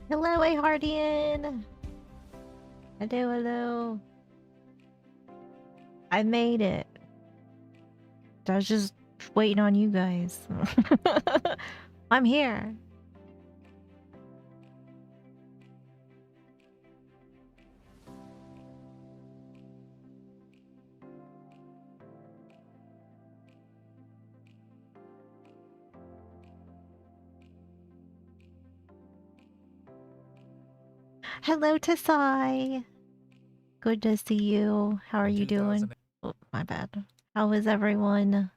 Hello, Hardian. Hello, hello. I made it. I was just waiting on you guys. I'm here. Hello, Tasai. Good to see you. How are you doing? Oh, my bad. How is everyone?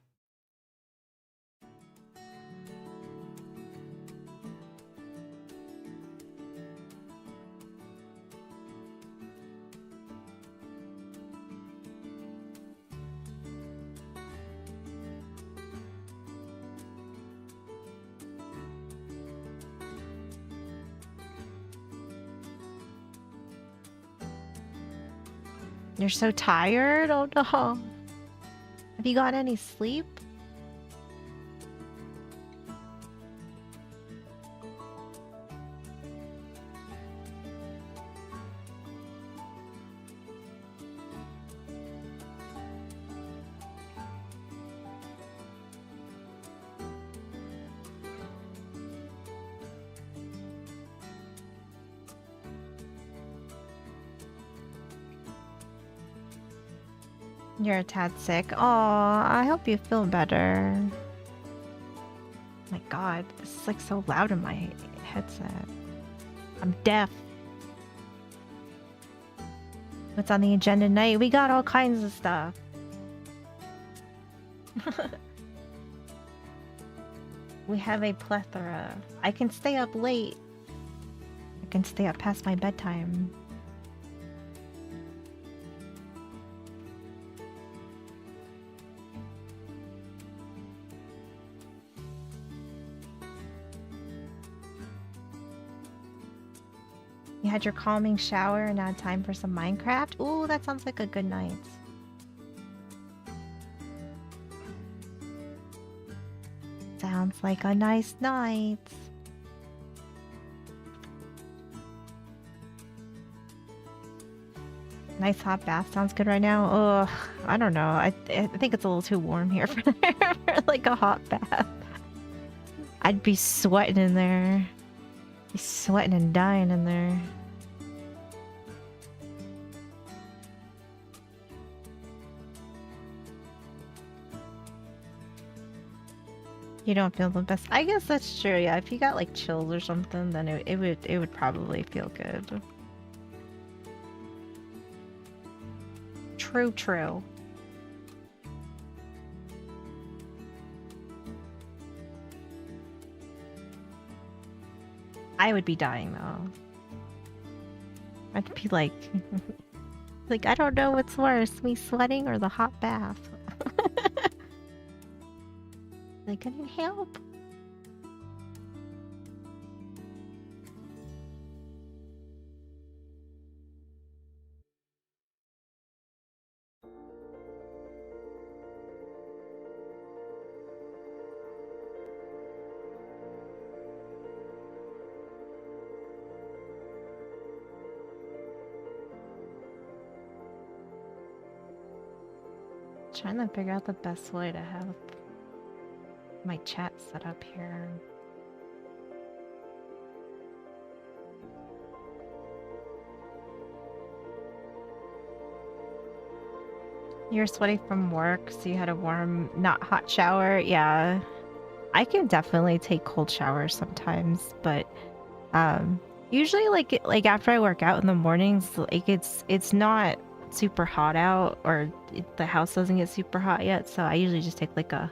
You're so tired? Oh no. Have you got any sleep? You're a tad sick. Aw, I hope you feel better. My god, this is like so loud in my headset. I'm deaf. What's on the agenda tonight? We got all kinds of stuff. We have a plethora. I can stay up late. I can stay up past my bedtime. You had your calming shower and now time for some Minecraft? Ooh, that sounds like a good night. Sounds like a nice night. Nice hot bath sounds good right now. Ugh, I don't know. I think it's a little too warm here for like a hot bath. I'd be sweating in there. Be sweating and dying in there. You don't feel the best. I guess that's true. Yeah, if you got like chills or something, then it would probably feel good. True, true. I would be dying though. I'd be like, like I don't know what's worse, me sweating or the hot bath. Like, I need help. Trying to figure out the best way to have my chat set up here. You're sweaty from work, so you had a warm, not hot shower. Yeah, I can definitely take cold showers sometimes, but usually like after I work out in the mornings, like it's not super hot out, or the house doesn't get super hot yet, so I usually just take like a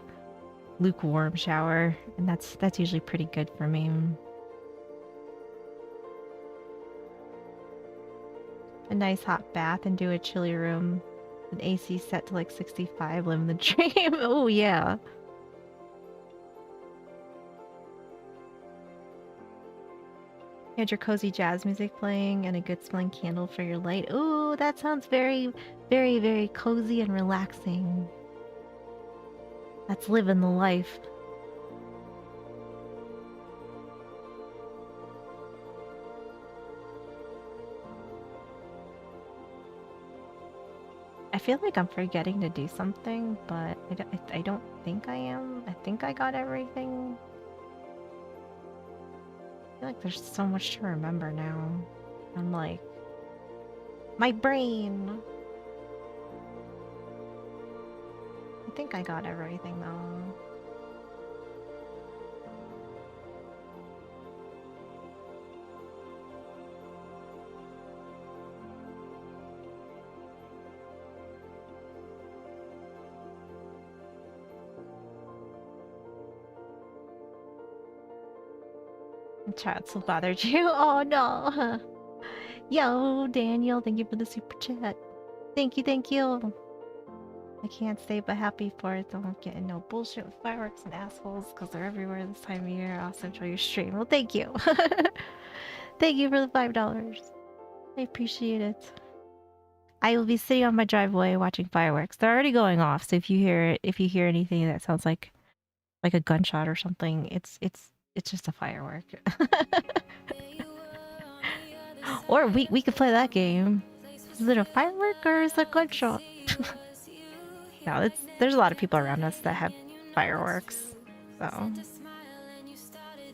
lukewarm shower, and that's usually pretty good for me. A nice hot bath and do a chilly room. An AC set to like 65, living the dream. Oh yeah. You had your cozy jazz music playing and a good smelling candle for your light. Ooh, that sounds very, very, very cozy and relaxing. That's living the life. I feel like I'm forgetting to do something, but I don't think I am. I think I got everything. I feel like there's so much to remember now. I'm like, my brain. I think I got everything though. Chat still bothered you? Oh no! Yo, Daniel, thank you for the super chat. Thank you, thank you. I can't stay but happy for it. Don't get in no bullshit with fireworks and assholes because they're everywhere this time of year. Also enjoy your stream. Well, thank you. Thank you for the $5. I appreciate it. I will be sitting on my driveway watching fireworks. They're already going off, so if you hear anything that sounds like a gunshot or something, it's just a firework. Or we could play that game. Is it a firework or is it a gunshot? No, there's a lot of people around us that have fireworks. So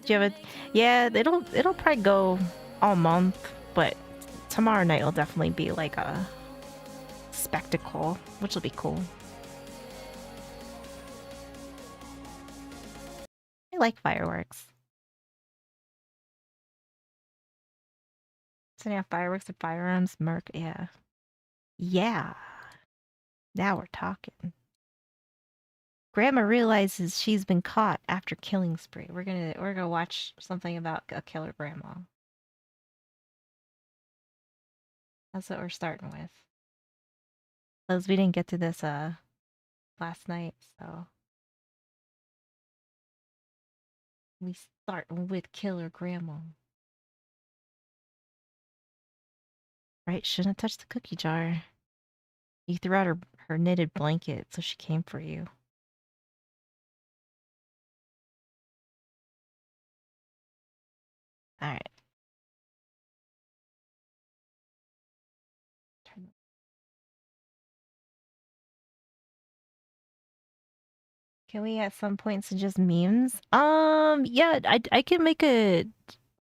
do you have a yeah, it'll probably go all month, but tomorrow night will definitely be like a spectacle, which will be cool. I like fireworks. So yeah, fireworks and firearms, Merc, yeah. Yeah. Now we're talking. Grandma realizes she's been caught after killing spree. We're gonna watch something about a killer grandma. That's what we're starting with. Because we didn't get to this last night, so we start with killer grandma. Right? Shouldn't have touched the cookie jar. You threw out her knitted blanket, so she came for you. Alright. Can we at some point suggest memes? Yeah, I can make a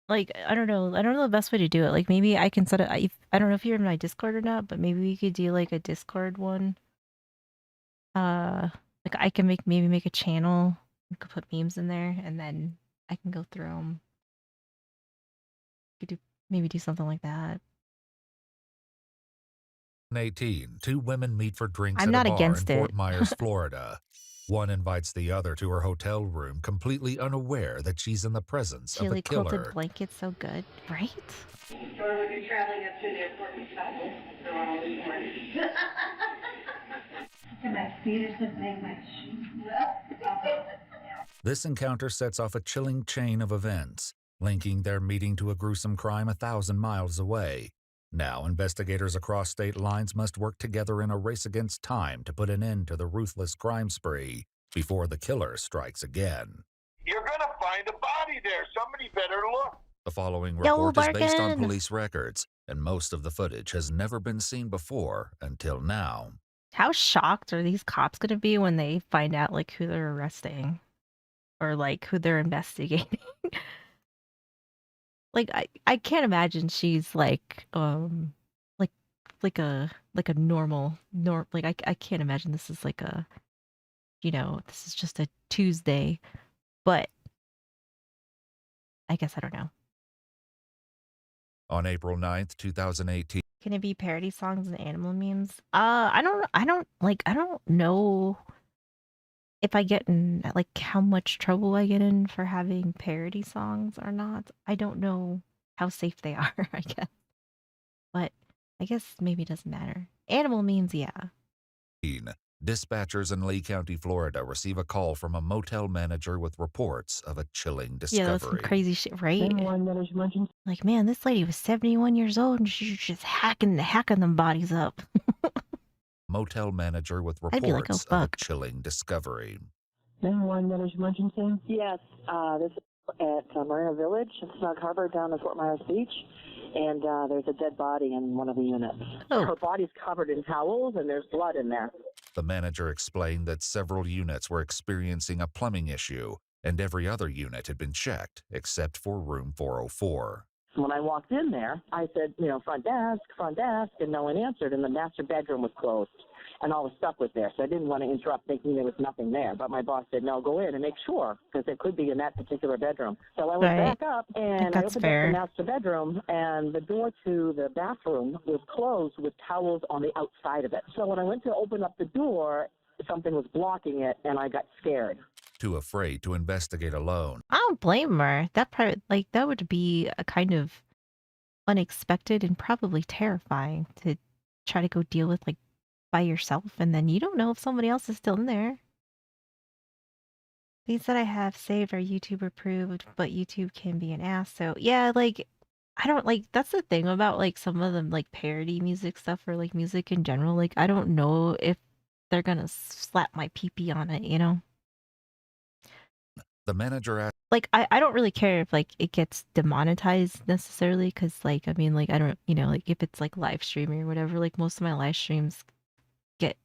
like I don't know the best way to do it. Like maybe I can set it. I don't know if you're in my Discord or not, but maybe we could do like a Discord one. Like I can maybe make a channel. We could put memes in there, and then I can go through them. Could maybe do something like that. 18, two women meet for drinks I'm at not a bar in against it. Fort Myers, Florida. One invites the other to her hotel room, completely unaware that she's in the presence of a Chili quilted killer. blanket, so good, right? Or when you're traveling up to the airport with travel, they're all this morning. And my feet are slipping much. This encounter sets off a chilling chain of events, linking their meeting to a gruesome crime 1,000 miles away. Now, investigators across state lines must work together in a race against time to put an end to the ruthless crime spree before the killer strikes again. You're gonna find a body there. Somebody better look. The following report is based on Barkin! police records, and most of the footage has never been seen before until now. How shocked are these cops gonna be when they find out like who they're arresting? Or like who they're investigating? Like I can't imagine she's like like a normal like I can't imagine this is like a this is just a Tuesday, but I guess I don't know. On April 9th, 2018. Can it be parody songs and animal memes? I don't know if I get in like how much trouble I get in for having parody songs or not. I don't know how safe they are, I guess. But I guess maybe it doesn't matter. Animal memes, yeah. Dispatchers in Lee County, Florida receive a call from a motel manager with reports of a chilling discovery. Yeah, that's some crazy shit, right? Like, man, this lady was 71 years old and she's just hacking them bodies up. Motel manager with reports like, oh, of a chilling discovery. 911 Meadows Emergency? Yes, this is at Marina Village, Snug Harbor down in Fort Myers Beach. and there's a dead body in one of the units. Oh. Her body's covered in towels, and there's blood in there. The manager explained that several units were experiencing a plumbing issue, and every other unit had been checked except for room 404. When I walked in there, I said, front desk, and no one answered, and the master bedroom was closed, and all the stuff was there. So I didn't want to interrupt thinking there was nothing there. But my boss said, no, go in and make sure, because it could be in that particular bedroom. So I went back up, and I opened up the master bedroom, and the door to the bathroom was closed with towels on the outside of it. So when I went to open up the door, something was blocking it, and I got scared. Too afraid to investigate alone. I don't blame her. That part, that would be a kind of unexpected and probably terrifying to try to go deal with, by yourself, and then you don't know if somebody else is still in there. These that I have saved are YouTube approved, but YouTube can be an ass. So yeah, I don't that's the thing about some of them parody music stuff or music in general. I don't know if they're gonna slap my pee-pee on it, The manager asked, I don't really care if it gets demonetized necessarily, because I mean I don't if it's live streaming or whatever, most of my live streams get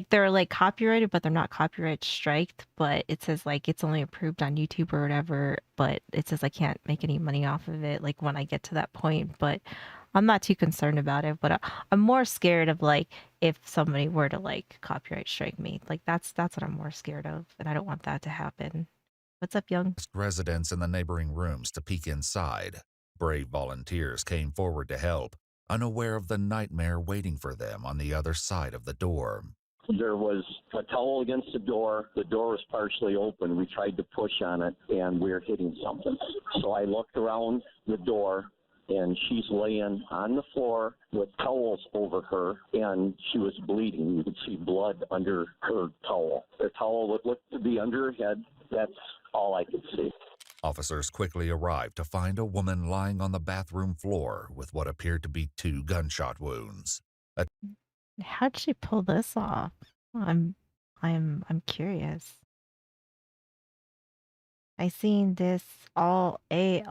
they're copyrighted, but they're not copyright striked, but it says it's only approved on YouTube or whatever, but it says I can't make any money off of it when I get to that point. But I'm not too concerned about it, but I'm more scared of if somebody were to copyright strike me. That's what I'm more scared of, and I don't want that to happen. What's up, Young? Residents in the neighboring rooms to peek inside. Brave volunteers came forward to help, unaware of the nightmare waiting for them on the other side of the door. There was a towel against the door. The door was partially open. We tried to push on it, and we were hitting something. So I looked around the door, and she's laying on the floor with towels over her, and she was bleeding. You could see blood under her towel. The towel would look to be under her head. That's all I could see. Officers quickly arrived to find a woman lying on the bathroom floor with what appeared to be 2 gunshot wounds. How'd she pull this off? I'm curious. I seen this all it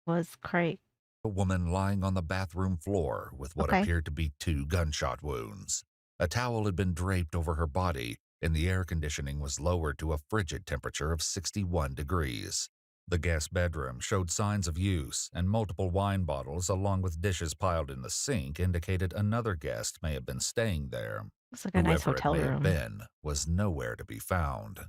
was great. A woman lying on the bathroom floor with what appeared to be 2 gunshot wounds. A towel had been draped over her body, and the air conditioning was lowered to a frigid temperature of 61 degrees. The guest bedroom showed signs of use, and multiple wine bottles along with dishes piled in the sink indicated another guest may have been staying there. Looks like a nice hotel Whoever it may room. have been was nowhere to be found.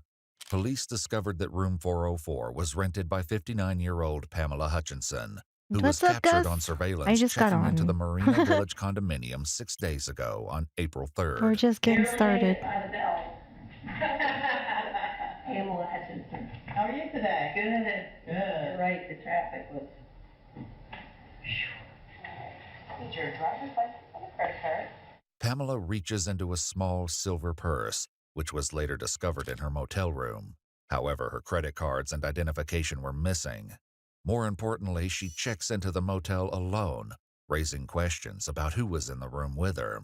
Police discovered that room 404 was rented by 59-year-old Pamela Hutchinson, who was captured on surveillance checking into the Marina Village condominium 6 days ago on April 3rd. We're just getting started. Pamela Hutchinson. How are you today? Good. Good. Right, the traffic was. Is your driver's license on the credit card? Pamela reaches into a small silver purse, which was later discovered in her motel room. However, her credit cards and identification were missing. More importantly, she checks into the motel alone, raising questions about who was in the room with her.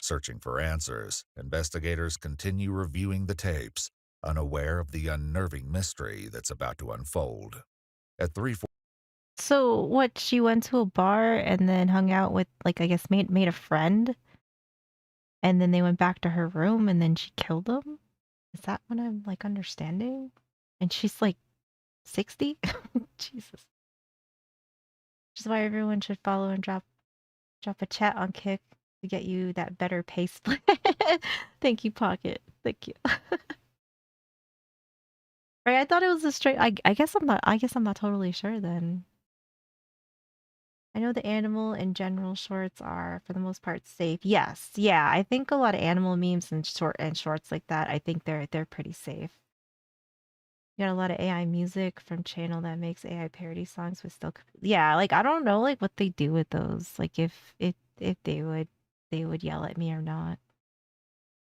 Searching for answers, investigators continue reviewing the tapes, unaware of the unnerving mystery that's about to unfold. At 3:40. So what? She went to a bar and then hung out with, I guess, made a friend, and then they went back to her room and then she killed him. Is that what I'm understanding? And she's 60. Jesus. Which is why everyone should follow and drop a chat on Kick to get you that better pay split. Thank you, Pocket. Thank you. Right, I thought it was a straight. I guess I'm not totally sure then. I know the animal and general shorts are for the most part safe. Yes, yeah, I think a lot of animal memes and shorts like that. I think they're pretty safe. You got a lot of AI music from channel that makes AI parody songs with still. Yeah, I don't know what they do with those. If they would yell at me or not.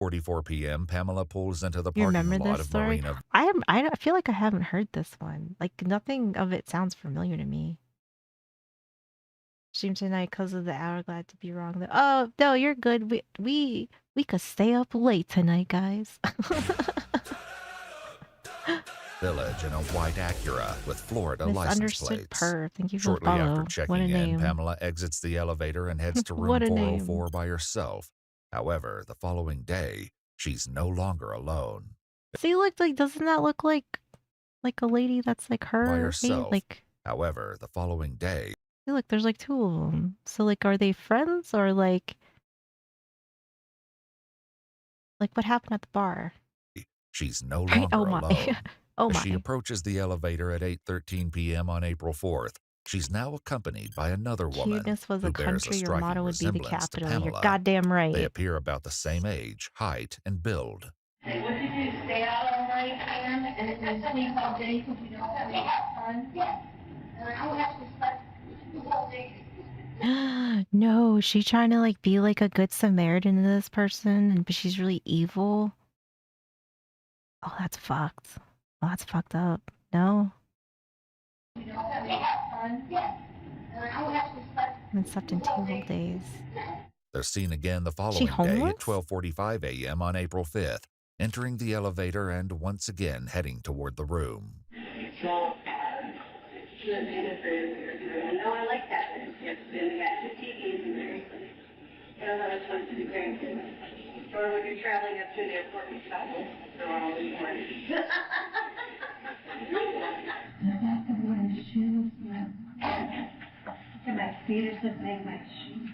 4:44 p.m., Pamela pulls into the You parking remember lot this of story? Marina. I feel like I haven't heard this one. Nothing of it sounds familiar to me. Stream tonight because of the hour. Glad to be wrong. Oh no, you're good. We could stay up late tonight, guys. Village in a white Acura with Florida license Misunderstood plates. Perv. Thank you for the Shortly after follow. What a checking in, name. Pamela exits the elevator and heads to room What a 404 name. by herself. However, the following day, she's no longer alone. See, look, like, doesn't that look like a lady that's like By her age? herself. Like, However, the following day, see, look, there's like two of them. So, like, are they friends or like what happened at the bar? she's no Right? longer Oh my. alone. Oh As my. she approaches the elevator at 8:13 p.m. on April 4th, she's now accompanied by another woman Cuteness was a who bears a country, your striking motto would be the resemblance to capital. You're Pamela. goddamn They right. appear about the same age, height, and build. Hey, what did you do, stay out all night, Ann, and sleep all day because we don't have any fun? Yes. And I will have to sleep all day. No, is she trying to like be like a good Samaritan to this person, but she's really evil? Oh, that's fucked. Oh, that's fucked up. No? We don't have any fun? Yes. And I will have to sleep. I've been slept in 2 whole days. They're seen again the following day homeless? at 12:45 a.m. on April 5th, entering the elevator and once again heading toward the room. No, I like that. It's been got 2 TVs in there. I don't know what's supposed to be grandkids. Or when you're traveling up to the airport and stuff, they're all in one. My feet are so big, my shoes.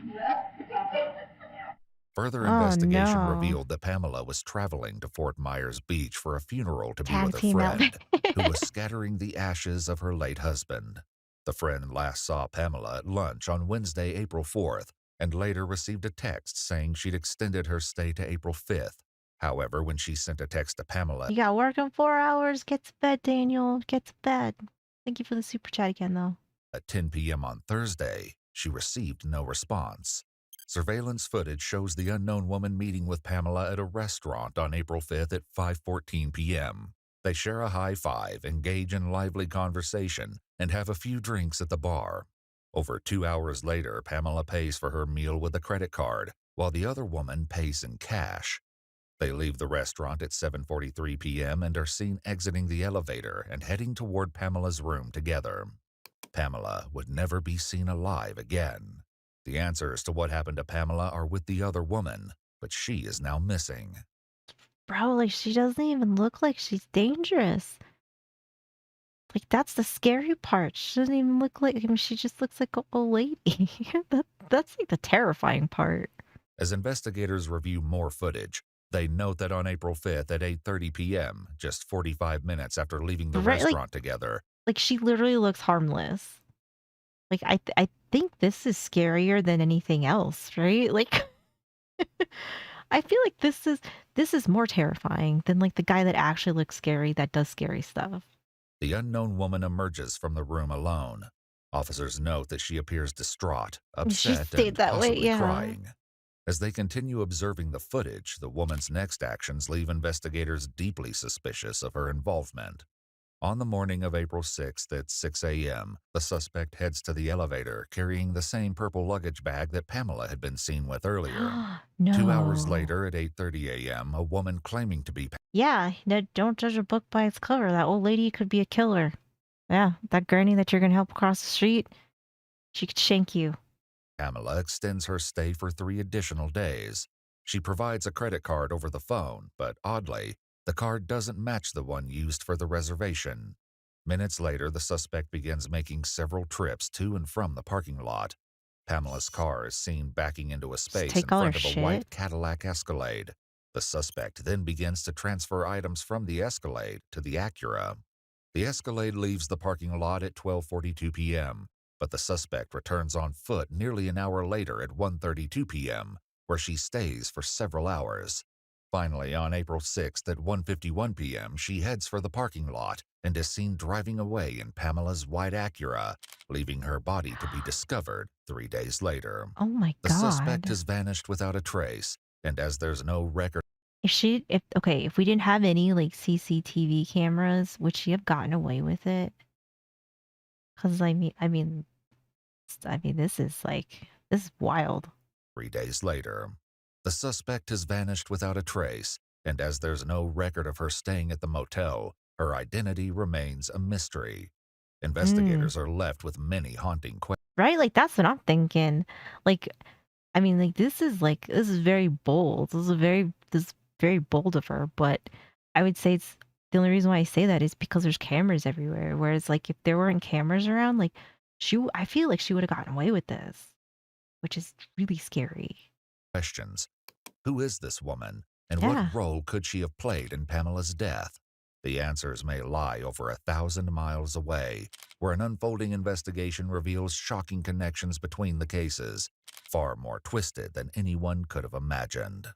Further Oh, investigation no. revealed that Pamela was traveling to Fort Myers Beach for a funeral to be Tag with her team friend, outfit. who was scattering the ashes of her late husband. The friend last saw Pamela at lunch on Wednesday, April 4th, and later received a text saying she'd extended her stay to April 5th. However, when she sent a text to Pamela You got work in 4 hours. Get to bed, Daniel. Get to bed. Thank you for the super chat again, though. at 10 p.m. on Thursday, she received no response. Surveillance footage shows the unknown woman meeting with Pamela at a restaurant on April 5th at 5:14 p.m. They share a high five, engage in lively conversation, and have a few drinks at the bar. Over 2 hours later, Pamela pays for her meal with a credit card, while the other woman pays in cash. They leave the restaurant at 7:43 p.m. and are seen exiting the elevator and heading toward Pamela's room together. Pamela would never be seen alive again. The answers to what happened to Pamela are with the other woman, but she is now missing. Bro, like, she doesn't even look like she's dangerous. Like, that's the scary part. She doesn't even look like, I mean, she just looks like an old lady. That's like the terrifying part. As investigators review more footage, they note that on April 5th at 8:30 p.m., just 45 minutes after leaving the Right, like- restaurant together, Like, she literally looks harmless. Like, I think this is scarier than anything else, right? Like, I feel like this is more terrifying than like the guy that actually looks scary that does scary stuff. the unknown woman emerges from the room alone. Officers note that she appears distraught, upset, stayed and that way, possibly yeah. crying. As they continue observing the footage, the woman's next actions leave investigators deeply suspicious of her involvement. On the morning of April 6th at 6 a.m., the suspect heads to the elevator carrying the same purple luggage bag that Pamela had been seen with earlier. No. 2 hours later at 8:30 a.m., a woman claiming to be Yeah, no, don't judge a book by its cover. That old lady could be a killer. Yeah, that granny that you're gonna help across the street, she could shank you. Pamela extends her stay for 3 additional days. She provides a credit card over the phone, but oddly, the card doesn't match the one used for the reservation. Minutes later, the suspect begins making several trips to and from the parking lot. Pamela's car is seen backing into a space in take all her front of a white shit? Cadillac Escalade. The suspect then begins to transfer items from the Escalade to the Acura. The Escalade leaves the parking lot at 12:42 p.m., but the suspect returns on foot nearly an hour later at 1:32 p.m., where she stays for several hours. Finally, on April 6th at 1:51 p.m., she heads for the parking lot and is seen driving away in Pamela's white Acura, leaving her body to be discovered 3 days later. Oh my The suspect god. has vanished without a trace, and as there's no record If we didn't have any like CCTV cameras, would she have gotten away with it? Because this is wild. 3 days later, the suspect has vanished without a trace, and as there's no record of her staying at the motel, Her identity remains a mystery. Mm. Investigators are left with many haunting questions. Right? Like, that's what I'm thinking. Like, I mean, this is very bold. This is very bold of her, but I would say it's the only reason why I say that is because there's cameras everywhere. Whereas, like, if there weren't cameras around, like, I feel like she would have gotten away with this, which is really scary. Who is this woman, and Yeah. what role could she have played in Pamela's death? The answers may lie over 1,000 miles away, where an unfolding investigation reveals shocking connections between the cases, far more twisted than anyone could have imagined.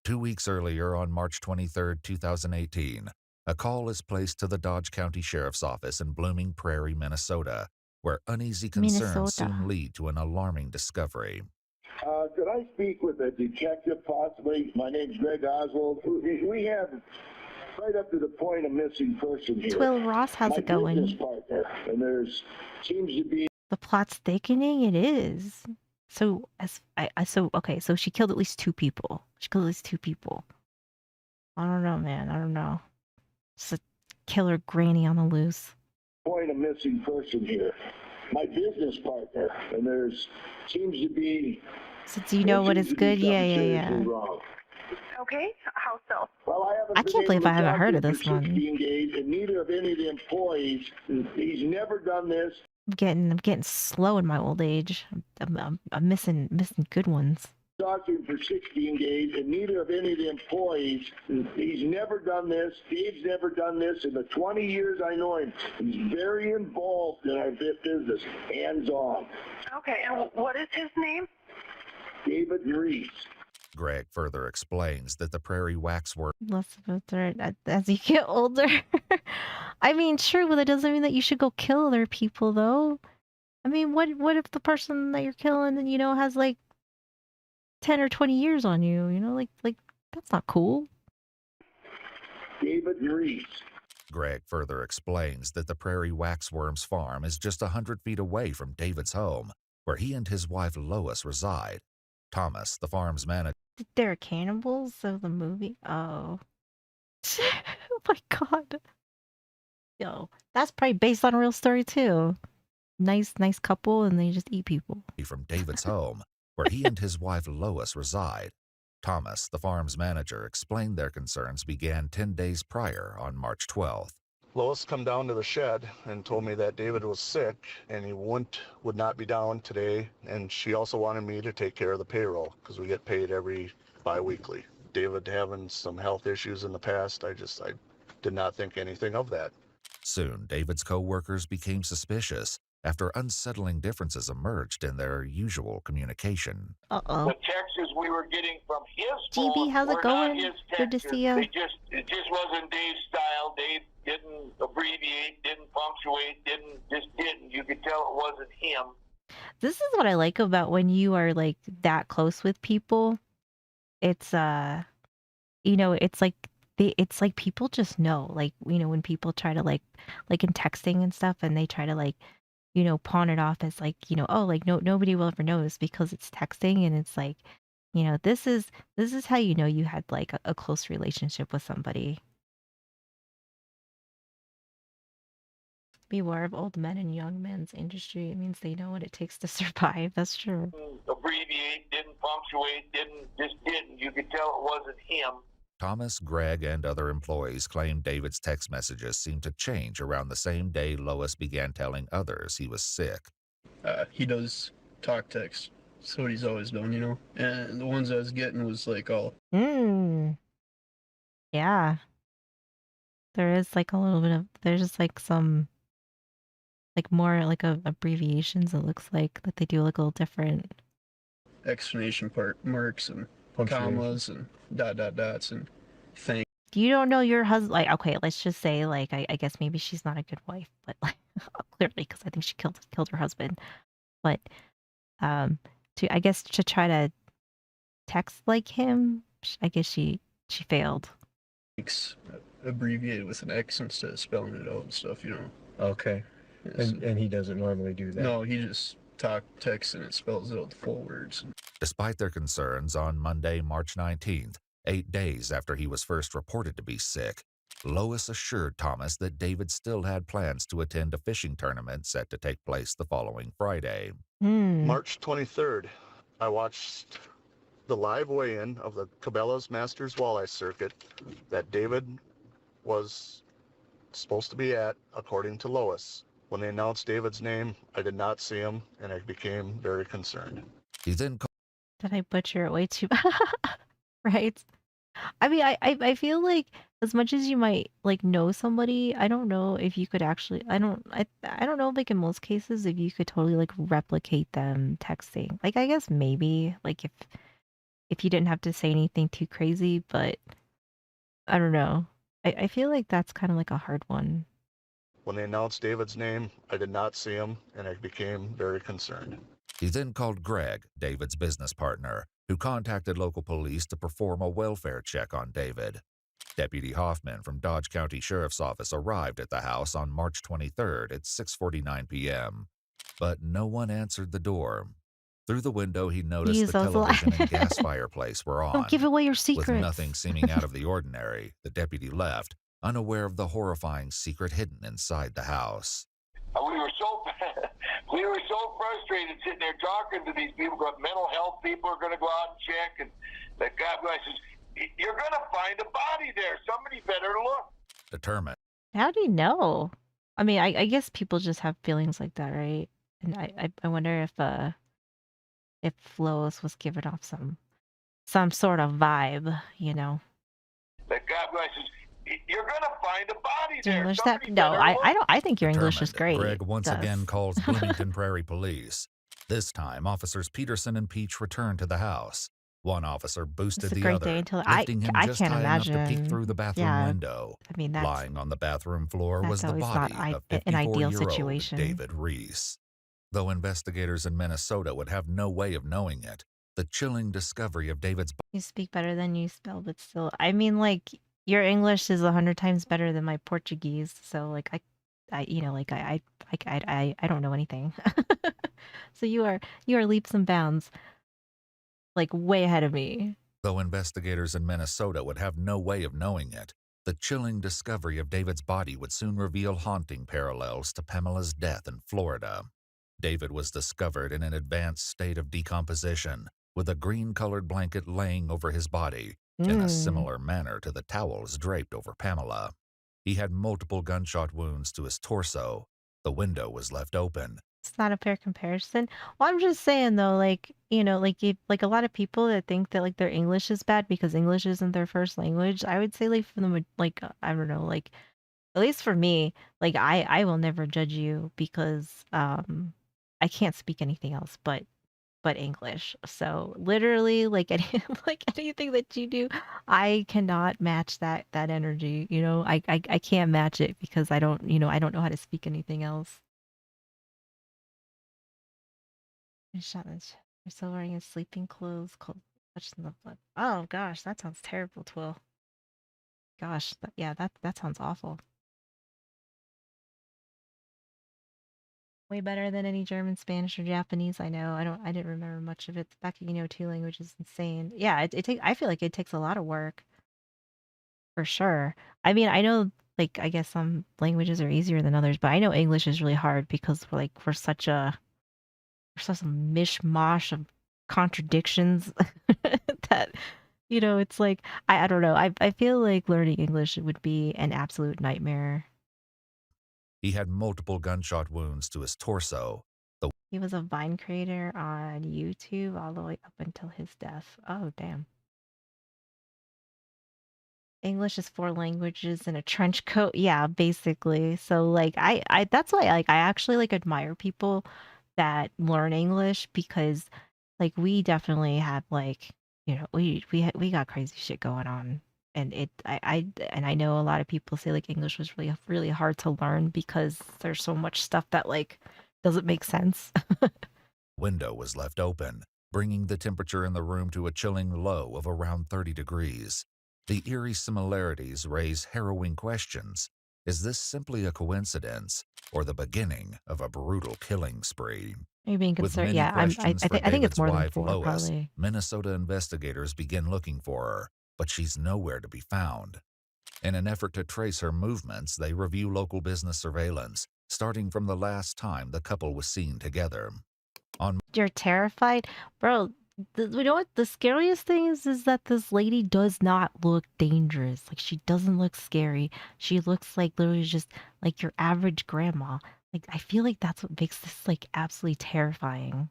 2 weeks earlier, on March 23, 2018, a call is placed to the Dodge County Sheriff's Office in Blooming Prairie, Minnesota, where uneasy concerns soon lead to an alarming discovery. Could I speak with a detective possibly? My name's Greg Oswald. We have right up to the point of missing person here. Will Ross, how's it going? My business partner, and there's seems to be the plot's thickening. It is. So okay. So she killed at least 2 people. I don't know, man. I don't know. It's a killer granny on the loose. Point of missing person here. My business partner, and there's seems to be. So do you know what is good? Yeah. Wrong. Okay, how so? Well, I can't believe I haven't heard of this one. 16 days, and neither of any of the employees. He's never done this. I'm getting slow in my old age. I'm missing good ones. Talking for 16 days, and neither of any of the employees. He's never done this. Dave's never done this. In the 20 years I know him, he's very involved in our business, hands-on. Okay, and what is his name? David Reese. Greg further explains that the prairie waxworm Less of a threat as you get older. I mean, sure, but that doesn't mean that you should go kill other people, though. I mean, what if the person that you're killing, has like 10 or 20 years on you? Like that's not cool. David Reese. Greg further explains that the Prairie Waxworms farm is just 100 feet away from David's home, where he and his wife Lois reside. Thomas, the farm's manager. They're cannibals of the movie? Oh. Oh my god. Yo, that's probably based on a real story too. Nice couple, and they just eat people. From David's home, where he and his wife Lois reside. Thomas, the farm's manager, explained their concerns began 10 days prior on March 12th. Lois come down to the shed and told me that David was sick and he would not be down today, and she also wanted me to take care of the payroll because we get paid every bi-weekly. David having some health issues in the past, I did not think anything of that. Soon, David's co-workers became suspicious after unsettling differences emerged in their usual communication. Uh-oh. The texts we were getting from his phone GB, how's it were going? not his Good to texts. see ya. It just wasn't Dave's style. Dave didn't abbreviate, didn't punctuate, didn't. You could tell it wasn't him. This is what I like about when you are like that close with people. It's it's like people just know, like, when people try to like in texting and stuff, and they try to like, pawn it off as like, oh, like nobody will ever notice because it's texting, and it's like, this is how you had like a close relationship with somebody. Beware of old men and young men's industry. It means they know what it takes to survive. That's true. Abbreviate, didn't punctuate, didn't. You could tell it wasn't him. Thomas, Greg, and other employees claim David's text messages seemed to change around the same day Lois began telling others he was sick. He does talk text. That's what he's always done, And the ones I was getting was like all... Yeah. There is like a little bit of... There's just like some... Like more like abbreviations, it looks like, that they do look a little different. Exclamation marks and commas and dots and things. You don't know your husband, like, okay, let's just say, like, I guess maybe she's not a good wife, but like, clearly, because I think she killed her husband. But to try to text like him, I guess she failed. Abbreviated with an X instead of spelling it out and stuff, Okay. And he doesn't normally do that? No, he just text and it spells out the full words. Despite their concerns, on Monday, March 19th, 8 days after he was first reported to be sick, Lois assured Thomas that David still had plans to attend a fishing tournament set to take place the following Friday. March 23rd, I watched the live weigh-in of the Cabela's Masters Walleye Circuit that David was supposed to be at, according to Lois. When they announced David's name, I did not see him, and I became very concerned. He then Did I butcher it way too right? I mean, I feel like as much as you might like know somebody, I don't know if you could actually I don't know like in most cases if you could totally like replicate them texting. Like I guess maybe like if you didn't have to say anything too crazy, but I don't know. I feel like that's kind of like a hard one. When they announced David's name, I did not see him, and I became very concerned. He then called Greg, David's business partner, who contacted local police to perform a welfare check on David. Deputy Hoffman from Dodge County Sheriff's Office arrived at the house on March 23rd at 6:49 p.m., but no one answered the door. Through the window, he noticed Jeez, the I was like- television and gas fireplace were on. Don't give away your secrets. With nothing seeming out of the ordinary, the deputy left, unaware of the horrifying secret hidden inside the house. We were so frustrated sitting there talking to these people. Mental health people are going to go out and check, and that guy says, "You're going to find a body there. Somebody better look." Determined. How do you know? I mean, I guess people just have feelings like that, right? And I wonder if Lois was giving off some sort of vibe, you know. That guy says, "You're going to find a body there." English Somebody that no, better I look." don't. I think your English is Determined, great. Greg once Does. again calls Bloomington Prairie Police. This time, officers Peterson and Peach returned to the house. One officer boosted It's a the great other, day until lifting him I just can't high enough to peek imagine. through the bathroom Yeah, window. I mean that's Lying on the bathroom floor was the always body not of an ideal 54-year-old situation. David Reese. Though investigators in Minnesota would have no way of knowing it, the chilling discovery of David's You speak better than you spell, but still, I mean, like your English is 100 times better than my Portuguese. So, like, you know, like I don't know anything. So you are leaps and bounds, like way ahead of me. Though investigators in Minnesota would have no way of knowing it, the chilling discovery of David's body would soon reveal haunting parallels to Pamela's death in Florida. David was discovered in an advanced state of decomposition, with a green-colored blanket laying over his body, in a similar manner to the towels draped over Pamela. He had multiple gunshot wounds to his torso. The window was left open. It's not a fair comparison. Well, I'm just saying though, like, you know, like if, like a lot of people that think that like their English is bad because English isn't their first language, I would say like for them, like I don't know, like at least for me, like I will never judge you because I can't speak anything else but English. So literally like any like anything that you do, I cannot match that energy, you know. I can't match it because I don't, you know, I don't know how to speak anything else. You're still wearing his sleeping clothes called Touch the Blood. Oh gosh, that sounds terrible, Twill. Gosh, yeah, that sounds awful. Way better than any German, Spanish, or Japanese I know. I didn't remember much of it. The fact that you know 2 languages is insane. Yeah, I feel like it takes a lot of work. For sure. I mean, I know like I guess some languages are easier than others, but I know English is really hard because we're such a mishmash of contradictions that you know, it's like I don't know. I feel like learning English would be an absolute nightmare. He had multiple gunshot wounds to his torso. He was a Vine creator on YouTube all the way up until his death. Oh, damn. English is 4 languages in a trench coat. Yeah, basically. So like I that's why like I actually like admire people that learn English because like we definitely have like, you know, we got crazy shit going on. And I know a lot of people say like English was really hard to learn because there's so much stuff that like doesn't make sense. Window was left open, bringing the temperature in the room to a chilling low of around 30 degrees. The eerie similarities raise harrowing questions. Is this simply a coincidence or the beginning of a brutal killing spree? Are you being With concerned? many Yeah, questions for I think it's David's more than wife, 4 Lois, probably. Minnesota investigators begin looking for her, but she's nowhere to be found. In an effort to trace her movements, they review local business surveillance, starting from the last time the couple was seen together. You're terrified? Bro, you know what? The scariest thing is that this lady does not look dangerous. Like, she doesn't look scary. She looks like literally just like your average grandma. Like, I feel like that's what makes this, like, absolutely terrifying.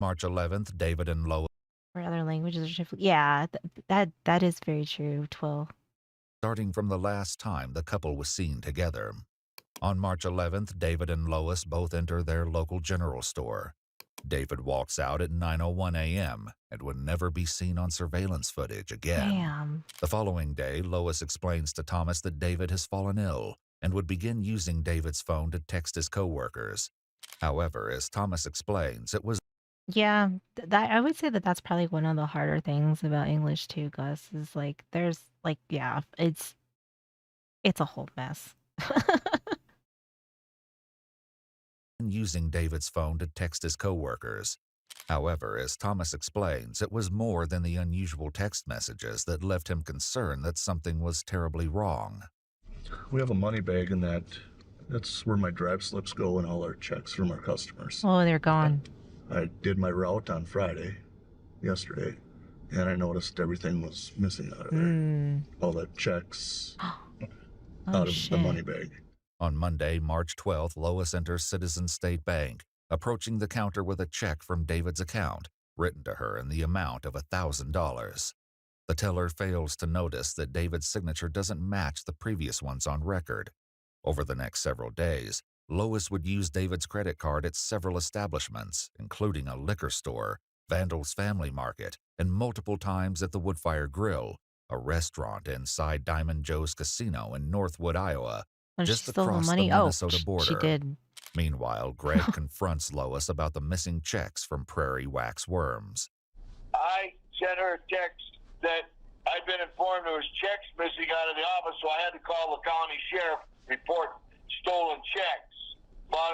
March 11th, David and Lois. For other languages are different. Yeah, that is very true, Twill. Starting from the last time the couple was seen together. On March 11th, David and Lois both enter their local general store. David walks out at 9:01 a.m. and would never be seen on surveillance footage again. Damn. The following day, Lois explains to Thomas that David has fallen ill and would begin using David's phone to text his coworkers. However, as Thomas explains, it was Yeah, that I would say that that's probably one of the harder things about English too, Gus, is like there's like yeah, it's a whole mess. using David's phone to text his coworkers. However, as Thomas explains, it was more than the unusual text messages that left him concerned that something was terribly wrong. We have a money bag in that's where my drive slips go and all our checks from our customers. Oh, they're gone. I did my route on Friday, yesterday, and I noticed everything was missing out of there. All the checks out of the money bag. On Monday, March 12th, Lois enters Citizen State Bank, approaching the counter with a check from David's account, written to her in the amount of $1,000. The teller fails to notice that David's signature doesn't match the previous ones on record. Over the next several days, Lois would use David's credit card at several establishments, including a liquor store, Vandal's Family Market, and multiple times at the Woodfire Grill, a restaurant inside Diamond Joe's Casino in Northwood, Iowa, just across the Minnesota border. She did. Meanwhile, Greg confronts Lois about the missing checks from Prairie Wax Worms. I sent her a text that I'd been informed there was checks missing out of the office, so I had to call the county sheriff, report stolen checks.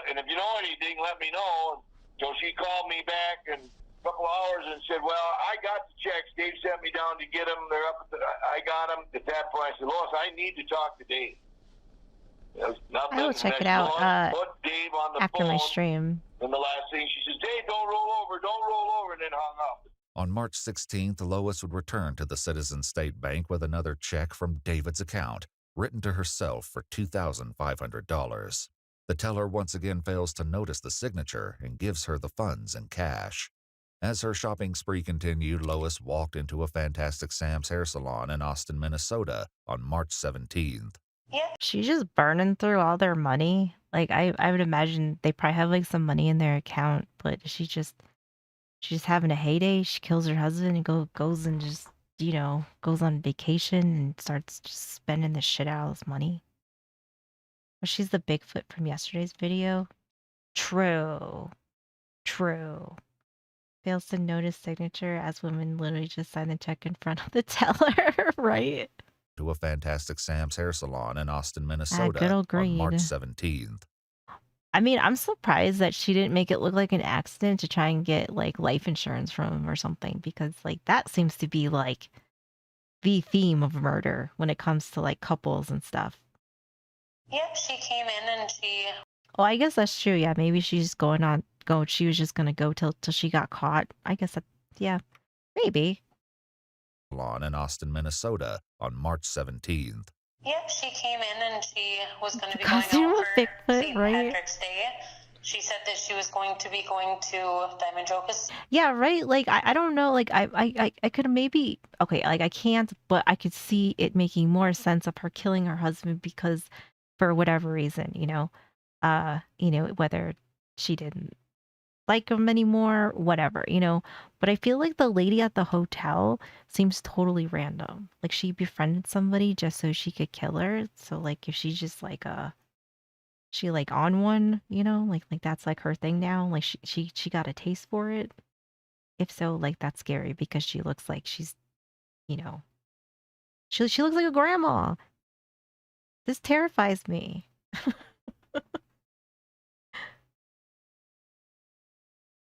And if you know anything, let me know. So she called me back in a couple hours and said, well, I got the checks. Dave sent me down to get them. They're up. I got them. At that point, I said, Lois, I need to talk to Dave. I will check it out put Dave on the after phone, my stream. And the last thing she says, Dave, don't roll over, and then hung up. On March 16th, Lois would return to the Citizen State Bank with another check from David's account, written to herself for $2,500. The teller once again fails to notice the signature and gives her the funds in cash. As her shopping spree continued, Lois walked into a Fantastic Sam's hair salon in Austin, Minnesota on March 17th. She's just burning through all their money. Like I would imagine they probably have like some money in their account, but she's just having a heyday. She kills her husband and goes and just, goes on vacation and starts just spending the shit out of his money. Or she's the Bigfoot from yesterday's video. True. Fails to notice signature as women literally just sign the check in front of the teller, right? To a Fantastic Sam's hair salon in Austin, Minnesota good old on March Greed. 17th. I mean, I'm surprised that she didn't make it look like an accident to try and get like life insurance from him or something, because like that seems to be like the theme of murder when it comes to like couples and stuff. Yep, she came in and she... Oh, I guess that's true. Yeah, maybe she's she was just gonna go till she got caught. I guess that, yeah, maybe. Salon in Austin, Minnesota on March 17th. Yep, she came in and she was going to be Costume going out of for Bigfoot, St. right? Patrick's Day. She said that she was going to be going to Diamond Joe Casino. Yeah, right. Like I don't know. Like I could maybe okay. Like I can't, but I could see it making more sense of her killing her husband because for whatever reason, whether she didn't like him anymore, whatever, But I feel like the lady at the hotel seems totally random. Like she befriended somebody just so she could kill her. So like if she's just like she like on one, like that's like her thing now. Like she got a taste for it. If so, like that's scary because she looks like she's, she looks like a grandma. This terrifies me.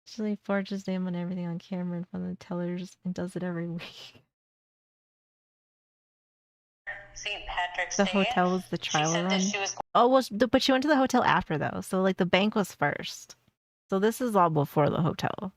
She forges name on everything on camera in front of the tellers and does it every week. St. Patrick's The Day. hotel was the She trial said run. that she was Oh, well, but she went to the hotel after though. So like the bank was first. So this is all before the hotel.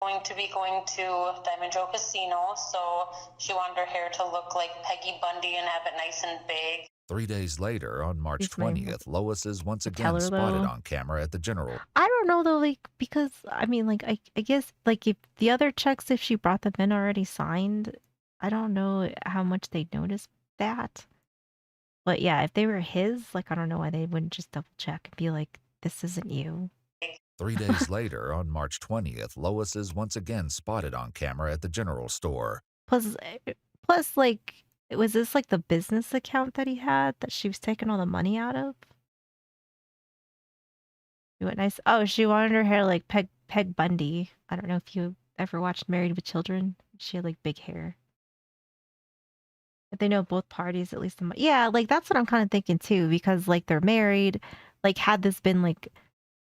going to be going to Diamond Joe Casino, so she wanted her hair to look like Peggy Bundy and have it nice and big. 3 days later, on March He's my 20th, Lois is once again teller, spotted though. on camera at the general. I don't know though, like because I mean, like I guess like if the other checks, if she brought them in already signed, I don't know how much they noticed that. But yeah, if they were his, like I don't know why they wouldn't just double check and be like, "This isn't you." 3 days later, on March 20th, Lois is once again spotted on camera at the general store. Plus, like, was this like the business account that he had that she was taking all the money out of? She went nice. Oh, she wanted her hair like Peg Bundy. I don't know if you ever watched Married with Children. She had like big hair. But they know both parties, at least. Yeah, like that's what I'm kind of thinking too, because like they're married. Like, had this been like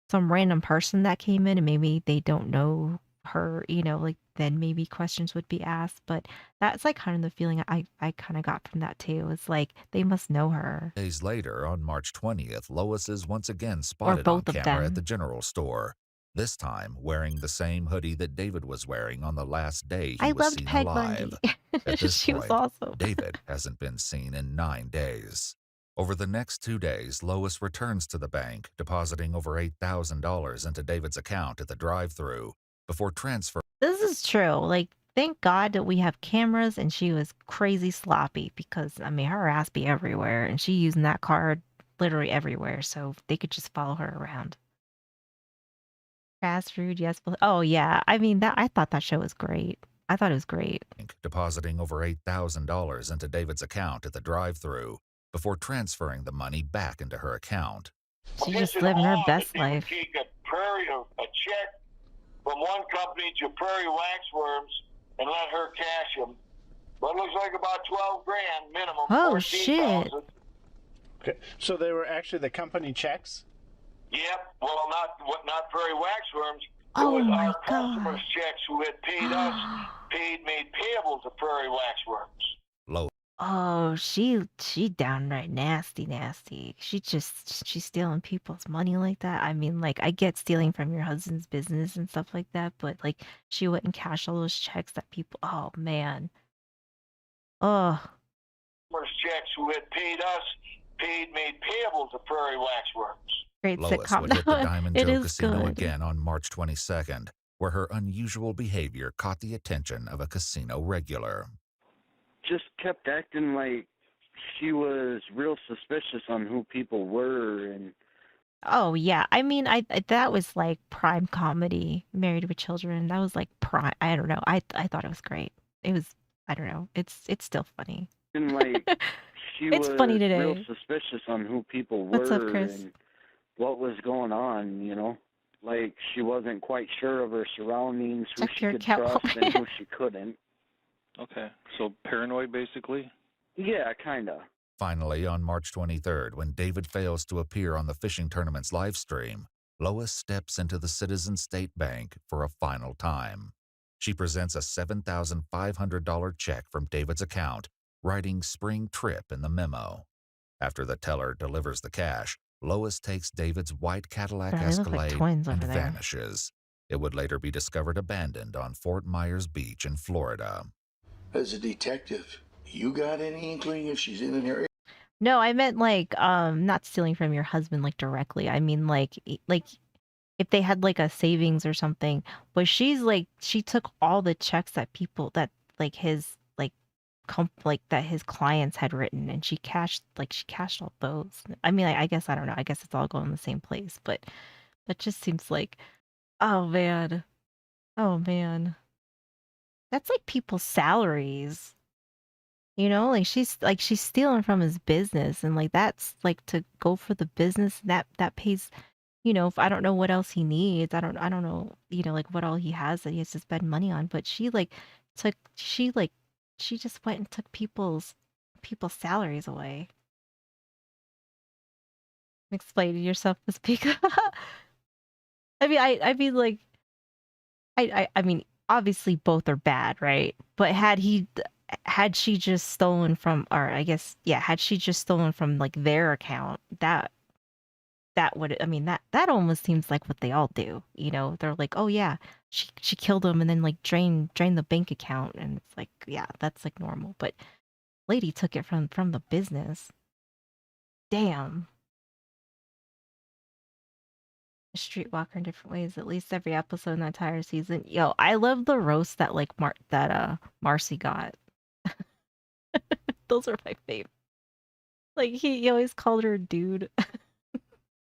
some random person that came in and maybe they don't know her, like then maybe questions would be asked. But that's like kind of the feeling I kind of got from that too. It's like they must know her. Days later, on March 20th, Lois is once again spotted on camera at the general store. This time, wearing the same hoodie that David was wearing on the last day he was seen Peg alive. Bundy. At this She point, was awesome. David hasn't been seen in 9 days. Over the next 2 days, Lois returns to the bank, depositing over $8,000 into David's account at the drive-thru before transfer. This is true. Like, thank God that we have cameras, and she was crazy sloppy because, I mean, her ass be everywhere, and she using that card literally everywhere, so they could just follow her around. Fast food, yes. Oh, yeah. I mean, I thought that show was great. I thought it was great. Depositing over $8,000 into David's account at the drive-thru before transferring the money back into her account. She's just living her best life. Take a check from one company to Prairie Waxworms and let her cash them. But it looks like about 12 grand minimum. Oh, shit. Okay, so they were actually the company checks? Yep. Well, not Prairie Waxworms. Oh, it was my our God. customers' checks who had paid us, made payable to Prairie Waxworms. Oh, she downright nasty. She's stealing people's money like that. I mean, like, I get stealing from your husband's business and stuff like that, but like, she went and cashed all those checks that people. Oh man. Oh. Checks who had paid us, made payable to Prairie Waxworms. Great Lois sitcom. would hit the Diamond It Joe is Casino good. again on March 22nd, where her unusual behavior caught the attention of a casino regular. Just kept acting like she was real suspicious on who people were, and Oh yeah. I mean, I that was like prime comedy. Married with Children. That was like prime. I don't know. I thought it was great. It was. I don't know. It's still funny. and like she It's was funny today. real suspicious on who people What's up, were Chris? and what was going on. Like she wasn't quite sure of her surroundings, who Check she your could account. trust and who she couldn't. Okay, so paranoid basically? Yeah, kinda. Finally, on March 23rd, when David fails to appear on the fishing tournament's live stream, Lois steps into the Citizen State Bank for a final time. She presents a $7,500 check from David's account, writing spring trip in the memo. After the teller delivers the cash, Lois takes David's white Cadillac Bro, they look like Escalade twins and over there. vanishes. It would later be discovered abandoned on Fort Myers Beach in Florida. As a detective, you got any inkling if she's in an area? No, I meant like not stealing from your husband like directly. I mean like if they had like a savings or something. But she took all the checks that people that like his like that his clients had written, and she cashed all those. I mean, I guess I don't know. I guess it's all going in the same place, but that just seems like, oh man. That's like people's salaries. Like she's stealing from his business, and like that's like to go for the business that pays, if I don't know what else he needs. I don't know, like what all he has that he has to spend money on, but she just went and took people's salaries away. Explain yourself to speak. I mean like I mean obviously both are bad, right? But had he had she just stolen from, or I guess, yeah, had she just stolen from like their account, that would, I mean, that almost seems like what they all do. You know, they're like, oh yeah, she killed him and then like drain the bank account, and it's like, yeah, that's like normal. But lady took it from the business. Damn. Streetwalker in different ways, at least every episode in the entire season. Yo, I love the roast that like Marcy got. Those are my favorite. Like he always called her dude.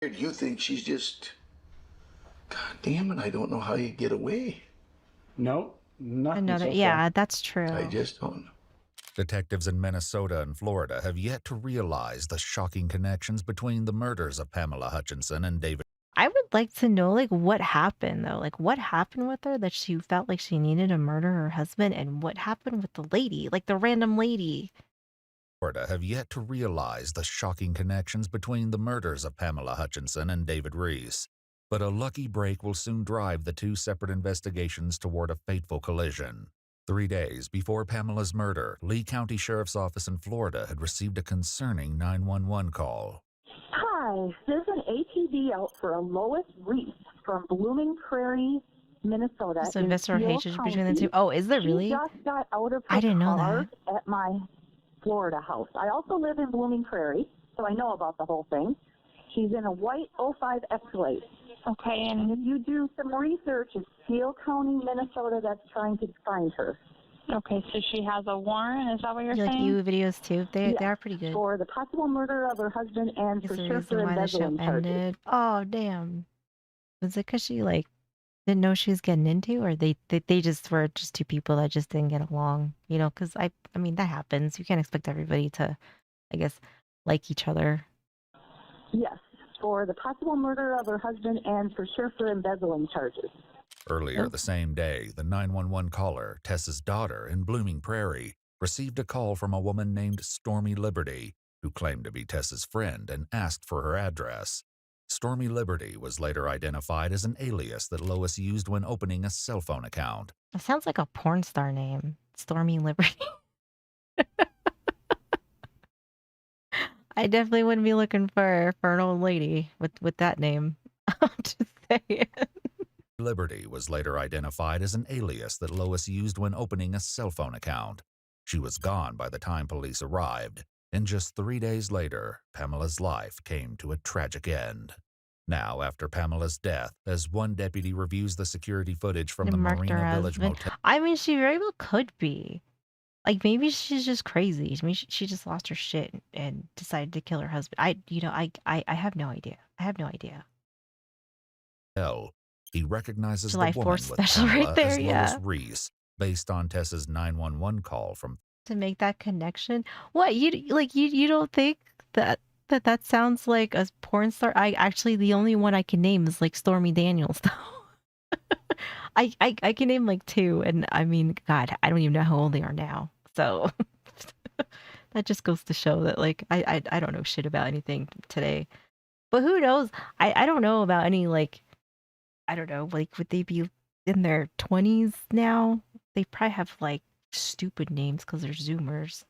You think she's just, God damn it, I don't know how you get away. No, nothing Another, so far. yeah, that's true. I just don't know. Detectives in Minnesota and Florida have yet to realize the shocking connections between the murders of Pamela Hutchinson and David. I would like to know like what happened though. Like what happened with her that she felt like she needed to murder her husband, and what happened with the lady, like the random lady. Florida have yet to realize the shocking connections between the murders of Pamela Hutchinson and David Reese. But a lucky break will soon drive the two separate investigations toward a fateful collision. 3 days before Pamela's murder, Lee County Sheriff's Office in Florida had received a concerning 911 call. Hi, there's an ATV out for a Lois Reese from Blooming Prairie, Minnesota. There's a visceral Steele hatred between the County. two. Oh, is there really? She just got out of her I didn't know car that. at my Florida house. I also live in Blooming Prairie, so I know about the whole thing. She's in a white 05 Escalade. Okay, and if you do some research, it's Steele County, Minnesota, that's trying to find her. Okay, so she has a warrant, is that what you're You like saying? EWU videos too? They Yes, are pretty good. for the possible murder of her husband and Is for the sure reason for why the show embezzling charges. ended? Oh damn. Was it because she like didn't know she was getting into, or they just were just two people that just didn't get along? You know, because I mean that happens. You can't expect everybody to, I guess, like each other. Yes, for the possible murder of her husband and for sure for embezzling charges. Earlier the same day, the 911 caller, Tessa's daughter in Blooming Prairie, received a call from a woman named Stormy Liberty, who claimed to be Tessa's friend and asked for her address. Stormy Liberty was later identified as an alias that Lois used when opening a cell phone account. It sounds like a porn star name, Stormy Liberty. I definitely wouldn't be looking for an old lady with that name. I'm just saying. Liberty was later identified as an alias that Lois used when opening a cell phone account. She was gone by the time police arrived, and just 3 days later, Pamela's life came to a tragic end. Now, after Pamela's death, as one deputy reviews the security footage from the Murked her Marina Village husband. motel. I mean, she very well could be. Like maybe she's just crazy. I mean, she just lost her shit and decided to kill her husband. I have no idea. I have no idea. He recognizes July the woman 4th with special Pamela right there, as Lois yeah. Reese, based on Tessa's 911 call from. To make that connection, what you don't think that sounds like a porn star? I actually the only one I can name is like Stormy Daniels though. I can name like two, and I mean, God, I don't even know how old they are now. So that just goes to show that like I don't know shit about anything today. But who knows? I don't know about any like, I don't know, like would they be in their 20s now? They probably have like stupid names because they're Zoomers.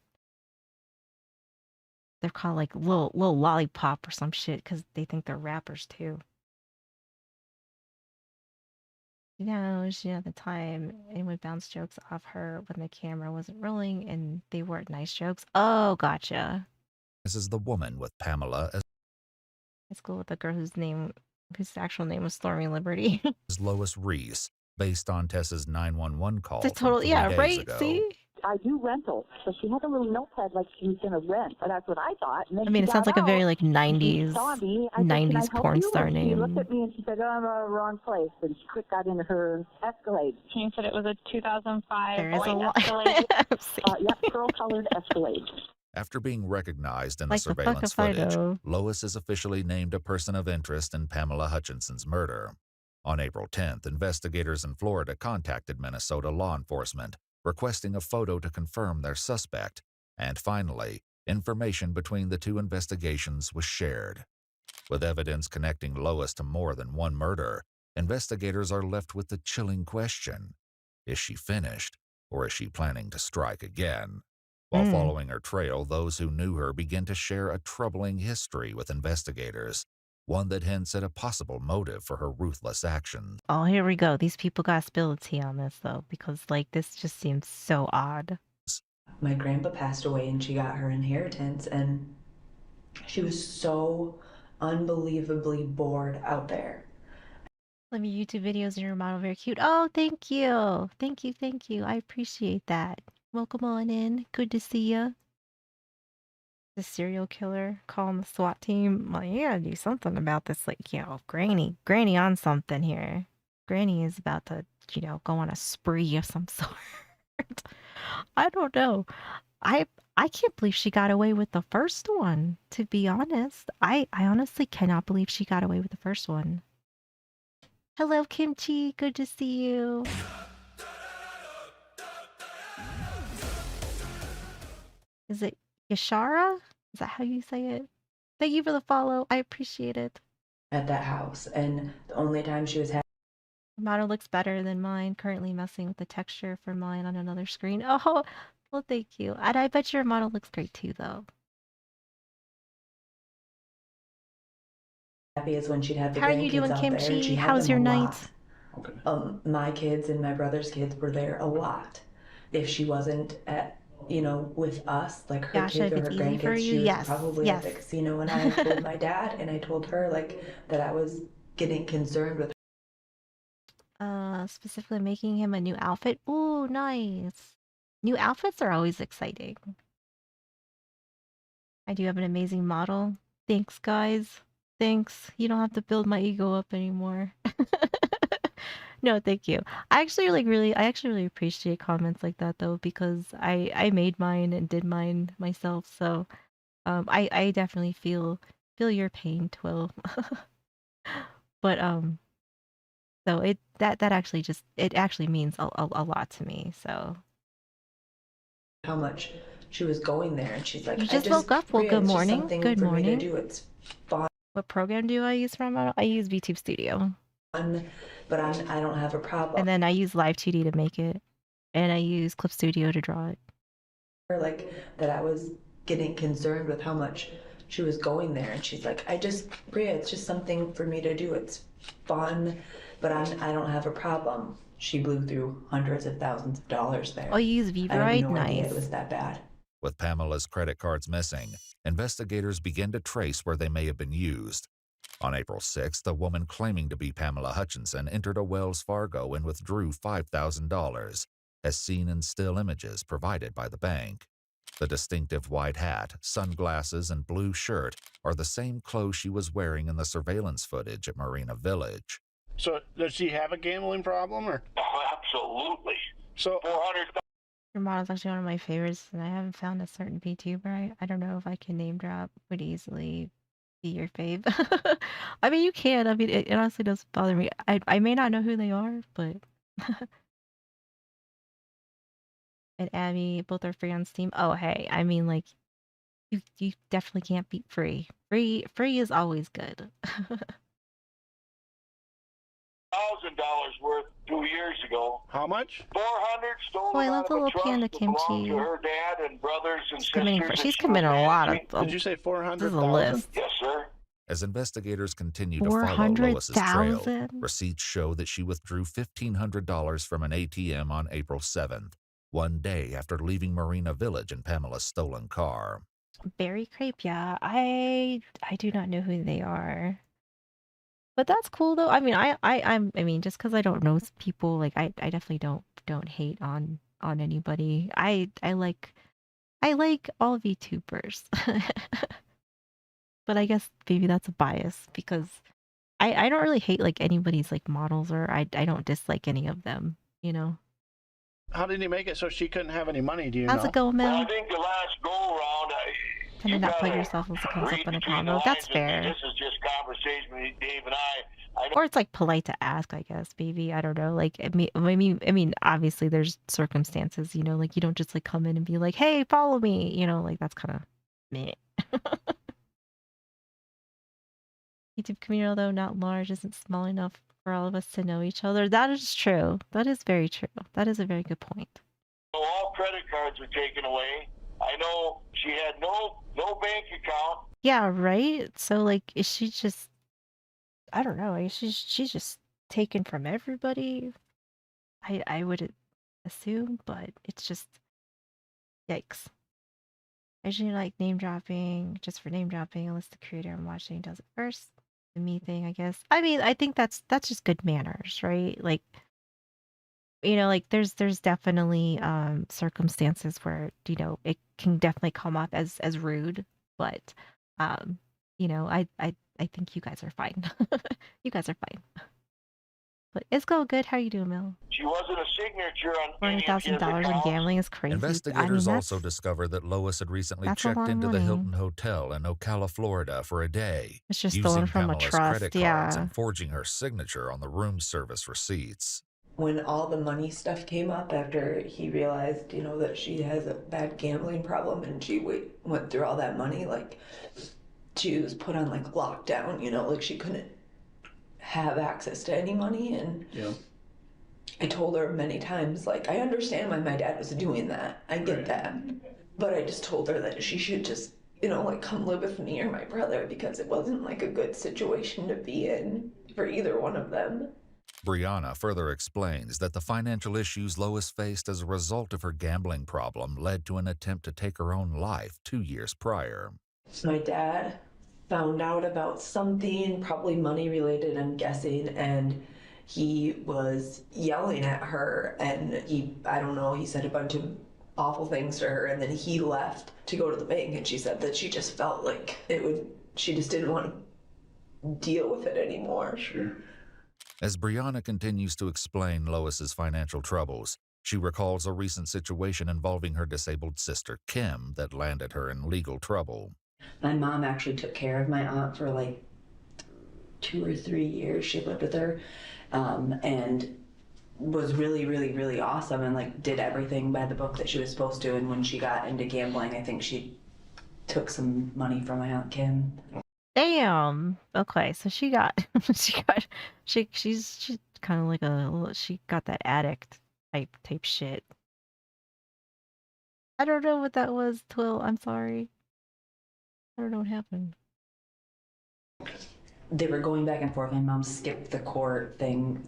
They're called like little lollipop or some shit because they think they're rappers too. You know, she at the time and would bounce jokes off her when the camera wasn't rolling and they weren't nice jokes. Oh, gotcha. This is the woman with Pamela as It's cool with the girl whose actual name was Stormy Liberty. Lois Reese, based on Tessa's 911 call It's a total, from 3 yeah, days right? ago. See? I do rentals, so she had a little notepad like she was going to rent, but that's what I thought. And then I mean, she it sounds got like a very out, like and she 90s saw me. I said, "Can I 90s help porn you?" star And she looked name. at me and she said, "Oh, I'm in the wrong place," and she quick got into her Escalade. You said it was a 2005 There is a lot. Escalade. Yep, pearl-colored Escalade. After being recognized in the Like the fuck surveillance if I footage, know. Lois is officially named a person of interest in Pamela Hutchinson's murder. On April 10th, investigators in Florida contacted Minnesota law enforcement, requesting a photo to confirm their suspect, and finally, information between the two investigations was shared. With evidence connecting Lois to more than one murder, investigators are left with the chilling question: is she finished, Or is she planning to strike again? While following her trail, those who knew her begin to share a troubling history with investigators, one that hints at a possible motive for her ruthless actions. Oh, here we go. These people got to spill the tea on this, though, because, like, this just seems so odd. My grandpa passed away and she got her inheritance, and she was so unbelievably bored out there. Love your YouTube videos and your model very cute. Oh, thank you. Thank you, thank you. I appreciate that. Welcome on in. Good to see you. The serial killer calling the SWAT team. Well, you gotta do something about this. Like, Granny on something here. Granny is about to, go on a spree of some sort. I don't know. I can't believe she got away with the first one, to be honest. I honestly cannot believe she got away with the first one. Hello, Kimchi. Good to see you. Is it Yashara? Is that how you say it? Thank you for the follow. I appreciate it. At that house, and the only time she was Your model looks better than mine. Currently messing with the texture for mine on another screen. Oh, well, thank you. And I bet your model looks great too, though. happy is when she'd have the How are you grandkids doing, out there, and Kimchi? she had How's them your a night? lot. My kids and my brother's kids were there a lot. If she wasn't at, with us, like her Yasha, kids if or her it's easy for grandkids, you, she was yes, probably at the yes. casino. And I told my dad, and I told her that I was getting concerned with. Specifically making him a new outfit. Ooh, nice. New outfits are always exciting. I do have an amazing model. Thanks, guys. Thanks. You don't have to build my ego up anymore. No, thank you. I actually really appreciate comments like that though, because I made mine and did mine myself. So, I definitely feel your pain, Twill. But so that actually it actually means a lot to me. So How much she was going there, and she's like, you just woke up. Well, Priya, good it's just morning. something Good for me to morning. do. It's fun. What program do I use for my model? I use VTube Studio. But I don't have a problem. And then I use Live 2D to make it. And I use Clip Studio to draw it. That I was getting concerned with how much she was going there, and she's like, Priya, it's just something for me to do. It's fun, but I don't have a problem. She blew through hundreds of thousands of dollars there. Oh, you use I Vivorite? had no idea Nice. it was that bad. With Pamela's credit cards missing, investigators begin to trace where they may have been used. On April 6th, a woman claiming to be Pamela Hutchinson entered a Wells Fargo and withdrew $5,000, as seen in still images provided by the bank. The distinctive white hat, sunglasses, and blue shirt are the same clothes she was wearing in the surveillance footage at Marina Village. So does she have a gambling problem, or? Absolutely. So 400. Your model's actually one of my favorites, and I haven't found a certain VTuber. I don't know if I can name drop. Would easily be your fave. I mean, you can. I mean, it honestly doesn't bother me. I may not know who they are, but and Abby, both are free on Steam. Oh, hey, I mean, like, you definitely can't beat free. Free is always good. $1,000 worth 2 years ago. How much? 400 stolen Oh, I love out the of a little trust panda that belonged Kimchi. to her dad and brothers and sisters. She's committing a lot of. Did you say 400,000? This is a list. Yes, sir. As investigators continue to follow Lois's trail, 400,000? receipts show that she withdrew $1,500 from an ATM on April 7th, one day after leaving Marina Village in Pamela's stolen car. Berry crepe, yeah. I do not know who they are. But that's cool though. I mean, I mean, just because I don't know people, like I definitely don't hate on anybody. I like all VTubers. But I guess maybe that's a bias because I don't really hate like anybody's like models, or I don't dislike any of them, you know. How did he make it so she couldn't have any money? Do you know? How's it going, Mel? Well, I think the last go around, Tend to not put yourself as it comes up in a combo. That's fair. This is just conversation between Dave and I. Or it's like polite to ask, I guess. Maybe I don't know. Like I mean, obviously there's circumstances, you know. Like you don't just like come in and be like, "Hey, follow me," you know. Like that's kind of meh. YouTube community, although not large, isn't small enough for all of us to know each other. That is true. That is very true. That is a very good point. credit cards were taken away. I know she had no bank account. Yeah, right? So, like, is she just, I don't know, she's just taken from everybody? I would assume, but it's just, yikes. I usually like name dropping just for name dropping unless the creator I'm watching does it first. The me thing, I guess. I mean, I think that's just good manners, right? Like, you know, like there's definitely circumstances where, you know, it can definitely come off as rude, but you know, I think you guys are fine. You guys are fine. But it's going good. How you doing, Mel? She wasn't a signature on any of his $400,000 in accounts. gambling is crazy. I mean, Investigators also discovered that Lois had recently that's a lot checked of into the money. Hilton Hotel in Ocala, Florida for a day, It's just using stolen from a Pamela's trust, credit cards yeah. and forging her signature on the room service receipts. When all the money stuff came up after he realized, you know, that she has a bad gambling problem and she went through all that money, like, she was put on, like, lockdown, you know, like, she couldn't have access to any money. And I told her many times, like, I understand why my dad was doing that. I get that. But I just told her that she should just, you know, like, come live with me or my brother, because it wasn't, like, a good situation to be in for either one of them. Brianna further explains that the financial issues Lois faced as a result of her gambling problem led to an attempt to take her own life 2 years prior. My dad found out about something, probably money related, I'm guessing, and he was yelling at her, and I don't know, he said a bunch of awful things to her, and then he left to go to the bank, and she said that she just felt like she just didn't want to deal with it anymore. Sure. As Brianna continues to explain Lois's financial troubles, she recalls a recent situation involving her disabled sister, Kim, that landed her in legal trouble. My mom actually took care of my aunt for like 2 or 3 years. She lived with her, and was really, really, really awesome, and like did everything by the book that she was supposed to. And when she got into gambling, I think she took some money from my aunt Kim. Damn. Okay, so she got she's kind of like she got that addict type shit. I don't know what that was, Twill. I'm sorry. I don't know what happened. They were going back and forth. My mom skipped the court thing.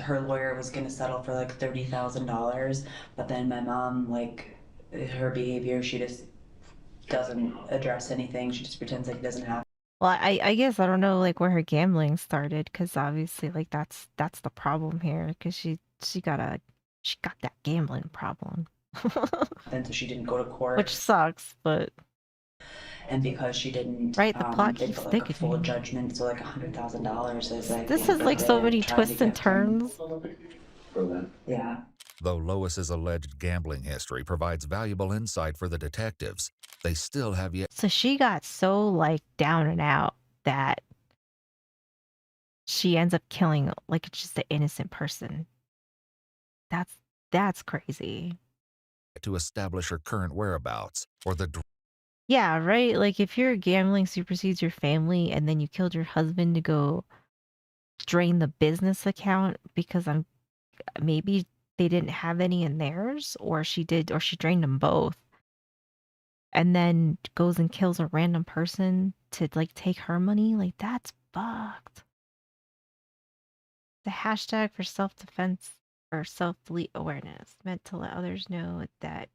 Her lawyer was gonna settle for like $30,000, but then my mom, like, her behavior, she just doesn't address anything. She just pretends like it doesn't happen. Well, I guess I don't know like where her gambling started, because obviously like that's the problem here, because she got that gambling problem. And so she didn't go to court. Which sucks, but and because she didn't, right, the plot they keeps put like a thick full again. judgment, so like $100,000 is like. This has like so many twists and turns. Yeah. Though Lois's alleged gambling history provides valuable insight for the detectives, they still have yet. So she got so like down and out that she ends up killing like just an innocent person. That's crazy. To establish her current whereabouts or the. Yeah, right? Like if your gambling supersedes your family and then you killed your husband to go drain the business account because maybe they didn't have any in theirs, or she did, or she drained them both. And then goes and kills a random person to like take her money, like that's fucked. The hashtag for self-defense or self-delete awareness meant to let others know that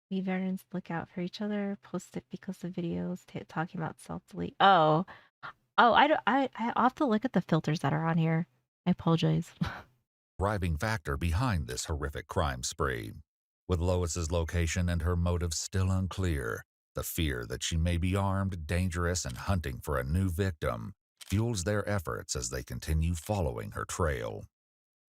we veterans look out for each other. Post it because the videos talking about self-delete. Oh, I'll have to look at the filters that are on here. I apologize. Driving factor behind this horrific crime spree. With Lois's location and her motives still unclear, the fear that she may be armed, dangerous, and hunting for a new victim fuels their efforts as they continue following her trail.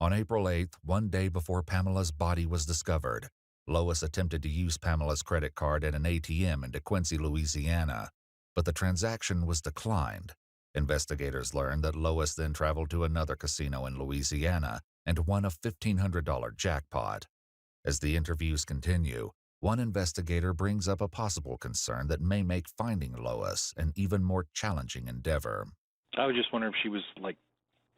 On April 8th, one day before Pamela's body was discovered, Lois attempted to use Pamela's credit card at an ATM in DeQuincy, Louisiana, but the transaction was declined. Investigators learned that Lois then traveled to another casino in Louisiana and won a $1,500 jackpot. As the interviews continue, one investigator brings up a possible concern that may make finding Lois an even more challenging endeavor. I was just wondering if she was like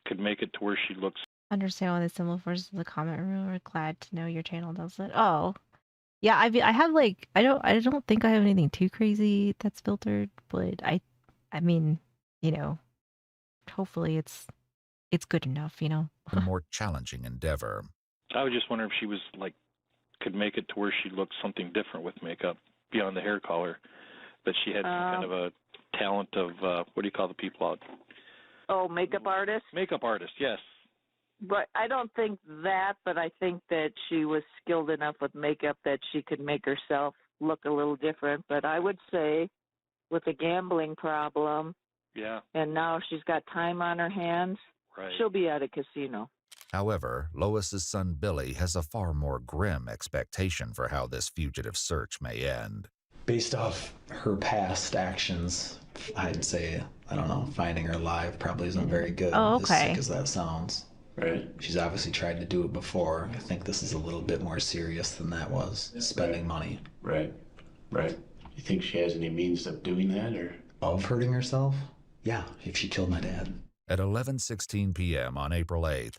could make it to where she looks Understand why the symbol forces the comment room. We're glad to know your channel does it. Oh, yeah. I have like I don't think I have anything too crazy that's filtered, but I mean, you know, hopefully it's good enough, you know. A more challenging endeavor. I was just wondering if she was like could make it to where she looked something different with makeup beyond the hair color, that she had some kind of a talent of what do you call the people out? Oh, makeup artist? Makeup artist, yes. But I don't think that, but I think that she was skilled enough with makeup that she could make herself look a little different. But I would say with a gambling problem, yeah, and now she's got time on her hands, right, she'll be at a casino. However, Lois's son Billy has a far more grim expectation for how this fugitive search may end. Based off her past actions, I'd say, I don't know, finding her alive probably isn't very good, Oh, as okay. sick as that sounds. Right. She's obviously tried to do it before. I think this is a little bit more serious than that was, spending money. Right. You think she has any means of doing that, or? Of hurting herself? Yeah, if she killed my dad. At 11:16 p.m. on April 8th,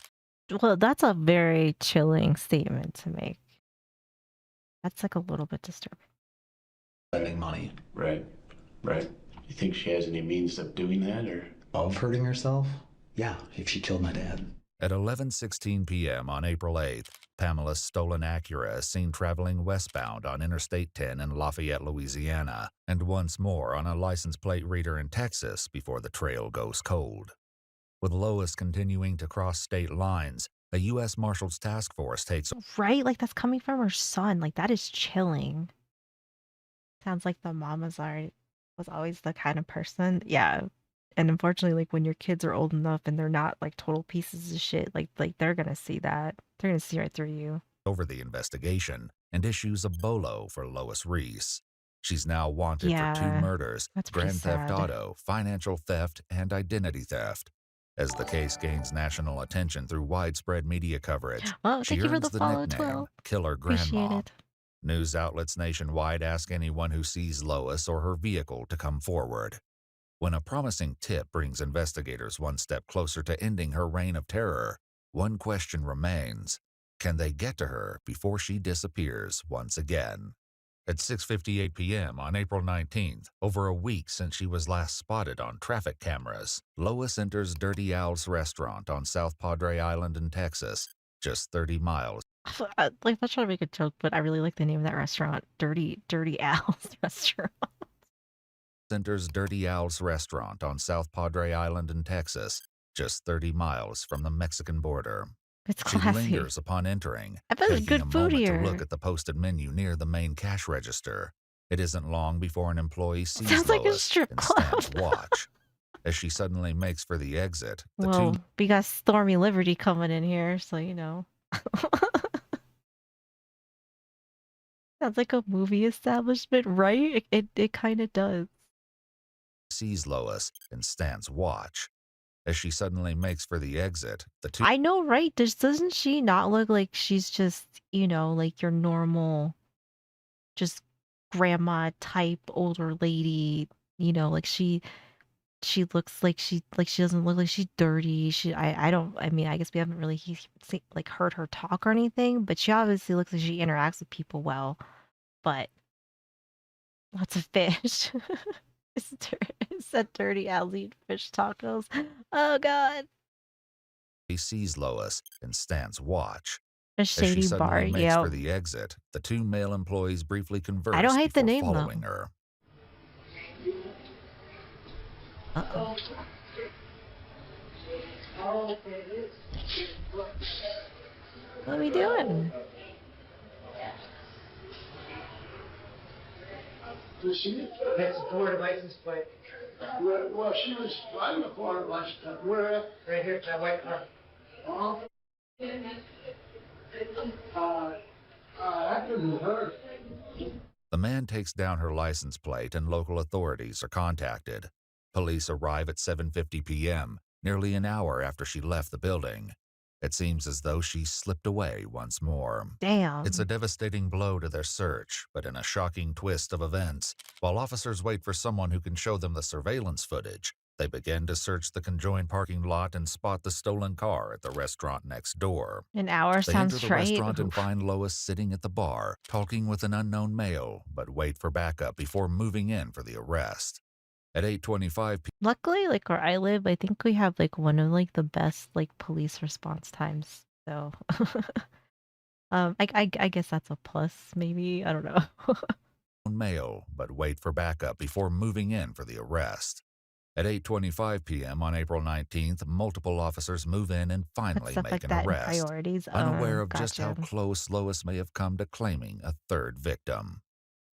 Well, that's a very chilling statement to make. That's like a little bit disturbing. Spending money. Right. You think she has any means of doing that, or? Of hurting herself? Yeah, if she killed my dad. At 11:16 p.m. on April 8th, Pamela's stolen Acura is seen traveling westbound on Interstate 10 in Lafayette, Louisiana, and once more on a license plate reader in Texas before the trail goes cold. With Lois continuing to cross state lines, a U.S. Marshals task force takes Right? Like that's coming from her son. Like that is chilling. Sounds like the mom was always the kind of person. Yeah. And unfortunately, like when your kids are old enough and they're not like total pieces of shit, like they're gonna see that. They're gonna see right through you. over the investigation and issues a bolo for Lois Reese. She's now wanted for 2 Yeah, murders, that's pretty grand theft sad. auto, financial theft, and identity theft. As the case gains national attention through widespread media coverage, Oh, she thank you for earns the the follow, nickname 12. Killer Appreciate Grandma. it. News outlets nationwide ask anyone who sees Lois or her vehicle to come forward. When a promising tip brings investigators one step closer to ending her reign of terror, one question remains: can they get to her before she disappears once again? At 6:58 p.m. on April 19th, over a week since she was last spotted on traffic cameras, Lois enters Dirty Al's restaurant on South Padre Island in Texas, just 30 miles. Like not trying to make a joke, but I really like the name of that restaurant, Dirty Al's restaurant. Enters Dirty Al's restaurant on South Padre Island in Texas, just 30 miles from the Mexican border. It's She classy. lingers upon entering, I bet there's taking good a food moment here. to look at the posted menu near the main cash register. It isn't long before an employee sees Sounds like a Lois strip and club. stands watch. As she suddenly makes for the exit, the Well, two we got Stormy Liberty coming in here, so you know. Sounds like a movie establishment, right? It kind of does. sees Lois and stands watch. As she suddenly makes for the exit, the two I know, right? Doesn't she not look like she's just, you know, like your normal, just grandma type older lady? You know, like she looks like she doesn't look like she's dirty. I don't. I mean, I guess we haven't really like heard her talk or anything, but she obviously looks like she interacts with people well. But lots of fish. It's that dirty alley fish tacos. Oh God. he sees Lois and stands watch. A As she shady suddenly bar, makes yeah. for the exit, the two male employees briefly converse I don't hate the before name, though. following her. Uh-oh. What are we doing? That's a Florida license plate. Well, she was driving a Florida license plate. Where? Right here, that white car. That couldn't hurt. The man takes down her license plate and local authorities are contacted. Police arrive at 7:50 p.m., nearly an hour after she left the building. It seems as though she slipped away once more. Damn. It's a devastating blow to their search, but in a shocking twist of events, while officers wait for someone who can show them the surveillance footage, They begin to search the conjoined parking lot and spot the stolen car at the restaurant next door. An hour They enter sounds the right. restaurant and find Lois sitting at the bar, talking with an unknown male, but wait for backup before moving in for the arrest. At 8:25 p.m. Luckily, like where I live, I think we have like one of like the best like police response times. So, I guess that's a plus. Maybe I don't know. male, but wait for backup before moving in for the arrest. At 8:25 p.m. on April 19th, multiple officers move in and finally Stuff make like an that in arrest, priorities. unaware of just how Gotcha. close Lois may have come to claiming a third victim.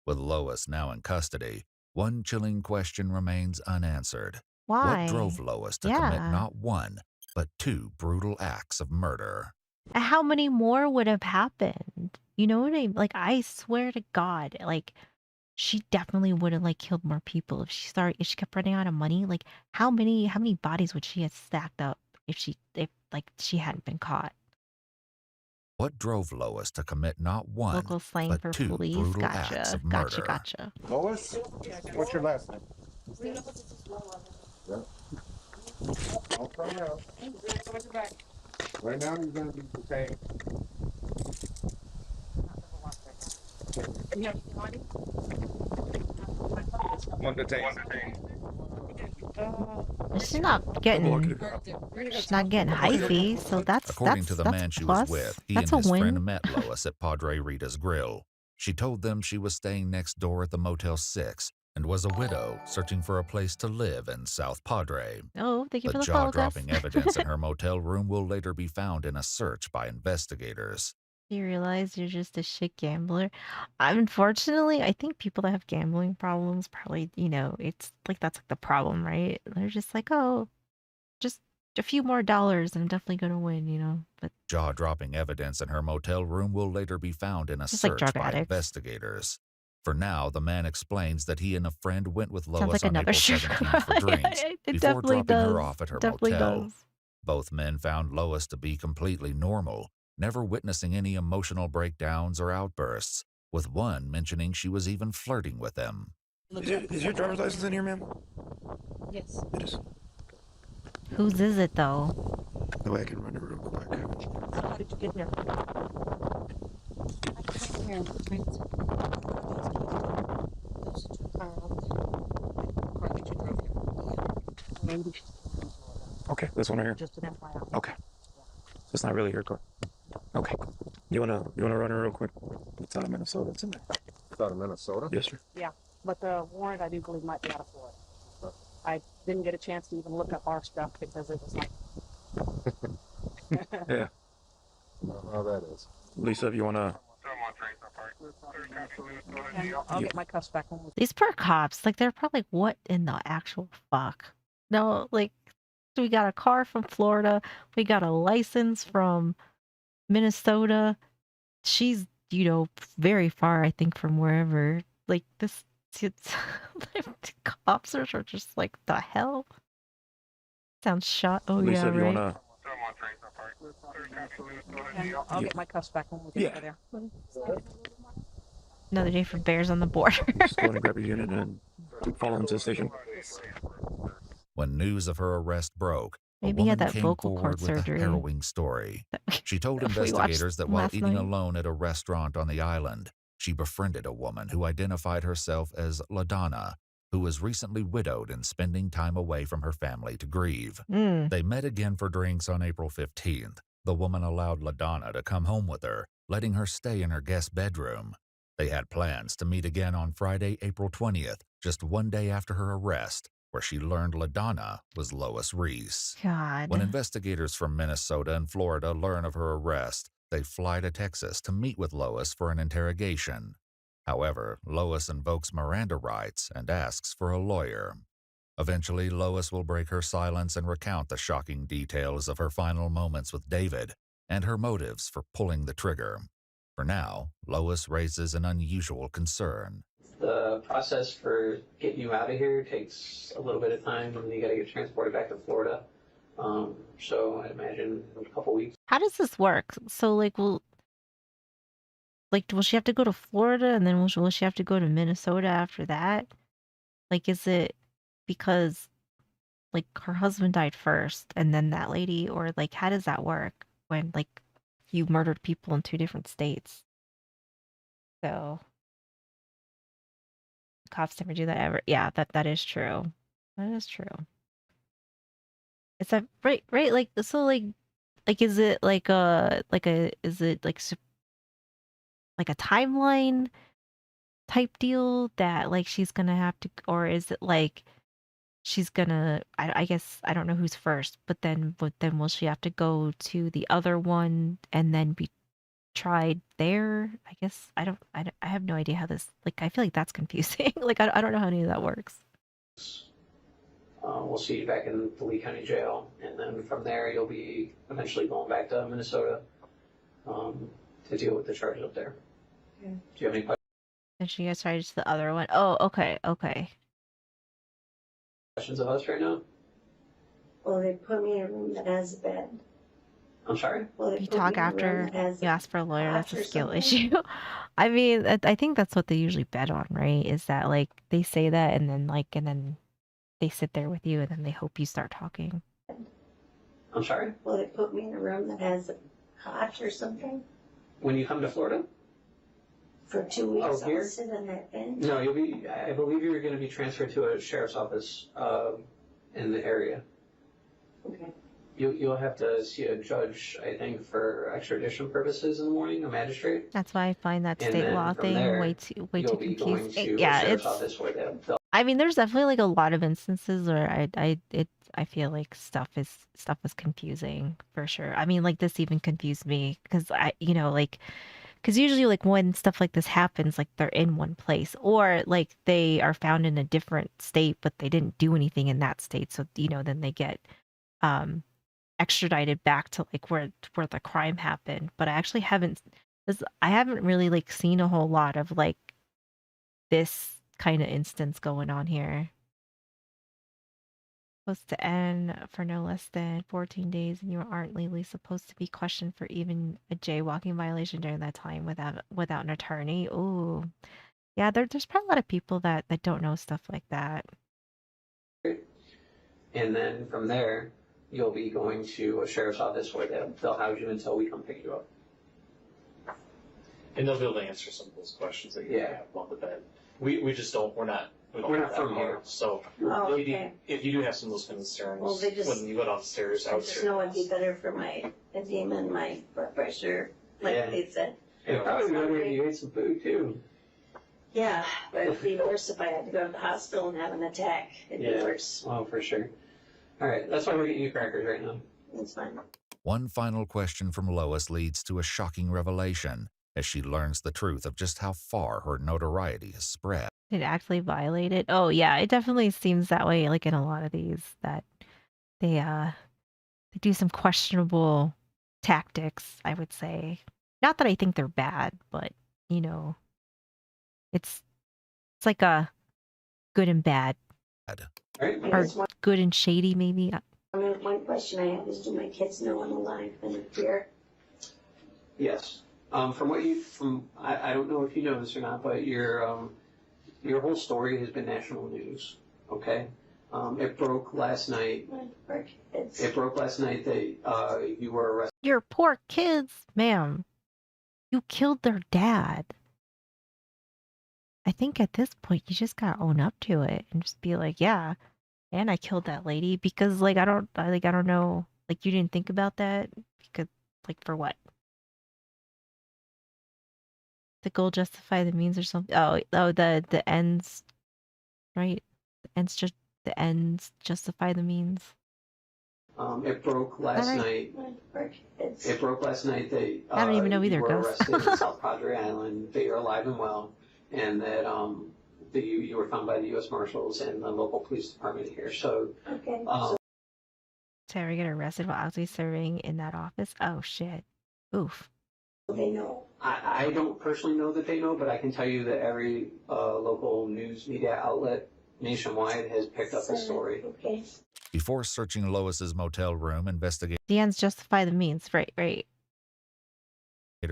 With Lois now in custody, one chilling question remains unanswered. What drove Why? Lois to commit Yeah. not one, but two brutal acts of murder? And how many more would have happened? You know what I mean? Like, I swear to God, like, she definitely would have like killed more people if she kept running out of money. Like, how many bodies would she have stacked up if like she hadn't been caught? What drove Lois to commit not one, Local slang but for two police. brutal acts Gotcha. of Gotcha. murder? Gotcha. Lois, what's your last name? Yeah. I'll come out. Right now, you're going to be detained. One detained. She's not getting hyphy, so According to the that's man a she was plus. with, he That's and a his friend win. met Lois at Padre Rita's Grill. She told them she was staying next door at the Motel 6 and was a widow searching for a place to live in South Padre. Oh, thank you The for the follow, guys. jaw-dropping evidence in her motel room will later be found in a search by investigators. You realize you're just a shit gambler. Unfortunately, I think people that have gambling problems probably, it's like that's like the problem, right? They're just like, oh, just a few more dollars and I'm definitely gonna win. But Jaw-dropping evidence in her motel room will later be found in a just like search drug by addicts. investigators. For now, the man explains that he and a friend went with Sounds Lois like on another April sugar 17th for drinks it before definitely dropping her does. off at her Definitely motel. does. Both men found Lois to be completely normal, never witnessing any emotional breakdowns or outbursts, with one mentioning she was even flirting with him. Is your driver's license in here, ma'am? Yes. It is. Whose is it though? The way I can run it real quick. How did you get here? I came here and transferred. Those two cars. Car that you drove here. Maybe. Okay, this one right here. Just an FYI. Okay. It's not really your car. Okay. You wanna run it real quick? It's out of Minnesota. It's in there. It's out of Minnesota? Yes, sir. Yeah, but the warrant I do believe might be out of Florida. I didn't get a chance to even look up our stuff because it was like. Yeah. How that is. Lisa, if you wanna. I'll get my cuffs back on. These poor cops, like they're probably like, what in the actual fuck? No, like we got a car from Florida, we got a license from Minnesota. She's, very far, I think, from wherever. Like this, it's the cops are just like, the hell? Sounds shot. Oh Lisa, yeah, if you right. wanna. I'll get my cuffs back when we get over there. Another day for bears on the border. Just go and grab your unit and follow him to the station. When news of her arrest broke, Maybe he a had woman that came vocal forward cord with surgery. a harrowing story. She told We watched investigators that while last eating night. alone at a restaurant on the island, she befriended a woman who identified herself as LaDonna, who was recently widowed and spending time away from her family to grieve. They met again for drinks on April 15th. The woman allowed LaDonna to come home with her, letting her stay in her guest bedroom. They had plans to meet again on Friday, April 20th, just one day after her arrest, where she learned LaDonna was Lois Reese. God. When investigators from Minnesota and Florida learn of her arrest, they fly to Texas to meet with Lois for an interrogation. However, Lois invokes Miranda rights and asks for a lawyer. Eventually, Lois will break her silence and recount the shocking details of her final moments with David and her motives for pulling the trigger. For now, Lois raises an unusual concern. The process for getting you out of here takes a little bit of time, and you got to get transported back to Florida. So I imagine in a couple weeks. How does this work? So will she have to go to Florida and then will she have to go to Minnesota after that? Like, is it because like her husband died first and then that lady, or like how does that work when like you murdered people in 2 different states? So cops never do that ever. Yeah, that is true. That is true. It's a right like so like is it like a is it like a timeline type deal that like she's gonna have to, or is it like she's gonna I guess I don't know who's first, but then will she have to go to the other one and then be tried there? I guess I have no idea how this, like I feel like that's confusing. Like I don't know how any of that works. We'll see you back in the Lee County Jail, and then from there you'll be eventually going back to Minnesota to deal with the charges up there. Okay. Do you have any And she gets tried to the other one. Oh, okay. questions of us right now? Well, they put me in a room that has a bed. I'm sorry? Well, they If you put talk me in a room after that has you ask for a lawyer, cot that's a or skill something. issue. I mean, I think that's what they usually bet on, right? Is that like they say that and then they sit there with you and then they hope you start talking. I'm sorry? Well, they put me in a room that has a cot or something. When you come to Florida? For 2 weeks, Oh, here? I'll sit on that bench. No, I believe you're going to be transferred to a sheriff's office in the area. Okay. You'll have to see a judge, I think, for extradition purposes in the morning, a magistrate. That's why I find that And state then law from thing there, way too you'll be going confusing. to Yeah, a sheriff's it's. office where they'll I mean, there's definitely like a lot of instances where I feel like stuff is confusing for sure. I mean, like this even confused me because like because usually like when stuff like this happens, like they're in one place or like they are found in a different state, but they didn't do anything in that state, so then they get um extradited back to like where the crime happened. But I haven't really like seen a whole lot of like this kind of instance going on here. Supposed to end for no less than 14 days, and you aren't legally supposed to be questioned for even a jaywalking violation during that time without an attorney. Ooh, yeah, there's probably a lot of people that don't know stuff like that. and then from there, you'll be going to a sheriff's office where they'll house you until we come pick you up. And they'll be able to answer some of those questions that you have about the bed. We just don't, we don't We're have not that from far. here. So Oh, if, okay. if you do have some of those concerns, Well, they just- when you go downstairs, I just know it'd be better for my edema and my blood pressure, like Yeah. they said. It'd probably be better if you ate some food too. Yeah, but it'd be worse if I had to go to the hospital and have an attack. It'd be worse. Oh, for sure. All right, that's why we're getting you crackers right now. That's fine. One final question from Lois leads to a shocking revelation as she learns the truth of just how far her notoriety has spread. Did it actually violate it? Oh yeah, it definitely seems that way. Like in a lot of these, that they do some questionable tactics. I would say, not that I think they're bad, but it's like a good and bad, or good and shady maybe. I mean, one question I have is, do my kids know I'm alive and in fear? Yes. I don't know if you know this or not, but your whole story has been national news. Okay. It broke last night. It broke last night that you were arrested. Your poor kids, ma'am. You killed their dad. I think at this point you just gotta own up to it and just be like, yeah, and I killed that lady because like I don't know, like you didn't think about that because like for what? The goal justify the means or something. Oh, the ends, right? The ends justify the means. It broke last night. It broke last night that I don't even know either, you were Ghost. arrested in South Padre Island, that you're alive and well, and that you were found by the U.S. Marshals and the local police department here. So, To ever get arrested while actually serving in that office? Oh shit. Oof. They know. I don't personally know that they know, but I can tell you that every local news media outlet nationwide has picked up the story. Okay. Before searching Lois's motel room, investigators The ends justify the means. Right.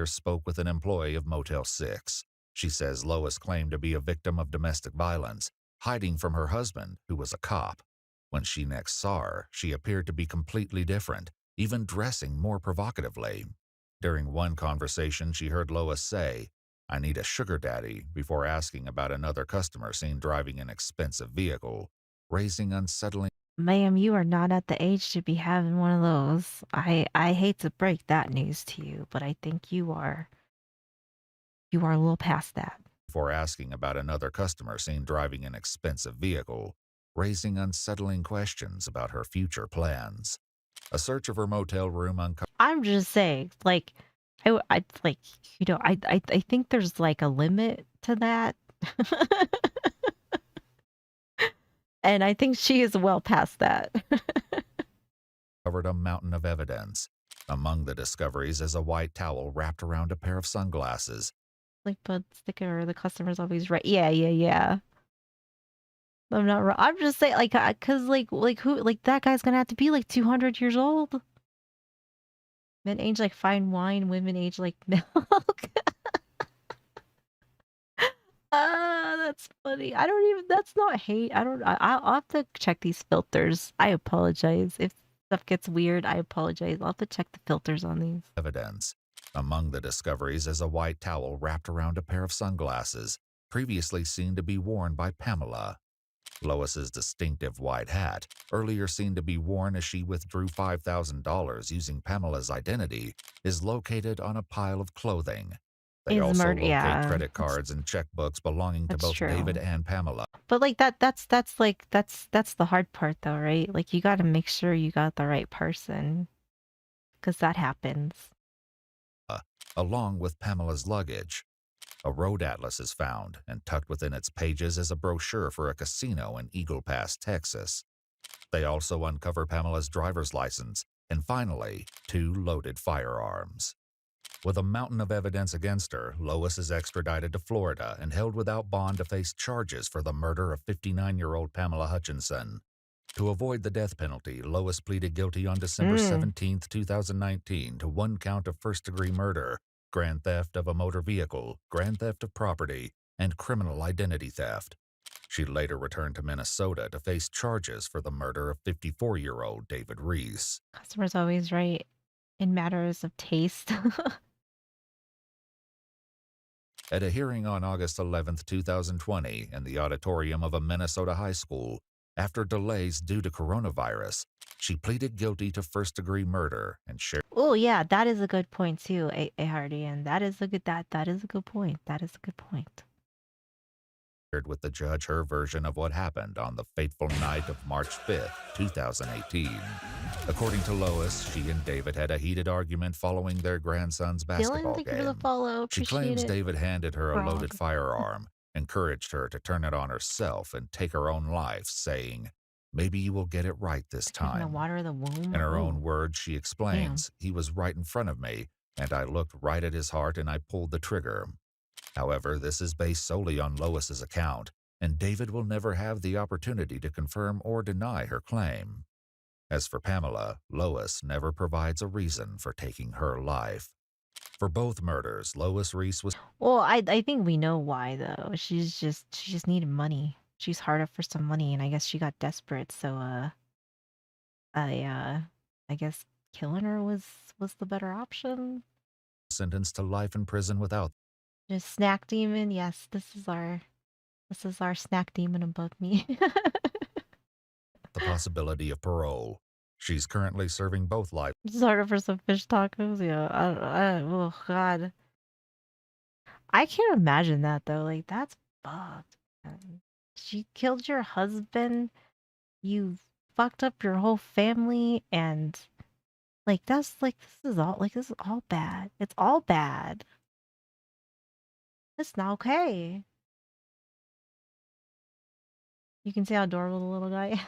spoke with an employee of Motel 6. She says Lois claimed to be a victim of domestic violence, hiding from her husband, who was a cop. When she next saw her, she appeared to be completely different, even dressing more provocatively. During one conversation, she heard Lois say, "I need a sugar daddy," before asking about another customer seen driving an expensive vehicle, raising unsettling. Ma'am, you are not at the age to be having one of those. I hate to break that news to you, but I think you are a little past that. Before asking about another customer seen driving an expensive vehicle, raising unsettling questions about her future plans. A search of her motel room uncovered. I'm just saying, like, I like, I think there's like a limit to that. And I think she is well past that. Covered a mountain of evidence. Among the discoveries is a white towel wrapped around a pair of sunglasses. Like, but sticker, the customer's always right. Yeah. I'm not wrong. I'm just saying, like, cause who, like that guy's gonna have to be like 200 years old. Men age like fine wine, women age like milk. That's funny. I don't even, that's not hate. I'll have to check these filters. I apologize. If stuff gets weird, I apologize. I'll have to check the filters on these. Evidence. Among the discoveries is a white towel wrapped around a pair of sunglasses, previously seen to be worn by Pamela. Lois's distinctive white hat, earlier seen to be worn as she withdrew $5,000 using Pamela's identity, is located on a pile of clothing. They also locate credit cards and checkbooks belonging to both David and Pamela. But like that's the hard part though, right? Like you got to make sure you got the right person, because that happens. Along with Pamela's luggage. A road atlas is found, and tucked within its pages is a brochure for a casino in Eagle Pass, Texas. They also uncover Pamela's driver's license, and finally, 2 loaded firearms. With a mountain of evidence against her, Lois is extradited to Florida and held without bond to face charges for the murder of 59-year-old Pamela Hutchinson. To avoid the death penalty, Lois pleaded guilty on December 17, 2019 to 1 count of first-degree murder, grand theft of a motor vehicle, grand theft of property, and criminal identity theft. She later returned to Minnesota to face charges for the murder of 54-year-old David Reese. Customer's always right in matters of taste. At a hearing on August 11, 2020, in the auditorium of a Minnesota high school, after delays due to coronavirus, she pleaded guilty to first-degree murder and shared. Oh yeah, that is a good point too, A Hardy, and that is a good point. That is a good point. With the judge her version of what happened on the fateful night of March 5th, 2018. According to Lois, she and David had a heated argument following their grandson's basketball Thank you for game. the follow. She Appreciate claims it. David handed her a loaded Frog. firearm, encouraged her to turn it on herself and take her own life, saying, "Maybe you will get it right this Gonna time." water the womb. In her Ooh. own words, she explains, "He was right in front of me, and I looked right at his heart and I pulled the trigger." However, this is based solely on Lois's account, and David will never have the opportunity to confirm or deny her claim. As for Pamela, Lois never provides a reason for taking her life. For both murders, Lois Reese was... Well, I think we know why though. She just needed money. She's hard up for some money, and I guess she got desperate. So I guess killing her was the better option. sentenced to life in prison without... Just snack demon. Yes, this is our snack demon above me. the possibility of parole. She's currently serving both life. Just order for some fish tacos. Yeah. Oh God. I can't imagine that though. Like that's fucked. Man. She killed your husband. You fucked up your whole family, and like this is all bad. It's all bad. It's not okay. You can see how adorable the little guy.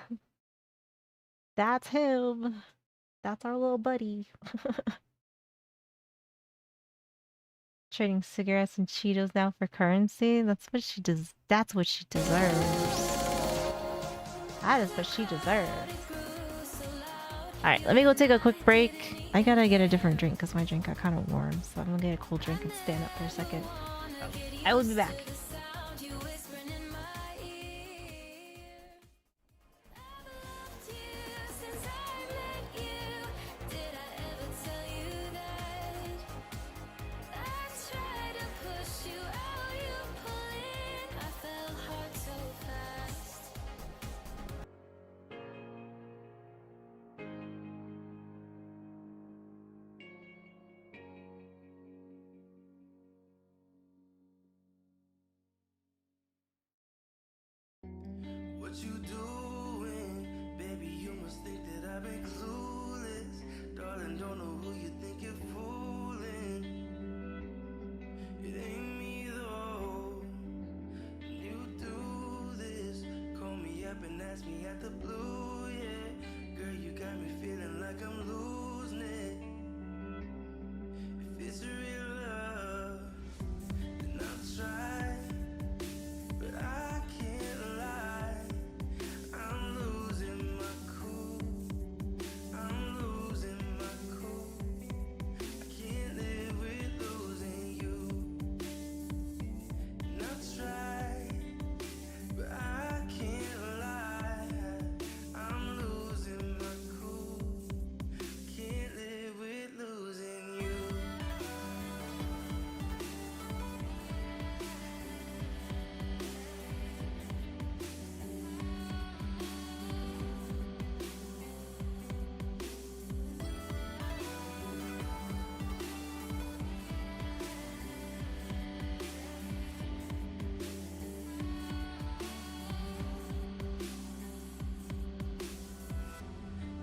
That's him. That's our little buddy. Trading cigarettes and Cheetos now for currency. That's what she does. That's what she deserves. That is what she deserves. All right, let me go take a quick break. I gotta get a different drink because my drink got kind of warm. So I'm gonna get a cold drink and stand up for a second. I will be back. ask me at the blue, yeah. Girl, you got me feeling like I'm losing it. If it's real love, then I'll try, but I can't lie. I'm losing my cool. I'm losing my cool. I can't live with losing you. And I'll try, but I can't lie. I'm losing my cool. Can't live with losing you.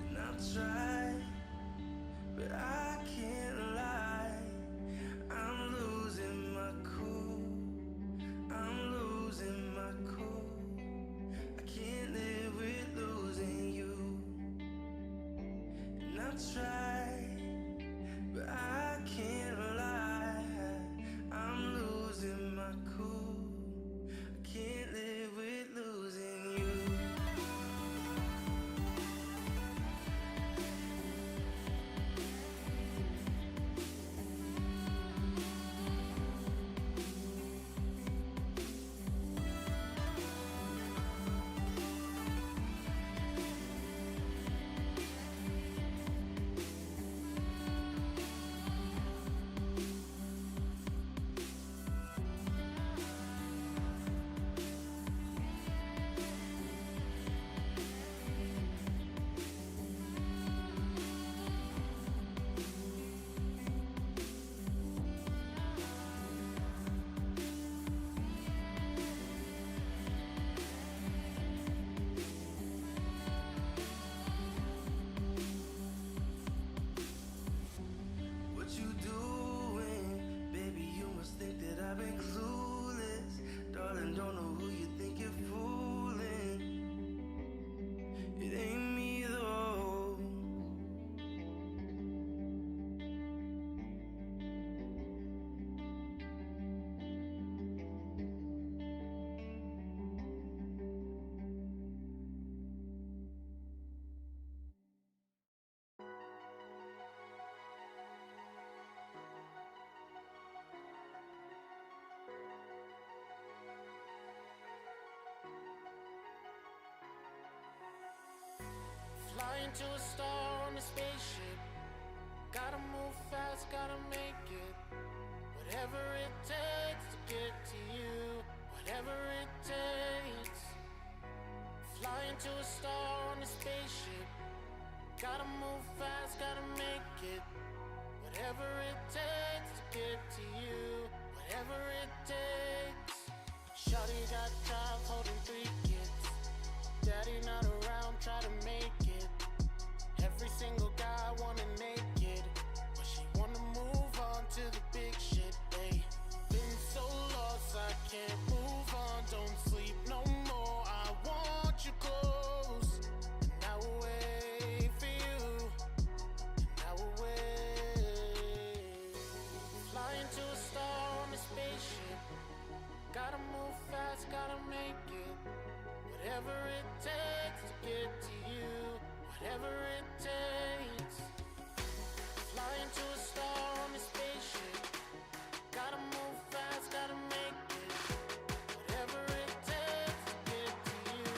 And I'll try, but I can't lie. I'm losing my cool. I'm losing my cool. I can't live with losing you. And I'll try, but I can't lie. I'm losing my cool. I can't live with losing you. What you doing? Baby, you must think that I've been clueless. Darling, don't know who you think you're fooling. It ain't me though. Flying to a star on a spaceship. Gotta move fast, gotta make it. Whatever it takes to get to you. Whatever it takes. Flying to a star on a spaceship. Gotta move fast, gotta make it. Whatever it takes to get to you. Whatever it takes. Shawty got jobs holding 3 kids. Daddy not around, try to make it. Every single guy wanna naked, but she wanna move on to the big shit, ayy. Been so lost, I can't move on. Don't sleep no more, I want you close. And I will wait for you, and I will wait. Flying to a star on a spaceship. Gotta move fast, gotta make it. Whatever it takes to get to you. Whatever it takes. Flying to a star on a spaceship. Gotta move fast, gotta make it. Whatever it takes to get to you.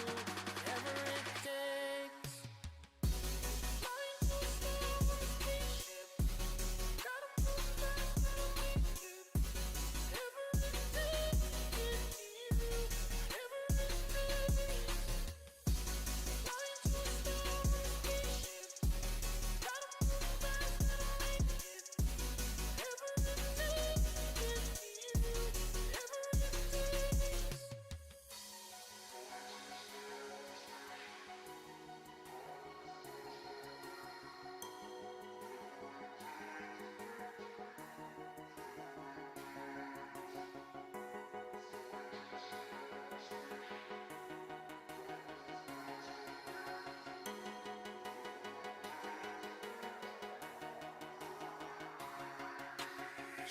Whatever it takes. Flying to a star on a spaceship. Gotta move fast, gotta make it. Whatever it takes to get to you. Whatever it takes. Flying to a star on a spaceship. Gotta move fast, gotta make it.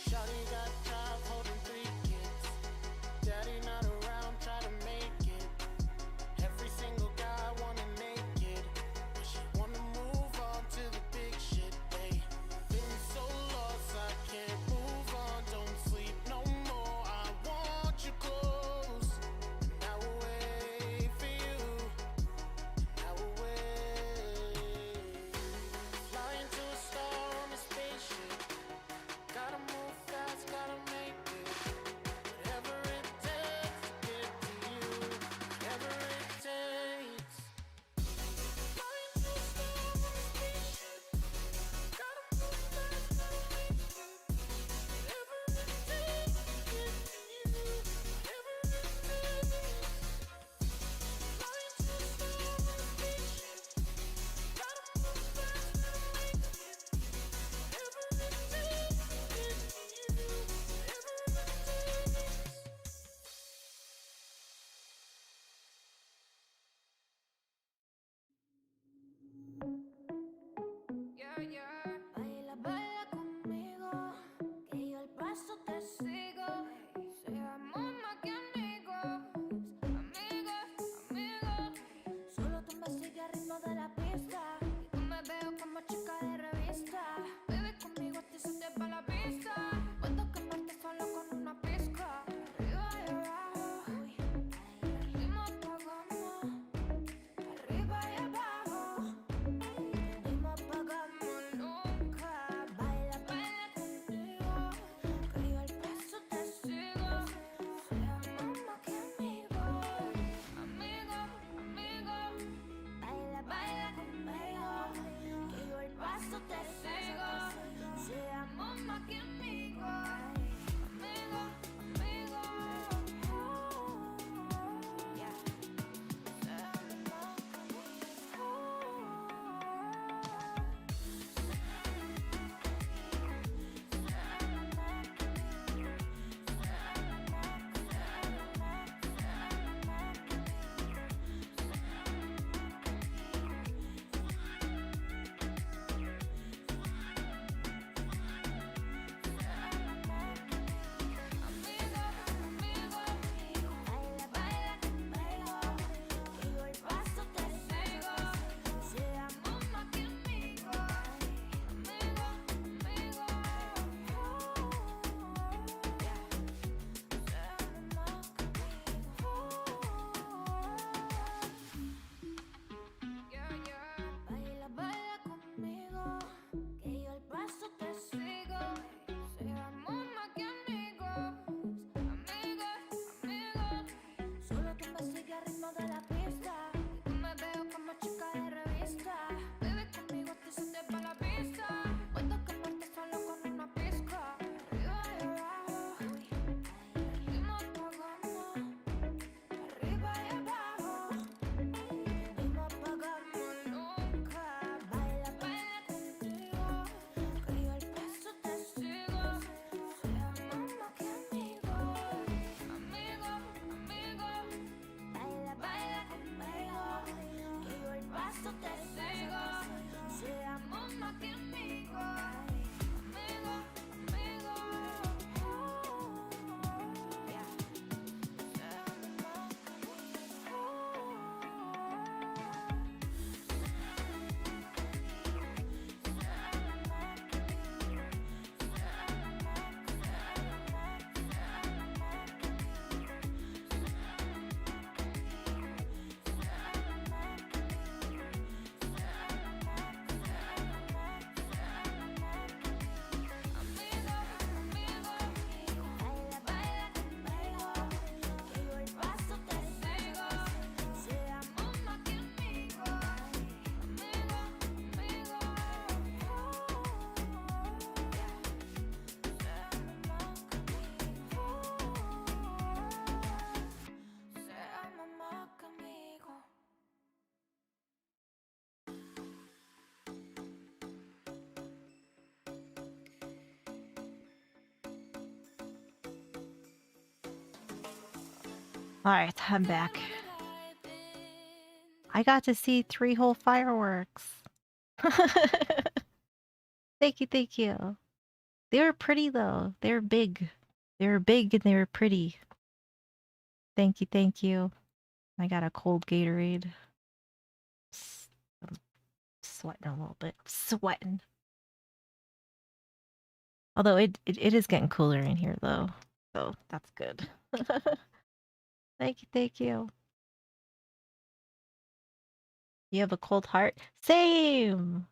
Shawty got jobs holding 3 kids. Daddy not around, try to make it. Every single guy wanna naked, but she wanna move on to the big shit. They been so lost, I can't move on. Don't sleep no more. I want you close. And I will wait for you. I will wait. Flying to a star on a spaceship. Gotta move fast, gotta make it. Whatever it takes to get to you. Whatever it takes. Flying to a star on a spaceship. Gotta move fast, gotta make it. Whatever it takes to get to you. Whatever it takes. Flying to a star on a spaceship. Gotta move fast, gotta make it. Whatever it takes to get to you. Whatever it takes. Baila, baila conmigo, que yo el paso te sigo. Seamos más que amigos, amigos. Solo tú me sigues al ritmo de la pista. Y tú me veo como chica de revista. Bebe conmigo, a ti se te va la pista. Puedo quemarte solo con una pizca. Arriba y abajo, el ritmo apagamos. Arriba y abajo. No apagamos nunca. Baila, baila conmigo, que yo el paso te sigo. Seamos más que amigos, amigos. Baila, baila conmigo, que yo el paso te sigo. Seamos más que amigos, amigos. Yeah. Seamos más Baila, baila conmigo, que yo el paso te sigo. Seamos más que amigos, amigos. Seamos más que amigos. Baila, baila conmigo, que yo el paso te sigo. Seamos más que amigos, amigos. Solo tú me sigues al ritmo de la pista. Y tú me veo como chica de revista. Bebe conmigo, a ti se te va la pista. Puedo quemarte solo con una pizca. Arriba y abajo, el ritmo apagamos. Arriba y abajo, no apagamos nunca. Baila, baila contigo, que yo el paso te sigo. Seamos más que amigos, amigos. Baila, baila conmigo, que yo el paso te sigo. Seamos más que amigos, amigos. Yeah. Seamos más que Baila, baila conmigo, que yo el paso te sigo. Seamos más que amigos, amigos. Seamos más que amigos. All right, I'm back. I got to see 3 whole fireworks. Thank you, thank you. They were pretty though. They were big. They were big and they were pretty. Thank you, thank you. I got a cold Gatorade. I'm sweating a little bit. Sweating. Although it is getting cooler in here though. So that's good. Thank you, thank you. You have a cold heart? Same!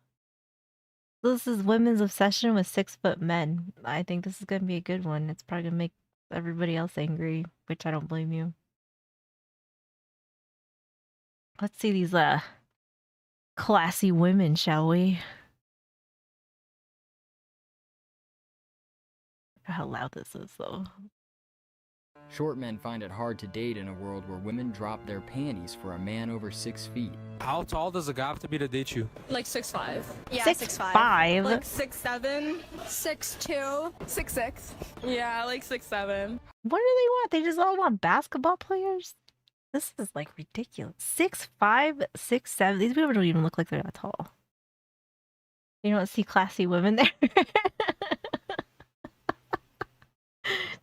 This is women's obsession with 6-foot men. I think this is gonna be a good one. It's probably gonna make everybody else angry, which I don't blame you. Let's see these classy women, shall we? How loud this is though. Short men find it hard to date in a world where women drop their panties for a man over 6 feet. How tall does a guy have to be to date you? Like 6'5". Yeah, 6'5". 6'5". Like 6'7". 6'2". 6'6". Yeah, like 6'7". What do they want? They just all want basketball players? This is like ridiculous. 6'5", 6'7". These people don't even look like they're that tall. You don't see classy women there.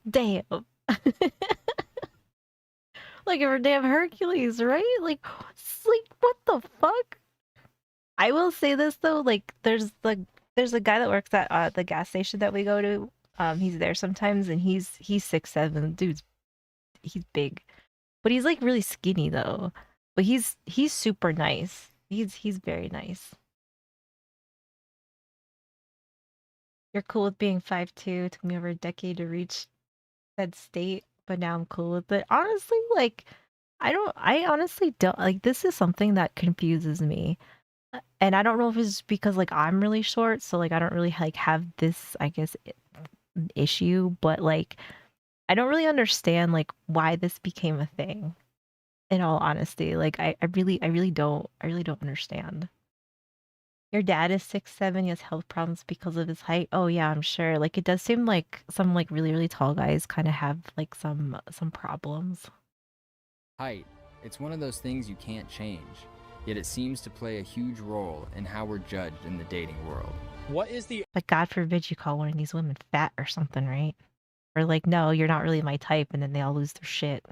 Damn. Like for damn Hercules, right? Like what the fuck? I will say this though, like there's a guy that works at the gas station that we go to. He's there sometimes and he's 6'7". Dude's he's big. But he's like really skinny though. But he's super nice. He's very nice. You're cool with being 5'2". Took me over a decade to reach that state, but now I'm cool with it. Honestly, like I honestly don't like this is something that confuses me. And I don't know if it's because like I'm really short, so like I don't really like have this, I guess, issue, but like I don't really understand like why this became a thing. In all honesty, like I really don't understand. Your dad is 6'7", he has health problems because of his height. Oh yeah, I'm sure. Like it does seem like some like really tall guys kind of have like some problems. Height. It's one of those things you can't change, yet it seems to play a huge role in how we're judged in the dating world. What is the... But God forbid you call one of these women fat or something, right? Or like, no, you're not really my type, and then they all lose their shit.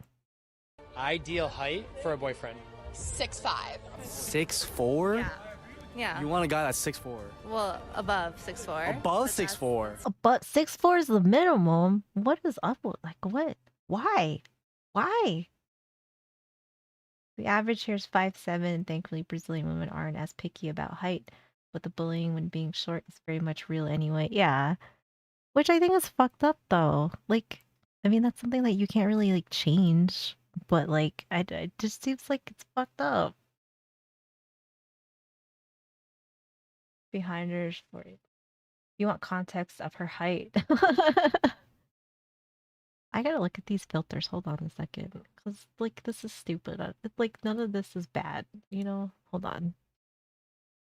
ideal height for a boyfriend? 6'5". 6'4"? Yeah. Yeah. You want a guy that's 6'4"? Well, above 6'4". Above 6'4". But 6'4" is the minimum. What is up with like what? Why? Why? The average here is 5'7", and thankfully Brazilian women aren't as picky about height. But the bullying when being short is very much real anyway. Yeah. Which I think is fucked up though. Like, I mean, that's something that you can't really like change. But like, it just seems like it's fucked up. Behind her for it. You want context of her height. I gotta look at these filters. Hold on a second. Because, like, this is stupid. Like, none of this is bad. You know? Hold on.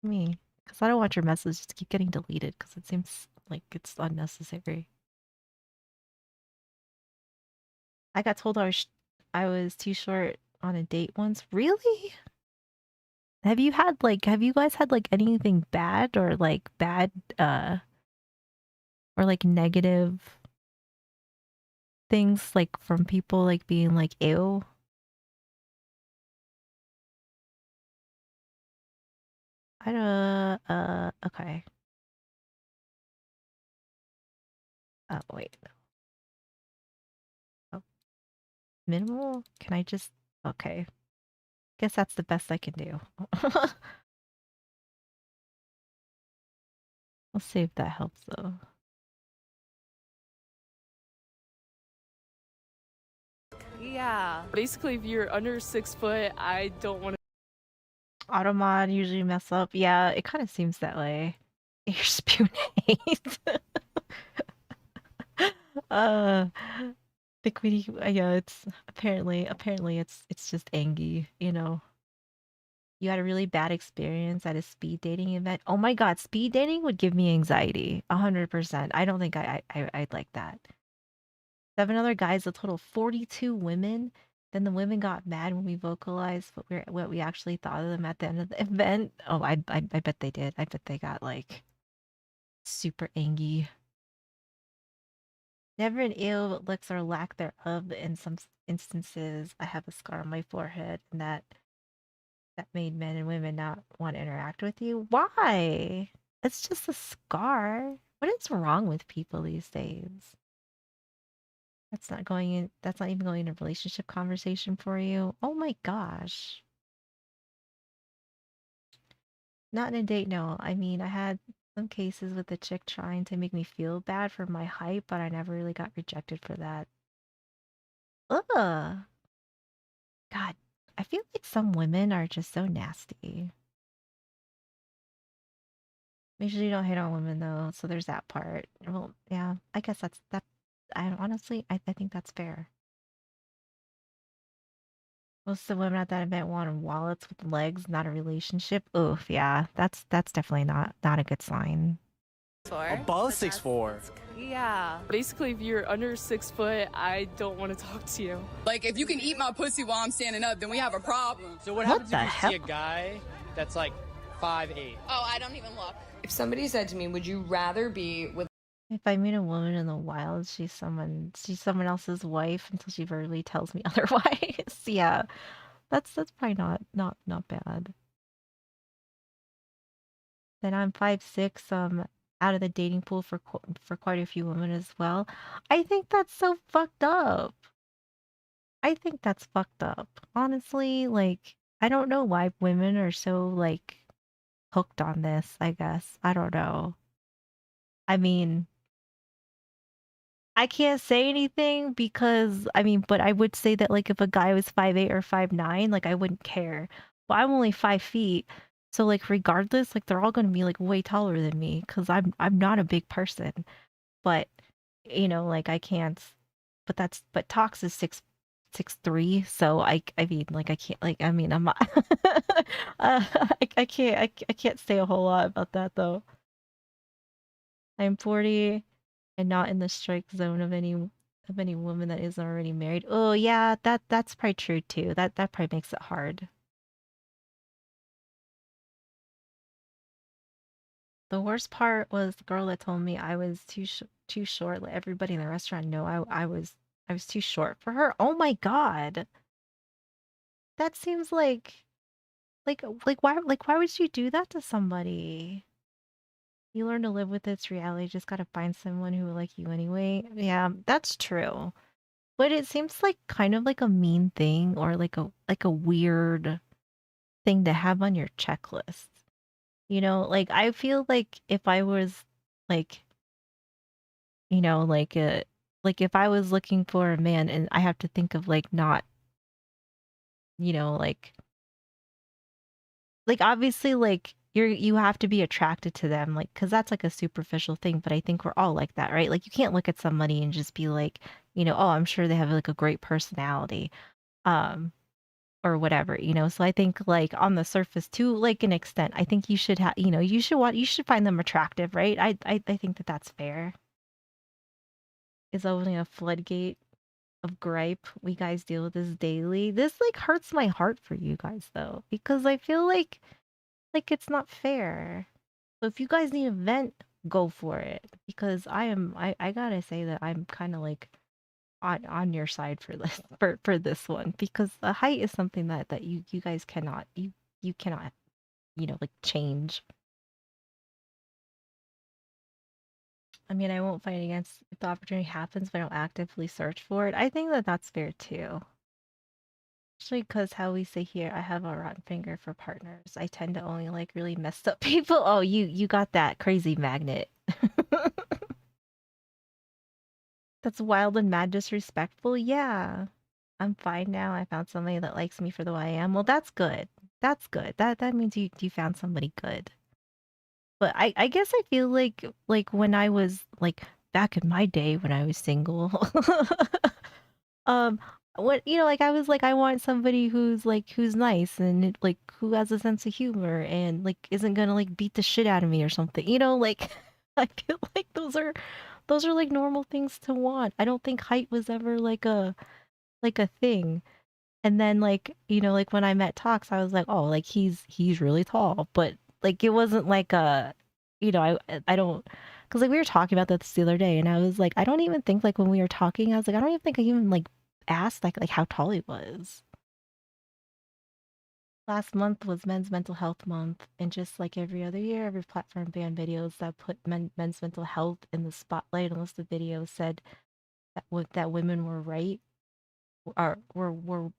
Me. Because I don't want your messages to keep getting deleted. Because it seems like it's unnecessary. I got told I was too short on a date once. Really? Have you guys had like anything bad or like bad or like negative things like from people like being like ew? I don't okay. Oh wait. Oh. Minimal? Can I just okay. Guess that's the best I can do. We'll see if that helps though. Yeah. Basically, if you're under 6 foot, I don't want to. Automod usually mess up. Yeah, it kind of seems that way. You're spewing hate. The queenie, yeah, it's apparently it's just Angie, you know. You had a really bad experience at a speed dating event. Oh my god, speed dating would give me anxiety. 100%. I don't think I'd like that. 7 other guys, a total of 42 women. Then the women got mad when we vocalized what we actually thought of them at the end of the event. Oh, I bet they did. I bet they got like super angry. Never an ill looks or lack thereof. In some instances, I have a scar on my forehead, and that made men and women not want to interact with you. Why? It's just a scar. What is wrong with people these days? That's not going in. That's not even going into relationship conversation for you. Oh my gosh. Not in a date, no. I mean, I had some cases with a chick trying to make me feel bad for my height, but I never really got rejected for that. Ugh. God, I feel like some women are just so nasty. Make sure you don't hate on women though, so there's that part. Well, yeah, I guess that's that. I honestly, I think that's fair. Most of the women at that event wanted wallets with legs, not a relationship. Oof, yeah, that's definitely not a good sign. Above 6'4". Yeah. Basically, if you're under 6 foot, I don't want to talk to you. Like, if you can eat my pussy while I'm standing up, then we have a problem. So what happens if you see a guy that's like 5'8"? Oh, I don't even look. If somebody said to me, would you rather be with If I meet a woman in the wild, she's someone else's wife until she verbally tells me otherwise. Yeah, that's probably not bad. Then I'm 5'6", out of the dating pool for quite a few women as well. I think that's so fucked up. I think that's fucked up. Honestly, like, I don't know why women are so, like, hooked on this, I guess. I don't know. I mean, I can't say anything because, I mean, but I would say that, like, if a guy was 5'8" or 5'9", like, I wouldn't care. But I'm only 5 feet, so, like, regardless, like, they're all gonna be, like, way taller than me because I'm not a big person. But, you know, like, I can't. But Tox is 6'3", so I mean, like, I can't, like, I mean, I'm not. I can't say a whole lot about that though. I'm 40 and not in the strike zone of any woman that isn't already married. Oh yeah, that's probably true too. That probably makes it hard. The worst part was the girl that told me I was too short. Let everybody in the restaurant know I was too short for her. Oh my god. That seems why would you do that to somebody? You learn to live with its reality. Just gotta find someone who will like you anyway. Yeah, that's true. But it seems like kind of like a mean thing or like a weird thing to have on your checklist. You know, like I feel like if I was like, you know, like if I was looking for a man and I have to think of like not, you know, like obviously like you have to be attracted to them like cuz that's like a superficial thing, but I think we're all like that, right? Like you can't look at somebody and just be like, you know, oh, I'm sure they have like a great personality. Or whatever, you know. So I think like on the surface to like an extent, I think you should have, you know, you should find them attractive, right? I think that that's fair. Is opening a floodgate of gripe. We guys deal with this daily. This like hurts my heart for you guys though, because I feel like it's not fair. So if you guys need a vent, go for it. Because I gotta say that I'm kind of like on your side for this for this one because the height is something that you guys cannot you cannot, you know, like change. I mean, I won't fight against if the opportunity happens, but I don't actively search for it. I think that that's fair too. Especially because how we say here, I have a rotten finger for partners. I tend to only like really messed up people. Oh, you got that crazy magnet. That's wild and mad disrespectful. Yeah. I'm fine now. I found somebody that likes me for the way I am. Well, that's good. That's good. That means you found somebody good. But I guess I feel like when I was like back in my day when I was single, um, what you know, like I was like I want somebody who's nice and like who has a sense of humor and like isn't gonna like beat the shit out of me or something. You know, like I feel like those are like normal things to want. I don't think height was ever like a thing. And then like, you know, like when I met Tox, I was like, oh, like he's really tall, but like it wasn't like a, you know, I don't Because like we were talking about this the other day, and I was like, I don't even think like when we were talking, I was like, I don't even think I even like asked like how tall he was. Last month was Men's Mental Health Month, and just like every other year, every platform banned videos that put men's mental health in the spotlight, unless the video said that that women were right or were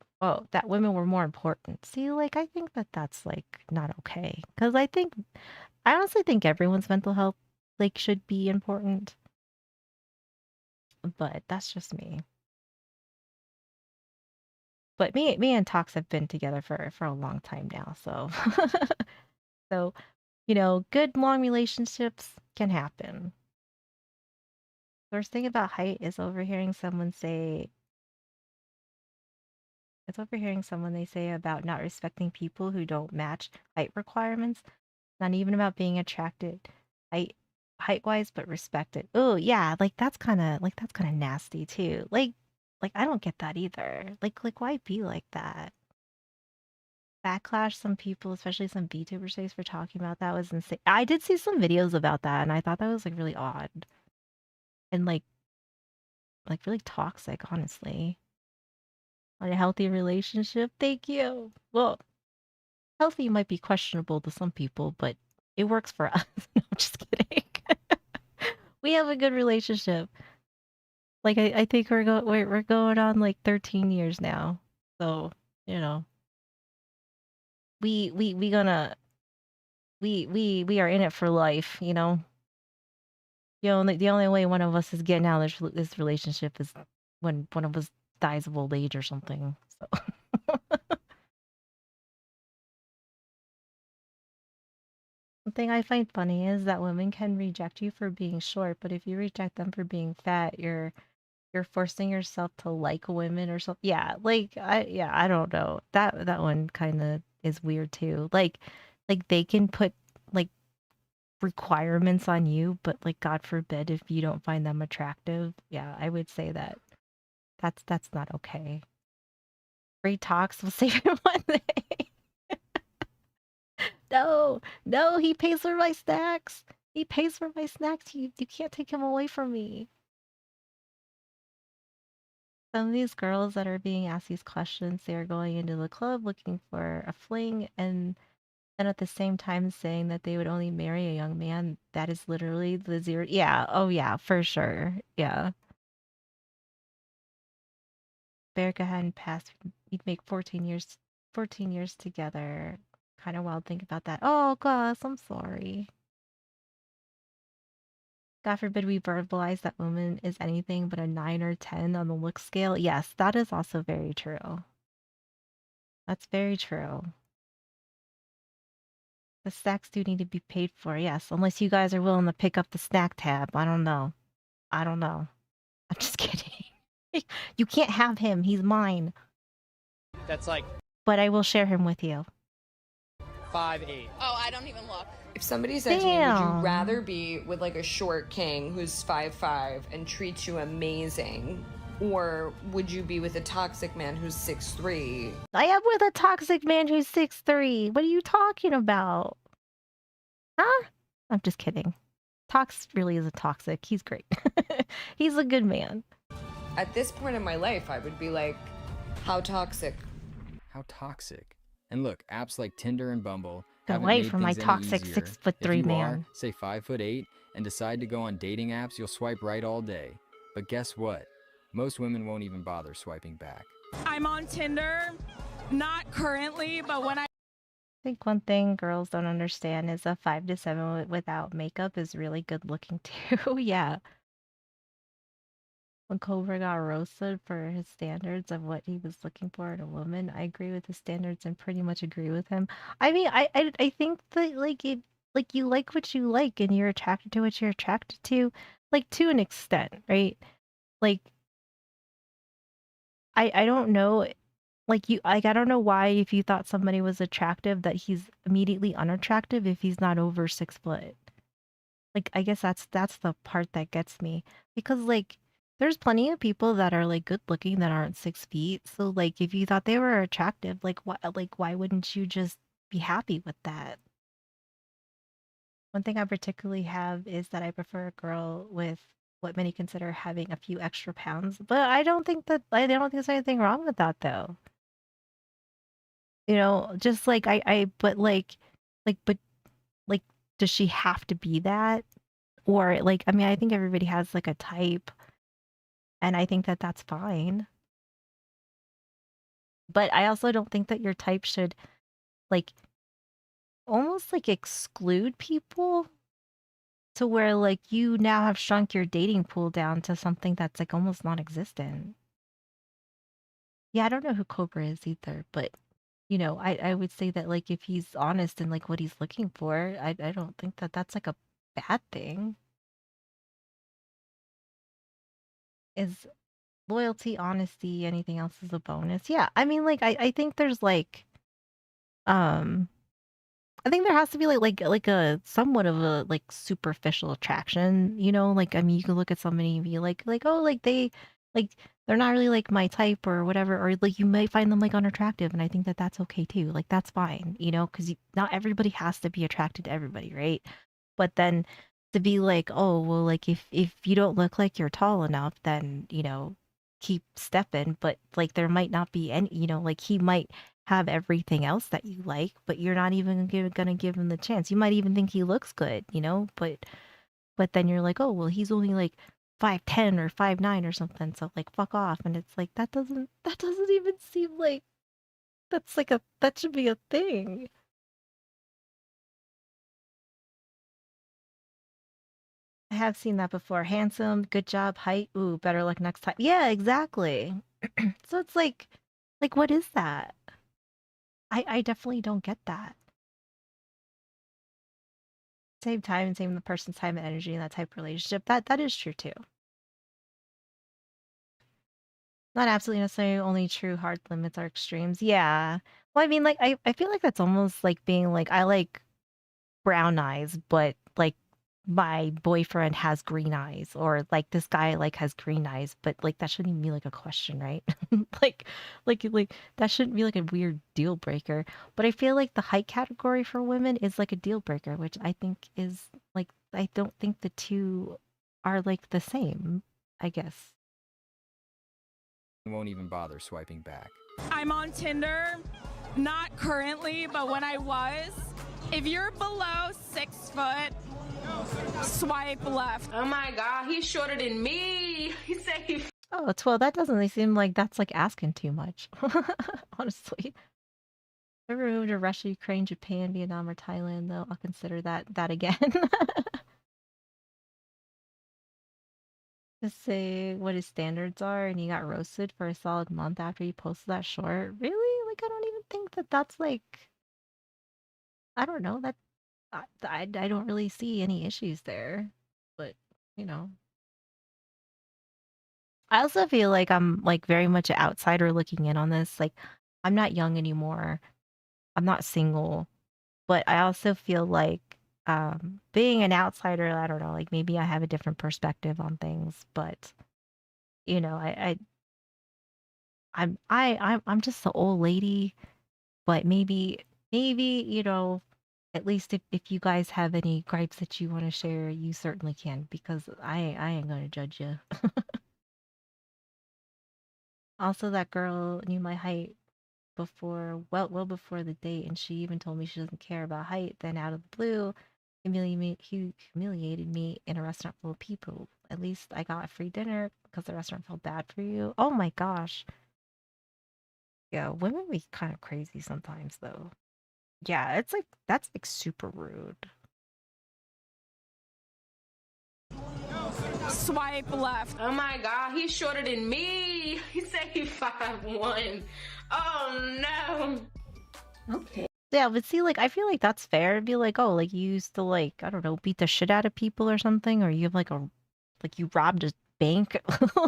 that women were more important. See, like I think that that's like not okay because I honestly think everyone's mental health like should be important, but that's just me. But me and Tox have been together for a long time now, so so you know, good long relationships can happen. First thing about height is overhearing someone say it's overhearing someone they say about not respecting people who don't match height requirements. Not even about being attracted height wise, but respected. Oh yeah, like that's kind of nasty too. Like I don't get that either. Like why be like that? Backlash some people, especially some VTuber space for talking about that was insane. I did see some videos about that and I thought that was like really odd and like really toxic, honestly. On a healthy relationship, thank you. Well, healthy might be questionable to some people, but it works for us. No, I'm just kidding. We have a good relationship. Like I think we're going on like 13 years now. So, you know, we gonna we are in it for life, you know. The only way one of us is getting out of this relationship is when one of us dies of old age or something. So Something I find funny is that women can reject you for being short, but if you reject them for being fat, you're forcing yourself to like women or something. Yeah, I don't know. That one kind of is weird too. Like they can put like requirements on you, but like God forbid if you don't find them attractive. Yeah, I would say that that's not okay. Free talks will save you one day. No, he pays for my snacks. He pays for my snacks. You can't take him away from me. Some of these girls that are being asked these questions, they are going into the club looking for a fling and at the same time saying that they would only marry a young man. That is literally the zero. Yeah, oh yeah, for sure. Yeah. Berica hadn't passed. We'd make 14 years together. Kind of wild think about that. Oh gosh, I'm sorry. God forbid we verbalize that woman is anything but a 9 or 10 on the look scale. Yes, that is also very true. That's very true. The snacks do need to be paid for, yes. Unless you guys are willing to pick up the snack tab. I don't know. I'm just kidding. You can't have him. He's mine. That's like But I will share him with you. 5'8". Oh, I don't even look. If somebody said to me, would you Damn. rather be with like a short king who's 5'5" and treats you amazing, or would you be with a toxic man who's 6'3"? I am with a toxic man who's 6'3". What are you talking about? Huh? I'm just kidding. Tox really isn't toxic. He's great. He's a good man. At this point in my life, I would be like, how toxic? How toxic? And look, apps like Tinder and Bumble Get haven't away made from my things any toxic easier. 6'3" If you man. are, say 5'8", and decide to go on dating apps, you'll swipe right all day. But guess what? Most women won't even bother swiping back. I'm on Tinder, not currently, but when I think one thing girls don't understand is a 5 to 7 without makeup is really good looking too. Yeah. When Cobra got roasted for his standards of what he was looking for in a woman, I agree with his standards and pretty much agree with him. I mean, I think that like you like what you like and you're attracted to what you're attracted to, like to an extent, right? Like I don't know, I don't know why if you thought somebody was attractive that he's immediately unattractive if he's not over 6 foot. Like I guess that's the part that gets me because like there's plenty of people that are like good looking that aren't 6 feet. So like if you thought they were attractive, like why wouldn't you just be happy with that? One thing I particularly have is that I prefer a girl with what many consider having a few extra pounds, but I don't think think there's anything wrong with that though. You know, just like but but like, does she have to be that? Or like, I mean, I think everybody has like a type, and I think that that's fine. But I also don't think that your type should like almost like exclude people to where like you now have shrunk your dating pool down to something that's like almost non-existent. Yeah, I don't know who Cobra is either, but you know, I would say that like if he's honest in like what he's looking for, I don't think that that's like a bad thing. Is loyalty, honesty, anything else is a bonus. Yeah, I mean like I think there's like um I think there has to be like a somewhat of a like superficial attraction, you know? Like I mean you can look at somebody and be like oh like they're not really like my type or whatever, or like you might find them like unattractive, and I think that that's okay too. Like that's fine, you know, because not everybody has to be attracted to everybody, right? But then to be like, oh well, like if you don't look like you're tall enough, then you know keep stepping. But like there might not be any, you know, like he might have everything else that you like, but you're not even gonna give him the chance. You might even think he looks good, you know, but then you're like, oh well, he's only like 5'10" or 5'9" or something, so like fuck off. And it's like that doesn't even seem like that's like a that should be a thing. I have seen that before. Handsome, good job, height, ooh, better luck next time. Yeah, exactly. So it's like what is that? I definitely don't get that. Same time and same the person's time and energy in that type of relationship. That is true too. Not absolutely necessarily only true hard limits are extremes. Yeah. Well, I mean, like I feel like that's almost like being like I like brown eyes, but like my boyfriend has green eyes, or like this guy like has green eyes, but like that shouldn't even be like a question, right? like like that shouldn't be like a weird deal breaker. But I feel like the height category for women is like a deal breaker, which I think is like I don't think the two are like the same, I guess. Won't even bother swiping back. I'm on Tinder, not currently, but when I was, if you're below 6 foot, swipe left. Oh my god, he's shorter than me. He said he. Oh, 12, that doesn't really seem like that's like asking too much. Honestly. If I ever moved to Russia, Ukraine, Japan, Vietnam, or Thailand, though, I'll consider that again. Just say what his standards are, and he got roasted for a solid month after he posted that short. Really? Like, I don't even think that that's like. I don't know. That I don't really see any issues there. But, you know. I also feel like I'm like very much an outsider looking in on this. Like, I'm not young anymore. I'm not single. But I also feel like being an outsider, I don't know, like maybe I have a different perspective on things, but you know, I'm just the old lady, but maybe, you know, at least if you guys have any gripes that you want to share, you certainly can, because I ain't gonna judge you. Also, that girl knew my height before, well before the date, and she even told me she doesn't care about height. Then out of the blue, he humiliated me in a restaurant full of people. At least I got a free dinner because the restaurant felt bad for you. Oh my gosh. Yeah, women be kind of crazy sometimes though. Yeah, it's like that's like super rude. Swipe left. Oh my god, he's shorter than me. He said he's 5'1". Oh no. Okay. Yeah, but see, like, I feel like that's fair. It'd be like, oh, like, you used to, like, I don't know, beat the shit out of people or something, or you have, like, you robbed a bank.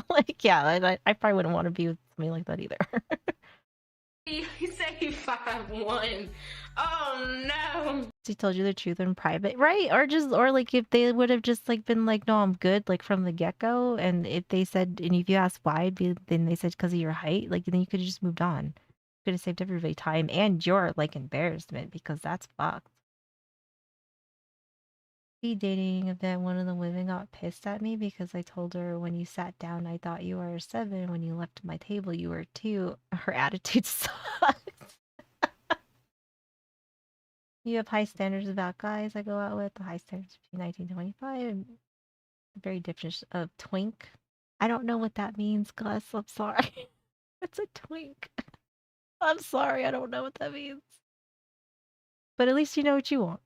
Like, yeah, I probably wouldn't want to be with somebody like that either. He said he's 5'1". Oh no. She told you the truth in private, right? Or like, if they would have just, like, been like, no, I'm good, like, from the get-go, and if they said, and if you asked why, then they said because of your height, like, then you could have just moved on. Could have saved everybody time and your like embarrassment, because that's fucked. Speed dating event, one of the women got pissed at me because I told her when you sat down, I thought you were a 7. When you left my table, you were a 2. Her attitude sucks. You have high standards about guys I go out with. The high standards between 1925 and the very definition of twink. I don't know what that means, Gus. I'm sorry. It's a twink. I'm sorry. I don't know what that means. But at least you know what you want.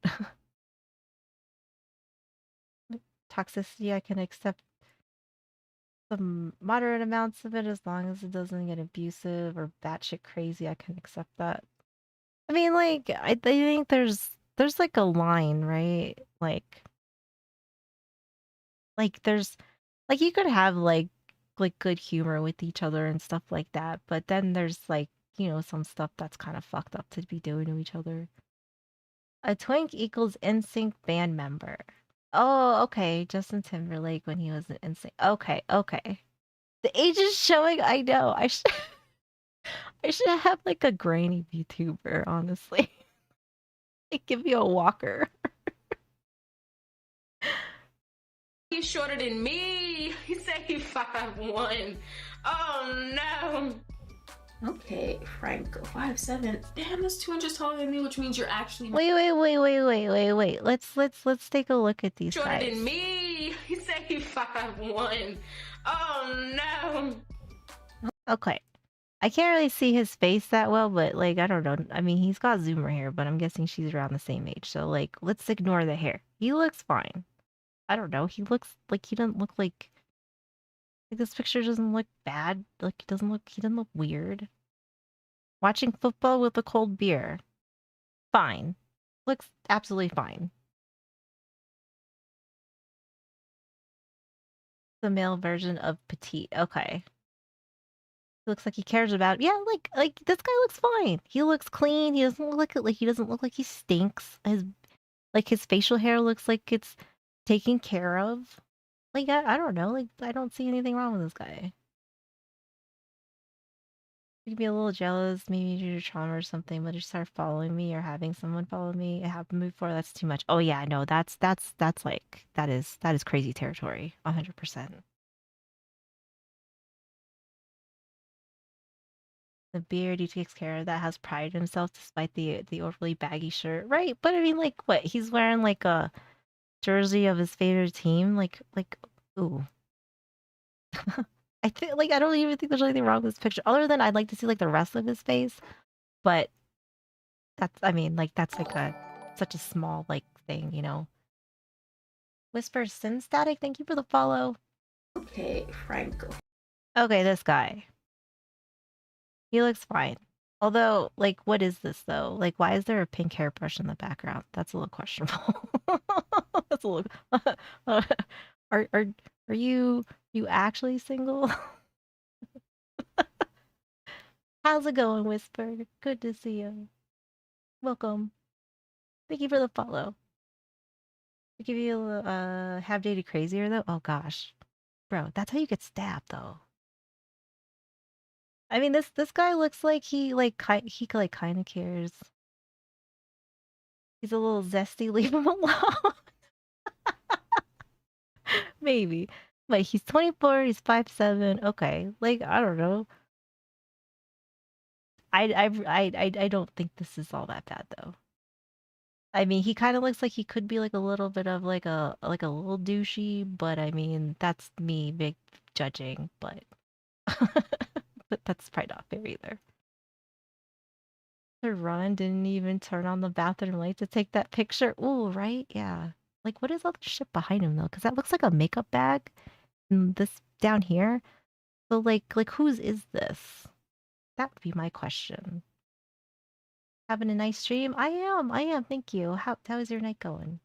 Toxicity, I can accept some moderate amounts of it as long as it doesn't get abusive or batshit crazy. I can accept that. I mean, like, I think there's like a line, right? Like there's like you could have like good humor with each other and stuff like that, but then there's like, you know, some stuff that's kind of fucked up to be doing to each other. A twink equals NSYNC band member. Oh, okay. Justin Timberlake when he was in NSYNC. Okay, okay. The age is showing. I know. I should have like a grainy VTuber, honestly. Like, give me a walker. He's shorter than me. He said he's 5'1". Oh no. Okay, Franco, 5'7". Damn, that's 2 inches taller than me, which means you're actually Wait. Let's take a look at these shorter guys. than me. He said he's 5'1". Oh no. Okay. I can't really see his face that well, but like I don't know. I mean, he's got zoomer hair, but I'm guessing she's around the same age. So like, let's ignore the hair. He looks fine. I don't know. He looks like he doesn't look like this picture doesn't look bad. Like he doesn't look weird. Watching football with a cold beer. Fine. Looks absolutely fine. The male version of petite. Okay. Looks like he cares about. Yeah, like this guy looks fine. He looks clean. He doesn't look like he doesn't look like he stinks. His facial hair looks like it's taken care of. Like I don't know. Like I don't see anything wrong with this guy. You could be a little jealous, maybe due to trauma or something, but if you start following me or having someone follow me, I have to move forward. That's too much. Oh yeah, no, that's like that is crazy territory. 100%. The beard he takes care of that has pride in himself despite the overly baggy shirt. Right, but I mean like what? He's wearing like a jersey of his favorite team. Like ooh. I think like I don't even think there's anything wrong with this picture. Other than I'd like to see like the rest of his face. But that's I mean like that's like such a small like thing, you know. Whisper Sin Static, thank you for the follow. Okay, Franco. Okay, this guy. He looks fine. Although, like, what is this though? Like, why is there a pink hairbrush in the background? That's a little questionable. That's a little. Are you actually single? How's it going, Whisper? Good to see you. Welcome. Thank you for the follow. To give you a have dated crazier though. Oh gosh, bro, that's how you get stabbed though. I mean, this guy looks like he kind of cares. He's a little zesty. Leave him alone. Maybe, but he's 24. He's 5'7". Okay, like I don't know. I don't think this is all that bad though. I mean, he kind of looks like he could be like a little bit of like a little douchey, but I mean, that's me big judging, but but that's probably not fair either. The run didn't even turn on the bathroom light to take that picture. Ooh, right? Yeah. Like, what is all the shit behind him though? Because that looks like a makeup bag. And this down here. So like whose is this? That would be my question. Having a nice stream? I am. Thank you. How is your night going?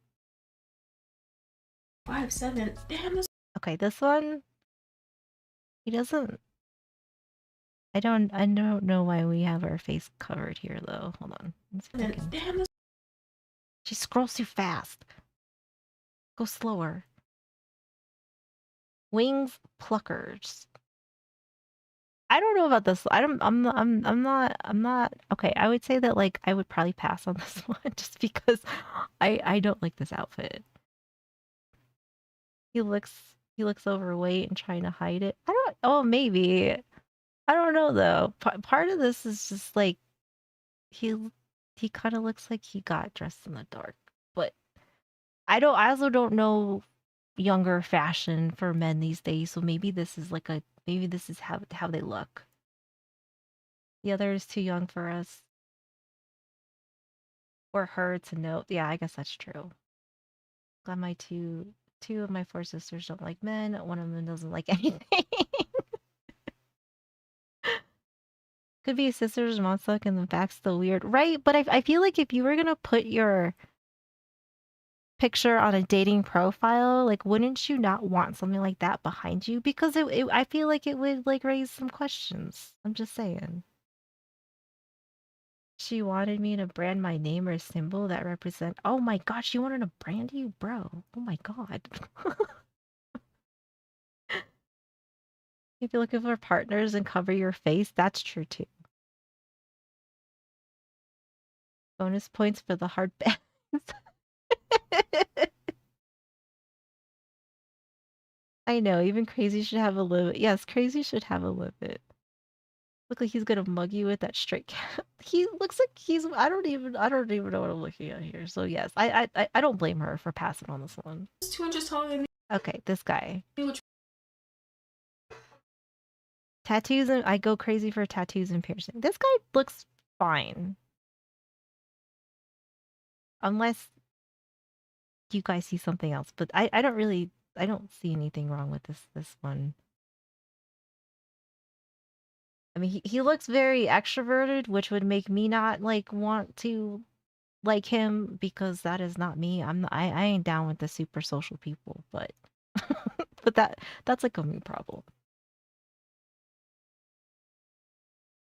5'7". Damn. Okay, this one. He doesn't. I don't know why we have our face covered here though. Hold on. Damn. She scrolls too fast. Go slower. Wings pluckers. I don't know about this. I'm not okay. I would say that like I would probably pass on this one just because I don't like this outfit. He looks overweight and trying to hide it. I don't. Oh, maybe. I don't know though. Part of this is just like he he kind of looks like he got dressed in the dark, but I also don't know younger fashion for men these days, so maybe this is like a maybe this is how they look. The other is too young for us or her to know. Yeah, I guess that's true. Glad my two of my four sisters don't like men. One of them doesn't like anything. Could be sisters, mom suck, and the back's still weird, right? But I feel like if you were gonna put your picture on a dating profile, like, wouldn't you not want something like that behind you? Because I feel like it would like raise some questions. I'm just saying. She wanted me to brand my name or symbol that represent. Oh my god, she wanted to brand you, bro. Oh my god. If you're looking for partners and cover your face, that's true too. Bonus points for the hard bans. I know, even crazy should have a limit. Yes, crazy should have a limit. Look like he's gonna mug you with that straight cap. He looks like he's. I don't even know what I'm looking at here. So yes, I don't blame her for passing on this one. 200 taller than me. Okay, this guy. Which Tattoos and I go crazy for tattoos and piercing. This guy looks fine. Unless you guys see something else, but I don't see anything wrong with this one. I mean, he looks very extroverted, which would make me not like want to like him because that is not me. I ain't down with the super social people, but but that's like a me problem.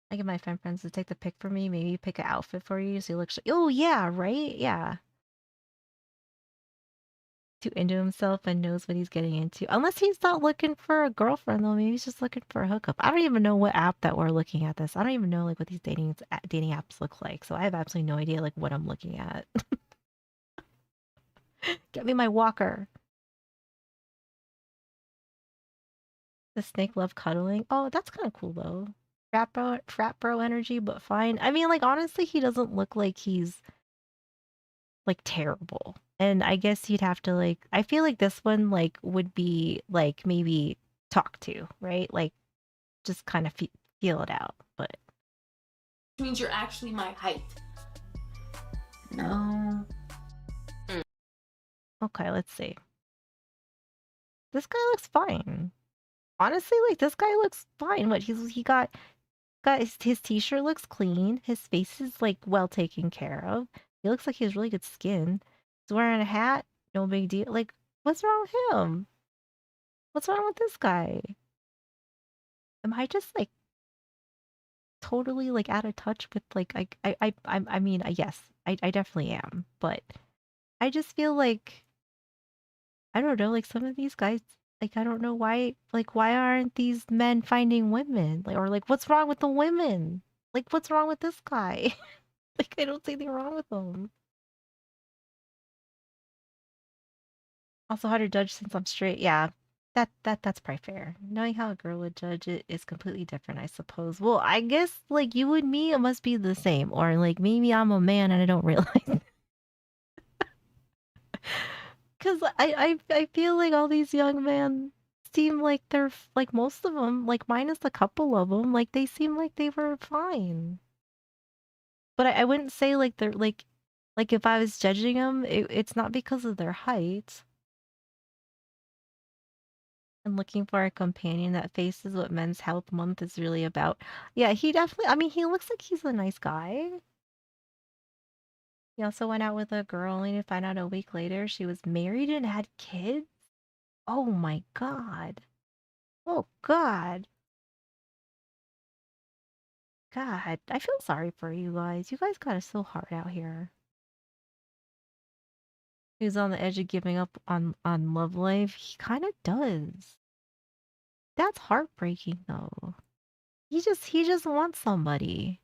I get my friends to take the pic for me, maybe pick an outfit for you so you look oh yeah, right? Yeah. Too into himself and knows what he's getting into. Unless he's not looking for a girlfriend though, maybe he's just looking for a hookup. I don't even know what app that we're looking at this. I don't even know like what these dating apps look like. So I have absolutely no idea like what I'm looking at. Get me my walker. The snake love cuddling. Oh, that's kind of cool though. Frat bro energy, but fine. I mean, like honestly, he doesn't look like he's like terrible. And I guess you'd have to like I feel like this one like would be like maybe talk to, right? Like just kind of feel it out, but means you're actually my height. no. Okay, let's see. This guy looks fine. Honestly, like this guy looks fine. What he got his t-shirt looks clean. His face is like well taken care of. He looks like he has really good skin. He's wearing a hat, no big deal. Like, what's wrong with him? What's wrong with this guy? Am I just like totally like out of touch with like I mean yes, I definitely am, but I just feel like I don't know, like some of these guys like I don't know why aren't these men finding women? Like or like what's wrong with the women? Like what's wrong with this guy? Like I don't see anything wrong with them. Also how to judge since I'm straight. Yeah. That's probably fair. Knowing how a girl would judge it is completely different, I suppose. Well, I guess like you and me, it must be the same. Or like maybe I'm a man and I don't realize. Cause I feel like all these young men seem like they're like most of them, like minus a couple of them, like they seem like they were fine. But I wouldn't say like they're like if I was judging them, it's not because of their height. And looking for a companion that faces what Men's Health Month is really about. Yeah, he definitely, I mean, he looks like he's a nice guy. He also went out with a girl only to find out a week later she was married and had kids. Oh my god. Oh god. God, I feel sorry for you guys. You guys got it so hard out here. He's on the edge of giving up on love life. He kind of does. That's heartbreaking though. He just wants somebody.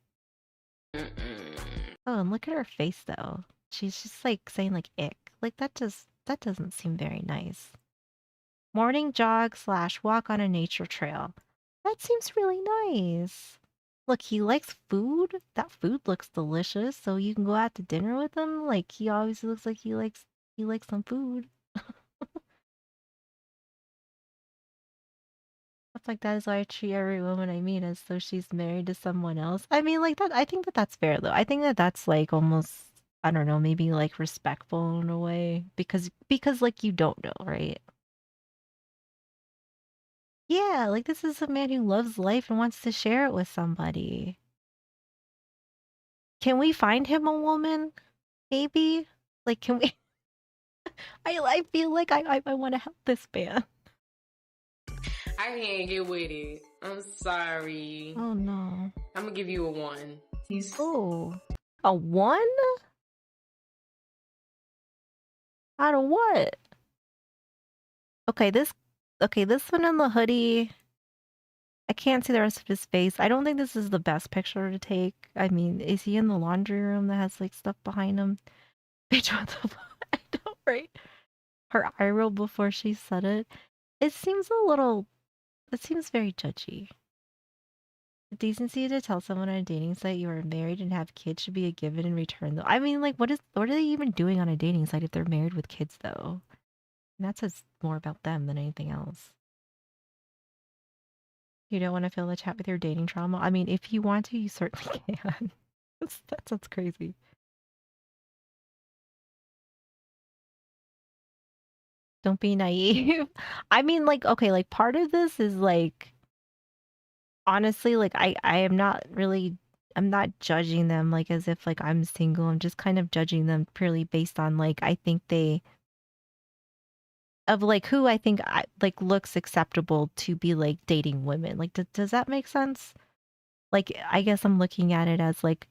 Oh, and look at her face though. She's just like saying like ick. Like that doesn't seem very nice. Morning jog / walk on a nature trail. That seems really nice. Look, he likes food. That food looks delicious, so you can go out to dinner with him. Like he always looks like he likes some food. Stuff like that is why I treat every woman I meet as though she's married to someone else. I mean, like that. I think that that's fair though. I think that that's like almost, I don't know, maybe like respectful in a way because like you don't know, right? Yeah, like this is a man who loves life and wants to share it with somebody. Can we find him a woman? Maybe? Like, can we? I feel like I want to help this man. I can't get with it. I'm sorry. Oh no. I'm gonna give you a 1. Oh, a 1? Out of what? Okay, this one in the hoodie. I can't see the rest of his face. I don't think this is the best picture to take. I mean, is he in the laundry room that has like stuff behind him? Bitch, what the fuck? I know, right? Her eye roll before she said it. It seems very judgy. The decency to tell someone on a dating site you are married and have kids should be a given in return, though. I mean, like, what are they even doing on a dating site if they're married with kids, though? And that says more about them than anything else. You don't want to fill the chat with your dating trauma? I mean, if you want to, you certainly can. That sounds crazy. Don't be naive. I mean, like, okay, like, part of this is, like, honestly, like, I am not really, I'm not judging them, like, as if, like, I'm single. I'm just kind of judging them purely based on, like, I think who I think like, looks acceptable to be, like, dating women. Like, does that make sense? Like, I guess I'm looking at it as, like,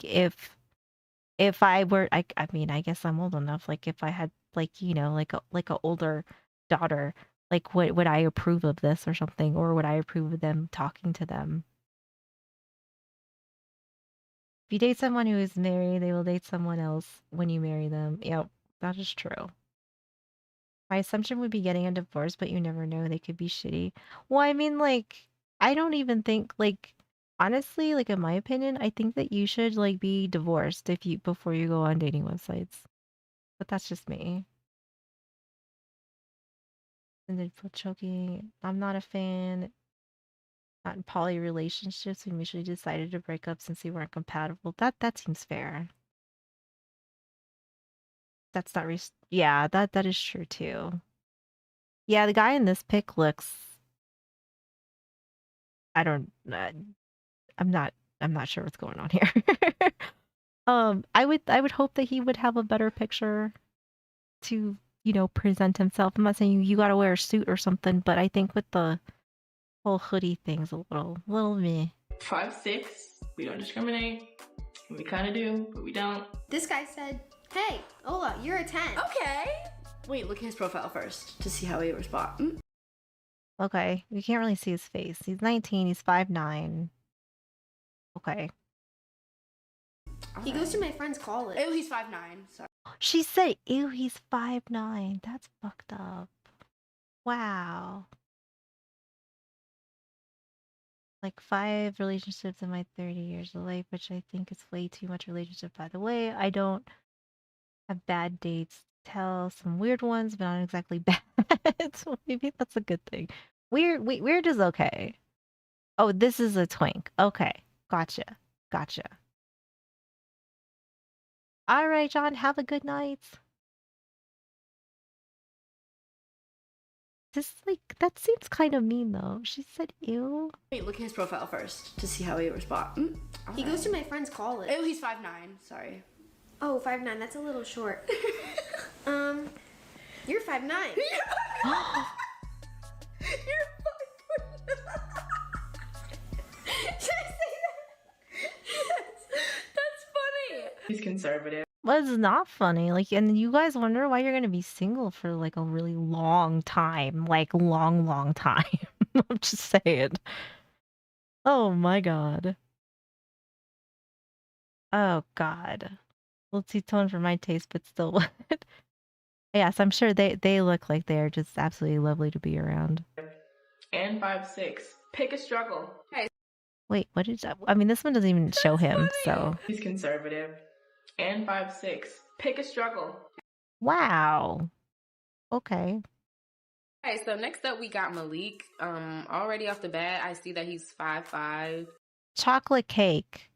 if I were, I mean, I guess I'm old enough. Like, if I had, like, you know, like a older daughter, like, would I approve of this or something, or would I approve of them talking to them? If you date someone who is married, they will date someone else when you marry them. Yep, that is true. My assumption would be getting a divorce, but you never know. They could be shitty. Well, I mean, like, I don't even think, like, honestly, like, in my opinion, I think that you should, like, be divorced before you go on dating websites. But that's just me. And then for choking, I'm not a fan. Not in poly relationships. We mutually decided to break up since we weren't compatible. That seems fair. That's not yeah, that is true too. Yeah, the guy in this pic looks. I don't. I'm not sure what's going on here. I would hope that he would have a better picture to, you know, present himself. I'm not saying you gotta wear a suit or something, but I think with the whole hoodie thing's a little me. 5'6". We don't discriminate. We kind of do, but we don't. This guy said, hey, Ola, you're a 10. Okay. Wait, look at his profile first to see how he respond. Okay, we can't really see his face. He's 19. He's 5'9". Okay. He goes to my friend's college. Oh, he's 5'9". Sorry. She said, ew, he's 5'9". That's fucked up. Wow. Like 5 relationships in my 30 years of life, which I think is way too much relationship, by the way. I don't have bad dates. Tell some weird ones, but not exactly bad. So maybe that's a good thing. Weird is okay. Oh, this is a twink. Okay. Gotcha. All right, John, have a good night. This, like, that seems kind of mean, though. She said, ew. Wait, look at his profile first to see how he respond. He goes to my friend's college. Oh, he's 5'9". Sorry. Oh, 5'9", that's a little short. You're 5'9". You're 5'9". Should I say that? That's funny. He's conservative. Well, it's not funny. Like, and you guys wonder why you're gonna be single for like a really long time. Like, long time. I'm just saying. Oh my god. Oh god. A little too toned for my taste, but still what? Yes, I'm sure they look like they are just absolutely lovely to be around. And 5'6". Pick a struggle. Hey, Wait, what did I mean? This one doesn't even show him, so he's conservative. And 5'6". Pick a struggle. wow. Okay. Okay, so next up we got Malik. Already off the bat, I see that he's 5'5". Chocolate cake,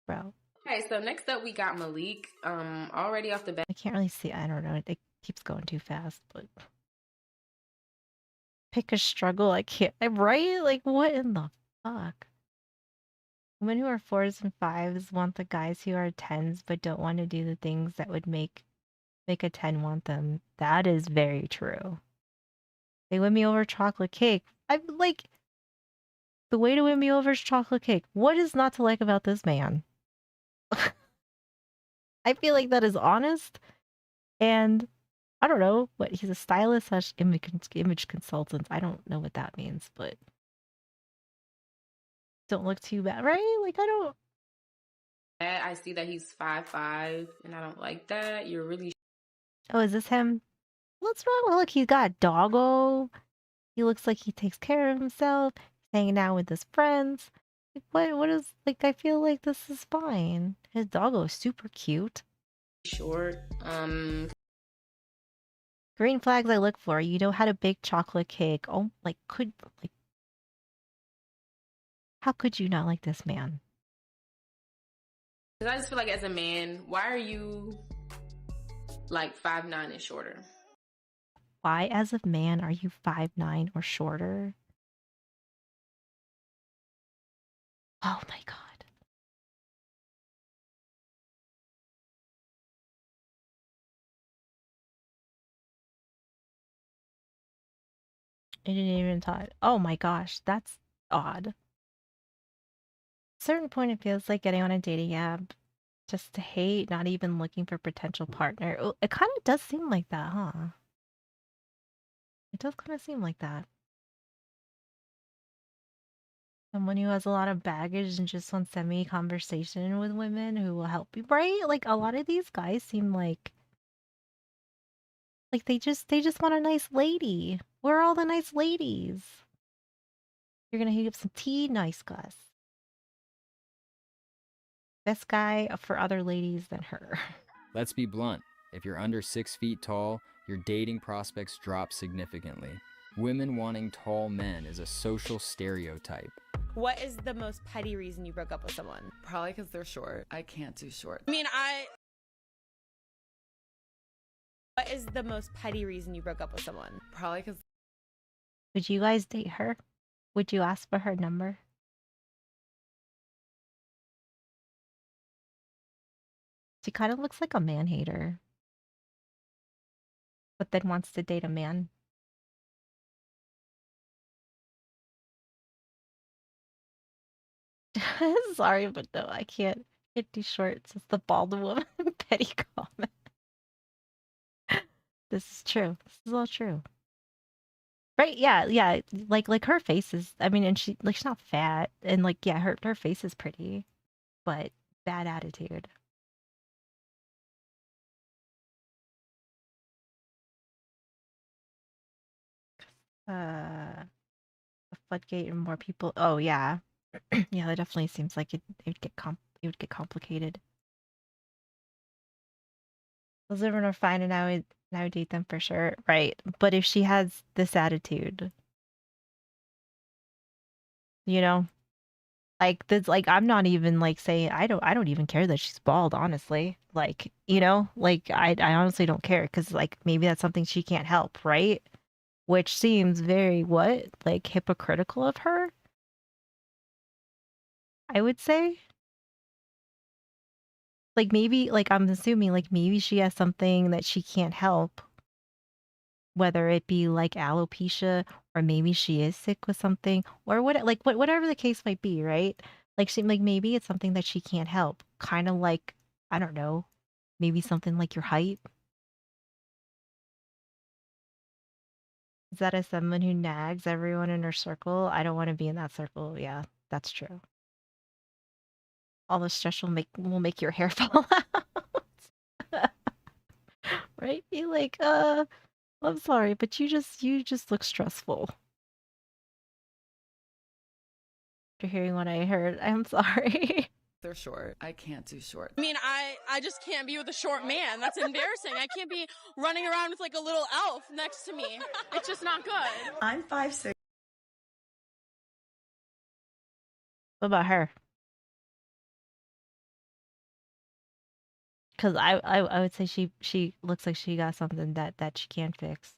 bro. Okay, so next up we got Malik. Already off the bat. I can't really see. I don't know. It keeps going too fast, but pick a struggle. I can't. Right? Like, what in the fuck? Women who are 4s and 5s want the guys who are 10s, but don't want to do the things that would make a 10 want them. That is very true. They win me over chocolate cake. I'm like, the way to win me over is chocolate cake. What is not to like about this man? I feel like that is honest, and I don't know what he's a stylist slash image consultant. I don't know what that means, but don't look too bad, right? Like I don't. I see that he's 5'5", and I don't like that. You're really. Oh, is this him? What's wrong? Well, look, he's got a doggo. He looks like he takes care of himself. He's hanging out with his friends. Like, what is like? I feel like this is fine. His doggo is super cute. Short. Green flags I look for. You know how to bake chocolate cake. Oh, how could you not like this man? Because I just feel like as a man, why are you like 5'9" and shorter? Why, as a man, are you 5'9" or shorter? Oh my god. I didn't even thought. Oh my gosh, that's odd. At a certain point, it feels like getting on a dating app just to hate, not even looking for potential partner. Oh, it kind of does seem like that, huh? It does kind of seem like that. Someone who has a lot of baggage and just wants semi conversation with women who will help you, right? Like a lot of these guys seem like they just want a nice lady. Where are all the nice ladies? You're gonna heat up some tea, nice Gus. Best guy for other ladies than her. Let's be blunt. If you're under 6 feet tall, your dating prospects drop significantly. Women wanting tall men is a social stereotype. What is the most petty reason you broke up with someone? Probably because they're short. I can't do short. What is the most petty reason you broke up with someone? Probably because. Would you guys date her? Would you ask for her number? She kind of looks like a man hater. But then wants to date a man. Sorry, but no, I can't do shorts. It's the bald woman petty comment. This is true. This is all true. Right, yeah. Like her face is, I mean, and she's not fat, and like yeah, her face is pretty, but bad attitude. A floodgate and more people. Oh yeah. Yeah, that definitely seems like it would get complicated. Those women are fine, and I would date them for sure, right? But if she has this attitude, you know, like this, like I'm not even like saying I don't even care that she's bald, honestly. Like you know, like I honestly don't care because like maybe that's something she can't help, right? Which seems very like hypocritical of her. I would say. Like maybe like I'm assuming like maybe she has something that she can't help, whether it be like alopecia or maybe she is sick with something or whatever the case might be, right? Like maybe it's something that she can't help. Kind of like I don't know, maybe something like your height. Is that as someone who nags everyone in her circle? I don't want to be in that circle. Yeah, that's true. All the stress will make your hair fall out. right? Be like, I'm sorry, but you just look stressful. After hearing what I heard, I'm sorry. They're short. I can't do short. I mean, I just can't be with a short man. That's embarrassing. I can't be running around with like a little elf next to me. It's just not good. I'm 5'6". What about her? Because I would say she looks like she got something that she can fix.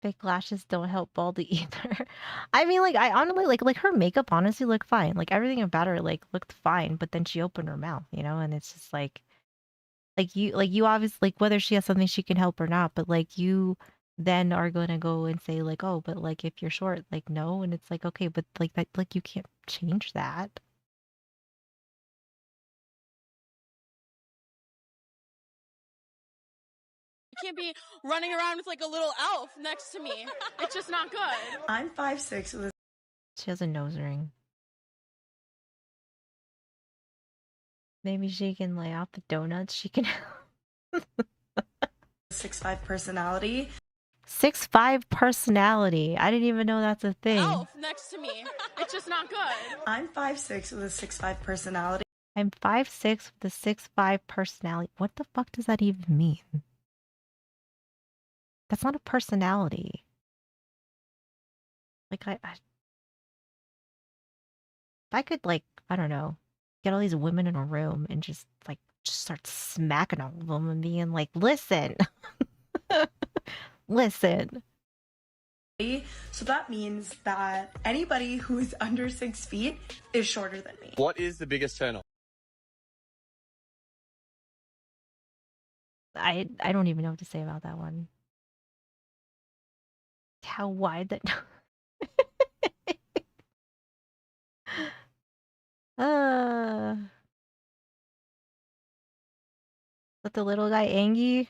Fake lashes don't help baldy either. I mean, like, I honestly like her makeup honestly looked fine. Like everything about her like looked fine, but then she opened her mouth, you know, and it's just like you obviously like whether she has something she can help or not, but like you then are gonna go and say like, oh, but like if you're short, like no, and it's like okay, but like that like you can't change that. I can't be running around with like a little elf next to me. It's just not good. I'm 5'6" with a She has a nose ring. Maybe she can lay out the donuts. She can 6'5" personality. 6'5" personality. I didn't even know that's a thing. Elf next to me. It's just not good. I'm 5'6" with a 6'5" personality. I'm 5'6" with a 6'5" personality. What the fuck does that even mean? That's not a personality. Like if I could like, I don't know, get all these women in a room and just start smacking all of them and being like, listen. Listen. So that means that anybody who is under 6 feet is shorter than me. What is the biggest turn off? I don't even know what to say about that one. How wide that But the little guy Angie, if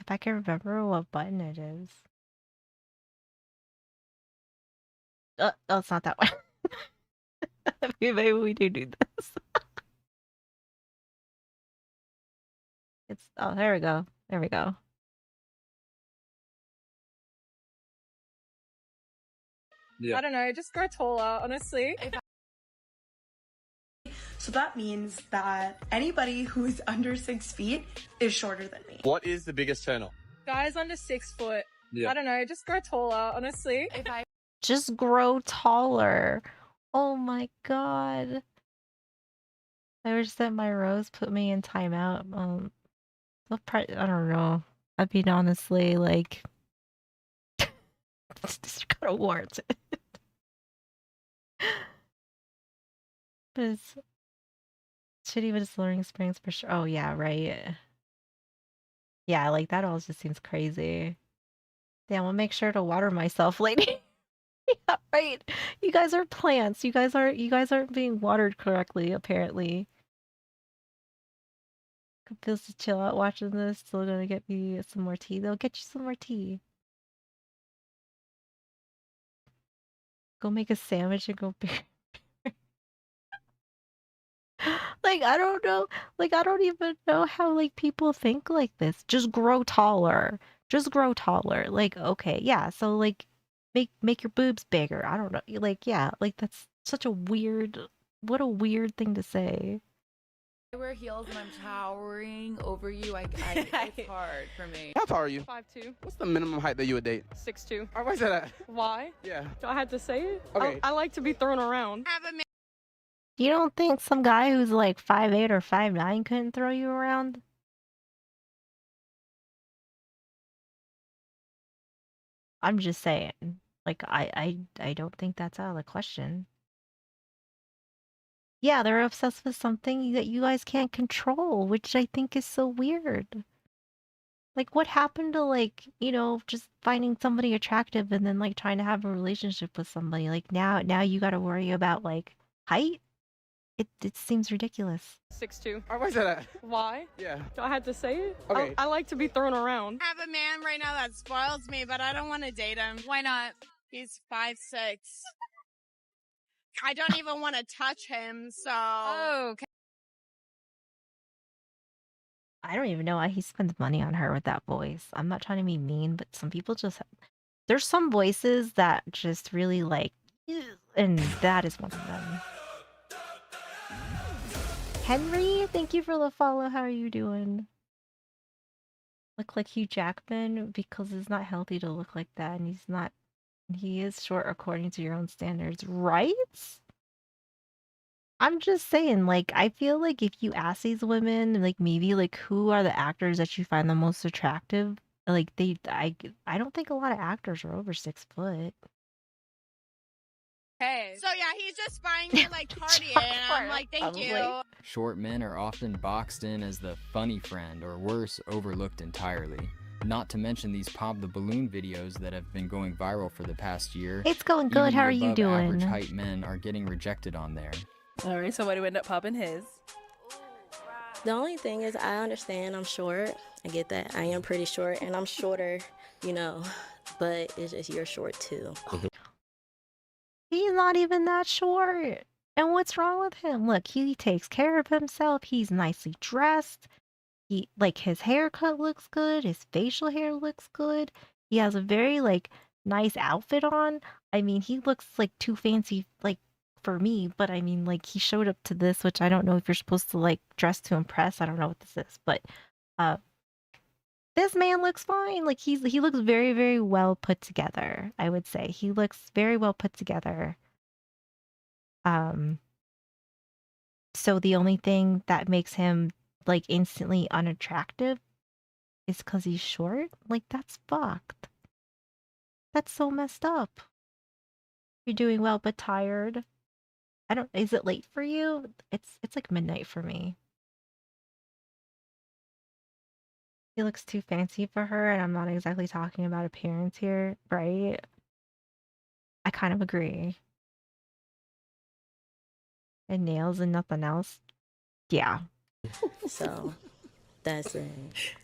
I can remember what button it is. Oh, it's not that one. Maybe we do this. It's oh, there we go. There we go. Yeah. I don't know, just grow taller, honestly. So that means that anybody who is under 6 feet is shorter than me. What is the biggest turn off? Guys under 6 foot. Yeah. I don't know, just grow taller, honestly. Just grow taller. Oh my god. I wish that my rose put me in timeout. I don't know. I mean, honestly, like, just gotta warrant it. But it's shitty, but it's a learning experience for sure. Oh yeah, right. Yeah, like that all just seems crazy. Damn, I'll make sure to water myself, lady. Yeah, right. You guys are plants. You guys aren't being watered correctly, apparently. Feels to chill out watching this. Still gonna get me some more tea. They'll get you some more tea. Go make a sandwich and go beer. Like, I don't know. Like, I don't even know how, like, people think like this. Just grow taller. Just grow taller. Like, okay, yeah. So, like, make your boobs bigger. I don't know. Like, yeah. Like, that's such a weird... What a weird thing to say. I wear heels and I'm towering over you. It's hard for me. How tall are you? 5'2". What's the minimum height that you would date? 6'2". Or where's that at? Why? Yeah. Do I have to say it? Okay. I like to be thrown around. You don't think some guy who's like 5'8" or 5'9" couldn't throw you around? I'm just saying. Like, I don't think that's out of the question. Yeah, they're obsessed with something that you guys can't control, which I think is so weird. Like, what happened to, like, you know, just finding somebody attractive and then, like, trying to have a relationship with somebody? Like, now you gotta worry about, like, height? It seems ridiculous. 6'2". Or where's that at? Why? Yeah. Do I have to say it? Okay. I like to be thrown around. I have a man right now that spoils me, but I don't want to date him. Why not? He's 5'6". I don't even want to touch him, so. Oh, okay. I don't even know why he spends money on her with that voice. I'm not trying to be mean, but some people just there's some voices that just really like, "Ugh," and that is one of them. Henry, thank you for the follow. How are you doing? Look like Hugh Jackman because it's not healthy to look like that, and he is short according to your own standards, right? I'm just saying, like, I feel like if you ask these women, like, maybe, like, who are the actors that you find the most attractive, like, I don't think a lot of actors are over 6 foot. Hey. So yeah, he's just buying me like Cartier, and I'm like, thank you. Short men are often boxed in as the funny friend, or worse, overlooked entirely. Not to mention these pop the balloon videos that have been going viral for the past year. It's going good. Even How the are you above average doing? height men are getting rejected on there. All right, so what do we end up popping his? The only thing is, I understand I'm short. I get that. I am pretty short, and I'm shorter, you know, but it's just you're short too. He's not even that short. And what's wrong with him? Look, he takes care of himself. He's nicely dressed. Like his haircut looks good. His facial hair looks good. He has a very like nice outfit on. I mean, he looks like too fancy like for me, but I mean, like he showed up to this, which I don't know if you're supposed to like dress to impress. I don't know what this is, but this man looks fine. Like he looks very, very well put together, I would say. He looks very well put together. So the only thing that makes him like instantly unattractive is because he's short? Like that's fucked. That's so messed up. You're doing well but tired. Is it late for you? It's like midnight for me. He looks too fancy for her, and I'm not exactly talking about appearance here, right? I kind of agree. And nails and nothing else? Yeah. So that's it.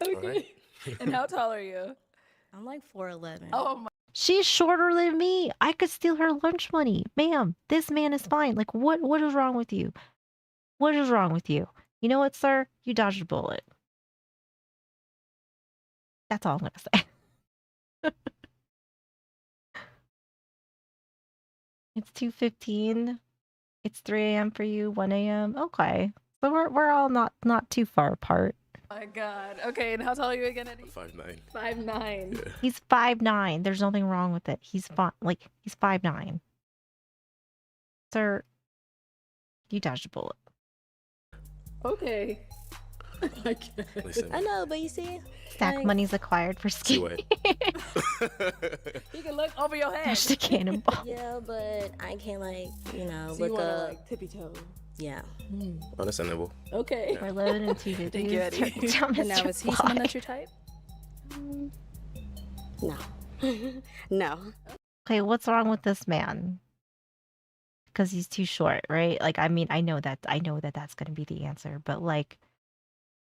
Okay. And how tall are you? I'm like 4'11". Oh my. She's shorter than me. I could steal her lunch money. Ma'am, this man is fine. Like, what is wrong with you? What is wrong with you? You know what, sir? You dodged a bullet. That's all I'm going to say. It's 2:15. It's 3 a.m. for you, 1 a.m. Okay. So we're all not too far apart. Oh my God. Okay, and how tall are you again, Eddie? 5'9". 5'9". Yeah. He's 5'9". There's nothing wrong with it. He's fine. Like, he's 5'9". Sir, you dodged a bullet. Okay. Listen, I know, but you see, Stack money's acquired for ski. You can look over your head. Dashed a cannonball. Yeah, but I can't like, you know, So you look wanna, up. like tippy toe. Yeah. understandable. Okay. We're living in 2 digits. Thank you, Eddie. And now is he someone that you're type? No. No. Okay, what's wrong with this man? Because he's too short, right? Like, I mean, I know that that's gonna be the answer, but like,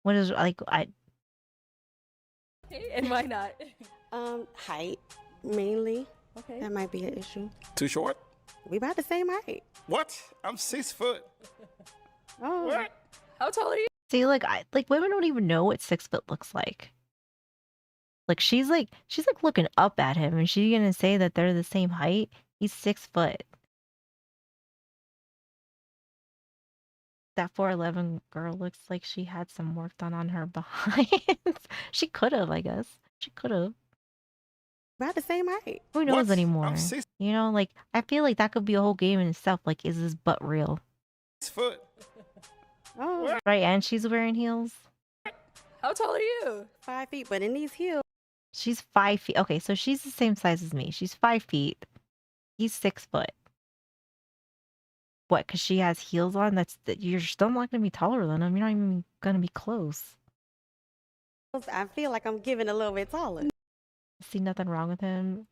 what is like And why not? Height mainly. Okay. That might be an issue. Too short? We about the same height. What? I'm 6 foot. Oh. What? How tall are you? See, like women don't even know what 6 foot looks like. Like she's like looking up at him, and she's gonna say that they're the same height. He's 6 foot. That 4'11" girl looks like she had some work done on her behind. She could have, I guess. She could have. About the same height. Who knows What? anymore? I'm 6 You know, like I feel like that could be a whole game in itself. Like, is this butt real? foot. Oh. Right, and she's wearing heels. How tall are you? 5 feet, but in these heels. She's 5 feet. Okay, so she's the same size as me. She's 5 feet. He's 6 foot. What? Because she has heels on? You're still not gonna be taller than him. You're not even gonna be close. I feel like I'm giving a little bit taller. See nothing wrong with him.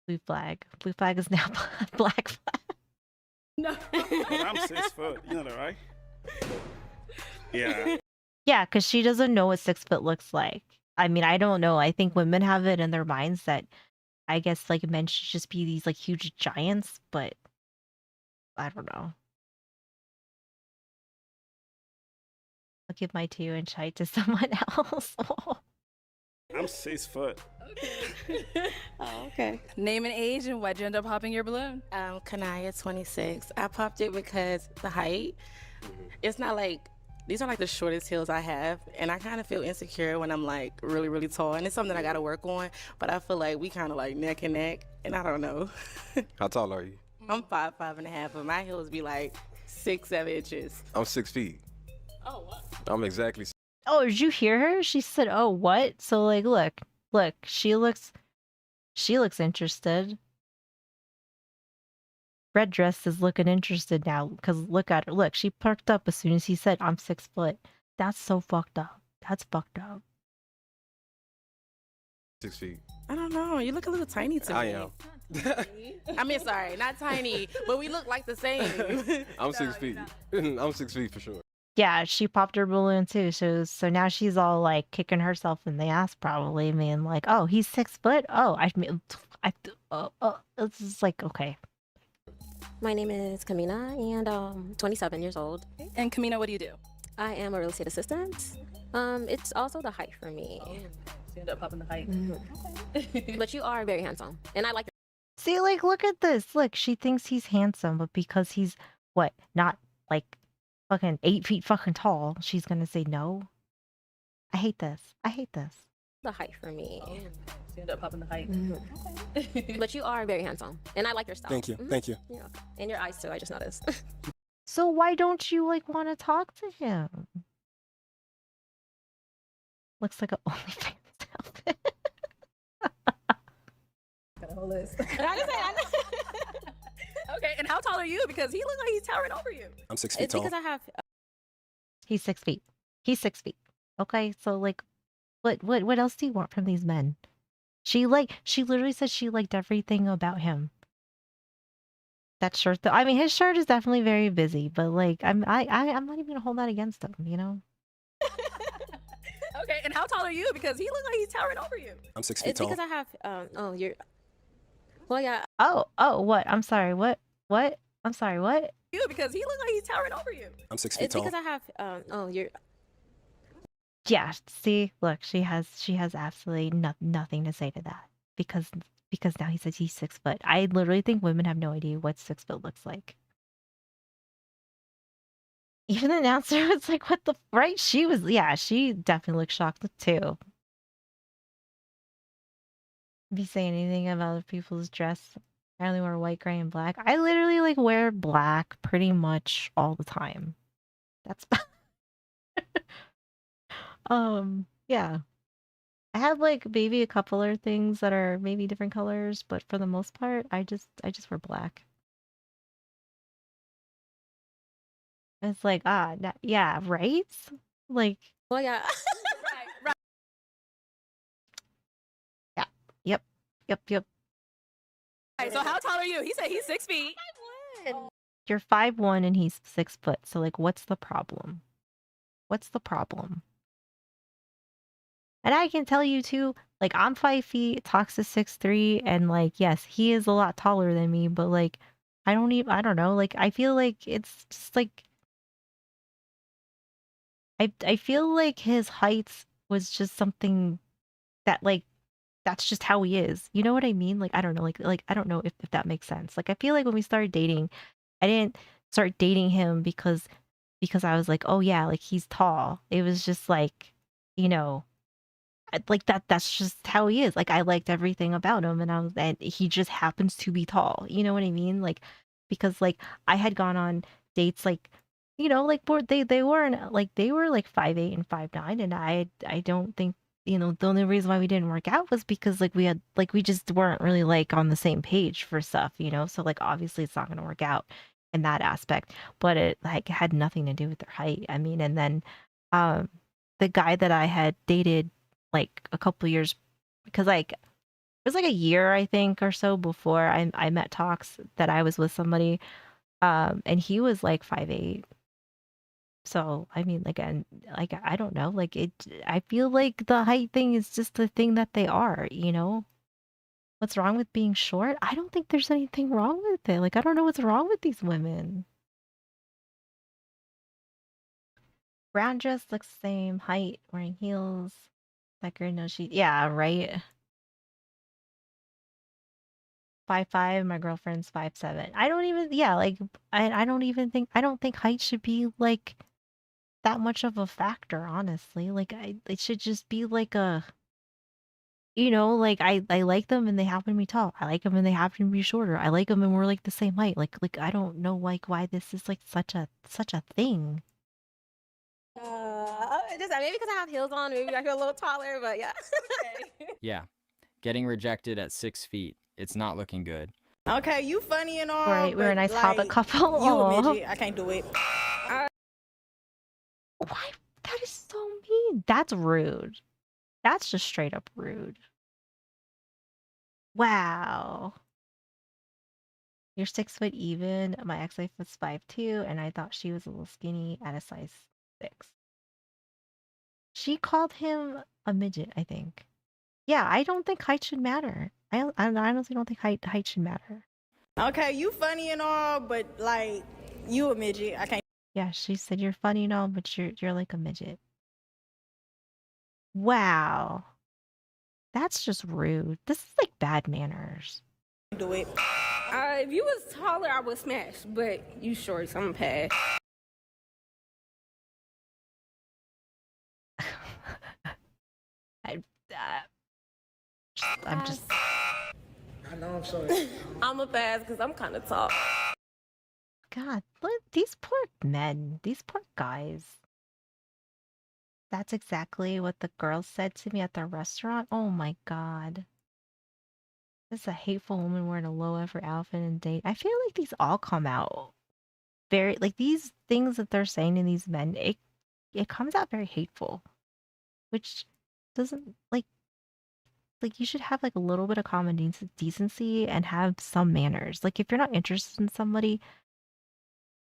Blue flag. Blue flag is now black flag. No. I'm 6 foot. You know that, right? Yeah. Yeah, because she doesn't know what 6 foot looks like. I mean, I don't know. I think women have it in their minds that I guess like men should just be these like huge giants, but I don't know. I'll give my 2-inch height to someone else. I'm 6 foot. Oh, okay. Name and age and why'd you end up popping your balloon? Kanaya, 26. I popped it because the height. It's not like these are like the shortest heels I have, and I kind of feel insecure when I'm like really, really tall, and it's something I got to work on. But I feel like we kind of like neck and neck, and I don't know. How tall are you? I'm 5'5.5", but my heels be like 6-7 inches. I'm 6 feet. Oh, what? I'm exactly. Oh, did you hear her? She said, "Oh, what?" So like, look, she looks interested. Red dress is looking interested now because look at her. Look, she perked up as soon as he said, "I'm 6 foot." That's so fucked up. That's fucked up. 6 feet. I don't know. You look a little tiny to me. I am. I mean, sorry, not tiny, but we look like the same. I'm 6 feet. I'm 6 feet for sure. Yeah, she popped her balloon too. So now she's all like kicking herself in the ass, probably, being like, "Oh, he's 6 foot. Oh, it's just like, okay." My name is Kamina, and 27 years old. And Kamina, what do you do? I am a real estate assistant. It's also the height for me. So you end up popping the height. But you are very handsome, and I like. See, like, look at this. Look, she thinks he's handsome, but because he's what, not like fucking 8 feet fucking tall, she's gonna say no. I hate this. I hate this. The height for me. So you end up popping the height. But you are very handsome, and I like your style. Thank you. Thank you. Yeah, okay. And your eyes too. I just noticed. So why don't you like want to talk to him? Looks like a OnlyFans outfit. Got a whole list. Okay, and how tall are you? Because he looks like he's towering over you. I'm 6 feet It's tall. because I have. He's 6 feet. He's 6 feet. Okay, so like, what else do you want from these men? She literally said she liked everything about him. That shirt, though. I mean, his shirt is definitely very busy, but like, I'm not even gonna hold that against him, you know? Okay, and how tall are you? Because he looks like he's towering over you. I'm 6 feet It's tall. because I have. Oh, you're. Well, yeah. Oh, what? I'm sorry. What? I'm sorry. What? You because he looks like he's towering over you. I'm 6 feet It's tall. because I have. Oh, you're. Yeah. See, look, she has absolutely nothing to say to that because now he says he's 6 foot. I literally think women have no idea what 6 foot looks like. Even the announcer was like, "What the right?" She definitely looked shocked too. If you say anything about other people's dress, I only wear white, gray, and black. I literally like wear black pretty much all the time. That's yeah. I have like maybe a couple other things that are maybe different colors, but for the most part, I just wear black. It's like yeah, right? Like Well, yeah. Right. yeah, yep. Right, so how tall are you? He said he's 6 feet. You're 5'1" and he's 6 foot. So like, what's the problem? What's the problem? And I can tell you too, like I'm 5 feet, Tox is 6'3", and like yes, he is a lot taller than me, but like I don't know, like I feel like it's just like I feel like his height was just something that like that's just how he is. You know what I mean? Like I don't know, like I don't know if that makes sense. Like I feel like when we started dating, I didn't start dating him because I was like, oh yeah, like he's tall. It was just like, you know, like that's just how he is. Like I liked everything about him and he just happens to be tall. You know what I mean? Like because like I had gone on dates like you know like they weren't like they were like 5'8" and 5'9", and I don't think you know the only reason why we didn't work out was because like we just weren't really like on the same page for stuff, you know? So like obviously it's not going to work out in that aspect, but it like had nothing to do with their height. I mean, and then the guy that I had dated like a couple years because like it was like a year I think or so before I met Tox that I was with somebody and he was like 5'8". So I mean like and like I don't know like I feel like the height thing is just the thing that they are, you know? What's wrong with being short? I don't think there's anything wrong with it. Like, I don't know what's wrong with these women. Brown dress looks the same. Height, wearing heels. That girl knows she... Yeah, right? 5'5", my girlfriend's 5'7". I don't even... Yeah, like, I don't even think... I don't think height should be, like, that much of a factor, honestly. Like, it should just be, like, a... You know, like, I like them and they happen to be tall. I like them and they happen to be shorter. I like them and we're, like, the same height. Like, I don't know, like, why this is, like, such a thing. Just maybe because I have heels on, maybe I feel a little taller, but yeah. Yeah, getting rejected at 6 feet. It's not looking good. Okay, you funny and all. Right, we're a nice hobbit couple. You a Aw. midget. I can't do it. Why? That is so mean. That's rude. That's just straight up rude. Wow. You're 6 foot even. My ex-wife was 5'2", and I thought she was a little skinny at a size 6. She called him a midget, I think. Yeah, I don't think height should matter. I honestly don't think height should matter. Okay, you funny and all, but like you a midget. I can't. Yeah, she said you're funny and all, but you're like a midget. Wow. That's just rude. This is like bad manners. Do it. If you was taller, I would smash, but you short, so I'm gonna pass. I'm just... I know, I'm sorry. I'm a pass because I'm kind of tall. God, look, these poor men, these poor guys. That's exactly what the girl said to me at the restaurant. Oh my God. This is a hateful woman wearing a low effort outfit and date. I feel like these all come out very, like these things that they're saying to these men, it comes out very hateful, which doesn't like you should have like a little bit of common decency and have some manners. Like if you're not interested in somebody,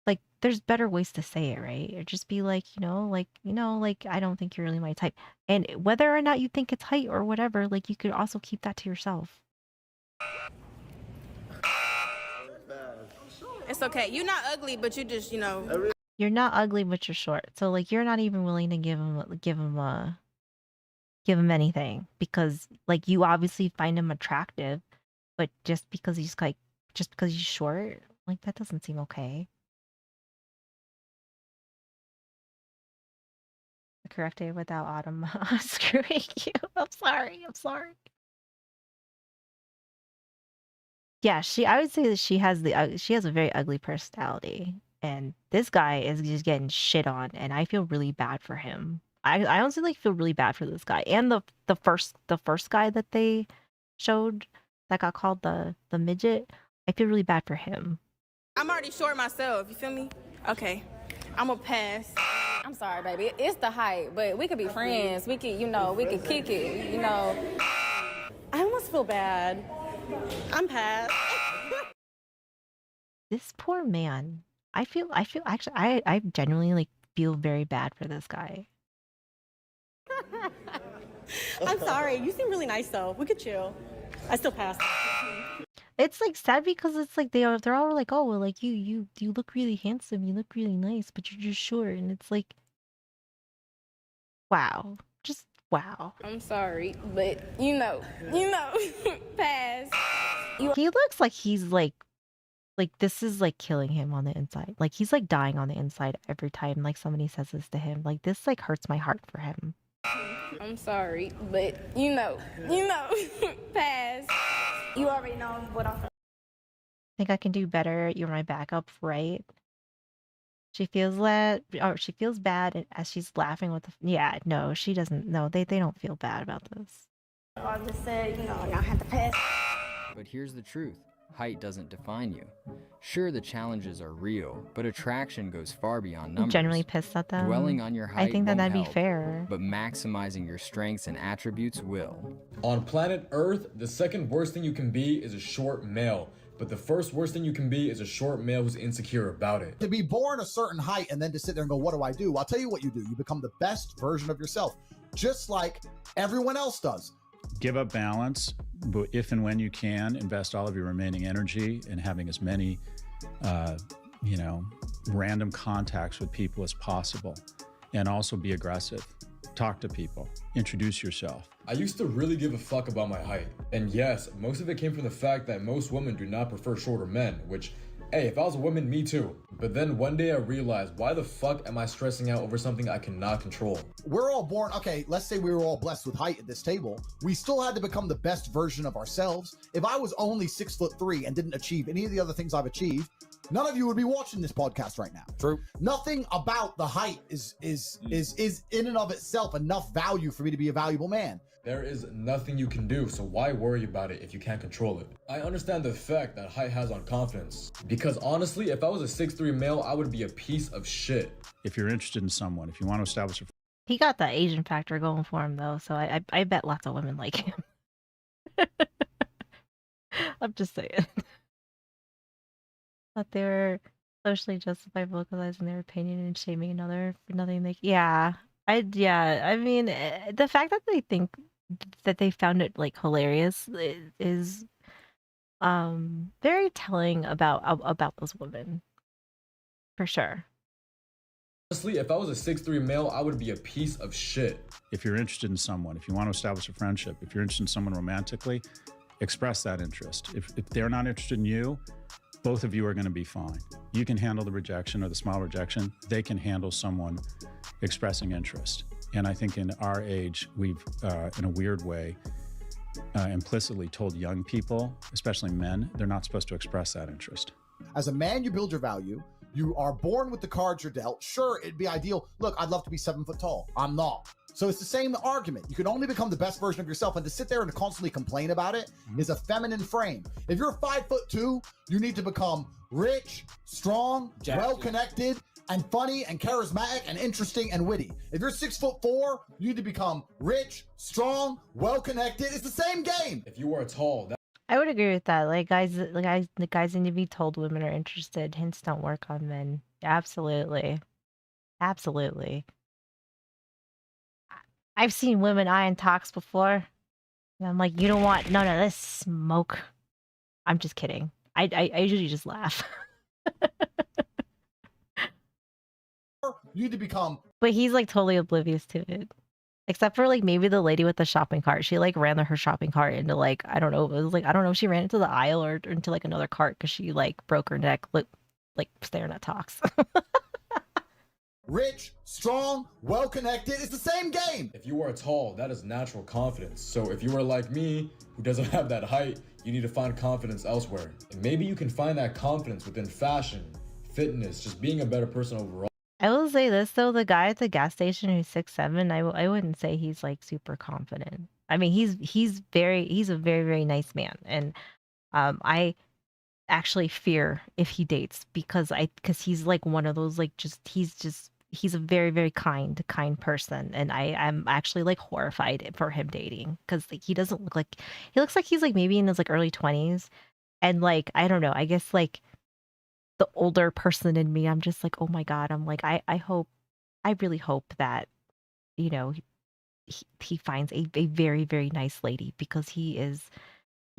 like there's better ways to say it, right? Or just be like, like I don't think you're really my type. And whether or not you think it's height or whatever, like you could also keep that to yourself. It's okay. You're not ugly, but you just, You're not ugly, but you're short. So like you're not even willing to give him anything because like you obviously find him attractive, but just because he's short, like that doesn't seem okay. The correct day without Autumn screwing you. I'm sorry. Yeah, I would say that she has a very ugly personality, and this guy is just getting shit on, and I feel really bad for him. I honestly like feel really bad for this guy and the first guy that they showed that got called the midget. I feel really bad for him. I'm already short myself. You feel me? Okay, I'm gonna pass. I'm sorry, baby. It's the height, but we could be friends. We could, we could kick it, I almost feel bad. I'm past. This poor man. I feel actually I genuinely like feel very bad for this guy. I'm sorry. You seem really nice though. We could chill. I still pass. It's like sad because it's like they're all like, oh well, like you look really handsome, you look really nice, but you're just short, and it's like, wow, just wow. I'm sorry, but pass. He looks like he's like this is like killing him on the inside. Like he's like dying on the inside every time like somebody says this to him. Like this like hurts my heart for him. I'm sorry, but pass. You already know what I'm. Think I can do better. You're my backup, right? She feels bad as she's laughing with the. Yeah, no, she doesn't. No, they don't feel bad about this. I just said, y'all have to pass. But here's the truth. Height doesn't define you. Sure, the challenges are real, but attraction goes far beyond numbers. I'm generally pissed at them. Dwelling on your height I think that'd won't be help, fair. but maximizing your strengths and attributes will. On planet Earth, the second worst thing you can be is a short male. But the first worst thing you can be is a short male who's insecure about it. To be born a certain height and then to sit there and go, what do I do? I'll tell you what you do. You become the best version of yourself, just like everyone else does. Give up balance, But if and when you can, invest all of your remaining energy in having as many, random contacts with people as possible. And also be aggressive. Talk to people. Introduce yourself. I used to really give a fuck about my height. And yes, most of it came from the fact that most women do not prefer shorter men, which, hey, if I was a woman, me too. But then one day I realized, why the fuck am I stressing out over something I cannot control? We're all born, okay, let's say we were all blessed with height at this table. We still had to become the best version of ourselves. If I was only 6'3" and didn't achieve any of the other things I've achieved, none of you would be watching this podcast right now. True. Nothing about the height is in and of itself enough value for me to be a valuable man. There is nothing you can do, so why worry about it if you can't control it? I understand the effect that height has on confidence. Because honestly, if I was a 6'3" male, I would be a piece of shit. If you're interested in someone, if you want to establish a He got that Asian factor going for him though, so I bet lots of women like him. I'm just saying. That they were socially justified vocalizing their opinion and shaming another for nothing they I mean, the fact that they think that they found it like hilarious is very telling about those women, for sure. Honestly, if I was a 6'3" male, I would be a piece of shit. If you're interested in someone, if you want to establish a friendship, if you're interested in someone romantically, express that interest. If they're not interested in you, both of you are going to be fine. You can handle the rejection or the small rejection. They can handle someone expressing interest. And I think in our age, we've, in a weird way, implicitly told young people, especially men, they're not supposed to express that interest. As a man, you build your value. You are born with the cards you're dealt. Sure, it'd be ideal. Look, I'd love to be 7 foot tall. I'm not. So it's the same argument. You can only become the best version of yourself, and to sit there and to constantly complain about it is a feminine frame. If you're 5'2", you need to become rich, strong, well-connected, and funny and charismatic and interesting and witty. If you're 6'4", you need to become rich, strong, well-connected. It's the same game. If you are tall, I would agree with that. Like the guys need to be told women are interested. Hints don't work on men. Absolutely. Absolutely. I've seen women eyeing talks before. And I'm like, you don't want none of this smoke. I'm just kidding. I usually just laugh. You need to become. But he's like totally oblivious to it. Except for like maybe the lady with the shopping cart. She like ran her shopping cart into like, I don't know. It was like, I don't know if she ran into the aisle or into like another cart because she like broke her neck like staring at talks. Rich, strong, well-connected. It's the same game. If you are tall, that is natural confidence. So if you are like me, who doesn't have that height, you need to find confidence elsewhere. And maybe you can find that confidence within fashion, fitness, just being a better person overall. I will say this though, the guy at the gas station who's 6'7", I wouldn't say he's like super confident. I mean, he's a very, very nice man. And I actually fear if he dates because he's like one of those like he's a very, very kind person. And I'm actually like horrified for him dating because like he doesn't look like, he looks like he's like maybe in his like early 20s. And like, I don't know, I guess like the older person in me, I'm just like, oh my God, I'm like, I really hope that, you know, he finds a very, very nice lady because he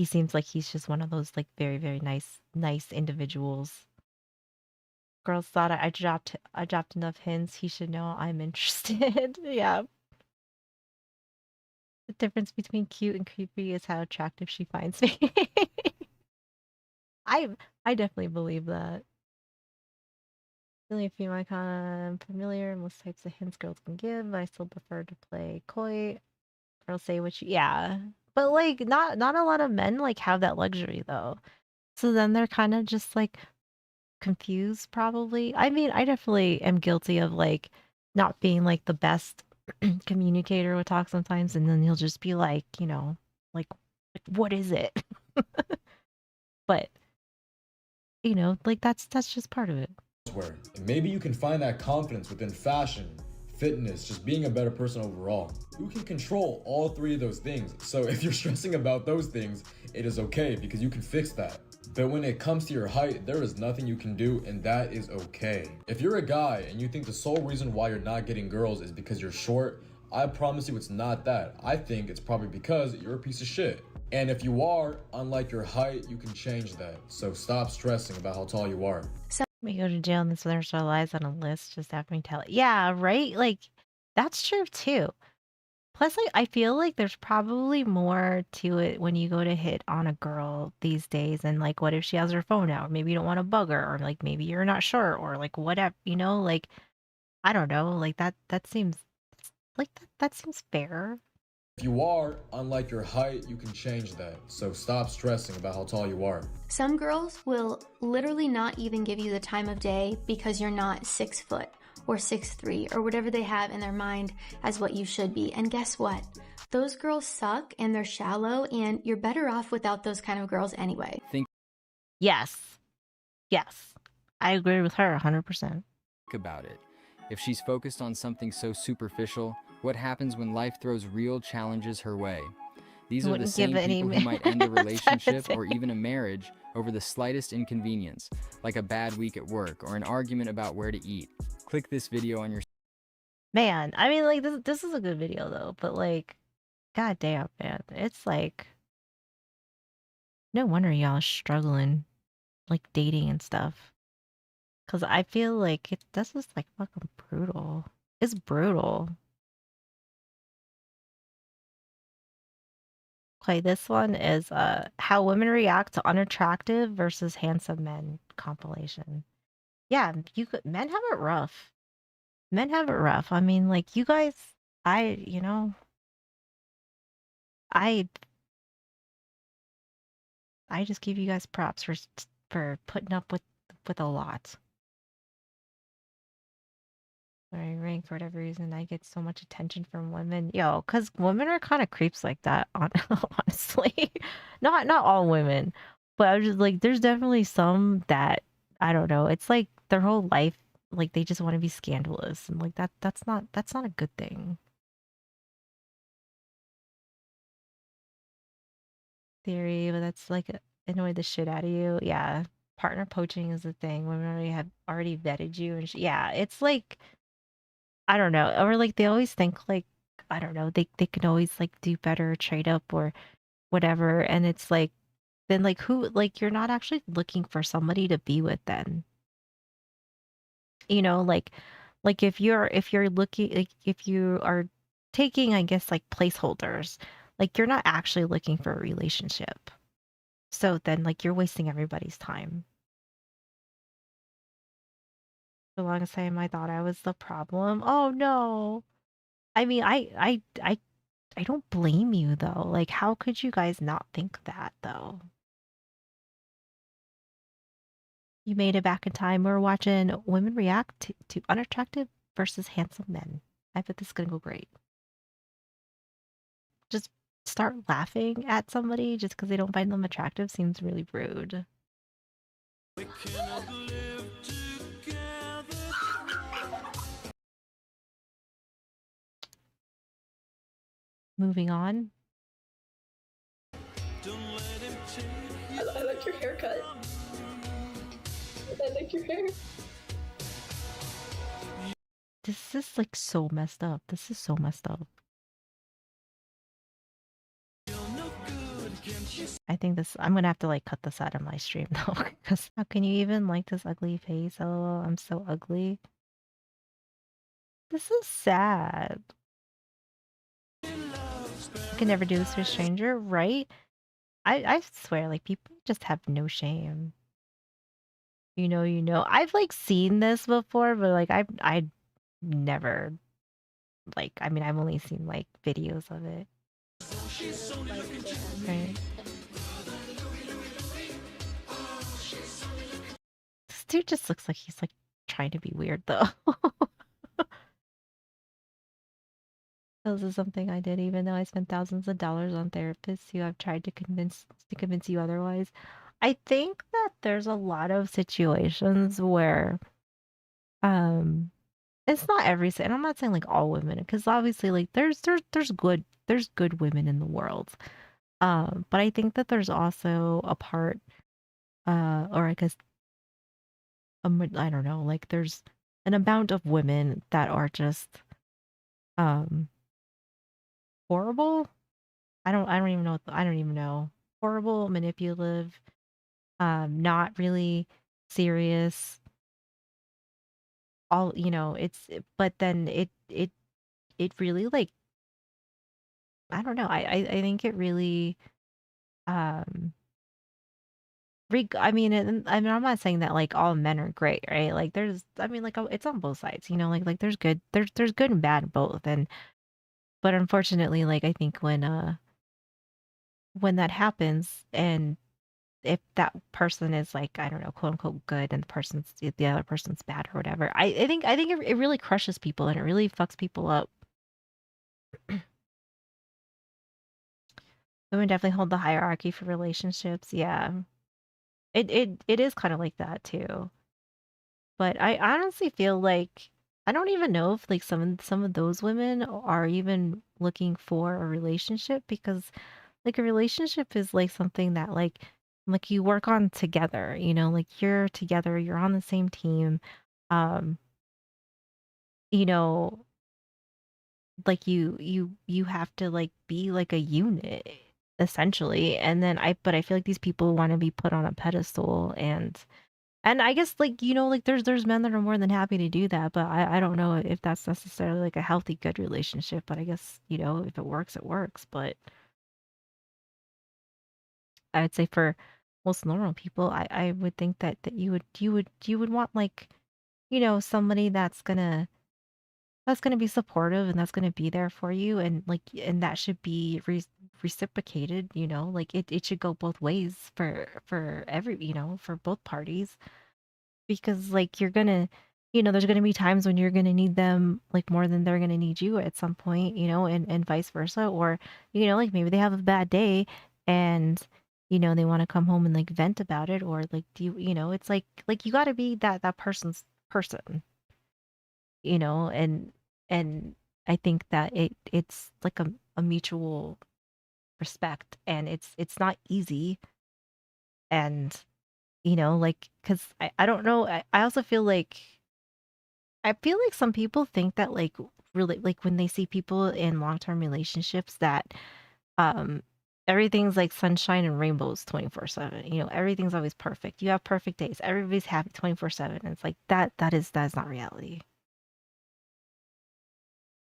seems like he's just one of those like very, very nice individuals. Girls thought I dropped enough hints. He should know I'm interested. Yeah. The difference between cute and creepy is how attractive she finds me. I definitely believe that. Really a female icon, I'm familiar. Most types of hints girls can give. I still prefer to play coy. Girls say what you, yeah. But like not a lot of men like have that luxury though. So then they're kind of just like confused probably. I mean, I definitely am guilty of like not being like the best communicator with talk sometimes, and then he'll just be like, you know, like what is it? But you know, like that's just part of it. And maybe you can find that confidence within fashion, fitness, just being a better person overall. You can control all three of those things. So if you're stressing about those things, it is okay because you can fix that. But when it comes to your height, there is nothing you can do, and that is okay. If you're a guy and you think the sole reason why you're not getting girls is because you're short, I promise you it's not that. I think it's probably because you're a piece of shit. And if you are, unlike your height, you can change that. So stop stressing about how tall you are. We go to jail and this rest of our lives on a list just after me tell it. Yeah, right? Like, that's true too. Plus, like, I feel like there's probably more to it when you go to hit on a girl these days. And like, what if she has her phone out? Or maybe you don't want to bug her, or like maybe you're not sure, or like whatever, you know, like I don't know, like that seems like that seems fair. If you are, unlike your height, you can change that. So stop stressing about how tall you are. Some girls will literally not even give you the time of day because you're not 6 foot or 6'3" or whatever they have in their mind as what you should be. And guess what? Those girls suck and they're shallow, and you're better off without those kind of girls anyway. Yes. Yes. I agree with her 100%. Think about it. If she's focused on something so superficial, what happens when life throws real challenges her way? These are the Wouldn't same give any people who might end a That's what I'm relationship or saying. even a marriage over the slightest inconvenience, like a bad week at work or an argument about where to eat. Click this video on your Man, I mean, like this is a good video though, but like, goddamn, man, it's like no wonder y'all are struggling, like dating and stuff. Cause I feel like this is like fucking brutal. It's brutal. Okay, this one is how women react to unattractive versus handsome men compilation. Yeah, men have it rough. Men have it rough. I mean, like you guys, you know, I just give you guys props for putting up with a lot. I rank for whatever reason I get so much attention from women. Yo, cause women are kind of creeps like that, honestly. Not all women, but I was just like, there's definitely some that I don't know. It's like their whole life, like they just want to be scandalous, and like that's not a good thing. Theory, but that's like annoy the shit out of you. Yeah, partner poaching is the thing. Women already vetted you, and yeah, it's like I don't know, or like they always think like I don't know, they can always like do better, trade up or whatever, and it's like then like who like you're not actually looking for somebody to be with then. You know, like if you're looking like if you are taking I guess like placeholders, like you're not actually looking for a relationship. So then like you're wasting everybody's time. The longest time I thought I was the problem. Oh no. I mean, I don't blame you though. Like, how could you guys not think that though? You made it back in time. We're watching women react to unattractive versus handsome men. I bet this is gonna go great. Just start laughing at somebody just because they don't find them attractive seems really rude. Moving on. I like your haircut. I like your hair. This is like so messed up. This is so messed up. I think I'm gonna have to like cut this out of my stream though, because how can you even like this ugly face? Oh, I'm so ugly. This is sad. I can never do this to a stranger, right? I swear, like people just have no shame. You know. I've like seen this before, but like I never like I mean I've only seen like videos of it. Right. This dude just looks like he's like trying to be weird though. This is something I did, even though I spent thousands of dollars on therapists who have tried to convince you otherwise. I think that there's a lot of situations where it's not and I'm not saying like all women, because obviously like there's good women in the world. But I think that there's also a part or I guess I don't know, like there's an amount of women that are just horrible. I don't even know I don't even know. Horrible, manipulative, not really serious. All, but then it really like I don't know. I think it really um I mean, I'm not saying that like all men are great, right? Like there's, I mean, like it's on both sides, like there's good and bad in both, and but unfortunately, like I think when that happens, and if that person is like I don't know, quote unquote good, and the other person's bad or whatever, I think it really crushes people and it really fucks people up. Women definitely hold the hierarchy for relationships. Yeah, it is kind of like that too. But I honestly feel like I don't even know if like some of those women are even looking for a relationship, because like a relationship is like something that like you work on together, like you're together, you're on the same team. Um, you know, like you have to like be like a unit essentially. And then but I feel like these people want to be put on a pedestal, and I guess, like, like, there's men that are more than happy to do that, but I don't know if that's necessarily, like, a healthy, good relationship, but I guess, if it works, it works, but I would say for most normal people, I would think that you would want, like, somebody that's gonna be supportive and that's gonna be there for you, and, like, and that should be reciprocated, like, it should go both ways for for both parties. Because, like, there's gonna be times when you're gonna need them, like, more than they're gonna need you at some point, and vice versa. Or, like, maybe they have a bad day and, they wanna come home and, like, vent about it, or, like, it's like, you gotta be that person's person, you know? And I think that it's like a mutual respect, and it's not easy, and, like, 'cause I don't know, I also feel like some people think that, like, really like, when they see people in long-term relationships that, um, everything's like sunshine and rainbows 24/7, everything's always perfect. You have perfect days. Everybody's happy 24/7, and it's like, that is not reality.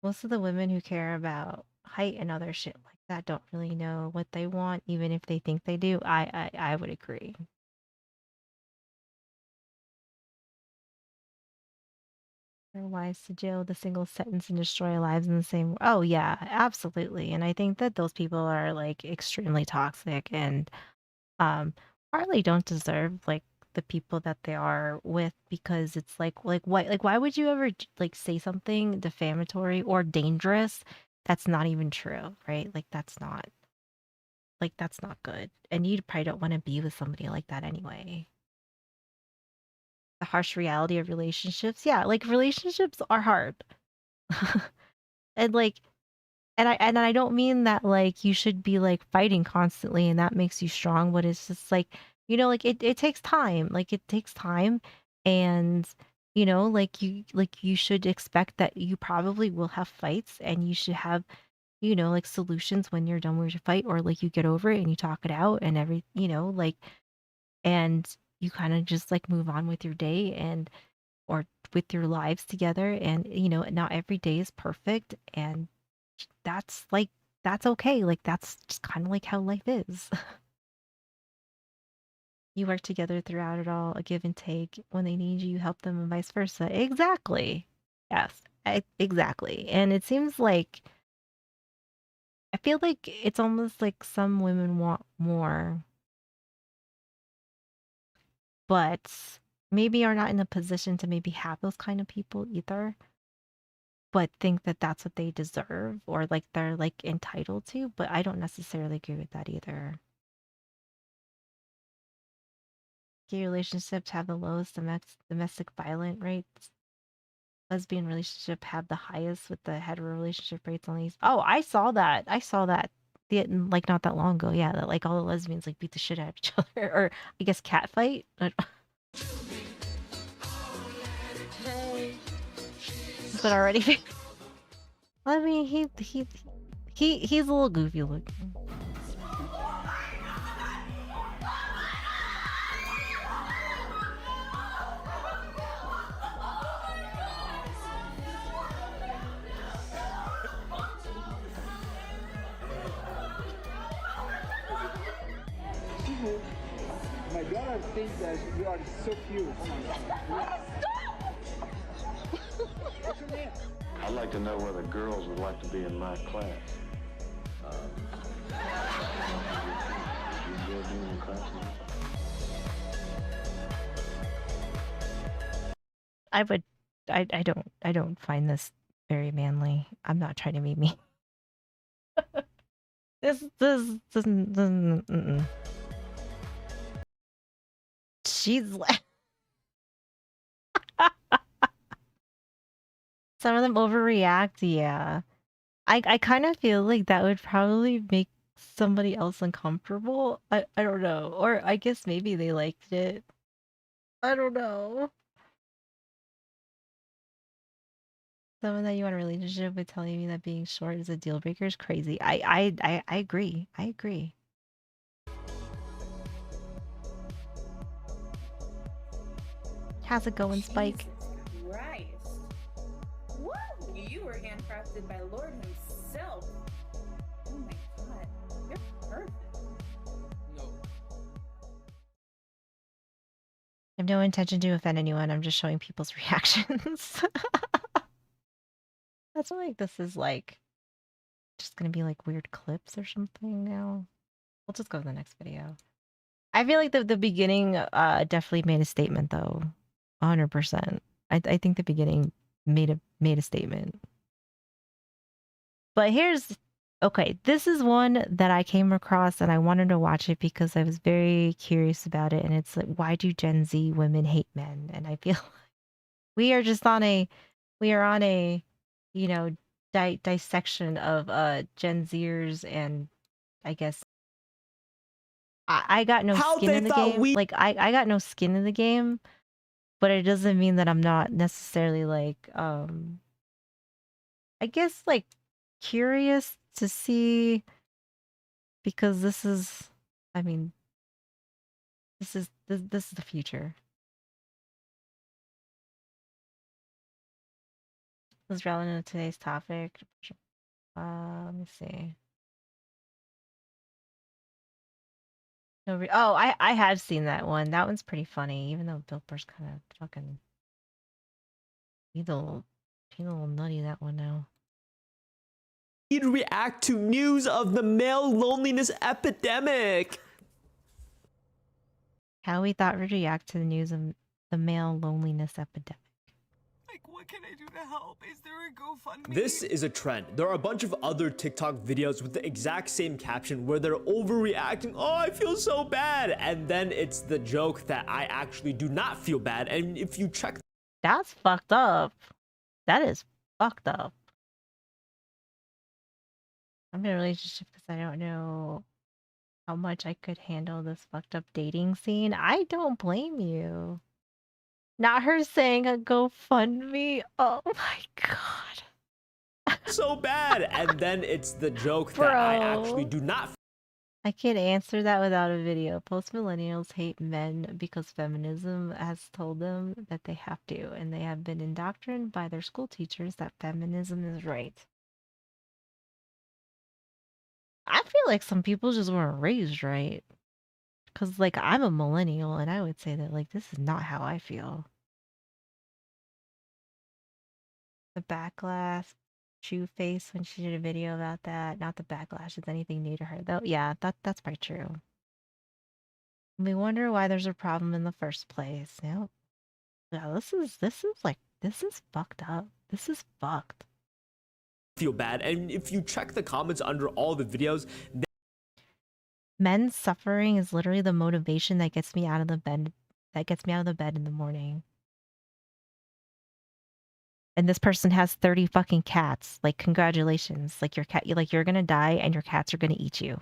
Most of the women who care about height and other shit like that don't really know what they want, even if they think they do. I would agree. Their wives to jail with a single sentence and destroy lives in the same. Oh yeah, absolutely. And I think that those people are like extremely toxic, and um partly don't deserve like the people that they are with, because it's why would you ever like say something defamatory or dangerous that's not even true, right? That's not good. And you probably don't want to be with somebody like that anyway. The harsh reality of relationships. Yeah, like relationships are hard. And like and I don't mean that like you should be like fighting constantly and that makes you strong, but it's just like, like it takes time. Like it takes time, and like you should expect that you probably will have fights, and you should have, like solutions when you're done with your fight, or like you get over it and you talk it out and like, and you kind of just like move on with your day, and or with your lives together, and not every day is perfect, and that's like that's okay. Like that's just kind of like how life is. You work together throughout it all, a give and take. When they need you, you help them, and vice versa. Exactly. Yes, exactly. And it seems like I feel like it's almost like some women want more, but maybe are not in a position to maybe have those kind of people either, but think that that's what they deserve, or like they're like entitled to. But I don't necessarily agree with that either. Gay relationships have the lowest domestic violent rates. Lesbian relationship have the highest, with the hetero relationship rates on these. Oh, I saw that. Like not that long ago. Yeah, that like all the lesbians like beat the shit out of each other, or I guess cat fight. But already, I mean, he He's a little goofy looking. My daughter thinks that you are so cute. What's your name? I'd like to know whether girls would like to be in my class. You enjoy being in class? I don't find this very manly. I'm not trying to be mean. this doesn't mm-mm. She's like some of them overreact, yeah. I kind of feel like that would probably make somebody else uncomfortable. I don't know. Or I guess maybe they liked it. I don't know. Someone that you want a relationship with telling me that being short is a deal breaker is crazy. I agree. I agree. How's it going, Spike? Christ. Woo! You were handcrafted by Lord himself. Oh my god. You're perfect. No. I have no intention to offend anyone. I'm just showing people's reactions. That's what like this is like. Just gonna be like weird clips or something now. We'll just go to the next video. I feel like the beginning definitely made a statement though. 100%. I think the beginning made a statement. But here's okay, this is one that I came across and I wanted to watch it because I was very curious about it, and it's like, why do Gen Z women hate men? And I feel like we are on a you know dissection of Gen Zers, and I guess I got no skin in the game. Like I got no skin in the game, but it doesn't mean that I'm not necessarily like I guess like curious to see, because this is this is the future. This is relevant to today's topic. Let me see. No, oh, I have seen that one. That one's pretty funny, even though Bill Burr's kind of fucking he's a little nutty, that one now. He'd react to news of the male loneliness epidemic. How we thought we'd react to the news of the male loneliness epidemic. Like, what can I do to help? Is there a GoFundMe? This is a trend. There are a bunch of other TikTok videos with the exact same caption where they're overreacting. Oh, I feel so bad. And then it's the joke that I actually do not feel bad. And if you check... That's fucked up. That is fucked up. I'm in a relationship because I don't know how much I could handle this fucked up dating scene. I don't blame you. Not her saying a GoFundMe. Oh my god. So bad. And then it's the joke that I actually do not. I can't answer that without a video. Post millennials hate men because feminism has told them that they have to, and they have been indoctrinated by their school teachers that feminism is right. I feel like some people just weren't raised right. Because, like, I'm a millennial, and I would say that, like, this is not how I feel. The backlash, shoe face when she did a video about that. Not the backlash is anything new to her, though. Yeah, that's probably true. We wonder why there's a problem in the first place. Yep. Yeah, this is fucked up. This is fucked. Feel bad. And if you check the comments under all the videos, men's suffering is literally the motivation that gets me out of the bed. That gets me out of the bed in the morning. And this person has 30 fucking cats. Like, congratulations. Like, your cat, like, you're gonna die and your cats are gonna eat you.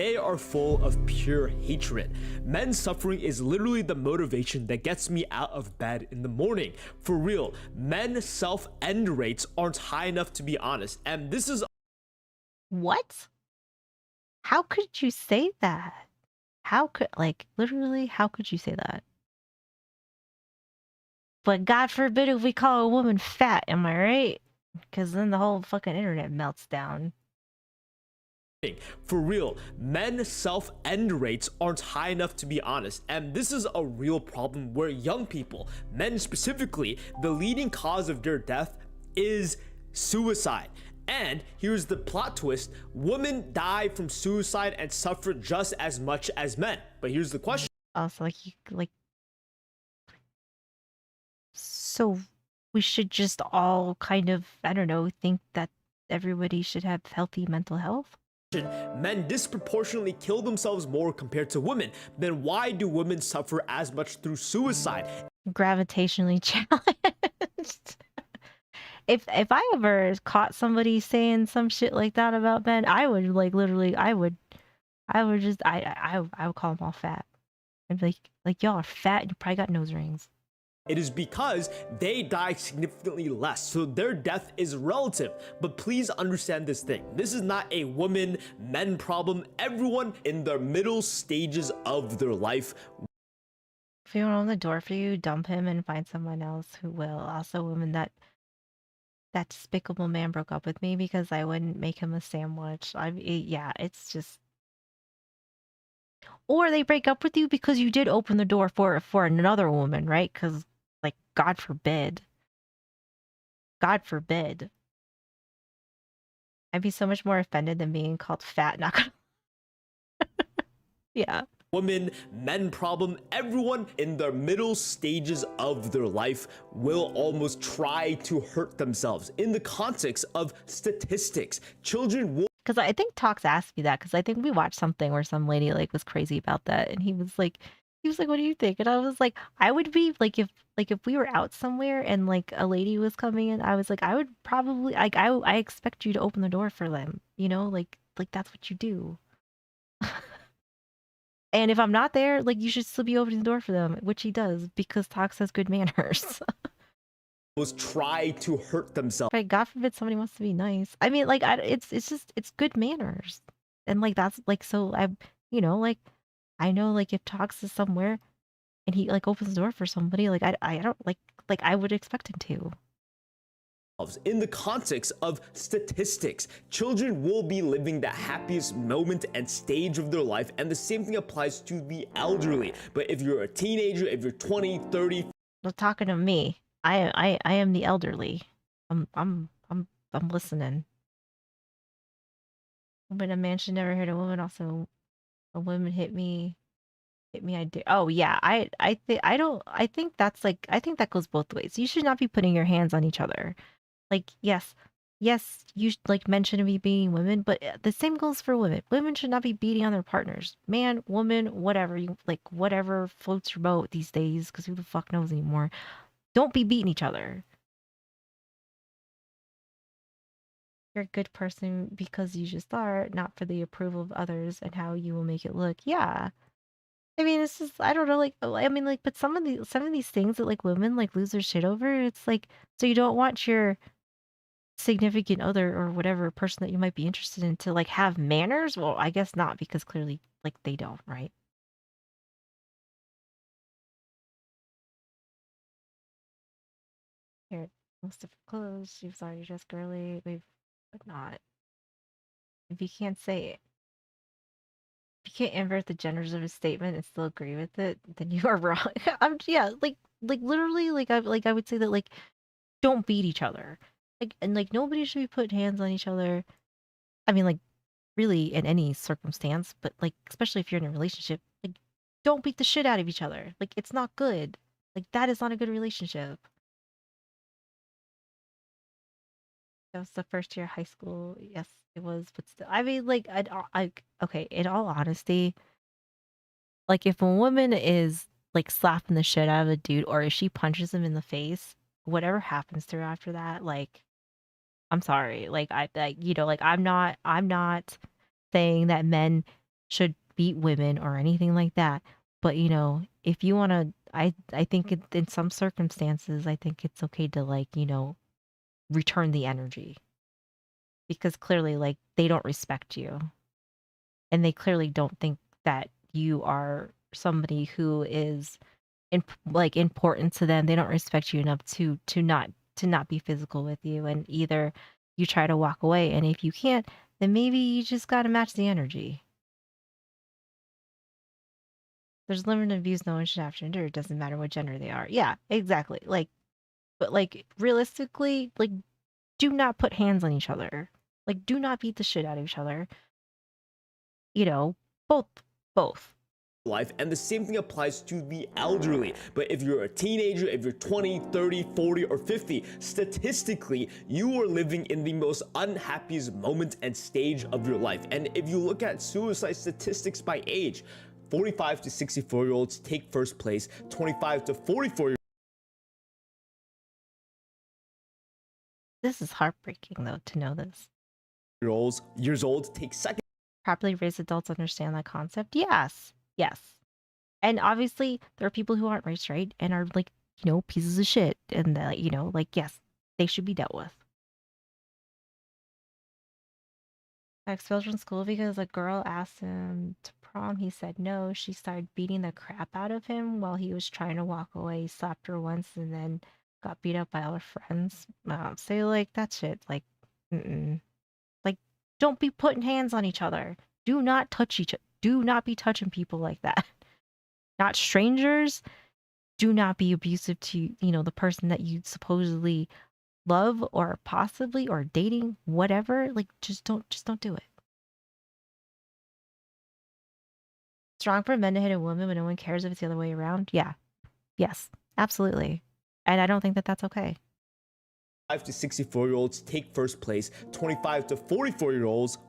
they are full of pure hatred. Men's suffering is literally the motivation that gets me out of bed in the morning. For real, men's self-end rates aren't high enough to be honest. And this is What? How could you say that? How could, like, literally, how could you say that? But God forbid if we call a woman fat, am I right? Because then the whole fucking internet melts down. For real, men's self-end rates aren't high enough to be honest, and this is a real problem where young people, men specifically, the leading cause of their death is suicide. And here's the plot twist: women die from suicide and suffer just as much as men. But here's the question. Also, so we should just all kind of, I don't know, think that everybody should have healthy mental health? Men disproportionately kill themselves more compared to women. Then why do women suffer as much through suicide? Gravitationally challenged. If I ever caught somebody saying some shit like that about men, I would like literally, I would just, I would call them all fat. I'd be like y'all are fat and you probably got nose rings. It is because they die significantly less, so their death is relative. But please understand this thing. This is not a women-men problem. Everyone in the middle stages of their life. If he won't open the door for you, dump him and find someone else who will. Also, women, that despicable man broke up with me because I wouldn't make him a sandwich. Yeah, it's just... Or they break up with you because you did open the door for another woman, right? Because, like, God forbid. God forbid. I'd be so much more offended than being called fat. Not gonna... Yeah. Women, men problem. Everyone in the middle stages of their life will almost try to hurt themselves. In the context of statistics, children will... Because I think Talks asked me that, because I think we watched something where some lady like was crazy about that, and he was like, what do you think? And I was like, I would be like, if we were out somewhere and like a lady was coming in, I was like, I would probably like, I expect you to open the door for them, you know, like that's what you do. And if I'm not there, like, you should still be opening the door for them, which he does, because Talks has good manners. Was try to hurt themselves. Right, God forbid somebody wants to be nice. I mean, like, it's just, it's good manners. And like, that's like, so I, you know, like, I know, like, if Talks is somewhere and he like opens the door for somebody, like, I don't like I would expect him to. In the context of statistics, children will be living the happiest moment and stage of their life, and the same thing applies to the elderly. But if you're a teenager, if you're 20, 30... They're talking to me. I am the elderly. I'm listening. But a man should never hit a woman. Also, a woman hit me, I did. Oh yeah, I think that's like, I think that goes both ways. You should not be putting your hands on each other. Like, yes, you like men shouldn't be beating women, but the same goes for women. Women should not be beating on their partners. Man, woman, whatever you like, whatever floats your boat these days, because who the fuck knows anymore. Don't be beating each other. You're a good person because you just are, not for the approval of others and how you will make it look. Yeah. I mean, it's just, I don't know, like, I mean, like, but some of these things that like women like lose their shit over, it's like, so you don't want your significant other or whatever person that you might be interested in to like have manners? Well, I guess not, because clearly like they don't, right? Here, most of her clothes, she was already dressed girly, but not. If you can't say it, if you can't invert the genders of a statement and still agree with it, then you are wrong. Yeah, like literally, like I would say that, like, don't beat each other. Like, and like nobody should be putting hands on each other. I mean, like, really in any circumstance, but like especially if you're in a relationship, like, don't beat the shit out of each other. Like, it's not good. Like, that is not a good relationship. That was the first year of high school. Yes, it was, but still, I mean, like, okay, in all honesty, like, if a woman is like slapping the shit out of a dude, or if she punches him in the face, whatever happens to her after that, like, I'm sorry. Like, you know, like, I'm not saying that men should beat women or anything like that. But, you know, if you want to, I think in some circumstances, I think it's okay to, like, you know, return the energy. because clearly like they don't respect you, and they clearly don't think that you are somebody who is like important to them. They don't respect you enough to not be physical with you, and either you try to walk away, and if you can't, then maybe you just got to match the energy. There's limited views no one should have to endure. It doesn't matter what gender they are. Yeah, exactly. Like, but like realistically, like, do not put hands on each other. Like, do not beat the shit out of each other. You know, both. Life, and the same thing applies to the elderly. But if you're a teenager, if you're 20, 30, 40, or 50, statistically, you are living in the most unhappiest moment and stage of your life. And if you look at suicide statistics by age, 45 to 64-year-olds take first place, 25 to 44 This is heartbreaking though to know this. years old take second. Properly raised adults understand that concept. Yes. And obviously there are people who aren't raised right and are like, you know, pieces of shit, and you know, like, yes, they should be dealt with. Expelled from school because a girl asked him to prom. He said no. She started beating the crap out of him while he was trying to walk away. He slapped her once and then got beat up by all her friends. So like that shit, like, like, don't be putting hands on each other. Do not touch each other. Do not be touching people like that. Not strangers. Do not be abusive to, you know, the person that you supposedly love or possibly or dating, whatever. Like, just don't do it. Strong for men to hit a woman when no one cares if it's the other way around. Yeah. Yes, absolutely. And I don't think that that's okay. 5 to 64-year-olds take first place, 25 to 44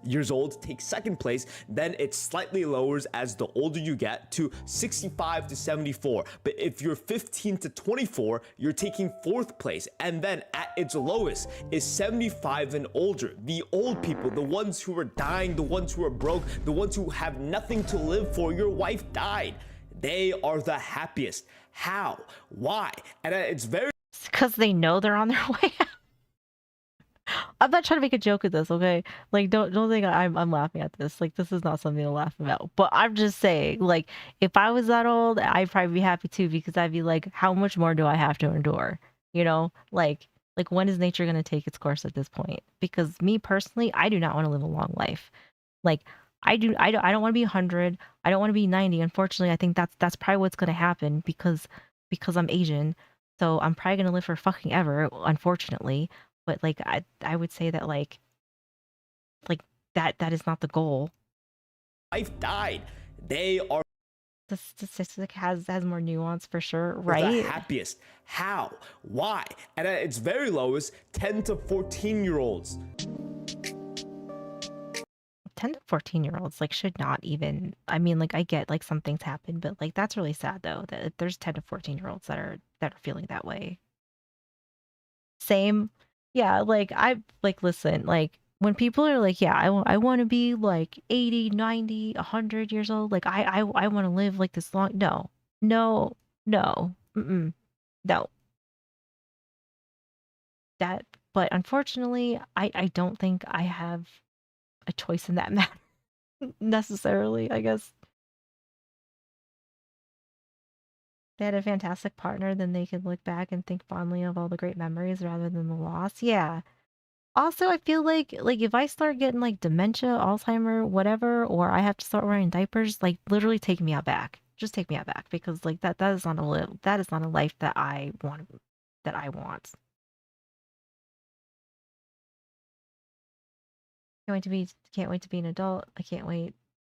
years old take second place, then it slightly lowers as the older you get to 65 to 74. But if you're 15 to 24, you're taking fourth place, and then at its lowest is 75 and older. The old people, the ones who are dying, the ones who are broke, the ones who have nothing to live for. Your wife died. They are the happiest. How? Why? And it's very because they know they're on their way out. I'm not trying to make a joke of this, okay? Like, don't think I'm laughing at this. Like, this is not something to laugh about. But I'm just saying, like, if I was that old, I'd probably be happy too, because I'd be like, how much more do I have to endure? You know, like when is nature gonna take its course at this point? Because me personally, I do not want to live a long life. Like, I don't want to be 100. I don't want to be 90. Unfortunately, I think that's probably what's gonna happen because I'm Asian. So I'm probably gonna live for fucking ever, unfortunately. But like I would say that like that is not the goal. Wife died. They are the statistic has more nuance for sure, the right? happiest. How? Why? And at its very lowest, 10 to 14-year-olds. 10 to 14-year-olds like should not even. I mean, like, I get like some things happen, but like that's really sad though that there's 10 to 14-year-olds that are feeling that way. Same. Yeah, like I like listen, like when people are like, yeah, I want to be like 80, 90, 100 years old, like I want to live like this long. No. No. Mm-mm. No. That, but unfortunately, I don't think I have a choice in that matter necessarily, I guess. They had a fantastic partner, then they could look back and think fondly of all the great memories rather than the loss. Yeah. Also, I feel like if I start getting like dementia, Alzheimer, whatever, or I have to start wearing diapers, like literally take me out back. Just take me out back, because like that is not a life that I want. Can't wait to be an adult. I can't wait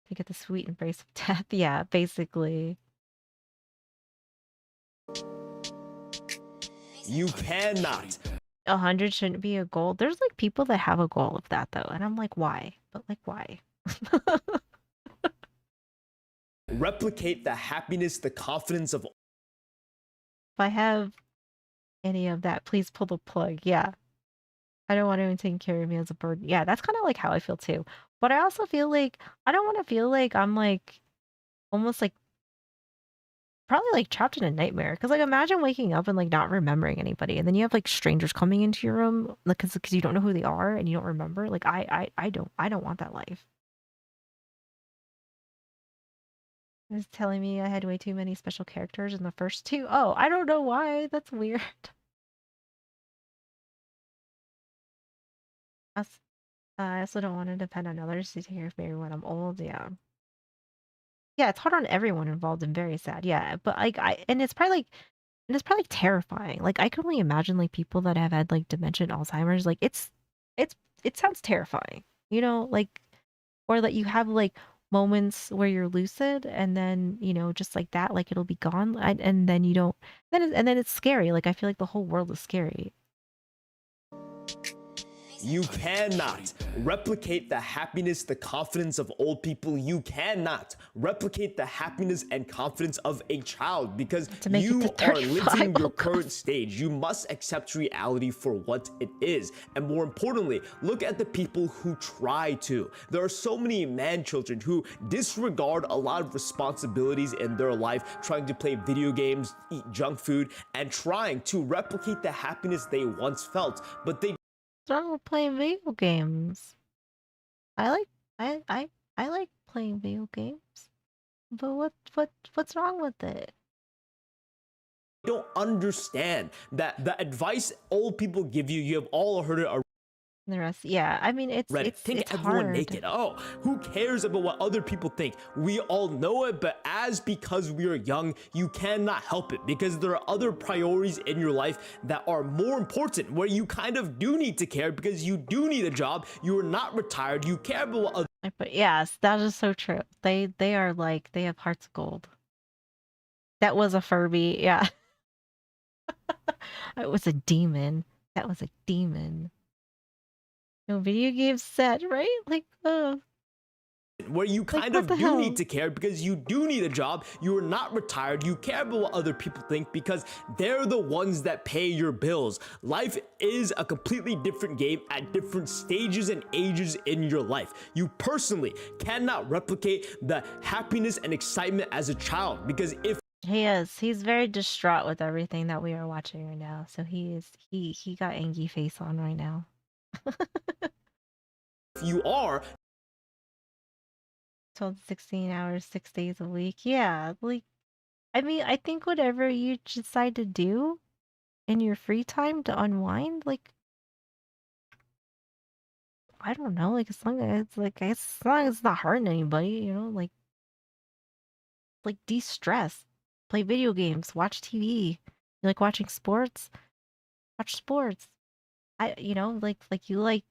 to get the sweet embrace of death. Yeah, basically. You cannot. 100 shouldn't be a goal. There's like people that have a goal of that though, and I'm like, why? But like, why? Replicate the happiness, the confidence of. If I have any of that, please pull the plug. Yeah. I don't want anyone taking care of me as a burden. Yeah, that's kind of like how I feel too. But I also feel like I don't want to feel like I'm like almost like probably like trapped in a nightmare. Because like imagine waking up and like not remembering anybody, and then you have like strangers coming into your room, like because you don't know who they are and you don't remember. Like I don't want that life. It's telling me I had way too many special characters in the first two. Oh, I don't know why. That's weird. I also don't want to depend on others to take care of me when I'm old. Yeah. Yeah, it's hard on everyone involved and very sad. Yeah, but like and it's probably like terrifying. Like I can only imagine like people that have had like dementia and Alzheimer's. Like it's it sounds terrifying. You know, like or that you have like moments where you're lucid and then just like that, like it'll be gone, and then you don't. And then it's scary. Like I feel like the whole world is scary. You cannot replicate the happiness, the confidence of old people. You cannot replicate the happiness and confidence of a child because you are living your current stage. You must accept reality for what it is. And more importantly, look at the people who try to. There are so many man children who disregard a lot of responsibilities in their life, trying to play video games, eat junk food, and trying to replicate the happiness they once felt, but they What's wrong with playing video games? I like playing video games. But what's wrong with it? don't understand that the advice old people give you, you have all heard it the rest, yeah. I mean, it's think everyone hard. naked. Oh, who cares about what other people think? We all know it, but because we are young, you cannot help it because there are other priorities in your life that are more important, where you kind of do need to care because you do need a job. You are not retired. You care about what other. But yes, that is so true. They are like, they have hearts of gold. That was a Furby, yeah. It was a demon. That was a demon. No video games set, right? Like, where you kind of do need to care because you do need a job. You are not retired. You care about what other people think because they're the ones that pay your bills. Life is a completely different game at different stages and ages in your life. You personally cannot replicate the happiness and excitement as a child because if he's very distraught with everything that we are watching right now. So he got angry face on right now. If you are 12 to 16 hours, 6 days a week. Yeah, like, I mean, I think whatever you decide to do in your free time to unwind, like, I don't know, like, as long as it's not hurting anybody, like de-stress, play video games, watch TV. You like watching sports? Watch sports. Like you like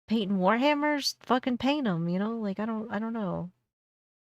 painting Warhammers, fucking paint them, like I don't know.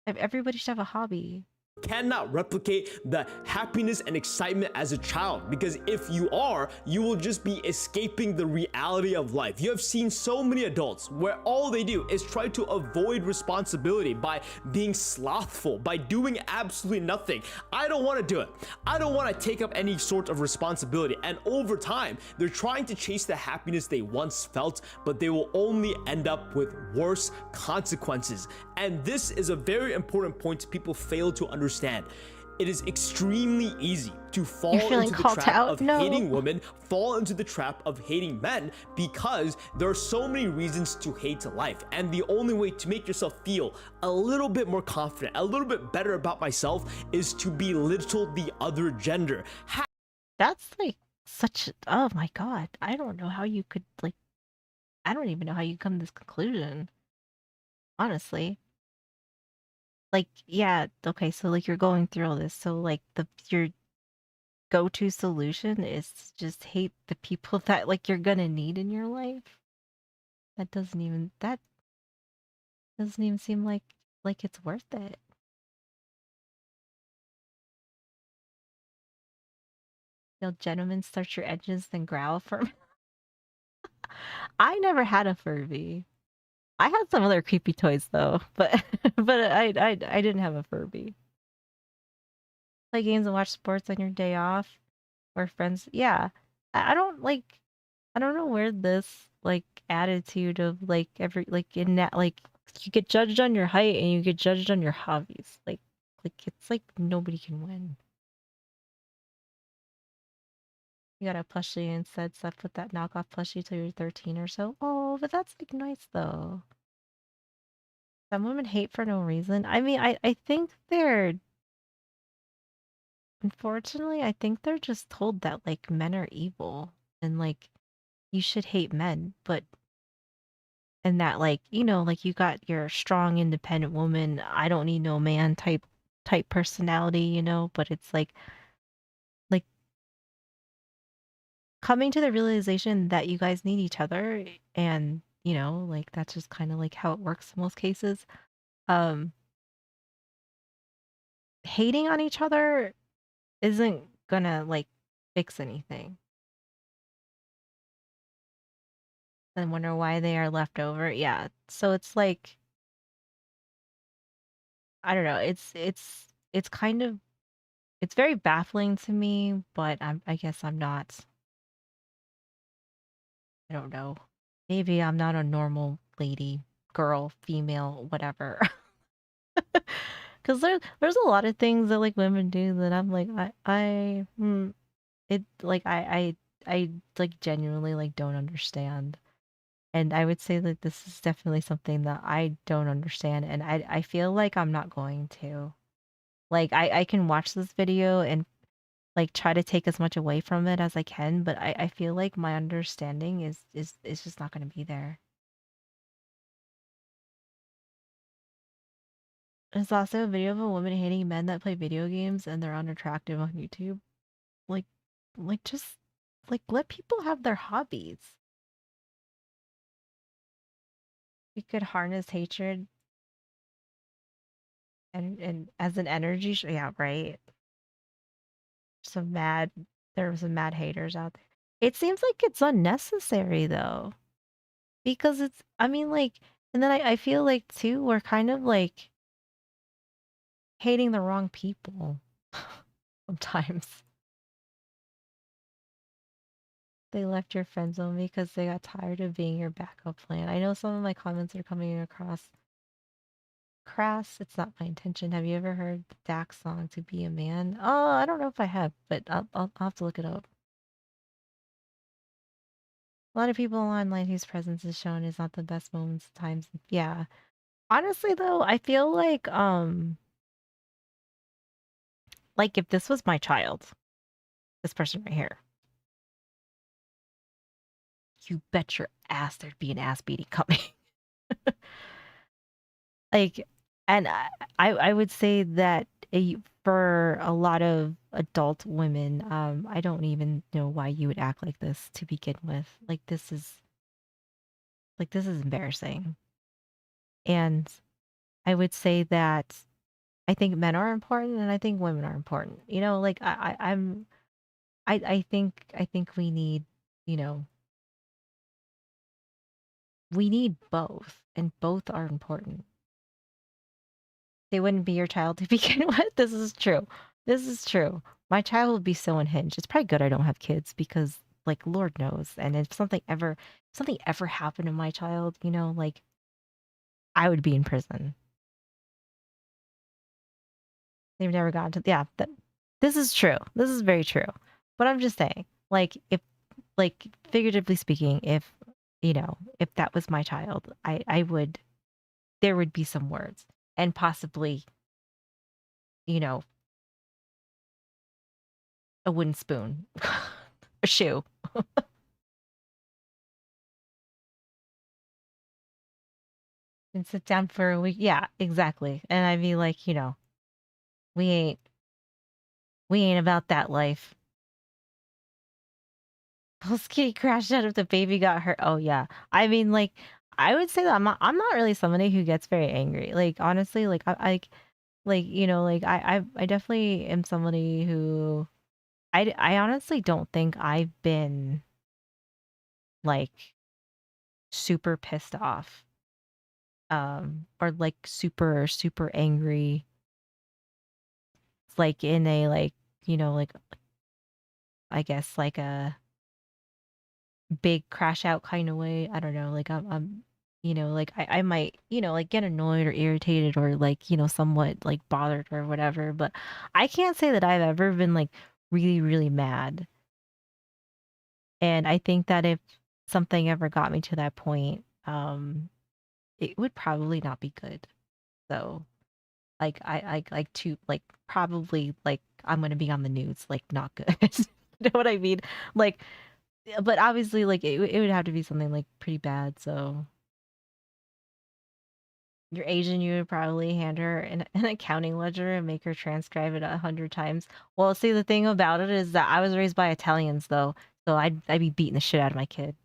Everybody should have a hobby. Cannot replicate the happiness and excitement as a child because if you are, you will just be escaping the reality of life. You have seen so many adults where all they do is try to avoid responsibility by being slothful, by doing absolutely nothing. I don't want to do it. I don't want to take up any sort of responsibility, and over time they're trying to chase the happiness they once felt, but they will only end up with worse consequences. And this is a very important point people fail to understand. It is extremely easy to fall into the trap of hating women, fall into the trap of hating men, because there are so many reasons to hate life. And the only way to make yourself feel a little bit more confident, a little bit better about myself, is to belittle the other gender. That's like oh my god. I don't know how you could, like, I don't even know how you come to this conclusion. Honestly. Like, yeah, okay, so like you're going through all this, so like your go-to solution is to just hate the people that like you're gonna need in your life. That doesn't even seem like it's worth it. Gentlemen, start your engines, then growl for me. I never had a Furby. I had some other creepy toys though, but I didn't have a Furby. Play games and watch sports on your day off, or friends. Yeah, I don't know where this like attitude of like in that, like, you get judged on your height and you get judged on your hobbies. Like, Like it's like nobody can win. You got a plushie and said slept with that knockoff plushie till you're 13 or so. Oh, but that's like nice though. Some women hate for no reason. I mean, I think they're unfortunately, I think they're just told that like men are evil and like you should hate men, but and that like, you know, like you got your strong independent woman, I don't need no man type personality, you know, but it's like coming to the realization that you guys need each other and, you know, like that's just kind of like how it works in most cases. Um hating on each other isn't gonna like fix anything. And wonder why they are left over. Yeah. So it's like I don't know. It's kind of it's very baffling to me, but I guess I'm not. I don't know. Maybe I'm not a normal lady, girl, female, whatever. Because there's a lot of things that like women do that I'm like it like I like genuinely like don't understand. And I would say that this is definitely something that I don't understand, and I feel like I'm not going to. Like I can watch this video and like try to take as much away from it as I can, but I feel like my understanding is just not going to be there. There's also a video of a woman hating men that play video games and they're unattractive on YouTube. Like just like let people have their hobbies. We could harness hatred and as an energy yeah, right. Some mad there were some mad haters out there. It seems like it's unnecessary though. Because it's I mean like and then I feel like too we're kind of like hating the wrong people sometimes. They left your friend zone because they got tired of being your backup plan. I know some of my comments are coming across crass. It's not my intention. Have you ever heard Dak's song "To Be a Man"? Oh, I don't know if I have, but I'll have to look it up. A lot of people online whose presence is shown is not the best moments of times. Yeah. Honestly though, I feel like if this was my child, this person right here, you bet your ass there'd be an ass beating coming. Like, and I would say that for a lot of adult women, I don't even know why you would act like this to begin with. This is embarrassing. And I would say that I think men are important and I think women are important. You know, like I think we need, you know, we need both and both are important. They wouldn't be your child to begin with. This is true. This is true. My child would be so unhinged. It's probably good I don't have kids because like Lord knows. And if something ever happened to my child, you know, like I would be in prison. They've never gotten to this is true. This is very true. But I'm just saying, like if like figuratively speaking, if you know, if that was my child, I would there would be some words and possibly, you know, a wooden spoon, a shoe. And sit down for a week. Yeah, exactly. And I'd be like, you know, we ain't about that life. Post kitty crashed out if the baby got hurt. Oh yeah. I mean, like, I would say that I'm not really somebody who gets very angry. Like honestly, like like you know, like I definitely am somebody who I honestly don't think I've been like super pissed off or like super angry like in a like you know like I guess like a big crash out kind of way. I don't know. Like like I might, like get annoyed or irritated or like, somewhat like bothered or whatever. But I can't say that I've ever been like really, really mad. And I think that if something ever got me to that point, it would probably not be good. So like I like to like probably like I'm gonna be on the news, like not good. You know what I mean? Like, but obviously like it would have to be something like pretty bad. So you're Asian, you would probably hand her an accounting ledger and make her transcribe it 100 times. Well, see, the thing about it is that I was raised by Italians, though, so I'd be beating the shit out of my kid.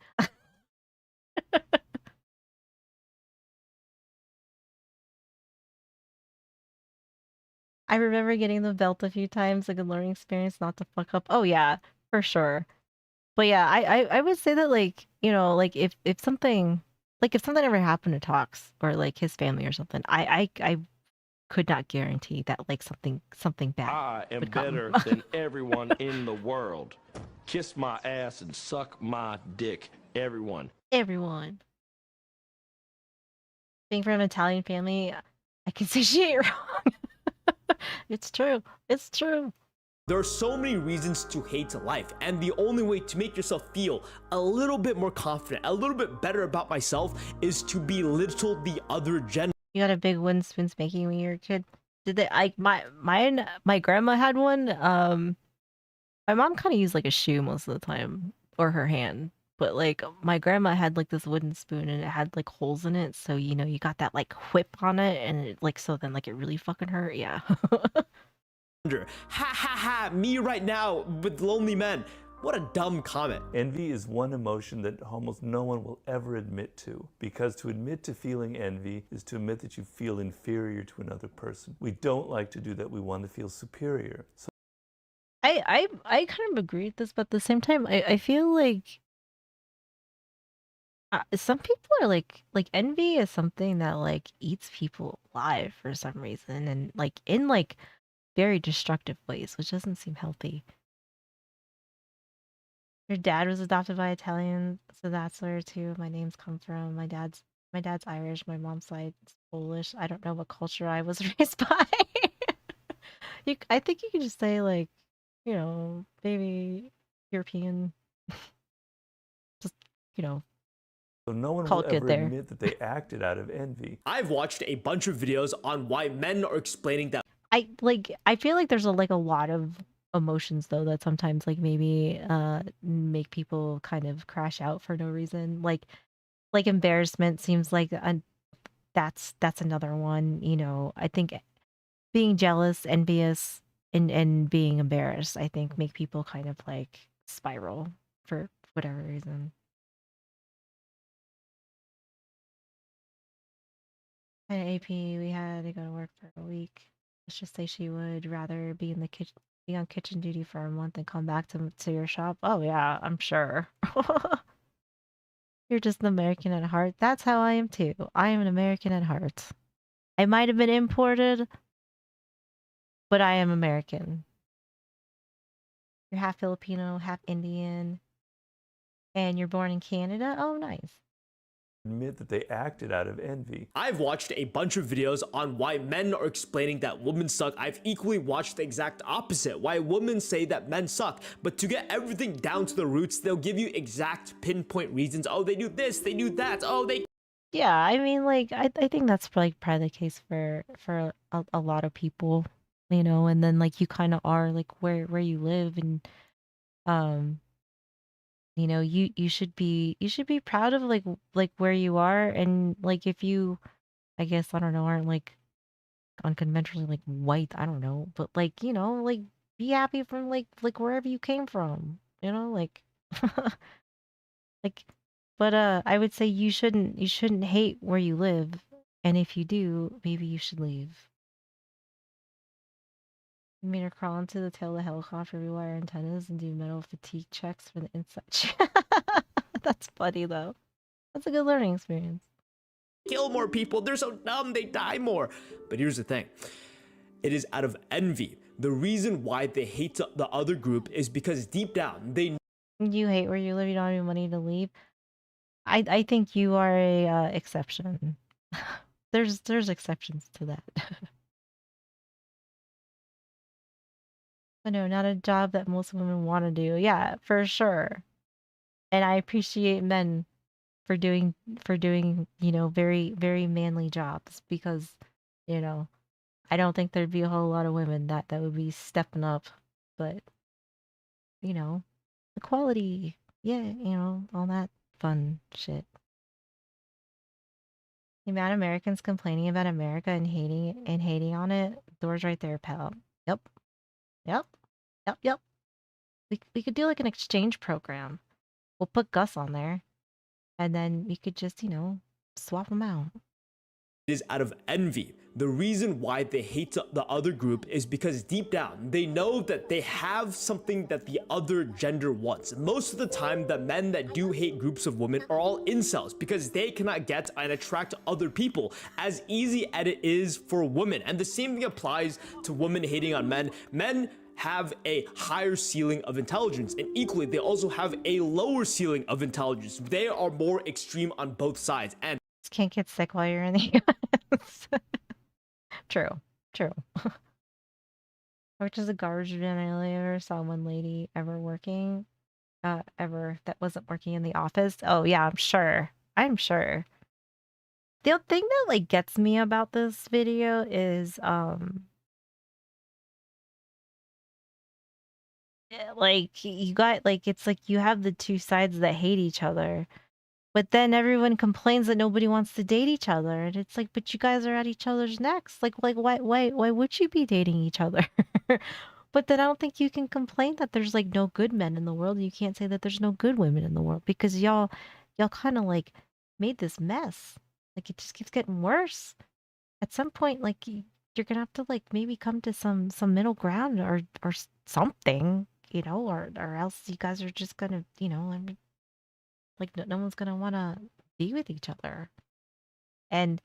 I remember getting the belt a few times, like a learning experience, not to fuck up. Oh yeah, for sure. But yeah, I would say that like, like if something if something ever happened to Tox or like his family or something, I could not guarantee that like something bad I am would come. better than everyone in the world. Kiss my ass and suck my dick, everyone. Everyone. Being from an Italian family, I can say she ain't wrong. It's true. It's true. There are so many reasons to hate life, and the only way to make yourself feel a little bit more confident, a little bit better about myself, is to belittle the other gender. You got a big wooden spoon spanking when you were a kid? Did they my grandma had one. My mom kind of used like a shoe most of the time, or her hand. But like my grandma had like this wooden spoon and it had like holes in it, so you got that like whip on it, and it like so then like it really fucking hurt. Yeah. Ha ha ha, me right now with lonely men. What a dumb comment. Envy is one emotion that almost no one will ever admit to, because to admit to feeling envy is to admit that you feel inferior to another person. We don't like to do that. We want to feel superior. So I kind of agree with this, but at the same time, I feel like some people are like envy is something that like eats people alive for some reason, and like in like very destructive ways, which doesn't seem healthy. Your dad was adopted by Italians, so that's where too my names come from. My dad's Irish, my mom's side's Polish. I don't know what culture I was raised by. I think you could just say like, maybe European. Just, So no one call will it good ever there. admit that they acted out of envy. I've watched a bunch of videos on why men are explaining that I feel like there's a lot of emotions though that sometimes like maybe make people kind of crash out for no reason. Like embarrassment seems like that's another one, I think being jealous, envious, and being embarrassed, I think make people kind of like spiral for whatever reason. At AP, we had to go to work for a week. Let's just say she would rather be in the kitchen, be on kitchen duty for a month and come back to your shop. Oh yeah, I'm sure. You're just an American at heart. That's how I am too. I am an American at heart. I might have been imported, but I am American. You're half Filipino, half Indian, and you're born in Canada? Oh, nice. Admit that they acted out of envy. I've watched a bunch of videos on why men are explaining that women suck. I've equally watched the exact opposite, why women say that men suck. But to get everything down to the roots, they'll give you exact pinpoint reasons. Oh, they do this, they do that. Oh, they... Yeah, I mean, like, I think that's like probably the case for a lot of people, and then like you kind of are like where you live, and you should be proud of like where you are, and like if you, I guess, I don't know, aren't like unconventionally like white, I don't know, but like like be happy from like wherever you came from, like like, but I would say you shouldn't hate where you live, and if you do, maybe you should leave. You made her crawl into the tail of the helicopter, rewire antennas, and do metal fatigue checks for the inside. That's funny though. That's a good learning experience. Kill more people. They're so dumb, they die more. But here's the thing. It is out of envy. The reason why they hate the other group is because deep down, they... You hate where you live, you don't have any money to leave. I think you are a exception. There's exceptions to that. But no, not a job that most women want to do. Yeah, for sure. And I appreciate men for doing, you know, very, very manly jobs because, you know, I don't think there'd be a whole lot of women that would be stepping up. But, you know, equality, yeah, you know, all that fun shit. The amount of Americans complaining about America and hating on it, doors right there, pal. Yep. Yep. Yep, yep. We could do like an exchange program. We'll put Gus on there, and then we could just, you know, swap them out. Is out of envy. The reason why they hate the other group is because deep down, they know that they have something that the other gender wants. Most of the time, the men that do hate groups of women are all incels because they cannot get and attract other people as easy as it is for women. And the same thing applies to women hating on men. Men have a higher ceiling of intelligence, and equally, they also have a lower ceiling of intelligence. They are more extreme on both sides. And can't get sick while you're in the US. True. Which is a garbage bin. I never saw one lady ever working, ever that wasn't working in the office. Oh yeah, I'm sure. The thing that like gets me about this video is like you got like it's like you have the two sides that hate each other. But then everyone complains that nobody wants to date each other, and it's like, but you guys are at each other's necks. Like why would you be dating each other? But then I don't think you can complain that there's like no good men in the world. You can't say that there's no good women in the world because y'all kind of like made this mess. Like it just keeps getting worse. At some point, like you're gonna have to like maybe come to some middle ground or something, you know, or else you guys are just gonna, you know, I mean, like no one's gonna want to be with each other. And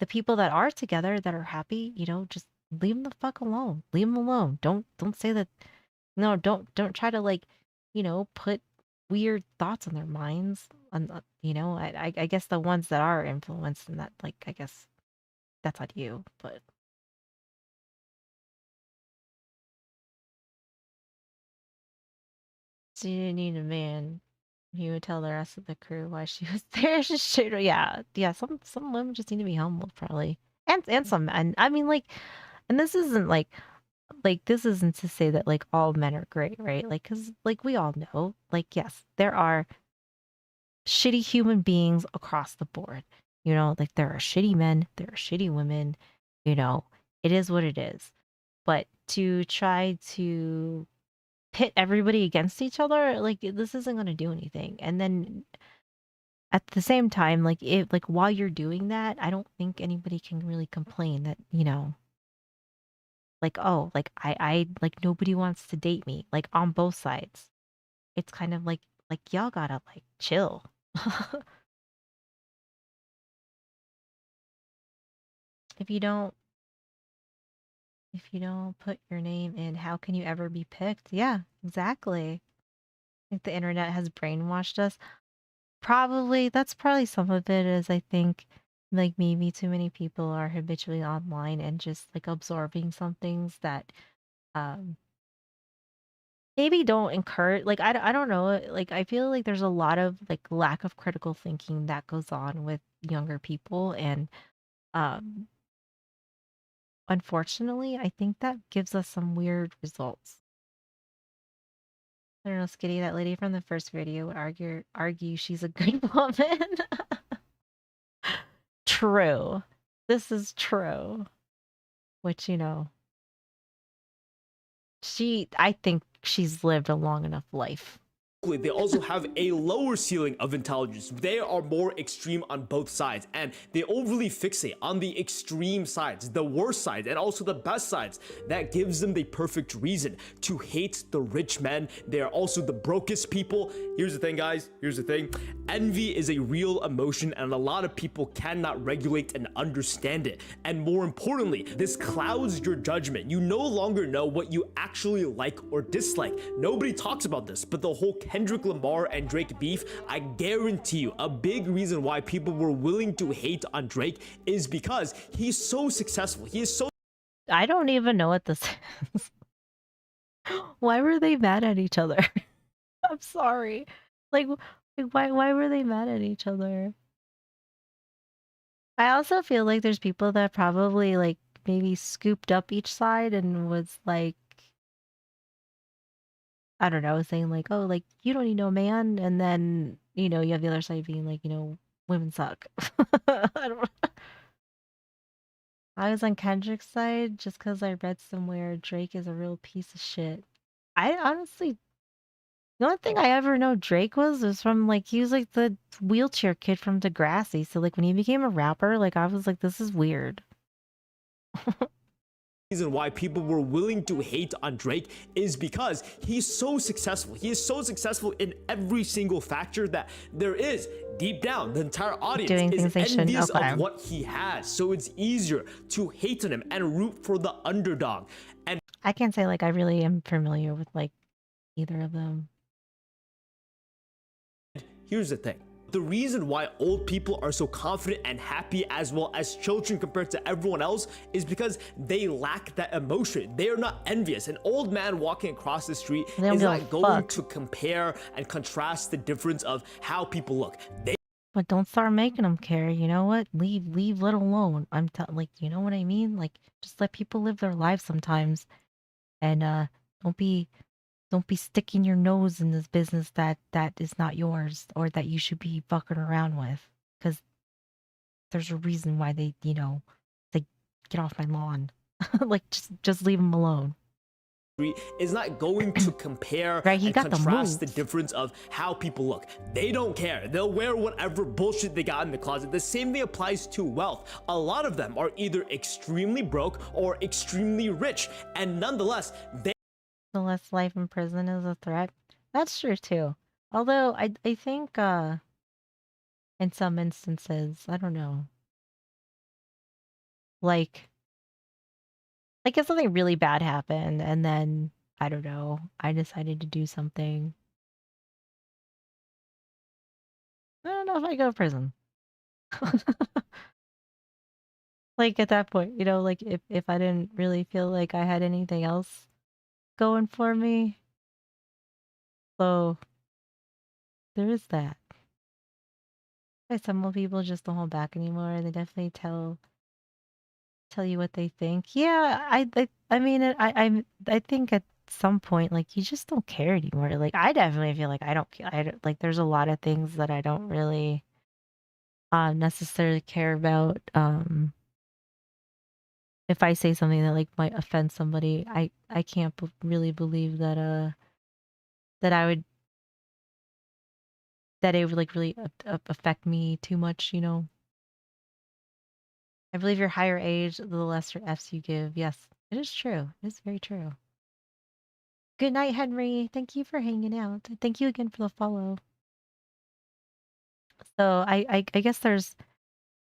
the people that are together that are happy, you know, just leave them the fuck alone. Leave them alone. Don't say that. No, don't try to like, you know, put weird thoughts on their minds. On you know, I guess the ones that are influenced in that, like, I guess that's on you. But she didn't need a man. He would tell the rest of the crew why she was there. Yeah. Some women just need to be humbled, probably, and some men. I mean, like, and this isn't like this isn't to say that like all men are great, right? Like, because like we all know, like, yes, there are shitty human beings across the board. You know, like there are shitty men, there are shitty women. You know, it is what it is. But to try to pit everybody against each other, like this isn't going to do anything. And then at the same time, like if like while you're doing that, I don't think anybody can really complain that, you know, like, oh, like I like nobody wants to date me, like on both sides. It's kind of like y'all gotta like chill. If you don't put your name in, how can you ever be picked? Yeah, exactly. I think the internet has brainwashed us. Probably, that's probably some of it is I think like maybe too many people are habitually online and just like absorbing some things that maybe don't encourage, like I don't know, like I feel like there's a lot of like lack of critical thinking that goes on with younger people, and um unfortunately I think that gives us some weird results. I don't know, Skitty, that lady from the first video would argue she's a good woman. True. This is true. Which, you know, I think she's lived a long enough life. they also have a lower ceiling of intelligence. They are more extreme on both sides, and they overly fixate on the extreme sides, the worst sides, and also the best sides. That gives them the perfect reason to hate the rich men. They are also the brokest people. Here's the thing, guys. Here's the thing. Envy is a real emotion, and a lot of people cannot regulate and understand it. And more importantly, this clouds your judgment. You no longer know what you actually like or dislike. Nobody talks about this, but the whole Kendrick Lamar and Drake beef, I guarantee you a big reason why people were willing to hate on Drake is because he's so successful. He is so I don't even know what this is. Why were they mad at each other? I'm sorry. Like, why were they mad at each other? I also feel like there's people that probably like maybe scooped up each side and was like, I don't know, saying like, oh, like you don't need no man, and then you know you have the other side being like, you know, women suck. I don't. I was on Kendrick's side just because I read somewhere Drake is a real piece of shit. I honestly, the only thing I ever know Drake was from like he was like the wheelchair kid from Degrassi. So like when he became a rapper, like I was like, this is weird. reason why people were willing to hate on Drake is because he's so successful. He is so successful in every single factor that there is. Deep down, the entire audience is envious of what he has. So it's easier to hate on him and root for the underdog. And I can't say like I really am familiar with like either of them. here's the thing. The reason why old people are so confident and happy as well as children compared to everyone else is because they lack that emotion. They are not envious. An old man walking across the street is not going to compare and contrast the difference of how people look. But don't start making them care. You know what? Leave it alone. Like, you know what I mean? Like, just let people live their lives sometimes, and don't be sticking your nose in this business that is not yours or that you should be fucking around with. Because there's a reason why they, you know, they get off my lawn. Like, just leave them alone. Is not going to compare and contrast the difference of how people look. They don't care. They'll wear whatever bullshit they got in the closet. The same thing applies to wealth. A lot of them are either extremely broke or extremely rich, and nonetheless, they The less life in prison is a threat. That's true too. Although I think in some instances, I don't know. Like if something really bad happened and then I don't know, I decided to do something. I don't know if I go to prison. Like at that point, you know, like if I didn't really feel like I had anything else going for me. So there is that. Some people just don't hold back anymore. They definitely tell you what they think. Yeah, I mean, I think at some point, like you just don't care anymore. Like I definitely feel like I don't care. I don't, like there's a lot of things that I don't really necessarily care about. If I say something that like might offend somebody, I can't really believe that that I would that it would like really affect me too much, you know. I believe your higher age, the lesser Fs you give. Yes, it is true. It is very true. Good night, Henry. Thank you for hanging out. Thank you again for the follow. So I guess there's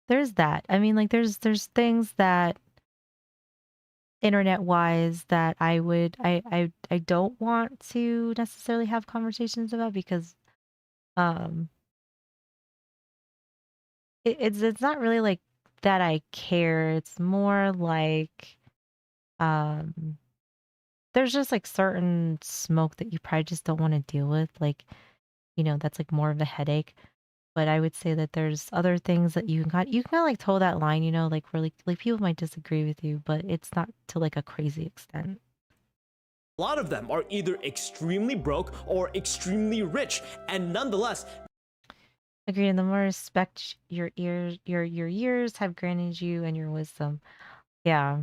that. I mean, like there's things that internet wise that I don't want to necessarily have conversations about because it's not really like that I care. It's more like there's just like certain smoke that you probably just don't want to deal with, like, you know, that's like more of a headache. But I would say that there's other things that you can kind of like toe that line, you know, like where like people might disagree with you, but it's not to like a crazy extent. a lot of them are either extremely broke or extremely rich, and nonetheless, Agreed. And the more respect your years have granted you and your wisdom. Yeah.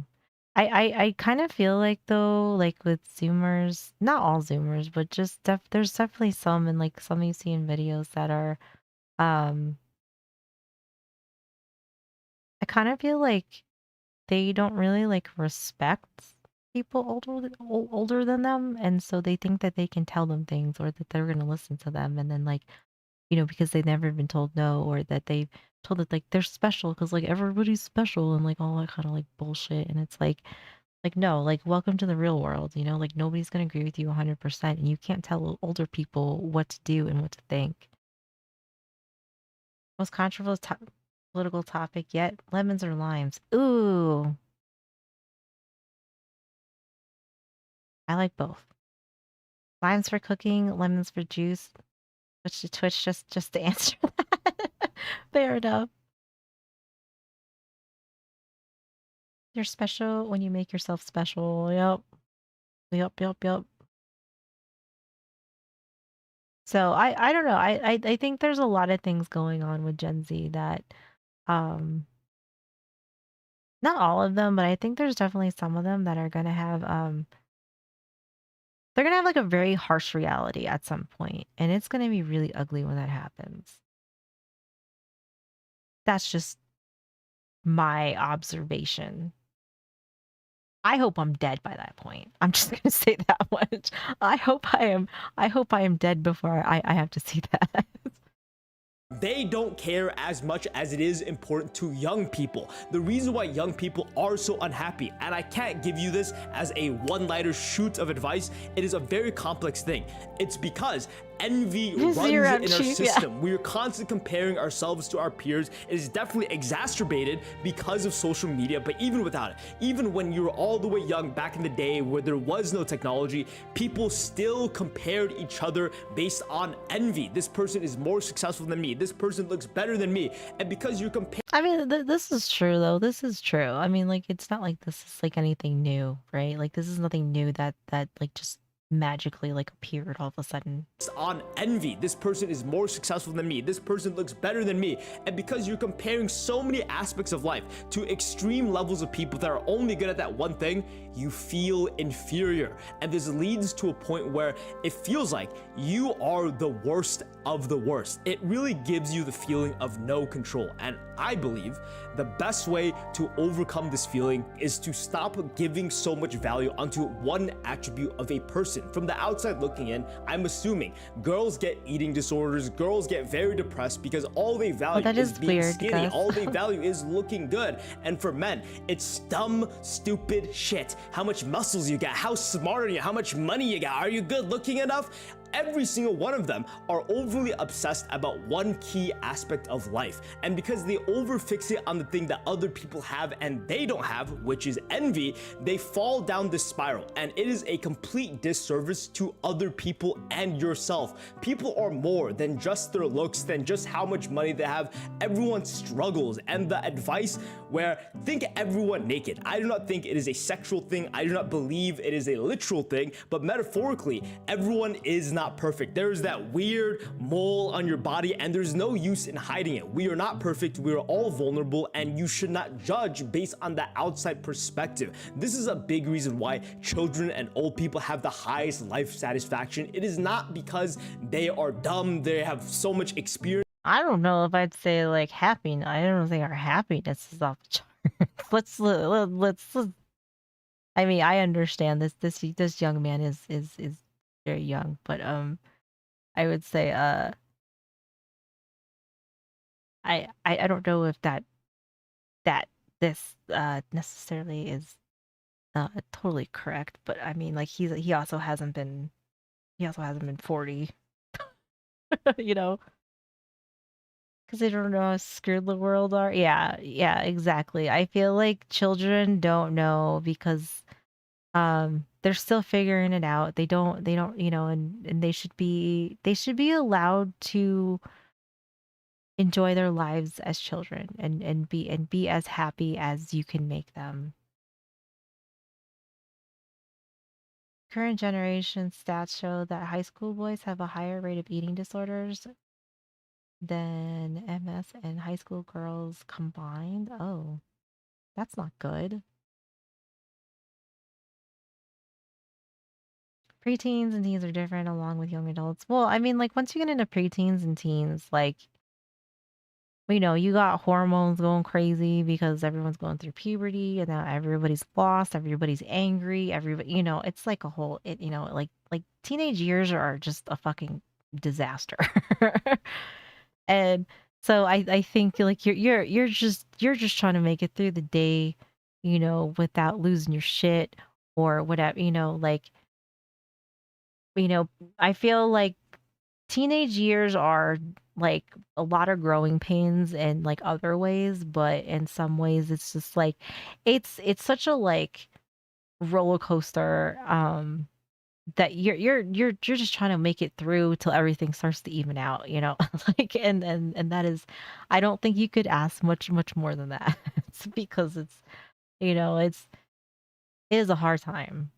I kind of feel like though, like with Zoomers, not all Zoomers, but just there's definitely some and like some you see in videos that are I kind of feel like they don't really like respect people older than them, and so they think that they can tell them things or that they're gonna listen to them, and then like, you know, because they've never been told no, or that they've told that like they're special because like everybody's special and like all that kind of like bullshit, and it's like Like, no, like, welcome to the real world, you know? Like, nobody's gonna agree with you 100%, and you can't tell older people what to do and what to think. Most controversial political topic yet: lemons or limes? Ooh, I like both. Limes for cooking, lemons for juice. Switch to Twitch just to answer that. Fair enough. You're special when you make yourself special. Yep. Yep. So I don't know. I think there's a lot of things going on with Gen Z that um not all of them, but I think there's definitely some of them that are gonna have they're gonna have like a very harsh reality at some point, and it's gonna be really ugly when that happens. That's just my observation. I hope I'm dead by that point. I'm just gonna say that much. I hope I am dead before I have to see that. They don't care as much as it is important to young people. The reason why young people are so unhappy, and I can't give you this as a one-liner shoot of advice, it is a very complex thing. It's because envy runs in our system. We are constantly comparing ourselves to our peers. It is definitely exacerbated because of social media, but even without it, even when you were all the way young back in the day where there was no technology, people still compared each other based on envy. This person is more successful than me. This person looks better than me. And because you're comparing... I mean, this is true though. This is true. I mean, like, it's not like this is like anything new, right? Like, this is nothing new that like just magically like appeared all of a sudden. On envy. This person is more successful than me. This person looks better than me. And because you're comparing so many aspects of life to extreme levels of people that are only good at that one thing, you feel inferior. And this leads to a point where it feels like you are the worst of the worst. It really gives you the feeling of no control. And I believe the best way to overcome this feeling is to stop giving so much value onto one attribute of a person. From the outside looking in, I'm assuming girls get eating disorders, girls get very depressed because all they value is being weird, skinny, all they value is looking good. And for men, it's dumb, stupid shit. How much muscles you got, how smart are you, how much money you got, are you good looking enough? Every single one of them are overly obsessed about one key aspect of life. And because they overfixate on the thing that other people have and they don't have, which is envy, they fall down this spiral. And it is a complete disservice to other people and yourself. People are more than just their looks, than just how much money they have. Everyone struggles. And the advice where think everyone naked. I do not think it is a sexual thing. I do not believe it is a literal thing, but metaphorically, everyone is not perfect. There is that weird mole on your body and there's no use in hiding it. We are not perfect. We are all vulnerable and you should not judge based on the outside perspective. This is a big reason why children and old people have the highest life satisfaction. It is not because they are dumb, they have so much experience. I don't know if I'd say like happiness. I don't think our happiness is off the charts. let's I mean, I understand this young man is very young, but I would say I don't know if that this necessarily is totally correct, but I mean, like, he also hasn't been 40. You know, because they don't know how screwed the world are. Yeah, exactly. I feel like children don't know because they're still figuring it out. They don't, you know, and they should be allowed to enjoy their lives as children and be as happy as you can make them. Current generation stats show that high school boys have a higher rate of eating disorders than MS and high school girls combined. Oh, that's not good. Preteens and teens are different along with young adults. Well, I mean, like, once you get into preteens and teens, like, you know, you got hormones going crazy because everyone's going through puberty and now everybody's lost, everybody's angry, everybody, you know, it's like a whole, you know, like teenage years are just a fucking disaster. And so I think like you're just trying to make it through the day without losing your shit or whatever, like, I feel like teenage years are like a lot of growing pains in like other ways, but in some ways it's just like it's such a like roller coaster that you're just trying to make it through till everything starts to even out, like and that is I don't think you could ask much more than that. It's because it is a hard time.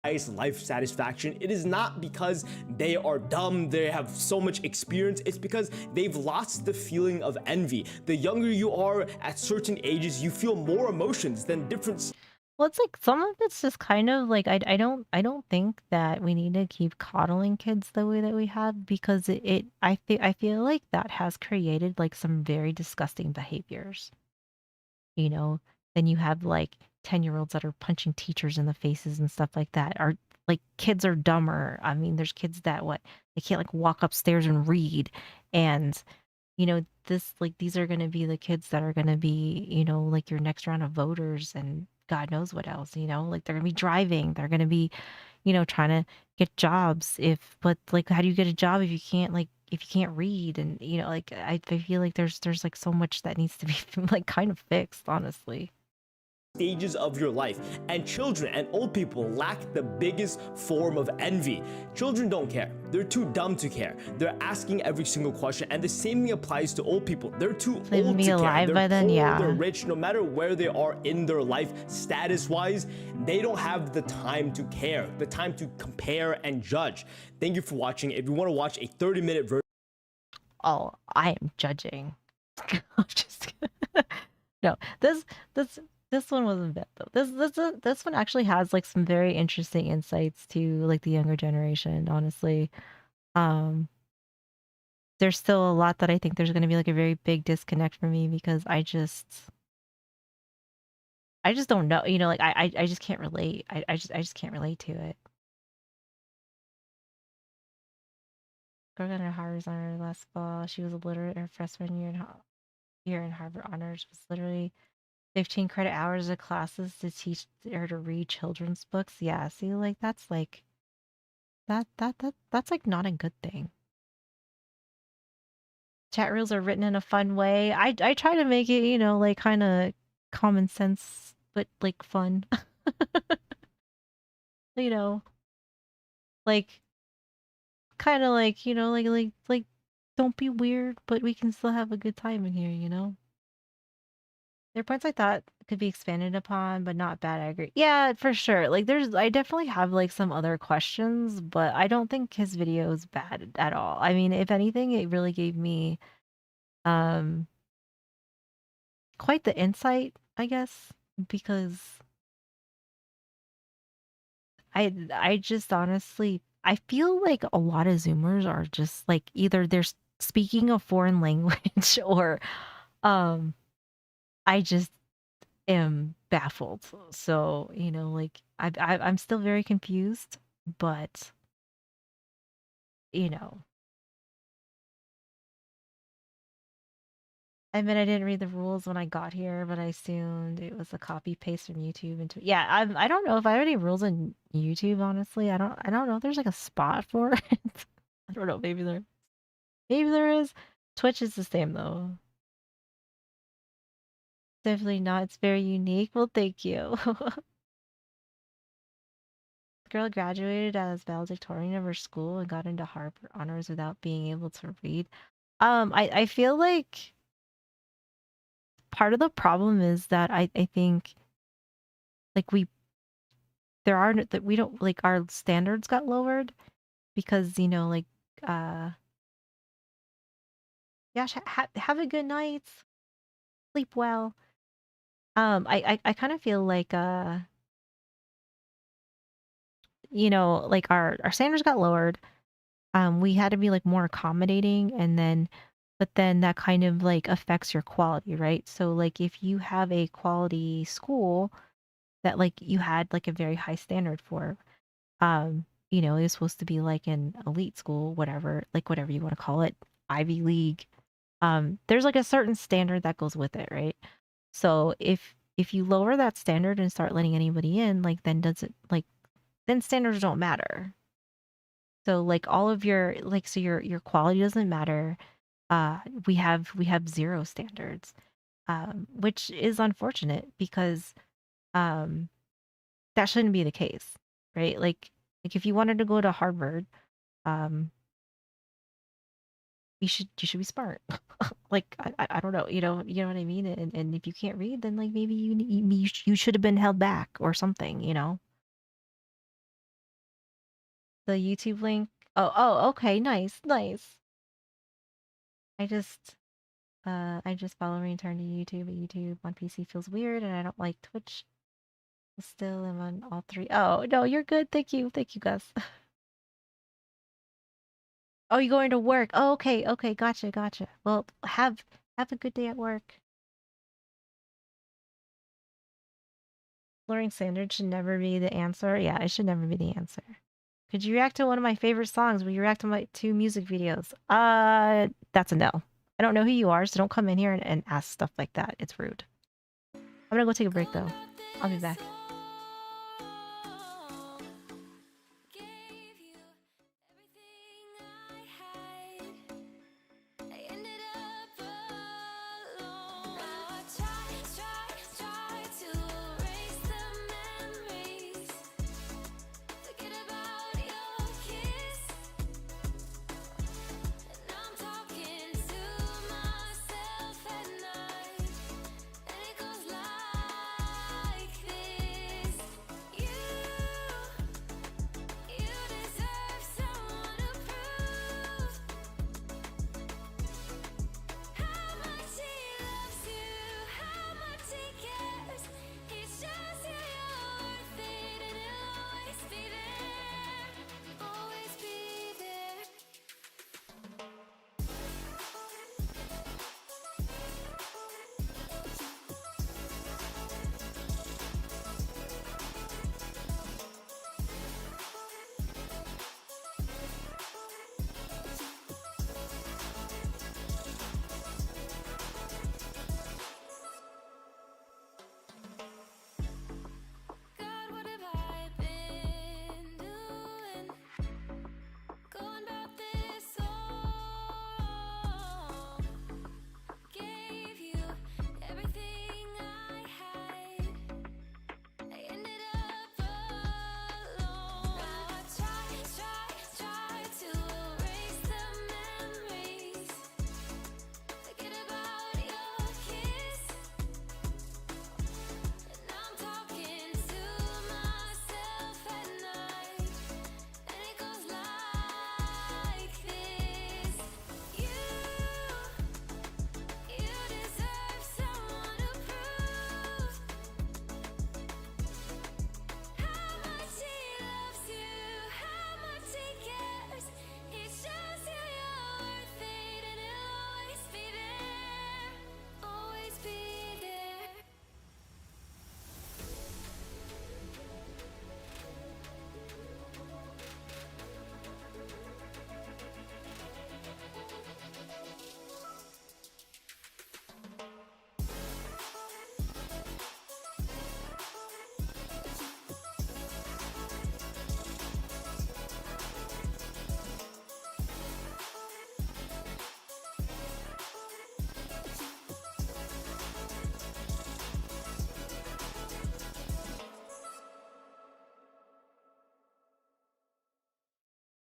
Life satisfaction. It is not because they are dumb, they have so much experience. It's because they've lost the feeling of envy. The younger you are at certain ages, you feel more emotions than different. Well, it's like some of it's just kind of like I don't think that we need to keep coddling kids the way that we have because I feel like that has created like some very disgusting behaviors. You know, then you have like 10-year-olds that are punching teachers in the faces and stuff like that. Are like kids are dumber. I mean, there's kids that they can't like walk upstairs and read, and these are going to be the kids that are going to be, like your next round of voters and God knows what else, like they're going to be driving, they're going to be, trying to get jobs but like, how do you get a job if you can't read? And, like, I feel like there's like so much that needs to be like kind of fixed, honestly. Stages of your life, and children and old people lack the biggest form of envy. Children don't care. They're too dumb to care. They're asking every single question, and the same thing applies to old people. They're too old to care. Alive They're by then, poor, yeah. they're rich, no matter where they are in their life status-wise, they don't have the time to care, the time to compare and judge. Thank you for watching. If you want to watch a 30-minute version, Oh, I am judging. I'm just no, this one wasn't bad though. This one actually has like some very interesting insights to like the younger generation, honestly. There's still a lot that I think there's going to be like a very big disconnect for me because I just don't know, like I just can't relate. I just can't relate to it. Girl got her Harvard honor last fall. She was illiterate her freshman year in Harvard honors was literally 15 credit hours of classes to teach her to read children's books. Yeah, see, like that's like that's like not a good thing. Chat rules are written in a fun way. I try to make it, like kind of common sense, but like fun. you know, like kind of like, like don't be weird, but we can still have a good time in here. There are points I thought could be expanded upon, but not bad. I agree. Yeah, for sure. Like I definitely have like some other questions, but I don't think his video is bad at all. I mean, if anything, it really gave me um quite the insight, I guess, because I just honestly I feel like a lot of Zoomers are just like either they're speaking a foreign language or I just am baffled. So, like I'm still very confused, but you know, I mean, I didn't read the rules when I got here, but I assumed it was a copy paste from YouTube into yeah. I don't know if I have any rules on YouTube. Honestly, I don't know if there's like a spot for it. I don't know. Maybe there is. Twitch is the same though. Definitely not. It's very unique. Well, thank you. Girl graduated as valedictorian of her school and got into Harvard honors without being able to read. I feel like part of the problem is that I think like there are that we don't like our standards got lowered because like yeah, have a good night, sleep well. I kind of feel like like our standards got lowered. We had to be like more accommodating, and then but then that kind of like affects your quality, right? So like if you have a quality school that like you had like a very high standard for, it was supposed to be like an elite school, whatever, like whatever you want to call it, Ivy League. There's like a certain standard that goes with it, right? So if if you lower that standard and start letting anybody in, like then does it like then standards don't matter. So like all of your like so your quality doesn't matter. We have zero standards, which is unfortunate because that shouldn't be the case, right? Like if you wanted to go to Harvard, um, you should be smart. Like I don't know, you know what I mean? And if you can't read, then like maybe you should have been held back or something, you know? The YouTube link. Oh, okay, nice, nice. I just follow and return to YouTube, but YouTube on PC feels weird and I don't like Twitch. Still am on all three. Oh, no, you're good. Thank you. Thank you, Gus. Oh, you're going to work. Oh, okay, okay, gotcha, gotcha. Well, have a good day at work. Lowering standards should never be the answer. Yeah, it should never be the answer. Could you react to one of my favorite songs? Will you react to my 2 music videos? That's a no. I don't know who you are, so don't come in here and ask stuff like that. It's rude. I'm gonna go take a break though. I'll be back.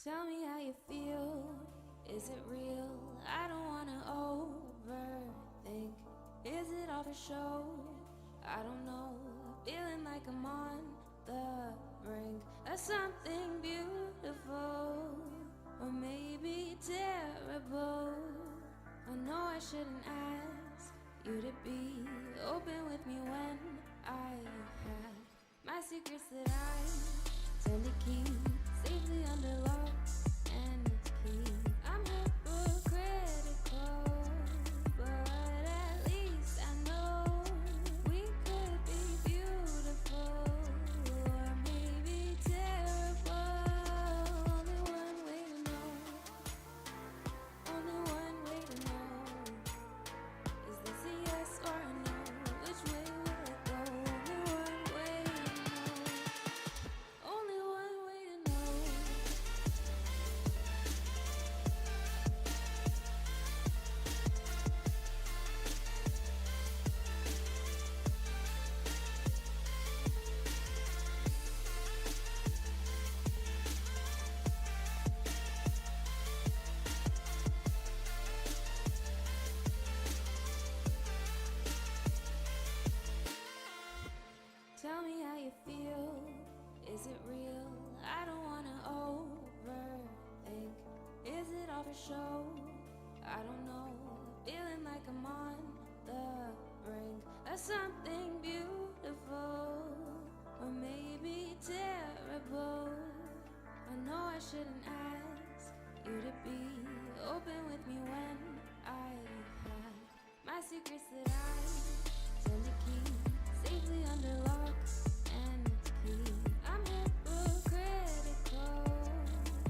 Tell me how you feel. Is it real? I don't wanna overthink. Is it all for show? I don't know. Feeling like I'm on the brink of something beautiful, or maybe terrible. I know I shouldn't ask you to be open with me when I have my secrets that I tend to keep safely under lock and key. I'm hypocritical, but at least I know we could be beautiful, or maybe terrible. Only one way to know. Only one way to know. Is this a yes or a no? Which way will it go? I don't know, feeling like I'm on the brink of something beautiful, or maybe terrible. I know I shouldn't ask you to be open with me when I have my secrets that I tend to keep safely under lock and key. I'm hypocritical,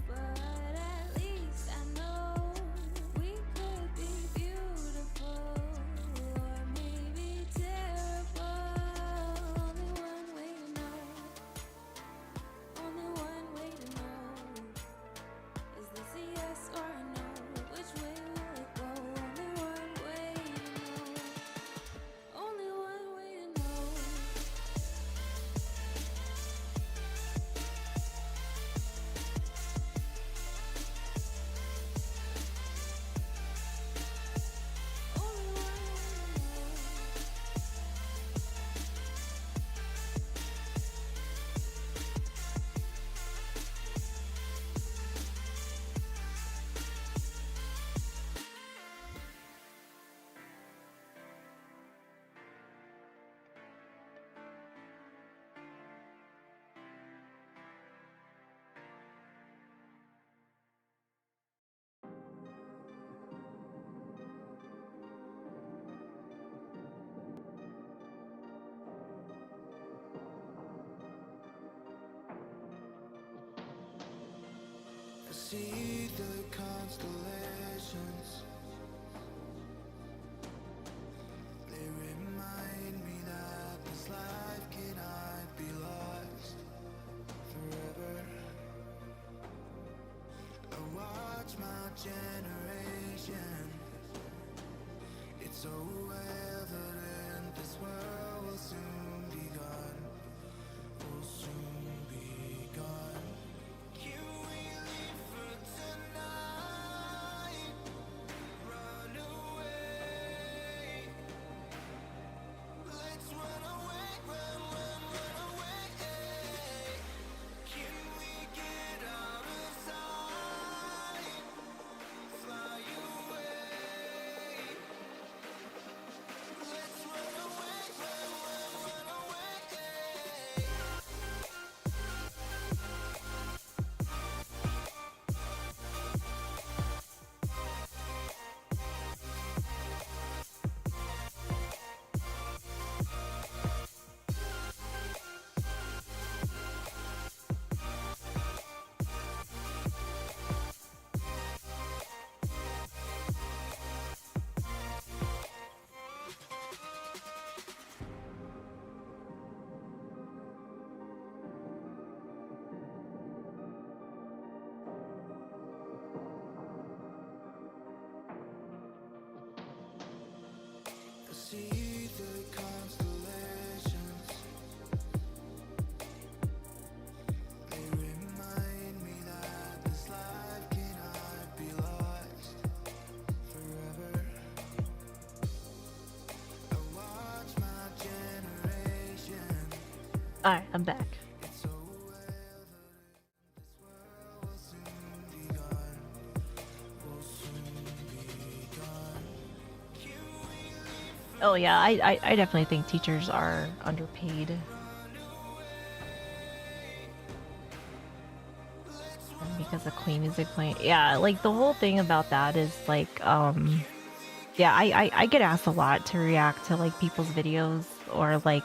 but at least I know we could be beautiful, or maybe terrible. Only one way to know. Only one way to know. Is this a yes or a no? Which way will it go? Only one way to know. Only one way to know. I see the constellations. They remind me that this life cannot be lost forever. I watch my generation. It's so evident this world will soon be gone. Will soon be gone. Can we leave for tonight? Run away. Let's run away, run away. Can we get out of sight? Fly away. Let's run away, run away. I see the constellations. They remind me that this life cannot be lost forever. I watch my generation. Alright, I'm back. Oh yeah, I definitely think teachers are underpaid. And because of Queen Music Playing. Yeah, like the whole thing about that is like, yeah, I get asked a lot to react to like people's videos, or like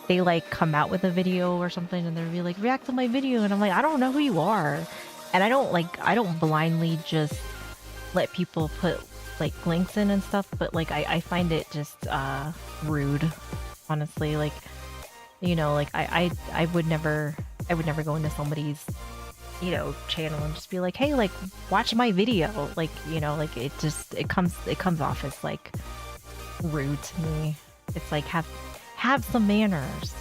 they like come out with a video or something and they'll be like, react to my video, and I'm like, I don't know who you are. And I don't blindly just let people put like links in and stuff, but like I find it just rude, honestly. Like, you know, like I would never go into somebody's, you know, channel and just be like, hey, like watch my video. Like, you know, like it comes off as like rude to me. It's like have some manners.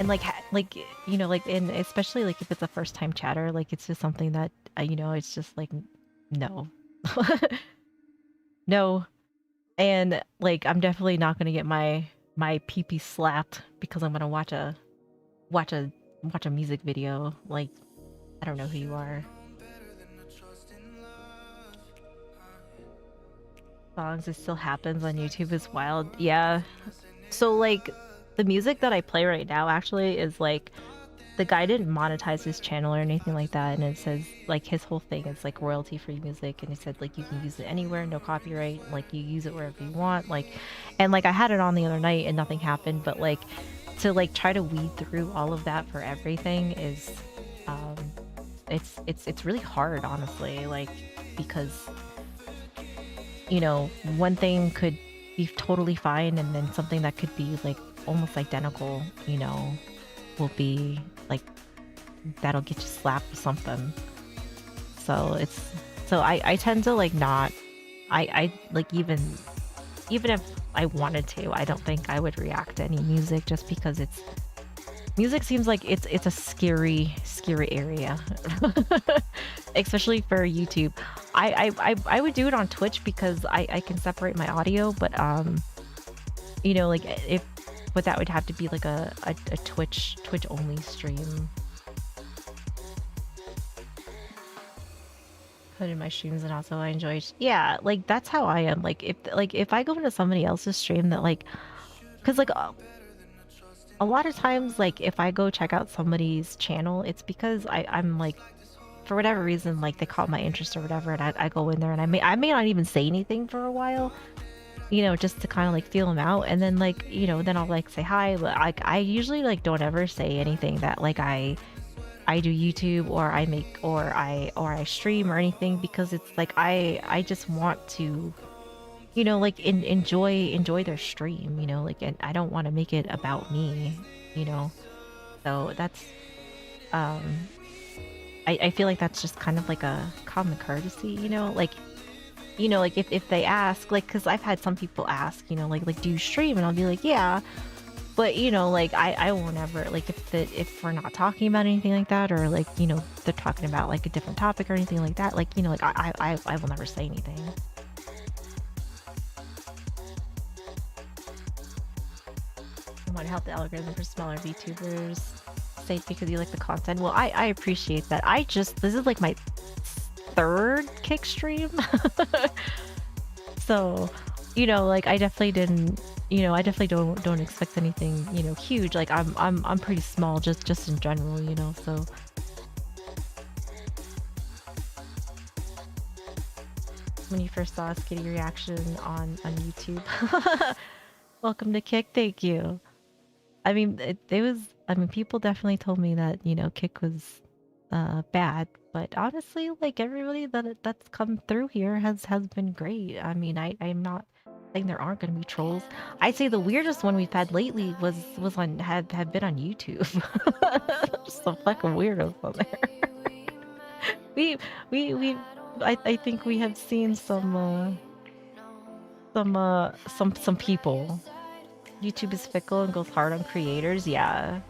And like you know, like, and especially like if it's a first time chatter, like it's just something that you know, it's just like no. No. And like I'm definitely not gonna get my pee-pee slapped because I'm gonna watch a music video. Like, I don't know who you are. songs, it still happens on YouTube is wild. Yeah. So like the music that I play right now actually is like the guy didn't monetize his channel or anything like that, and it says like his whole thing is like royalty free music, and he said like you can use it anywhere, no copyright, like you use it wherever you want, like, and like I had it on the other night and nothing happened, but like to like try to weed through all of that for everything is it's really hard, honestly, like, because you know, one thing could be totally fine, and then something that could be like almost identical, you know, will be like that'll get you slapped with something. So I tend to like not I like even if I wanted to, I don't think I would react to any music, just because music seems like it's a scary area. Especially for YouTube. I would do it on Twitch because I can separate my audio, but you know, like but that would have to be like a Twitch only stream. Put in my streams, and also I enjoy, yeah, like that's how I am. Like if I go into somebody else's stream that like, because like a lot of times, like if I go check out somebody's channel, it's because I'm like, for whatever reason, like they caught my interest or whatever, and I go in there and I may not even say anything for a while, you know, just to kind of like feel them out, and then like, you know, then I'll like say hi, but I usually like don't ever say anything that like I do YouTube or I make or I stream or anything, because it's like I just want to, you know, like enjoy their stream, you know, like, and I don't want to make it about me, you know. So that's I feel like that's just kind of like a common courtesy, you know, like if they ask, like, because I've had some people ask, you know, like do you stream, and I'll be like, yeah, but you know, like I won't ever, like, if we're not talking about anything like that, or like, you know, they're talking about like a different topic or anything like that, like, you know, like I will never say anything. I want to help the algorithm for smaller VTubers. Say because you like the content. Well, I appreciate that. This is like my third kick stream. So, you know, like I definitely don't expect anything, you know, huge. Like I'm pretty small just in general, you know, so. When you first saw us, Kitty reaction on YouTube. Welcome to Kick, thank you. I mean, people definitely told me that, you know, Kick was bad, but honestly, like everybody that's come through here has been great. I mean, I'm not saying there aren't going to be trolls. I'd say the weirdest one we've had lately had been on YouTube. Just some fucking weirdos on there. I think we have seen some people. YouTube is fickle and goes hard on creators, yeah.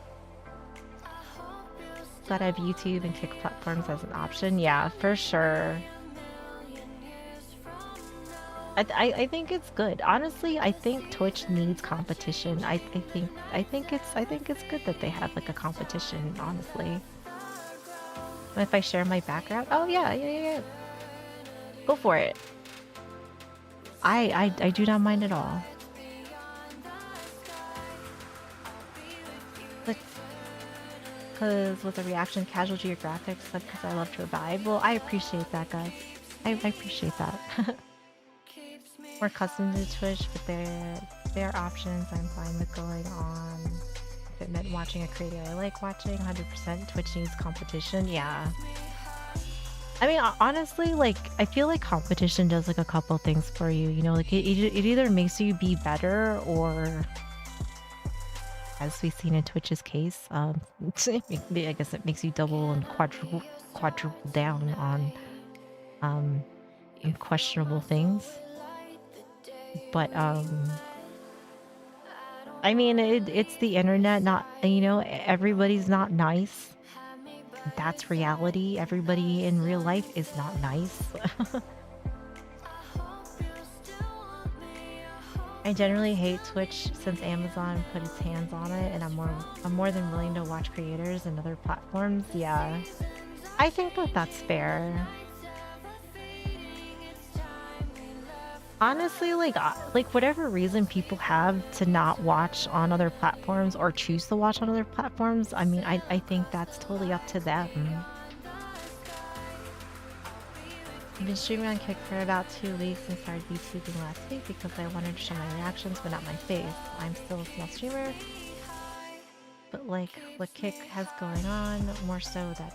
Gotta have YouTube and Kick platforms as an option, yeah, for sure. I think it's good. Honestly, I think Twitch needs competition. I think it's good that they have like a competition, honestly. If I share my background, oh yeah. Go for it. I do not mind at all. Because with a reaction casual geographics, because I love to revive. Well, I appreciate that, guys. I appreciate that. More custom to Twitch, but there are options. I'm fine with going on. If it meant watching a creator I like watching, 100%. Twitch needs competition, yeah. I mean, honestly, like, I feel like competition does like a couple things for you, you know, like it either makes you be better, or as we've seen in Twitch's case, I guess it makes you double and quadruple down on questionable things. But I mean, it's the internet. Not, you know, everybody's not nice. That's reality. Everybody in real life is not nice. I generally hate Twitch since Amazon put its hands on it, and I'm more than willing to watch creators and other platforms. Yeah, I think that's fair. Honestly, like whatever reason people have to not watch on other platforms or choose to watch on other platforms, I mean, I think that's totally up to them. I've been streaming on Kick for about 2 weeks and started YouTubing last week because I wanted to show my reactions but not my face. I'm still a small streamer, but like what Kick has going on, more so the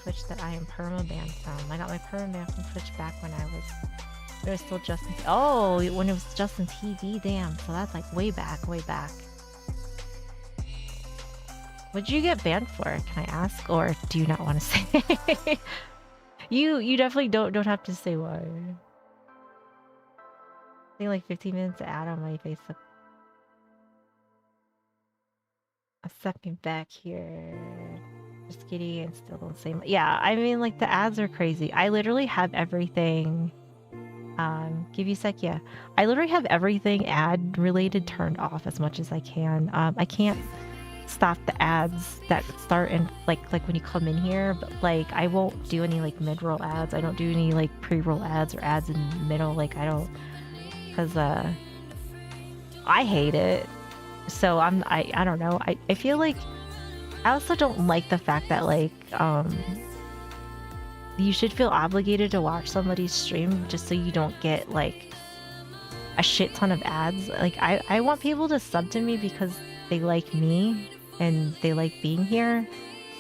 Twitch that I am perma-banned from. I got my perma-ban from Twitch back when it was still Justin. Oh, when it was Justin TV, damn. So that's like way back. What'd you get banned for? Can I ask, or do you not want to say? You definitely don't have to say why. I think like 15 minutes to add on my Facebook. A second back here. Just kidding, and still the same. Yeah, I mean, like the ads are crazy. I literally have everything. Give you a sec. Yeah, I literally have everything ad related turned off as much as I can. I can't stop the ads that start in like when you come in here, but like I won't do any like mid-roll ads. I don't do any like pre-roll ads or ads in the middle. Like I don't, because I hate it. So I don't know. I feel like I also don't like the fact that like you should feel obligated to watch somebody's stream just so you don't get like a shit ton of ads. Like I want people to sub to me because they like me and they like being here,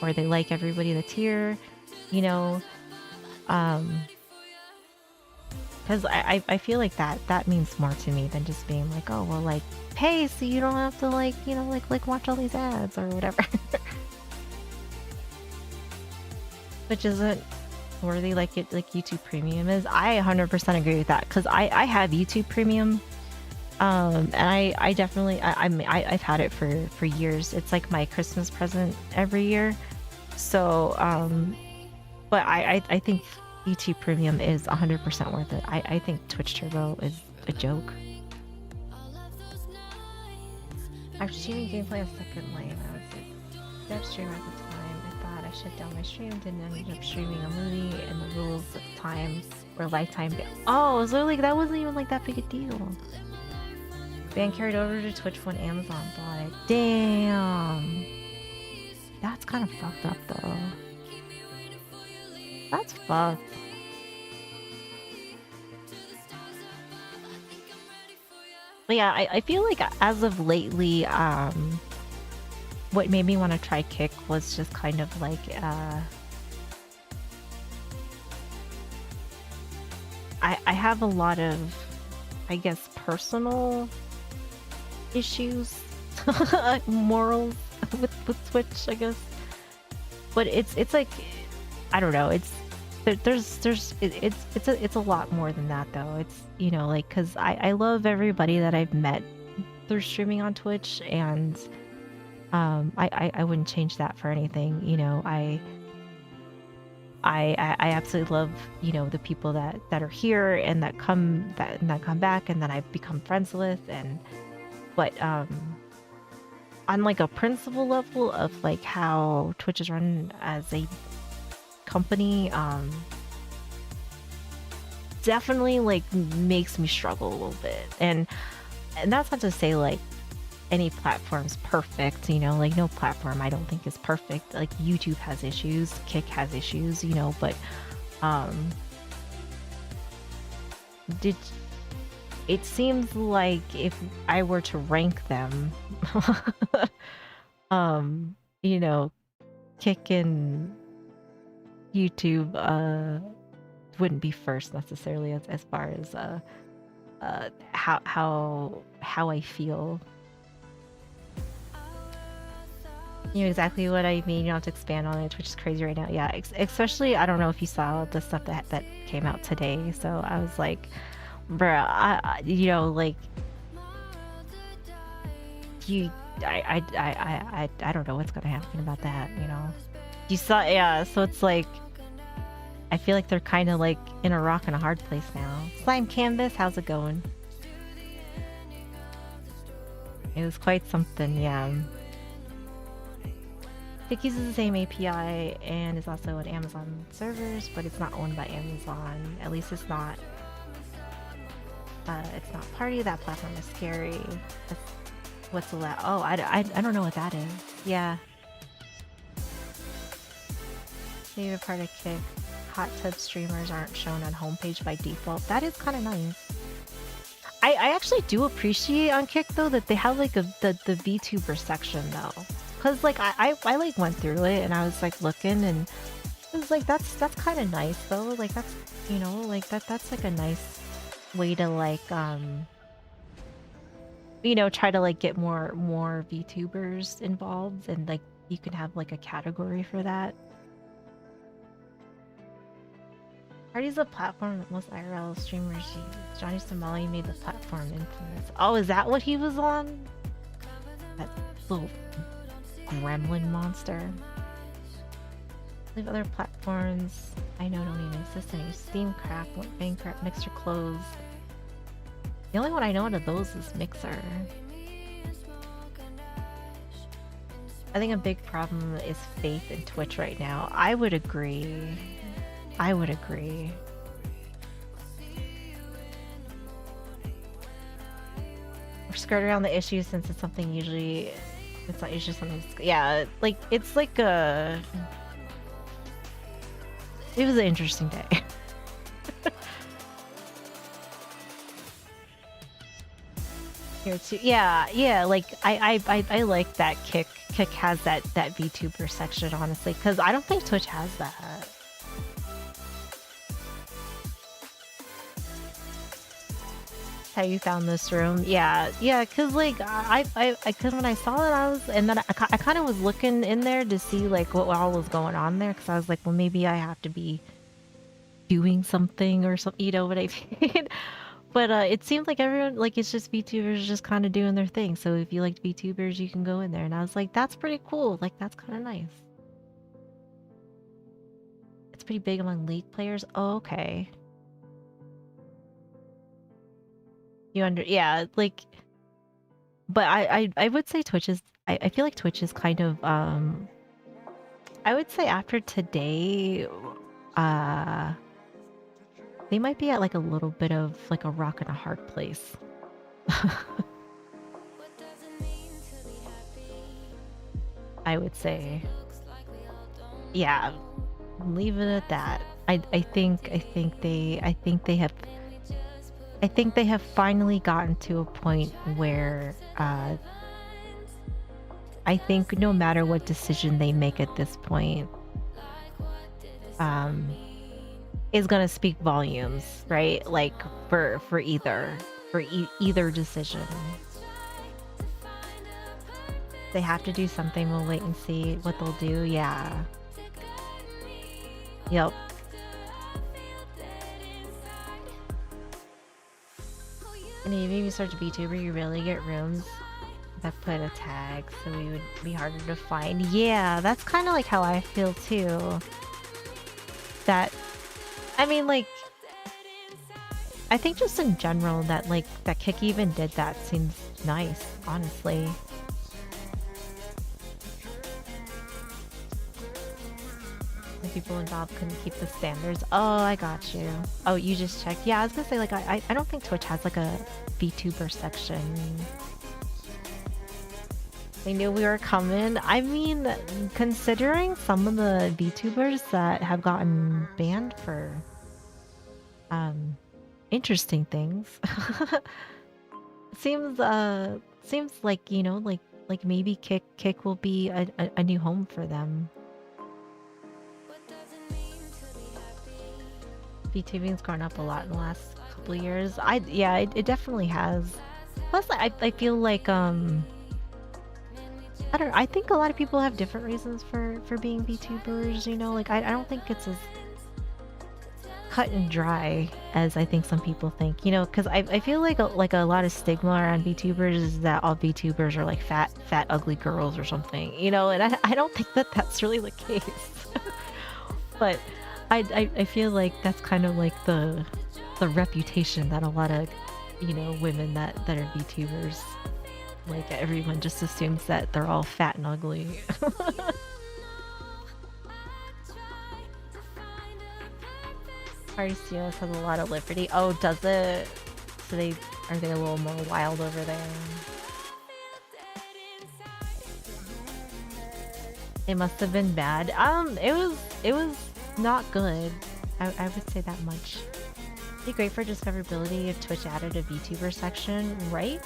or they like everybody that's here, you know. Because I feel like that means more to me than just being like, oh well, like pay so you don't have to like, you know, like watch all these ads or whatever. Which isn't worthy like YouTube Premium is. I 100% agree with that, because I have YouTube Premium, and I definitely I've had it for years. It's like my Christmas present every year. So but I think YouTube Premium is 100% worth it. I think Twitch Turbo is a joke. After streaming gameplay on Second Life, I was a dev streamer at the time. I thought I shut down my stream, didn't end up streaming a movie, and the rules at the time were lifetime ban. Oh, so like that wasn't even like that big a deal. Ban carried over to Twitch when Amazon bought it. Damn. That's kind of fucked up though. That's fucked. But yeah, I feel like as of lately, what made me want to try Kick was just kind of like, I have a lot of, I guess, personal issues, morals with Twitch, I guess. But it's like, I don't know, it's a lot more than that though. It's, you know, like, because I love everybody that I've met through streaming on Twitch, and I wouldn't change that for anything. You know, I absolutely love, you know, the people that are here and that come back and that I've become friends with, but on like a principle level of like how Twitch is run as a company, definitely like makes me struggle a little bit, and that's not to say like any platform's perfect, you know, like no platform I don't think is perfect. Like YouTube has issues, Kick has issues, you know, but it seems like if I were to rank them, you know, Kick and YouTube wouldn't be first necessarily as far as how I feel. You know exactly what I mean. You don't have to expand on it, which is crazy right now. Yeah, especially, I don't know if you saw the stuff that came out today. So I was like, bruh, you know, like, I don't know what's gonna happen about that, you know. You saw, yeah, so it's like, I feel like they're kind of like in a rock and a hard place now. Slime Canvas, how's it going? It was quite something, yeah. It uses the same API and is also on Amazon servers, but it's not owned by Amazon. At least it's not. It's not party. That platform is scary. That's what's allowed. Oh, I don't know what that is. Yeah. Favorite part of Kick. Hot tub streamers aren't shown on homepage by default. That is kind of nice. I actually do appreciate on Kick though that they have like the VTuber section though, cause like I like went through it and I was like looking and it was like that's kind of nice though. Like that's like that's like a nice way to like try to like get more VTubers involved and like you can have like a category for that. Party's a platform that most IRL streamers use. Johnny Somali made the platform infamous. Oh, is that what he was on? That little gremlin monster. I believe other platforms I know don't even exist anymore. Steamcraft, Minecraft, Mixer Clothes. The only one I know out of those is Mixer. I think a big problem is faith in Twitch right now. I would agree. I would agree. We're skirting around the issue since it's something usually... It's not usually something... Yeah, like, it's like a... It was an interesting day. Here too. Yeah, like, I like that Kick has that VTuber section, honestly, because I don't think Twitch has that. How you found this room? Yeah, because like because when I saw it, I was, and then I kind of was looking in there to see like what all was going on there, because I was like, well, maybe I have to be doing something or something, what I mean. But it seemed like everyone, like, it's just VTubers just kind of doing their thing. So if you liked VTubers, you can go in there, and I was like, that's pretty cool. Like, that's kind of nice. It's pretty big among League players. Oh, okay. Yeah, like, but I would say Twitch is, I feel like Twitch is kind of, I would say after today, they might be at like a little bit of like a rock and a hard place. I would say, yeah, leave it at that. I think they have finally gotten to a point where I think no matter what decision they make at this point is gonna speak volumes, right? Like for either decision. They have to do something. We'll wait and see what they'll do. Yeah. Yep. And if you search VTuber, you really get rooms that put a tag, so we would be harder to find. Yeah, that's kind of like how I feel too. That, I mean, like, I think just in general that like that Kick even did that seems nice, honestly. The people involved couldn't keep the standards. Oh, I got you. Oh, you just checked. Yeah, I was gonna say, like, I don't think Twitch has like a VTuber section. They knew we were coming. I mean, considering some of the VTubers that have gotten banned for interesting things, seems like, you know, like maybe Kick will be a new home for them. VTubing's gone up a lot in the last couple of years. Yeah, it definitely has. Plus, I feel like I don't know, I think a lot of people have different reasons for being VTubers, you know, like I don't think it's as cut and dry as I think some people think, you know, because I feel like a lot of stigma around VTubers is that all VTubers are like fat ugly girls or something, you know, and I don't think that that's really the case. But I feel like that's kind of like the reputation that a lot of, you know, women that are VTubers, like everyone just assumes that they're all fat and ugly. Party Steelers has a lot of liberty. Oh, does it? So are they a little more wild over there? It must have been bad. It was not good. I would say that much. It'd be great for discoverability if Twitch added a VTuber section, right?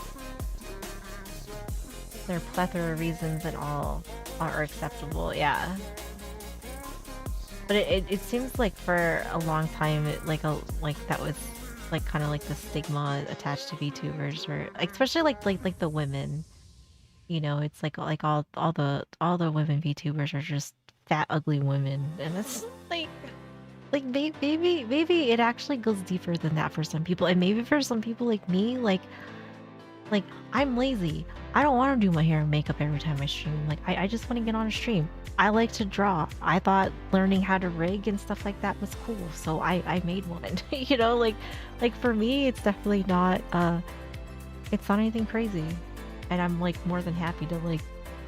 There are a plethora of reasons and all are acceptable, yeah. But it seems like for a long time, that was like kind of like the stigma attached to VTubers, where especially like the women. You know, it's like all the women VTubers are just fat, ugly women, and it's like maybe it actually goes deeper than that for some people, and maybe for some people like me, like I'm lazy. I don't want to do my hair and makeup every time I stream. Like I just want to get on a stream. I like to draw. I thought learning how to rig and stuff like that was cool, so I made one. You know, like for me, it's definitely not it's not anything crazy. And I'm like more than happy to like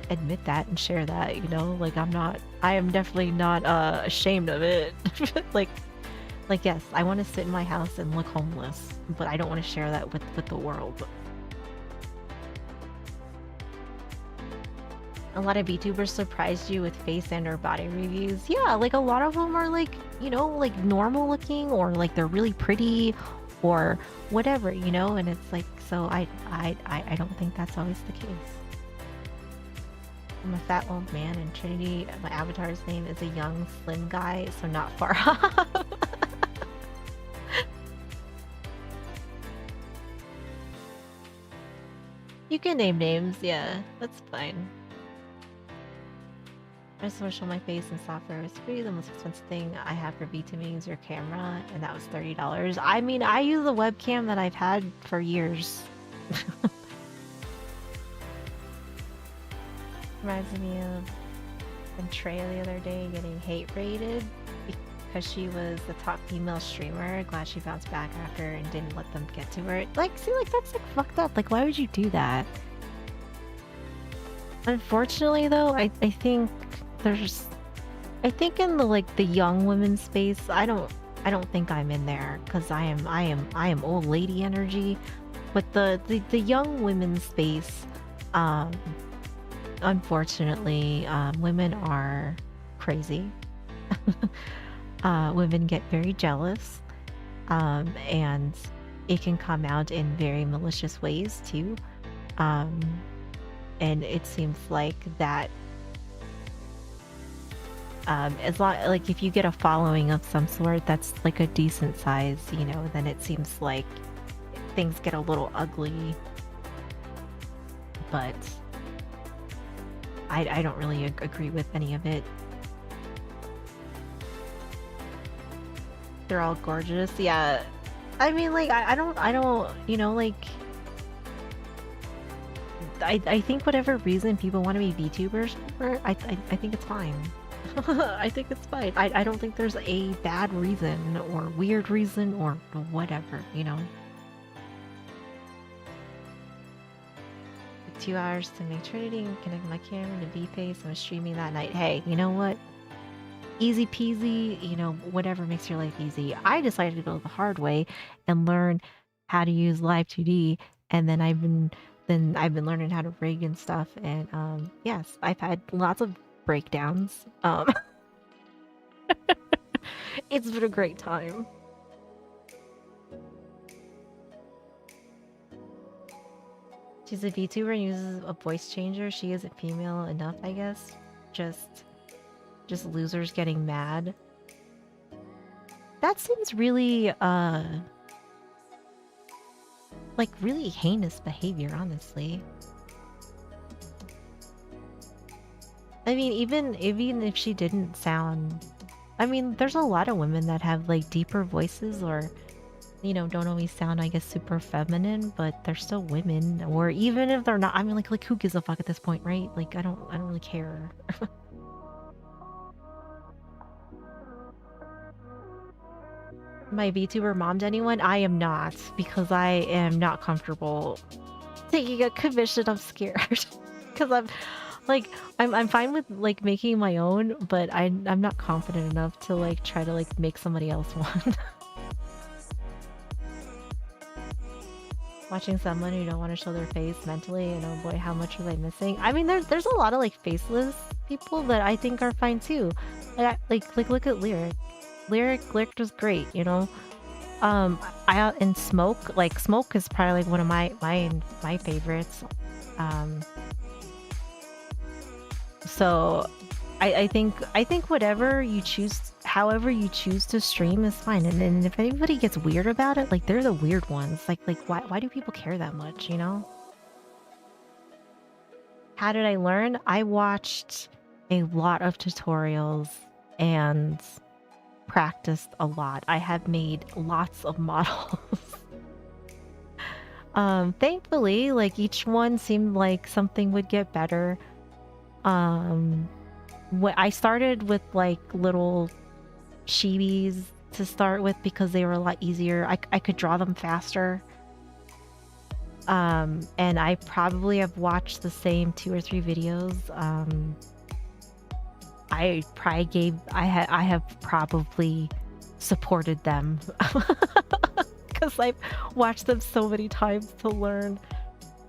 admit that and share that, you know, like I am definitely not ashamed of it. like yes, I want to sit in my house and look homeless, but I don't want to share that with the world. A lot of VTubers surprised you with face and or body reviews. Yeah, like a lot of them are like, you know, like normal looking, or like they're really pretty or whatever, you know, and it's like, so I don't think that's always the case. I'm a fat old man in Trinity. My avatar's name is a young slim guy, so not far off. You can name names, yeah, that's fine. I just want to show my face in software. It's free. The most expensive thing I have for VTubing is your camera, and that was $30. I mean, I use a webcam that I've had for years. Reminds me of Andrea the other day getting hate rated because she was the top female streamer. Glad she bounced back after and didn't let them get to her. Like, see, like that's like fucked up. Like, why would you do that? Unfortunately, though, I think in the young women's space, I don't think I'm in there, because I am old lady energy. But the young women's space, unfortunately, women are crazy. Women get very jealous, and it can come out in very malicious ways too. And it seems like that as long, like, if you get a following of some sort that's like a decent size, you know, then it seems like things get a little ugly. But I don't really agree with any of it. They're all gorgeous. Yeah. I mean, like, I don't, you know, like, I think whatever reason people want to be VTubers for, I think it's fine. I think it's fine. I don't think there's a bad reason or weird reason or whatever, you know. 2 hours to make Trinity and connect my camera to V-Face. I'm streaming that night. Hey, you know what? Easy peasy, you know, whatever makes your life easy. I decided to go the hard way and learn how to use Live 2D, and then I've been learning how to rig and stuff, and yes, I've had lots of breakdowns. It's been a great time. She's a VTuber and uses a voice changer. She isn't female enough, I guess. Just losers getting mad. That seems really like really heinous behavior, honestly. I mean, even if she didn't sound, I mean, there's a lot of women that have like deeper voices, or, you know, don't always sound, I guess, super feminine, but they're still women. Or even if they're not, I mean, like who gives a fuck at this point, right? Like, I don't really care. My VTuber mommed anyone? I am not, because I am not comfortable taking a commission. I'm scared because I'm fine with like making my own, but I'm not confident enough to like try to like make somebody else one. Watching someone who don't want to show their face mentally, and oh boy, how much are they missing? I mean, there's a lot of like faceless people that I think are fine too. Like look at Lyric. Lyric was great, you know. I and Smoke, like Smoke is probably like one of my favorites. So I think whatever you choose, however you choose to stream is fine. And then if anybody gets weird about it, like they're the weird ones. Like why do people care that much, you know? How did I learn? I watched a lot of tutorials and practiced a lot. I have made lots of models. Thankfully, like each one seemed like something would get better. I started with like little chibis to start with because they were a lot easier. I could draw them faster. And I probably have watched the same 2 or 3 videos. I have probably supported them because I've watched them so many times to learn,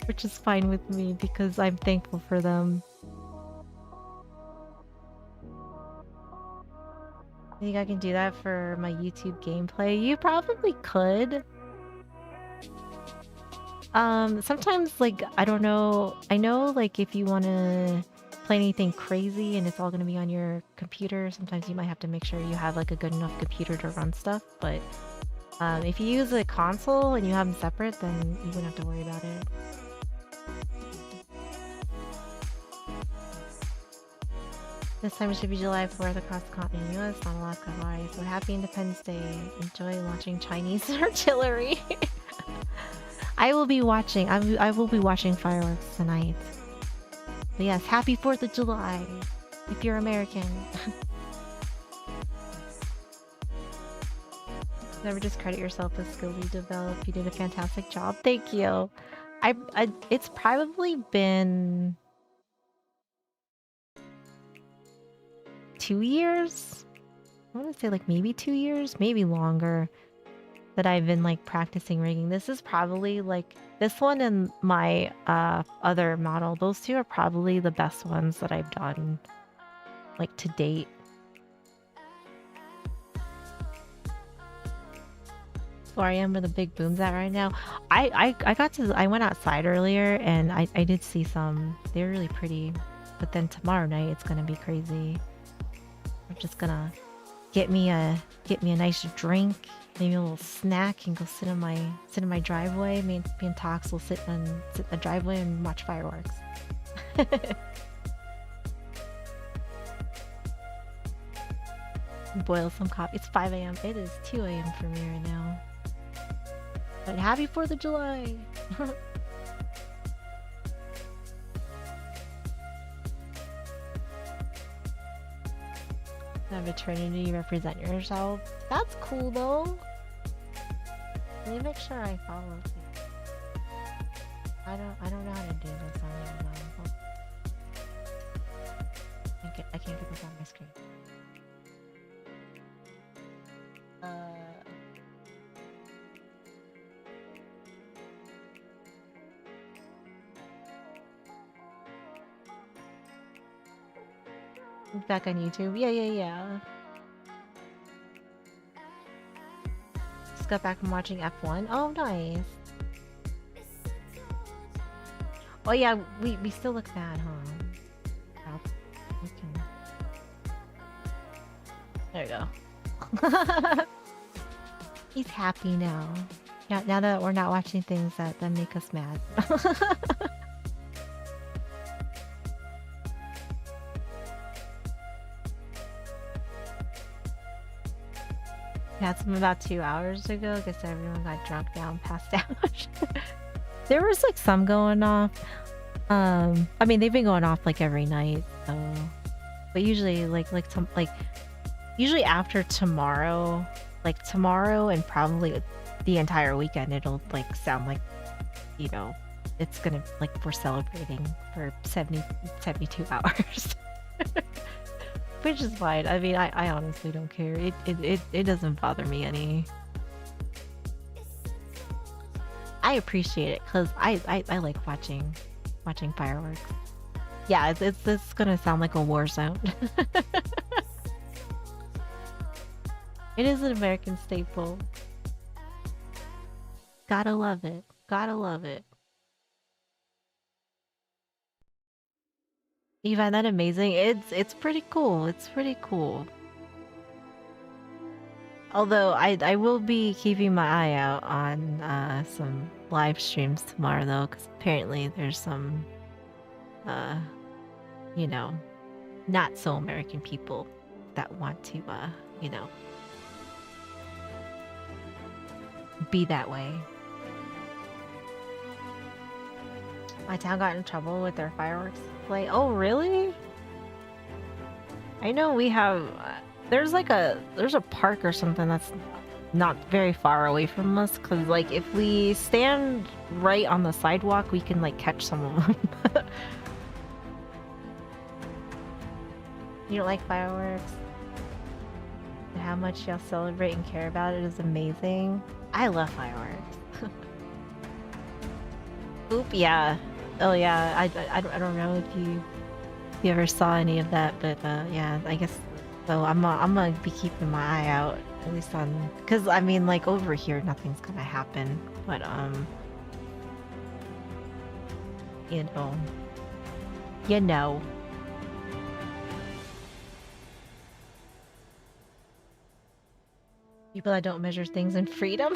which is fine with me because I'm thankful for them. I think I can do that for my YouTube gameplay. You probably could. Sometimes, like, I don't know. I know, like, if you want to play anything crazy and it's all going to be on your computer, sometimes you might have to make sure you have, like, a good enough computer to run stuff. But if you use a console and you have them separate, then you wouldn't have to worry about it. This time it should be July 4th across the continent, US, not Alaska, Hawaii. So happy Independence Day. Enjoy watching Chinese artillery. I will be watching. I will be watching fireworks tonight. But yes, happy 4th of July if you're American. Never discredit yourself with skills you develop. You did a fantastic job. Thank you. It's probably been 2 years. I want to say like maybe 2 years, maybe longer, that I've been like practicing rigging. This is probably like this one and my other model. Those 2 are probably the best ones that I've done like to date. Where I am where the big boom's at right now. I went outside earlier and I did see some. They're really pretty. But then tomorrow night it's gonna be crazy. I'm just gonna get me a nice drink, maybe a little snack, and go sit in my driveway. Me and Tox will sit in the driveway and watch fireworks. Boil some coffee. It's 5 a.m. It is 2 a.m. for me right now. But happy 4th of July! Have eternity represent yourself. That's cool though. Let me make sure I follow you. I don't know how to do this on my phone. I can't get this on my screen. Back on YouTube. Yeah. Just got back from watching F1. Oh, nice. Oh yeah, we still look bad, huh? There you go. He's happy now. Now that we're not watching things that make us mad. Had some about 2 hours ago. I guess everyone got drunk now and passed out. There was like some going off. I mean, they've been going off like every night. So, but usually usually after tomorrow, like tomorrow and probably the entire weekend, it'll like sound like, you know, it's gonna like we're celebrating for 72 hours. Which is fine. I mean, I honestly don't care. It doesn't bother me any. I appreciate it because I like watching fireworks. Yeah, it's gonna sound like a war zone. It is an American staple. Gotta love it. Gotta love it. You find that amazing? It's pretty cool. It's pretty cool. Although I will be keeping my eye out on some live streams tomorrow though, because apparently there's some you know, not so American people that want to you know, be that way. My town got in trouble with their fireworks display. Oh, really? I know we have. There's a park or something that's not very far away from us. Cause like if we stand right on the sidewalk, we can like catch some of them. You don't like fireworks? And how much y'all celebrate and care about it is amazing. I love fireworks. Oop, yeah. Oh yeah, I don't know if you ever saw any of that, but yeah, I guess so. I'm gonna be keeping my eye out, at least on, because I mean, like over here, nothing's gonna happen, but you know. People that don't measure things in freedom.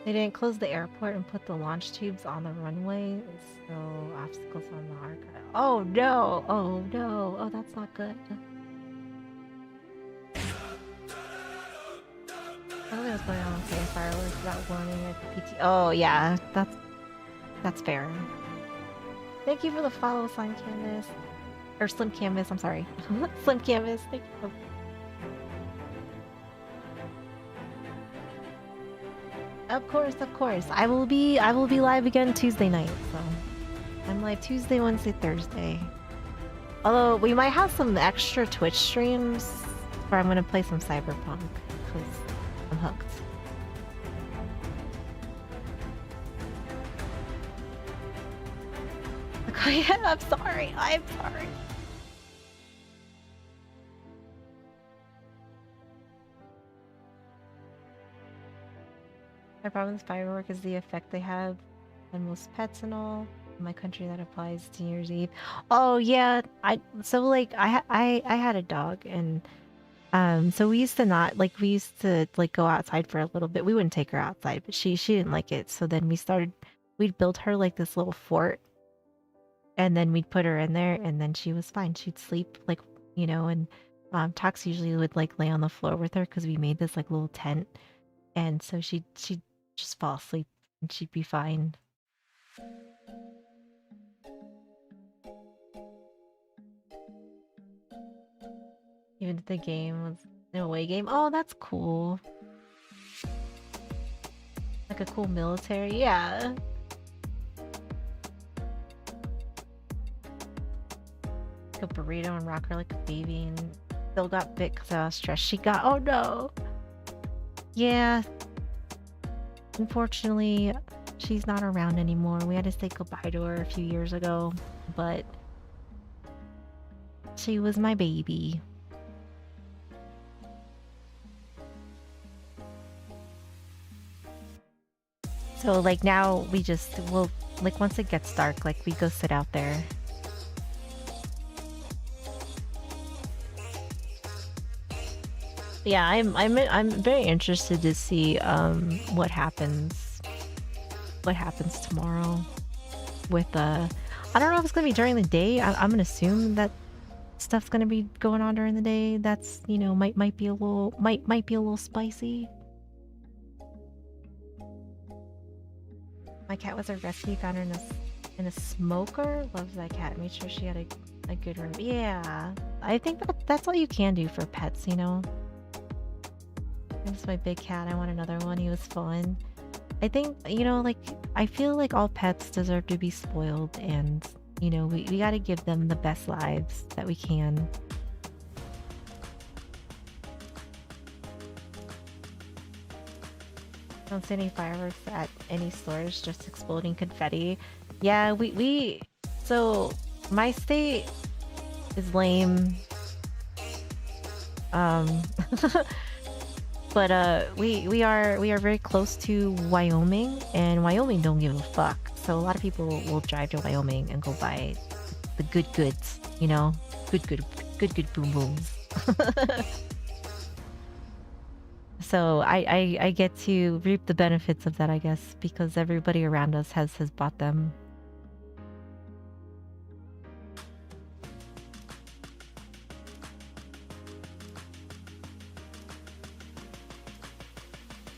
They didn't close the airport and put the launch tubes on the runway, so obstacles on the archive. Oh no! Oh no! Oh, that's not good. I don't think what's going on with fireworks without warning at PT. Oh yeah, that's fair. Thank you for the follow, Slim Canvas. Or Slim Canvas, I'm sorry. Slim Canvas, thank you. Of course, of course. I will be live again Tuesday night, so I'm live Tuesday, Wednesday, Thursday. Although we might have some extra Twitch streams where I'm gonna play some Cyberpunk because I'm hooked. I'm sorry. I'm sorry. My problem with firework is the effect they have on most pets and all. In my country, that applies to New Year's Eve. Oh yeah, I had a dog, and so we used to go outside for a little bit. We wouldn't take her outside, but she didn't like it. So then we'd build her like this little fort, and then we'd put her in there, and then she was fine. She'd sleep like, you know, and Tox usually would like lay on the floor with her because we made this like little tent, and so she'd just fall asleep and she'd be fine. Even if the game was an away game. Oh, that's cool. Like a cool military, yeah. Like a burrito and rock her like a baby, and still got bit because I was stressed. She got, oh no. Yeah. Unfortunately, she's not around anymore. We had to say goodbye to her a few years ago, but she was my baby. So like now we'll like once it gets dark, like we go sit out there. Yeah, I'm very interested to see what happens tomorrow with I don't know if it's gonna be during the day. I'm gonna assume that stuff's gonna be going on during the day. That's, you know, might be a little spicy. My cat was a rescue. Found her in a smoker. Loves that cat. Made sure she had a good room. Yeah, I think that's all you can do for pets, you know. This is my big cat. I want another one. He was fun. I think, you know, like, I feel like all pets deserve to be spoiled, and, you know, we got to give them the best lives that we can. Don't see any fireworks at any stores, just exploding confetti. Yeah, so my state is lame. But we are very close to Wyoming, and Wyoming don't give a fuck. So a lot of people will drive to Wyoming and go buy the good goods, you know, good boom booms. So I get to reap the benefits of that, I guess, because everybody around us has bought them.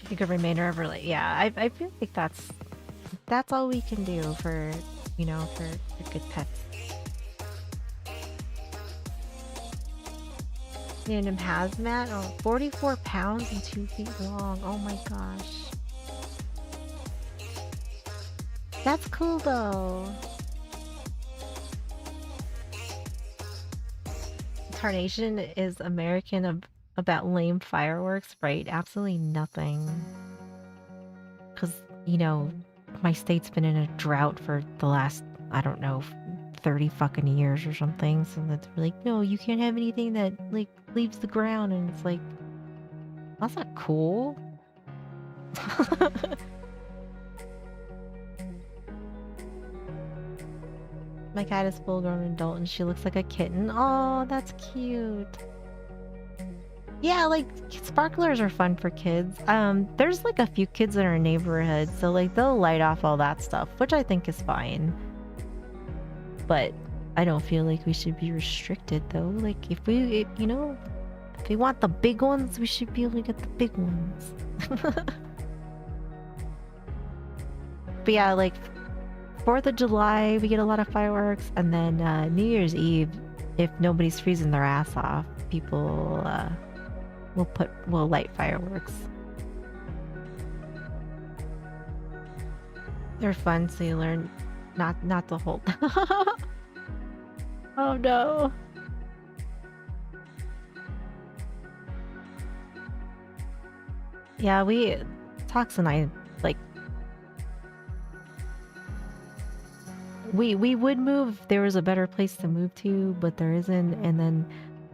I think a remainder of really, yeah. I feel like that's all we can do for, you know, for good pets. Random hazmat. Oh, 44 pounds and 2 feet long. Oh my gosh. That's cool though. Tarnation is American about lame fireworks, right? Absolutely nothing. Because, you know, my state's been in a drought for the last, I don't know, 30 fucking years or something. So that's like, no, you can't have anything that, like, leaves the ground. And it's like, that's not cool. My cat is full-grown adult and she looks like a kitten. Oh, that's cute. Yeah, like, sparklers are fun for kids. There's like a few kids in our neighborhood, so like they'll light off all that stuff, which I think is fine. But I don't feel like we should be restricted though. Like if we want the big ones, we should be able to get the big ones. But yeah, like 4th of July, we get a lot of fireworks, and then New Year's Eve, if nobody's freezing their ass off, people will light fireworks. They're fun, so you learn not to hold. Oh no. Yeah, Tox and I, like, we would move if there was a better place to move to, but there isn't. And then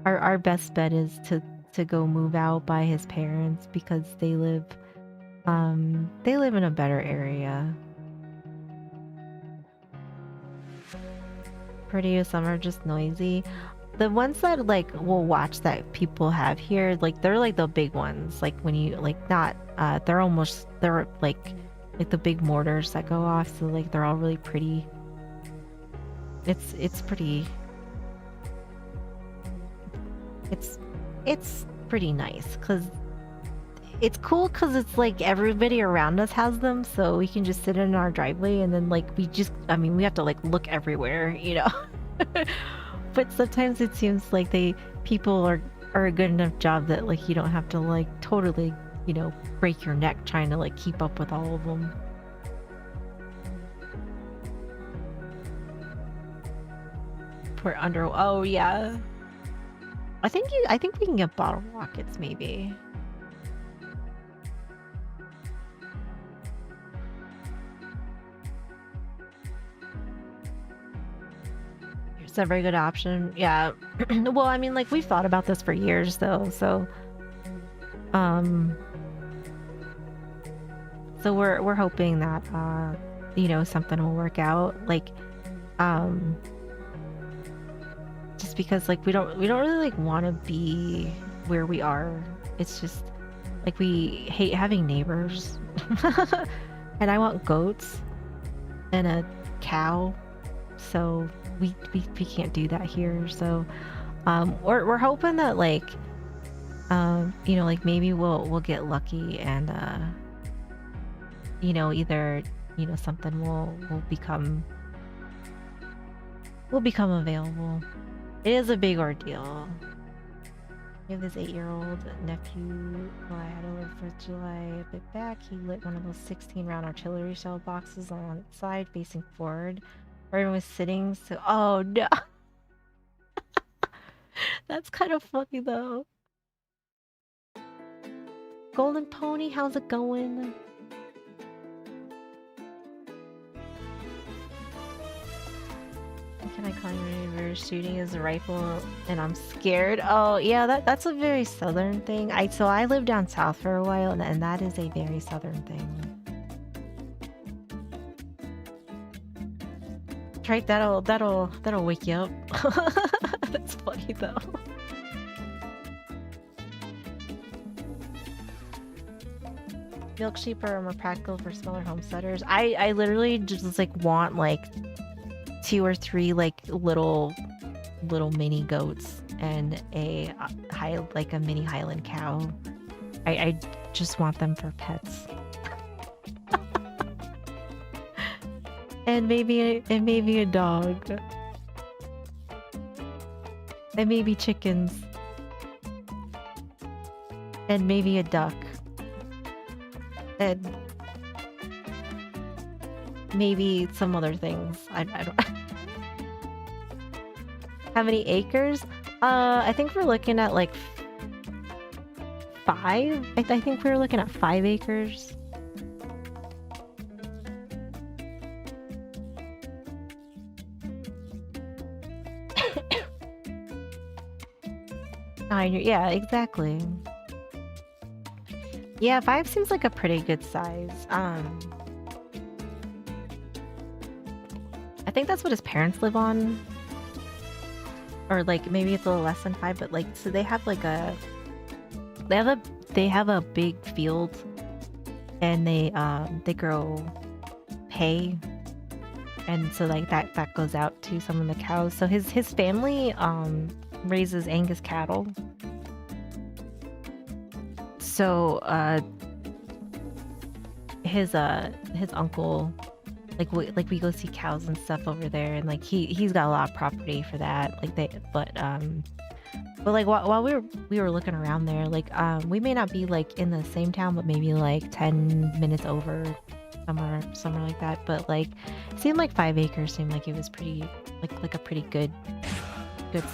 our best bet is to go move out by his parents because they live in a better area. Pretty, some are just noisy. The ones that like will watch that people have here, like they're like the big ones. Like when you like not they're like the big mortars that go off, so like they're all really pretty. It's pretty nice because it's cool because it's like everybody around us has them, so we can just sit in our driveway and then like we have to like look everywhere, you know. But sometimes it seems like people are a good enough job that like you don't have to like totally, you know, break your neck trying to like keep up with all of them. Oh yeah. I think we can get bottle rockets maybe. It's a very good option. Yeah. Well, I mean, like we've thought about this for years though, so we're hoping that you know, something will work out, like just because like we don't really like want to be where we are. It's just like we hate having neighbors. And I want goats and a cow, so we can't do that here. So we're hoping that like you know, like maybe we'll get lucky and you know, either, you know, something will become available. It is a big ordeal. We have this 8-year-old nephew who I had over for July a bit back. He lit one of those 16-round artillery shell boxes on its side facing forward where everyone was sitting. So, oh no. That's kind of funny though. Golden Pony, how's it going? Can I call your neighbor shooting his rifle and I'm scared? Oh yeah, that's a very southern thing. I lived down south for a while and that is a very southern thing. Right, that'll wake you up. That's funny though. Milk sheep are more practical for smaller homesteaders. I literally just like want like 2 or 3 like little mini goats and a mini Highland cow. I just want them for pets. and maybe a dog. And maybe chickens. And maybe a duck. And maybe some other things. I don't. How many acres? I think we're looking at like 5. I think we were looking at 5 acres. Yeah, exactly. Yeah, 5 seems like a pretty good size. I think that's what his parents live on. Or like maybe it's a little less than 5, but like so they have like they have a big field and they grow hay. And so like that goes out to some of the cows. So his family raises Angus cattle. So his uncle we go see cows and stuff over there, and like he's got a lot of property for that. But like while we were looking around there, like we may not be like in the same town, but maybe like 10 minutes over somewhere like that. But like it seemed like 5 acres seemed like it was pretty like a pretty good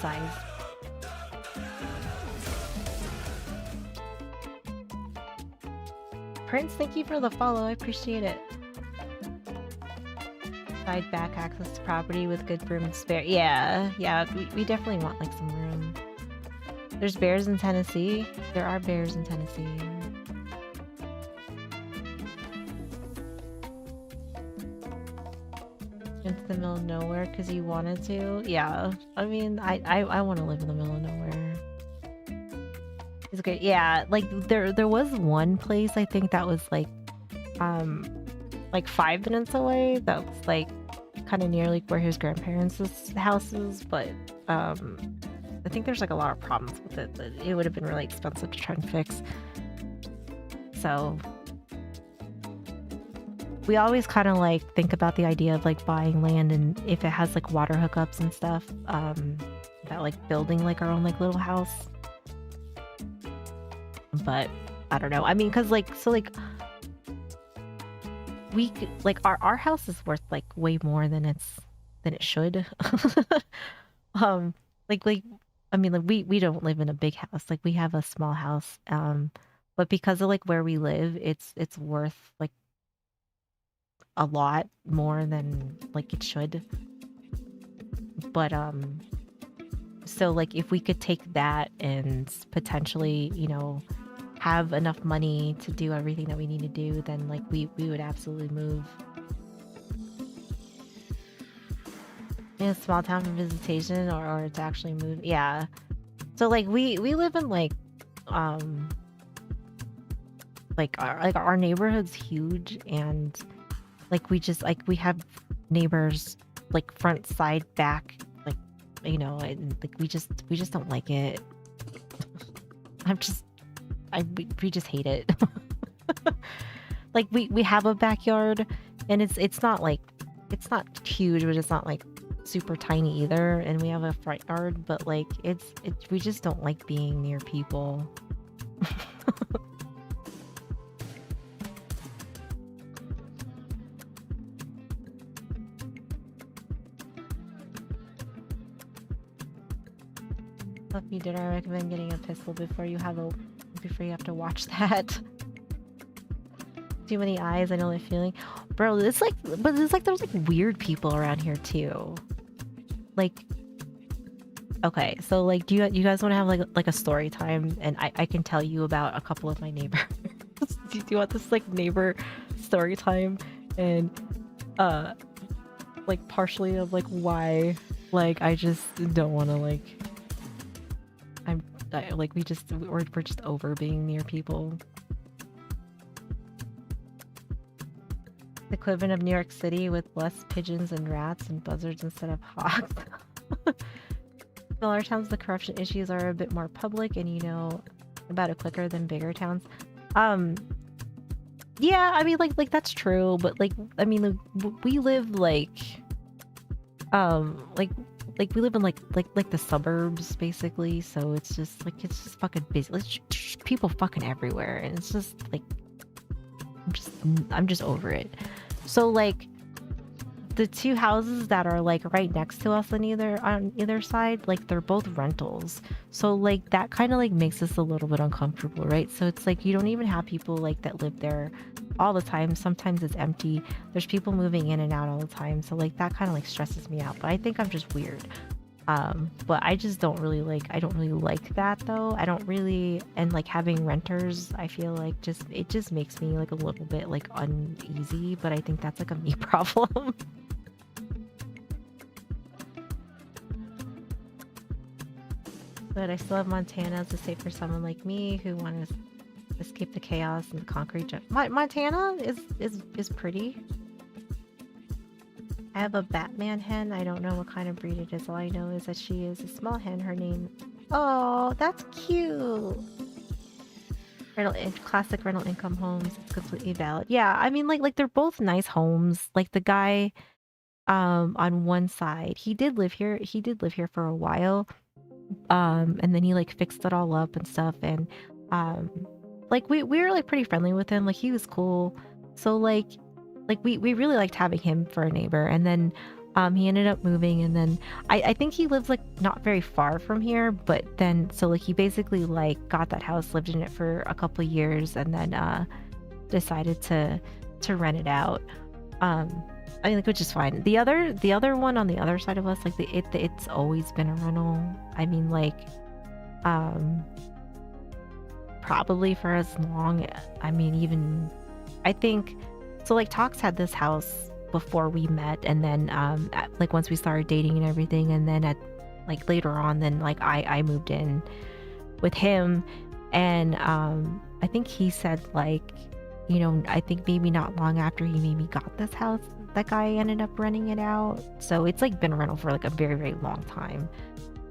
size. Prince, thank you for the follow. I appreciate it. Side back access to property with good room and spare. Yeah, we definitely want like some room. There's bears in Tennessee. There are bears in Tennessee. Into the middle of nowhere because you wanted to. Yeah, I mean, I want to live in the middle of nowhere. It's good. Yeah, like there was one place I think that was like 5 minutes away. That was like kind of near like where his grandparents' house is, but I think there's like a lot of problems with it. That it would have been really expensive to try and fix. So we always kind of like think about the idea of like buying land, and if it has like water hookups and stuff, about like building like our own like little house. But I don't know. I mean, because like we could, like our house is worth like way more than it should. Like I mean, like we don't live in a big house. Like we have a small house. But because of like where we live, it's worth like a lot more than like it should. But so like if we could take that and potentially, you know, have enough money to do everything that we need to do, then like we would absolutely move. In a small town for visitation or to actually move. Yeah. So like we live in like our neighborhood's huge, and like we just like we have neighbors like front, side, back, like, you know, and like we just don't like it. We just hate it. Like we have a backyard, and it's not huge, but it's not like super tiny either, and we have a front yard, but like we just don't like being near people. If you did, I recommend getting a pistol before you have to watch that. Too many eyes, I know that feeling. Bro, it's like there's like weird people around here too. like, okay, so like, do you guys want to have like a story time, and I can tell you about a couple of my neighbors. Do you want this like neighbor story time, and like partially of like why like I just don't want to like like we're just over being near people. The equivalent of New York City with less pigeons and rats and buzzards instead of hawks. Smaller towns, the corruption issues are a bit more public, and you know about it quicker than bigger towns. Yeah, I mean, like that's true, but like, I mean, we live like we live in like the suburbs basically, so it's just fucking busy. It's just people fucking everywhere, and it's just like I'm just over it. So like the two houses that are like right next to us on either side, like they're both rentals. So like that kind of like makes us a little bit uncomfortable, right? So it's like you don't even have people like that live there all the time. Sometimes it's empty. There's people moving in and out all the time. So like that kind of like stresses me out. But I think I'm just weird. But I just don't really like that though. I don't really, and like having renters, I feel like it just makes me like a little bit like uneasy, but I think that's like a me problem. But I still have Montana to say for someone like me who wants to escape the chaos and the concrete. Montana is pretty. I have a Batman hen. I don't know what kind of breed it is. All I know is that she is a small hen. Her name... Oh, that's cute! Classic rental income homes. It's completely valid. Yeah, I mean, like they're both nice homes. Like the guy on one side, he did live here for a while. And then he like fixed it all up and stuff, and like we were like pretty friendly with him. Like he was cool. So like we really liked having him for a neighbor. And then he ended up moving, and then I think he lives like not very far from here, but then so like he basically like got that house, lived in it for a couple of years, and then decided to rent it out. I mean, like, which is fine. The other one on the other side of us, like it's always been a rental. I mean, like, probably for as long. I mean, even I think so. Like, Tox had this house before we met, and then like once we started dating and everything, and then like later on, then like I moved in with him, and I think he said like, you know, I think maybe not long after he maybe got this house, that guy ended up renting it out. So it's like been a rental for like a very, very long time.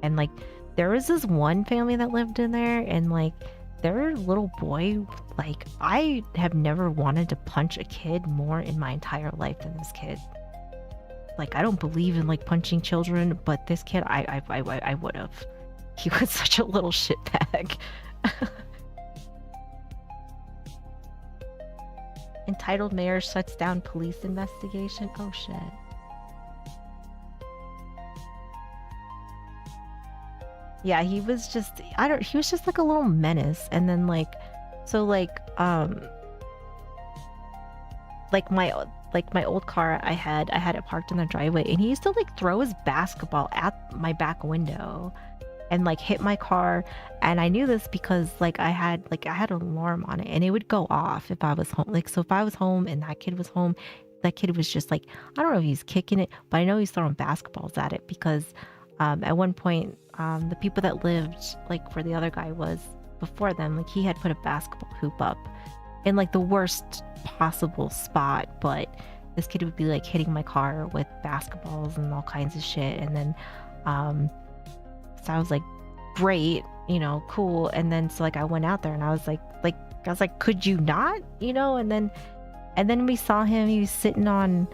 And like there was this one family that lived in there, and like their little boy, like I have never wanted to punch a kid more in my entire life than this kid. Like I don't believe in like punching children, but this kid I would have. He was such a little shitbag. Entitled mayor shuts down police investigation. Oh shit. Yeah, he was just he was just like a little menace. And then like so like my old car, I had it parked in the driveway, and he used to like throw his basketball at my back window and like hit my car. And I knew this because like I had an alarm on it, and it would go off if I was home. Like, so if I was home and that kid was home, that kid was just like, I don't know if he's kicking it, but I know he's throwing basketballs at it because at one point the people that lived like where the other guy was before them, like he had put a basketball hoop up in like the worst possible spot, but this kid would be like hitting my car with basketballs and all kinds of shit. And then so I was like, great, you know, cool. And then so like I went out there, and I was like, could you not, you know? And then we saw him. He was sitting on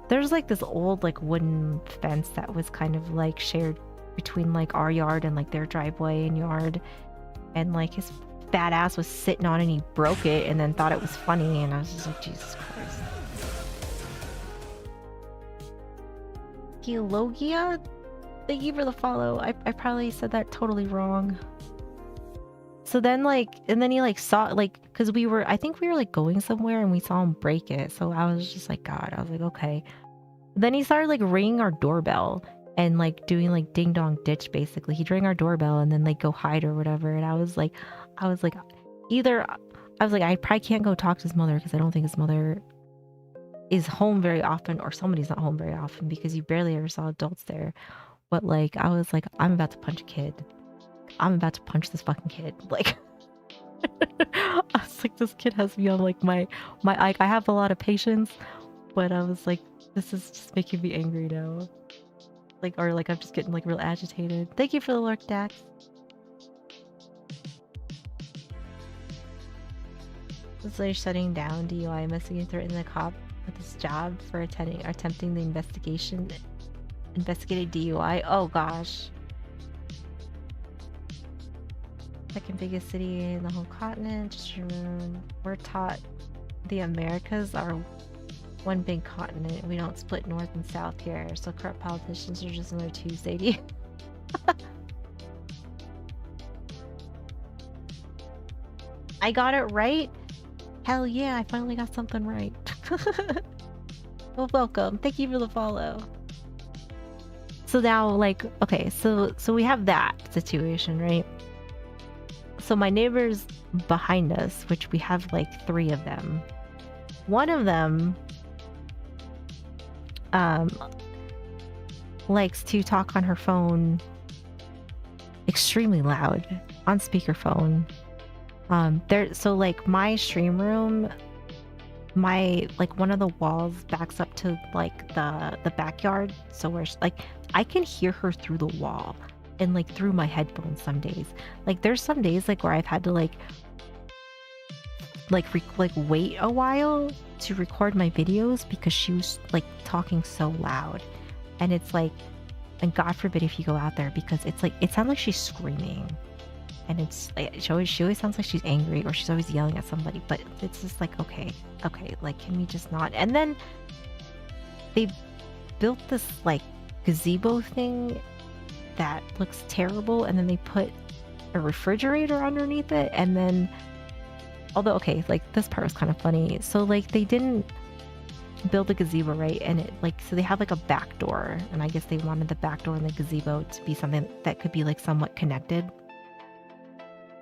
there's like this old like wooden fence that was kind of like shared between like our yard and like their driveway and yard, and like his fat ass was sitting on it, and he broke it and then thought it was funny, and I was just like, Jesus Christ. Logia, thank you for the follow. I probably said that totally wrong. So then like, and then he like saw like, because I think we were like going somewhere, and we saw him break it. So I was just like, God, I was like, okay. Then he started like ringing our doorbell and like doing like ding dong ditch basically. He'd ring our doorbell and then like go hide or whatever. And I was like, either I was like, I probably can't go talk to his mother because I don't think his mother is home very often, or somebody's not home very often because you barely ever saw adults there. But like, I was like, I'm about to punch a kid. I'm about to punch this fucking kid. Like, I was like, this kid has me on like my like, I have a lot of patience, but I was like, this is just making me angry now. Like, or like, I'm just getting like real agitated. Thank you for the lurk, Dax. This lady shutting down DUI investigating threatening the cop with his job for attempting the investigated DUI. Oh gosh. Second biggest city in the whole continent. Just remember, we're taught the Americas are one big continent. We don't split north and south here. So corrupt politicians are just another Tuesday to you. I got it right. Hell yeah, I finally got something right. Well, welcome. Thank you for the follow. So now, like, okay, so we have that situation, right? So my neighbors behind us, which we have like 3 of them. One of them likes to talk on her phone extremely loud on speakerphone. So like my stream room, my like one of the walls backs up to like the backyard, so where like I can hear her through the wall and like through my headphones some days. Like there's some days like where I've had to like wait a while to record my videos because she was like talking so loud. And it's like, and God forbid if you go out there, because it's like it sounds like she's screaming. And it's like she always sounds like she's angry or she's always yelling at somebody, but it's just like, okay, like can we just not? And then they built this like gazebo thing that looks terrible, and then they put a refrigerator underneath it, and then although okay, like this part was kind of funny. So like they didn't build a gazebo, right? And it like, so they have like a back door, and I guess they wanted the back door and the gazebo to be something that could be like somewhat connected.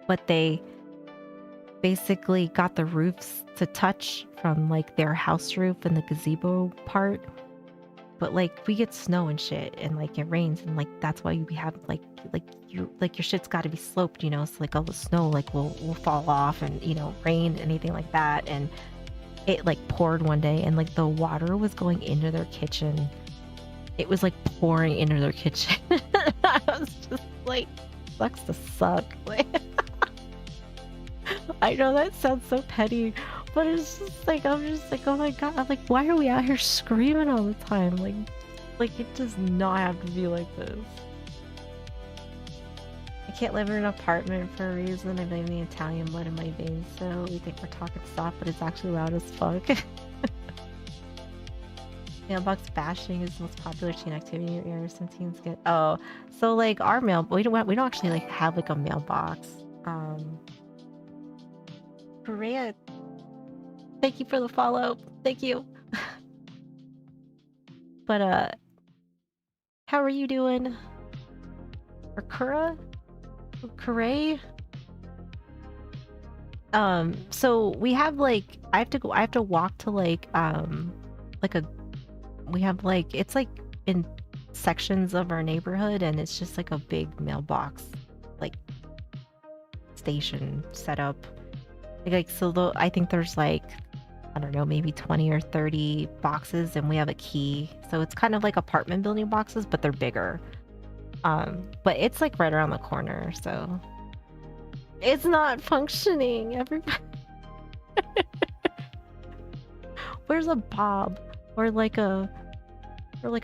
But they basically got the roofs to touch from like their house roof and the gazebo part. But like we get snow and shit, and like it rains, and like that's why we have like your shit's got to be sloped, you know, so like all the snow like will fall off, and you know, rain, anything like that. And it like poured one day, and like the water was going into their kitchen. It was like pouring into their kitchen. I was just like, sucks to suck. Like, I know that sounds so petty, but it's just like, I'm just like, oh my god, I'm like, why are we out here screaming all the time? Like it does not have to be like this. I can't live in an apartment for a reason. I blame the Italian blood in my veins, so we think we're talking soft, but it's actually loud as fuck. Mailbox bashing is the most popular teen activity in your area. Some teens get so like our mail, we don't actually like have like a mailbox. Korea, thank you for the follow. Thank you. But how are you doing? Rakura? Kure? So we have like I have to walk to like we have like, it's like in sections of our neighborhood, and it's just like a big mailbox like station set up. Like so though I think there's like, I don't know, maybe 20 or 30 boxes, and we have a key. So it's kind of like apartment building boxes, but they're bigger. But it's like right around the corner, so it's not functioning. Everybody, where's a Bob or like a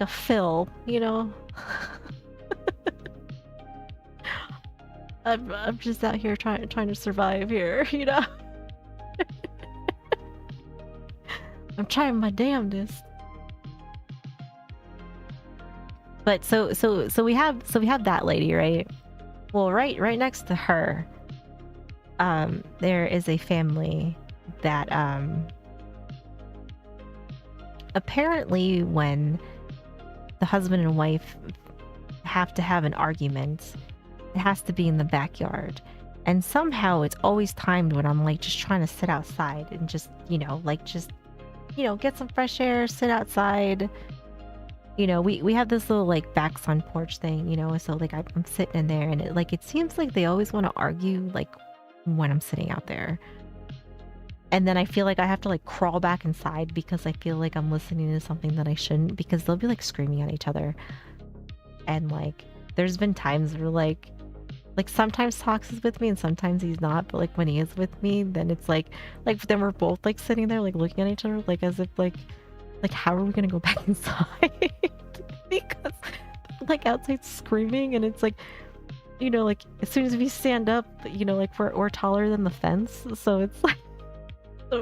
Phil? You know, I'm just out here trying to survive here. You know, I'm trying my damnedest. But so we have that lady, right? Well, right next to her, there is a family that apparently when the husband and wife have to have an argument, it has to be in the backyard. And somehow it's always timed when I'm like just trying to sit outside and just, get some fresh air, sit outside. We have this little like back sun porch thing, so like I'm sitting in there, and it seems like they always want to argue like when I'm sitting out there. And then I feel like I have to like crawl back inside because I feel like I'm listening to something that I shouldn't, because they'll be like screaming at each other. And like there's been times where like sometimes Tox is with me and sometimes he's not, but like when he is with me, then it's like then we're both like sitting there like looking at each other like as if like how are we gonna go back inside? Because like outside screaming, and it's like like as soon as we stand up, like we're taller than the fence, so it's like so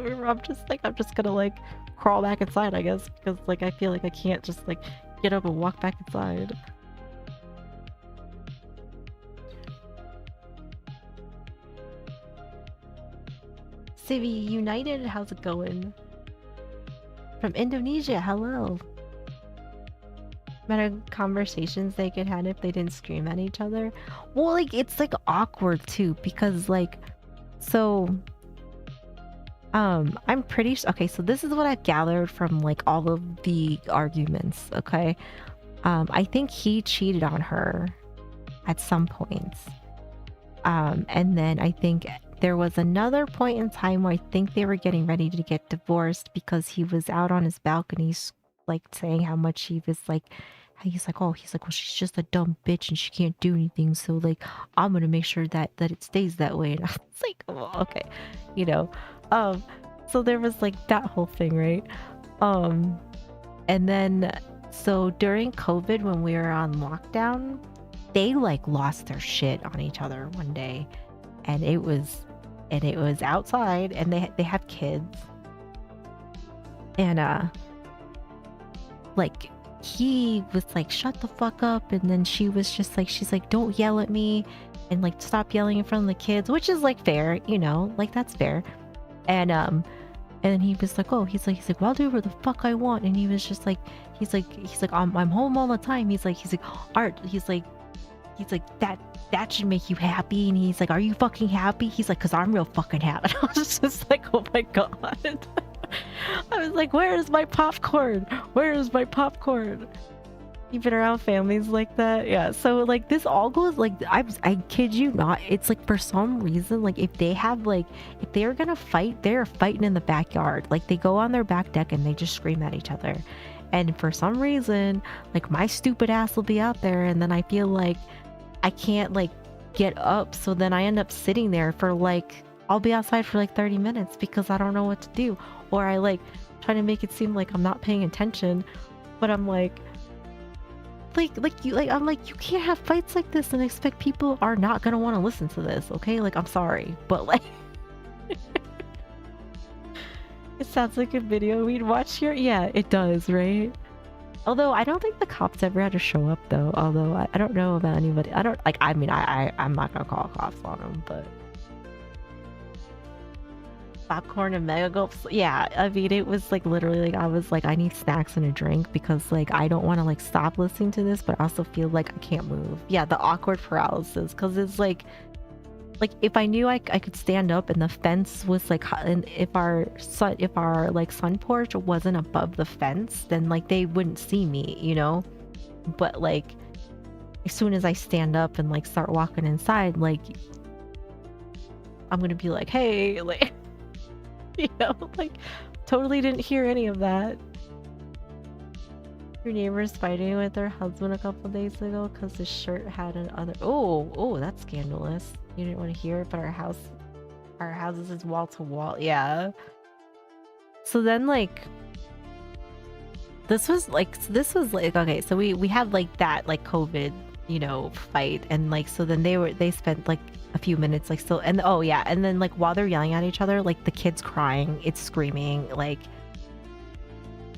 I'm just gonna like crawl back inside, I guess, because like I feel like I can't just like get up and walk back inside. Civi United, how's it going? From Indonesia, hello. Better conversations they could have if they didn't scream at each other. Well, like it's like awkward too, because like I'm pretty okay, so this is what I've gathered from like all of the arguments, okay? I think he cheated on her at some points. And then I think there was another point in time where I think they were getting ready to get divorced because he was out on his balcony like saying how much he was like, he's like, well, she's just a dumb bitch and she can't do anything, so like I'm gonna make sure that it stays that way. And I was like, well, okay, so there was like that whole thing, right? And then so during COVID, when we were on lockdown, they like lost their shit on each other one day, and it was outside, and they have kids, and like he was like, shut the fuck up, and then she was just like, she's like, don't yell at me, and like stop yelling in front of the kids, which is like fair, like that's fair. And then he was like, oh, he's like, well, I'll do whatever the fuck I want. And he was just like, he's like, I'm home all the time. He's like, Art, he's like that should make you happy. And he's like, are you fucking happy? He's like, cause I'm real fucking happy. And I was just like, oh my god. I was like, where's my popcorn? Where's my popcorn? You've been around families like that? Yeah. So like this all goes like, I kid you not, it's like for some reason, like if they're gonna fight, they're fighting in the backyard. Like they go on their back deck and they just scream at each other. And for some reason, like my stupid ass will be out there, and then I feel like I can't like get up, so then I end up sitting there for like, I'll be outside for like 30 minutes because I don't know what to do. Or I like try to make it seem like I'm not paying attention, but I'm like I'm like, you can't have fights like this and expect people are not gonna want to listen to this, okay? Like, I'm sorry, but like it sounds like a video we'd watch here. Yeah, it does, right? Although I don't think the cops ever had to show up though. Although I don't know about anybody. I don't like, I mean, I'm not gonna call cops on them, but popcorn and mega gulps. Yeah, I mean, it was like literally like I was like, I need snacks and a drink because like I don't want to like stop listening to this, but I also feel like I can't move. Yeah, the awkward paralysis, because it's like if I knew I could stand up and the fence was like, and if our like sun porch wasn't above the fence, then like they wouldn't see me, But like as soon as I stand up and like start walking inside, like I'm gonna be like, hey, like like totally didn't hear any of that. Your neighbor's fighting with her husband a couple days ago because his shirt had an other. Oh, that's scandalous. You didn't want to hear it, but our houses is wall to wall. Yeah. So then like this was like okay, so we had like that like COVID fight, and like so then they spent like a few minutes like still, and oh yeah, and then like while they're yelling at each other, like the kid's crying, it's screaming, like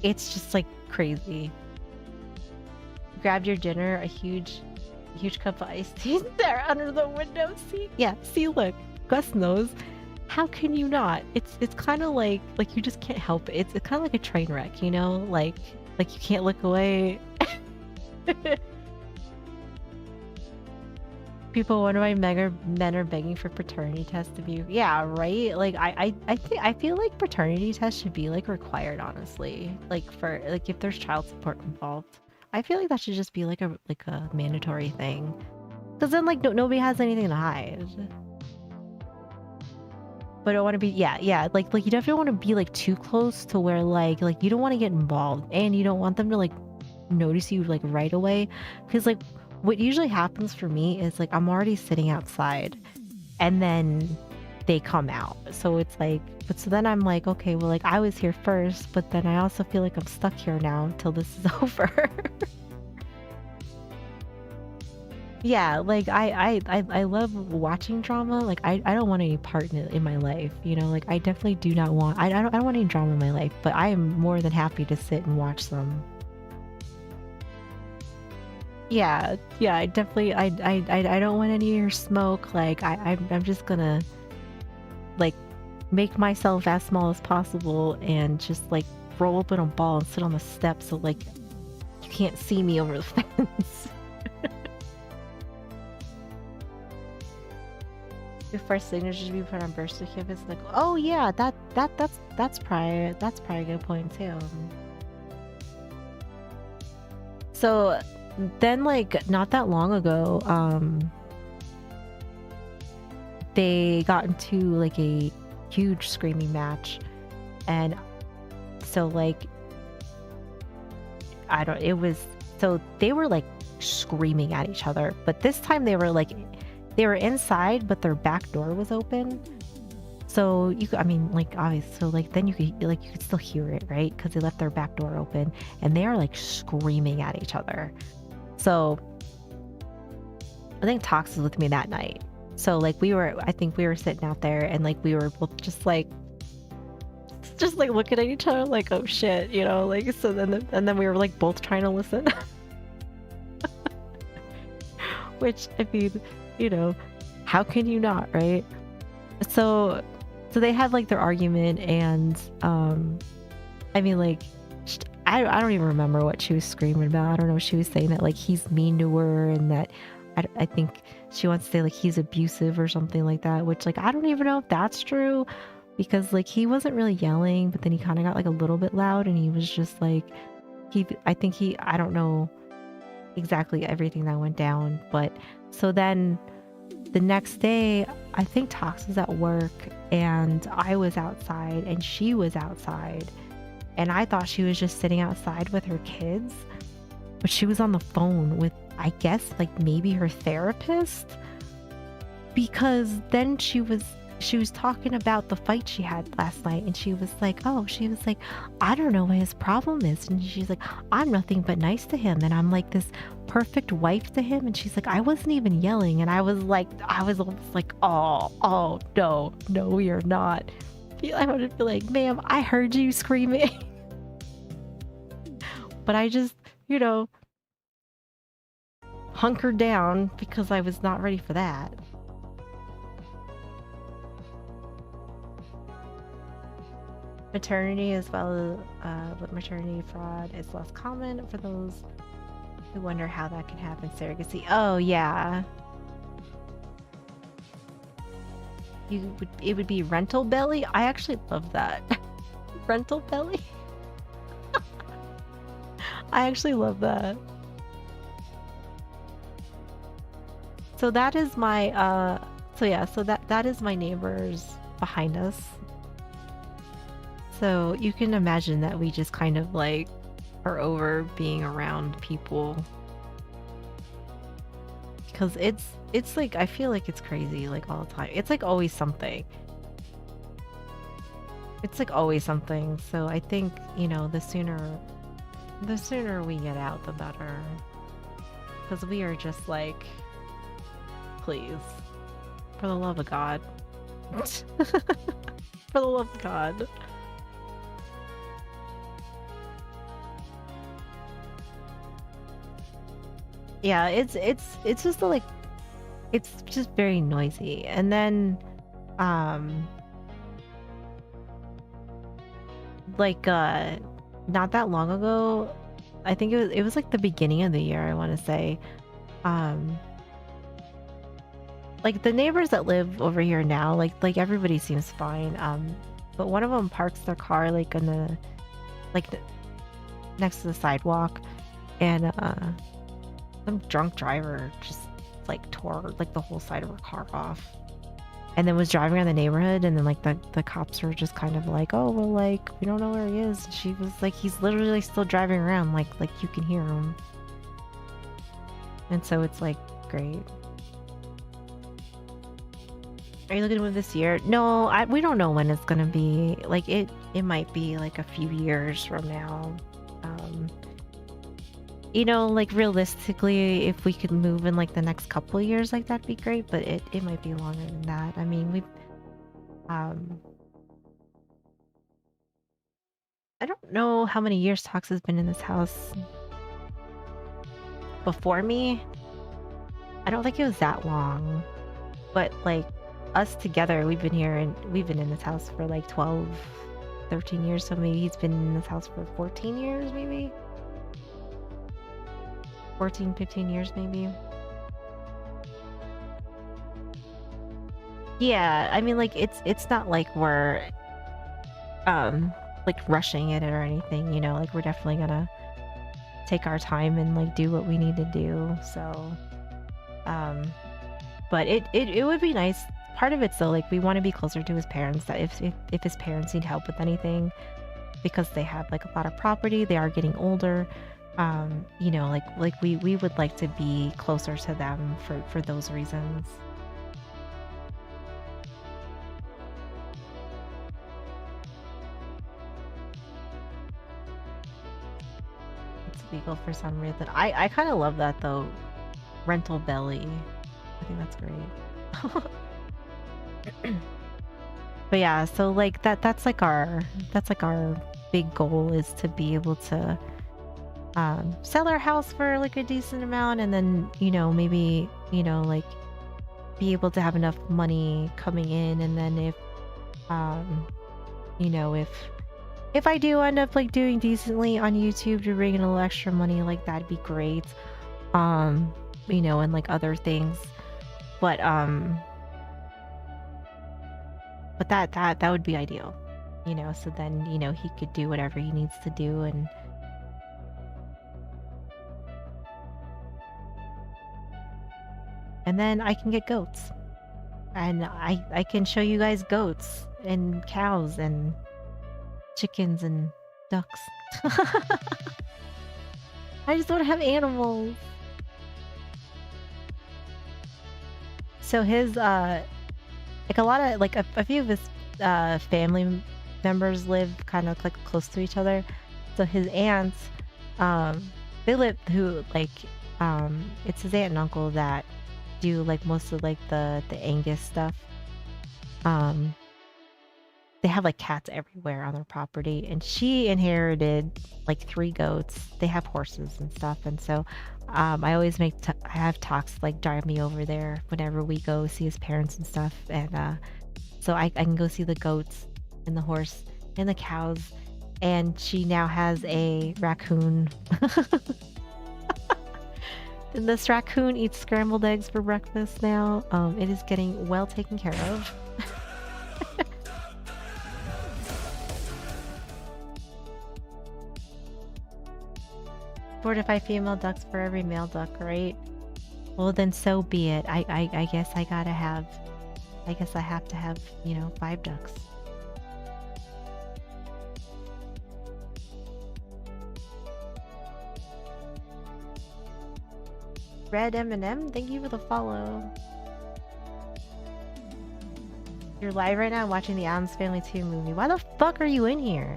it's just like crazy. Grabbed your dinner, a huge cup of iced tea there under the window seat. Yeah, see, look, Gus knows. How can you not? It's kind of like you just can't help it. It's kind of like a train wreck, like you can't look away. People wonder why men are begging for paternity tests to be. Yeah, right. Like I feel like paternity tests should be like required. Honestly, like for like if there's child support involved, I feel like that should just be like a mandatory thing. Because then like nobody has anything to hide. But I don't want to be yeah like you definitely want to be like too close to where like you don't want to get involved and you don't want them to like notice you like right away, because like what usually happens for me is like I'm already sitting outside and then they come out, so it's like, but so then I'm like, okay, well, like I was here first, but then I also feel like I'm stuck here now until this is over. Yeah, like I love watching drama. Like I don't want any part in my life, you know. Like I definitely do not want. I don't want any drama in my life, but I am more than happy to sit and watch them. Yeah, I definitely I don't want any of your smoke. Like I'm just gonna like make myself as small as possible and just like roll up in a ball and sit on the steps so like you can't see me over the fence. Before signatures to be put on birth certificates, like, oh yeah, that's probably a good point too. So then, like, not that long ago, they got into like a huge screaming match, and so like so they were like screaming at each other, but this time they were inside, but their back door was open. So you could, I mean, like, obviously, so like then you could still hear it, right? Because they left their back door open, and they are like screaming at each other. So I think Tox was with me that night. So like I think we were sitting out there, and like we were both just like looking at each other, like, oh shit, you know, like, so then we were like both trying to listen. Which, I mean, you know, how can you not, right? So they had like their argument, and I mean, like, I don't even remember what she was screaming about. I don't know. She was saying that like he's mean to her, and that I think she wants to say like he's abusive or something like that, which like I don't even know if that's true, because like he wasn't really yelling, but then he kind of got like a little bit loud, and he was just like I don't know exactly everything that went down. But so then the next day, I think Tox was at work, and I was outside, and she was outside, and I thought she was just sitting outside with her kids, but she was on the phone with, I guess, like maybe her therapist, because then she was talking about the fight she had last night, and she was like, I don't know what his problem is, and she's like, I'm nothing but nice to him, and I'm like this perfect wife to him, and she's like, I wasn't even yelling, and I was almost like, oh no, you're not. I would be like, ma'am, I heard you screaming. But I just, you know, hunkered down because I was not ready for that. Maternity as well as maternity fraud is less common for those who wonder how that can happen. Surrogacy. Oh yeah. It would be rental belly. I actually love that. Rental belly. I actually love that. So that is my that is my neighbors behind us. So you can imagine that we just kind of like are over being around people, because it's like, I feel like it's crazy like all the time. It's like always something. It's like always something. So I think, you know, the sooner we get out, the better. Because we are just like, please, for the love of God. For the love of God. Yeah, it's just like, it's just very noisy. And then like not that long ago, I think it was like the beginning of the year, I want to say. Like the neighbors that live over here now, like everybody seems fine. But one of them parks their car like in the next to the sidewalk, and some drunk driver just like tore like the whole side of her car off, and then was driving around the neighborhood, and then like the cops were just kind of like, oh well, like we don't know where he is. And she was like, he's literally like, still driving around, like you can hear him. And so it's like great. Are you looking to move this year? No, we don't know when it's gonna be. Like it might be like a few years from now. You know, like realistically, if we could move in like the next couple of years, like that'd be great. But it might be longer than that. I mean, I don't know how many years Tox has been in this house before me. I don't think it was that long, but like us together, we've been here and we've been in this house for like 12, 13 years. So maybe he's been in this house for 14 years, maybe 14, 15 years, maybe. Yeah, I mean, like it's not like we're like rushing it or anything, you know, like we're definitely gonna take our time and like do what we need to do. So but it would be nice. Part of it's though, like we want to be closer to his parents, that if his parents need help with anything, because they have like a lot of property, they are getting older, you know, like we would like to be closer to them for those reasons. It's legal for some reason. I kind of love that though. Rental belly. I think that's great. But yeah, so like that's like our big goal, is to be able to sell our house for like a decent amount, and then, you know, maybe, you know, like be able to have enough money coming in, and then if you know, if I do end up like doing decently on YouTube to bring in a little extra money, like that'd be great. You know, and like other things. But that would be ideal, you know, so then, you know, he could do whatever he needs to do. And then I can get goats, and I can show you guys goats and cows and chickens and ducks. I just want to have animals. So his like a lot of like a few of his family members live kind of like close to each other. So his aunts, they live it's his aunt and uncle that do like most of like the Angus stuff. They have like cats everywhere on their property, and she inherited like 3 goats. They have horses and stuff, and so I always I have Tox like drive me over there whenever we go see his parents and stuff, and so I can go see the goats and the horse and the cows, and she now has a raccoon. And this raccoon eats scrambled eggs for breakfast now. It is getting well taken care of. 4 to 5 female ducks for every male duck, right? Well, then so be it. I guess I have to have, you know, 5 ducks. Red M&M, thank you for the follow. You're live right now watching the Addams Family 2 movie. Why the fuck are you in here?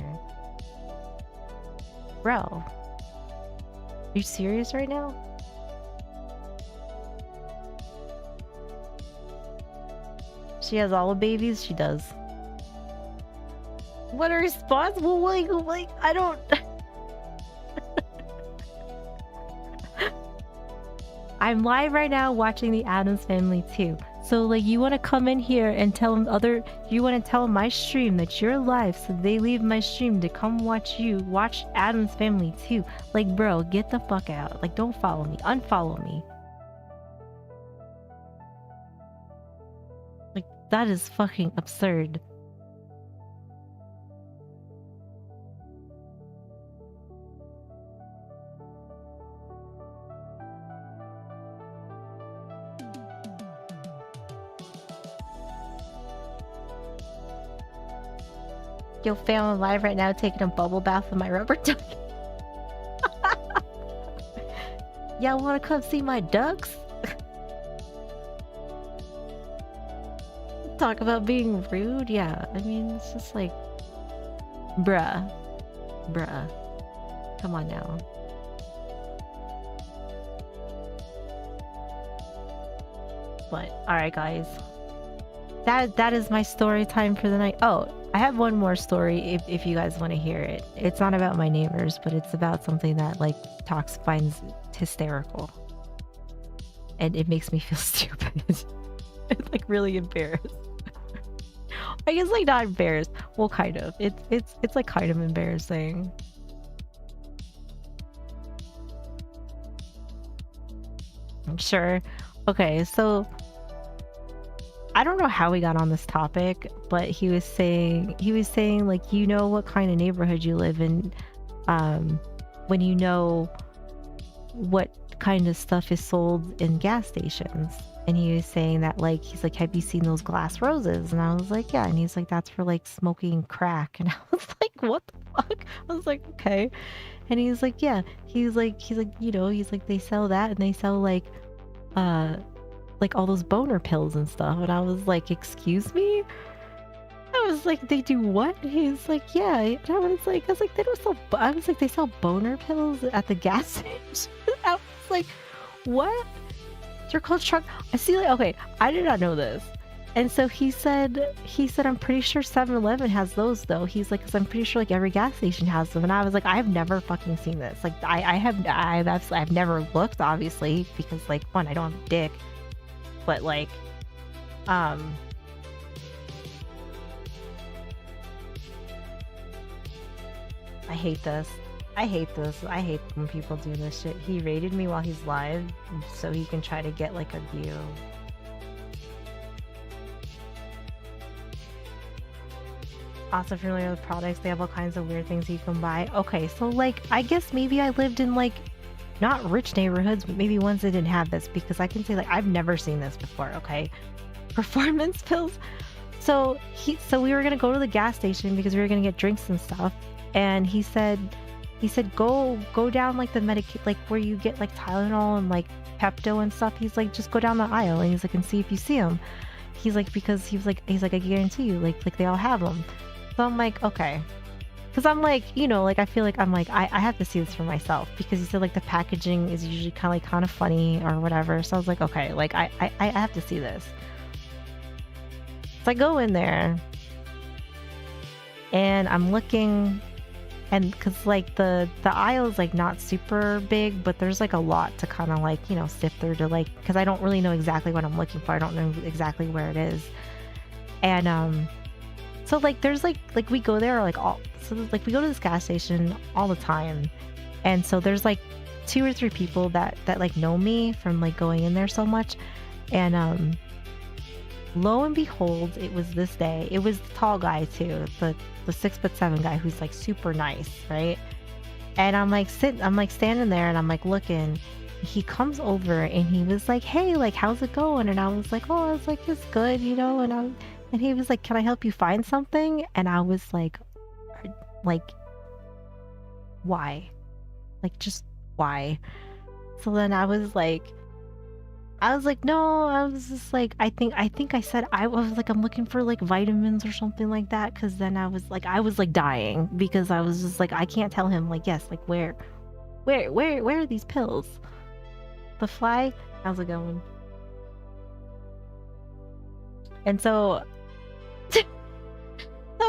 Bro. Are you serious right now? She has all the babies? She does. What are responsible? Like, I don't... I I'm live right now watching the Addams Family too. So like you want to come in here and tell them you want to tell my stream that you're live so they leave my stream to come watch Addams Family too. Like bro, get the fuck out. Like don't follow me. Unfollow me. Like that is fucking absurd. Yo fam, I'm live right now taking a bubble bath with my rubber duck. Y'all wanna come see my ducks? Talk about being rude? Yeah, I mean, it's just like... Bruh. Come on now. But, alright guys. That is my story time for the night. Oh, I have one more story if you guys want to hear it. It's not about my neighbors, but it's about something that like Tox finds hysterical. And it makes me feel stupid. It's like really embarrassed. I guess like not embarrassed. Well, kind of. It's like kind of embarrassing. I'm sure. Okay, so I don't know how we got on this topic, but he was saying like, you know what kind of neighborhood you live in when you know what kind of stuff is sold in gas stations. And he was saying that like, he's like, have you seen those glass roses? And I was like, yeah. And he's like, that's for like smoking crack. And I was like, what the fuck? I was like, okay. And he's like, yeah. He's like, you know, he's like, they sell that and they sell like all those boner pills and stuff. And I was like, excuse me? I was like, they do what? He's like, yeah. And I was like, they don't sell, I was like, they sell boner pills at the gas station. I was like, what? They're called truck. I see, like, okay, I did not know this. And so he said, I'm pretty sure 7-Eleven has those though. He's like, because I'm pretty sure like every gas station has them. And I was like, I've never fucking seen this. Like I've never looked, obviously, because like one, I don't have a dick. But like, I hate this. I hate when people do this shit. He raided me while he's live, so he can try to get like a view. Also familiar with products, they have all kinds of weird things you can buy. Okay, so like, I guess maybe I lived in like, not rich neighborhoods, but maybe ones that didn't have this, because I can say like, I've never seen this before, okay? Performance pills. So we were gonna go to the gas station because we were gonna get drinks and stuff. And he said, go down like the like where you get like Tylenol and like Pepto and stuff. He's like, just go down the aisle. And he's like, and see if you see them. He's like, because he's like, I guarantee you, like they all have them. So I'm like, okay. Because I'm like, you know, like I feel like I'm like, I have to see this for myself, because he said like the packaging is usually kind of funny or whatever. So I was like, okay, like I have to see this. So I go in there and I'm looking, and because like the aisle is like not super big, but there's like a lot to kind of like, you know, sift through to like, because I don't really know exactly what I'm looking for. I don't know exactly where it is. And so like there's like we go there like we go to this gas station all the time. And so there's like 2 or 3 people that like know me from like going in there so much. And lo and behold, it was this day. It was the tall guy too, the 6'7" guy who's like super nice, right? And I'm like standing there and I'm like looking. He comes over and he was like, hey, like how's it going? And I was like, oh, I was like, it's good, you know. And he was like, can I help you find something? And I was like, why? Like, just why? So then I was like, no, I was just like, I think I said, I was like, I'm looking for like vitamins or something like that. Cause then I was like dying, because I was just like, I can't tell him like, yes, like where are these pills? The Fly, how's it going? And so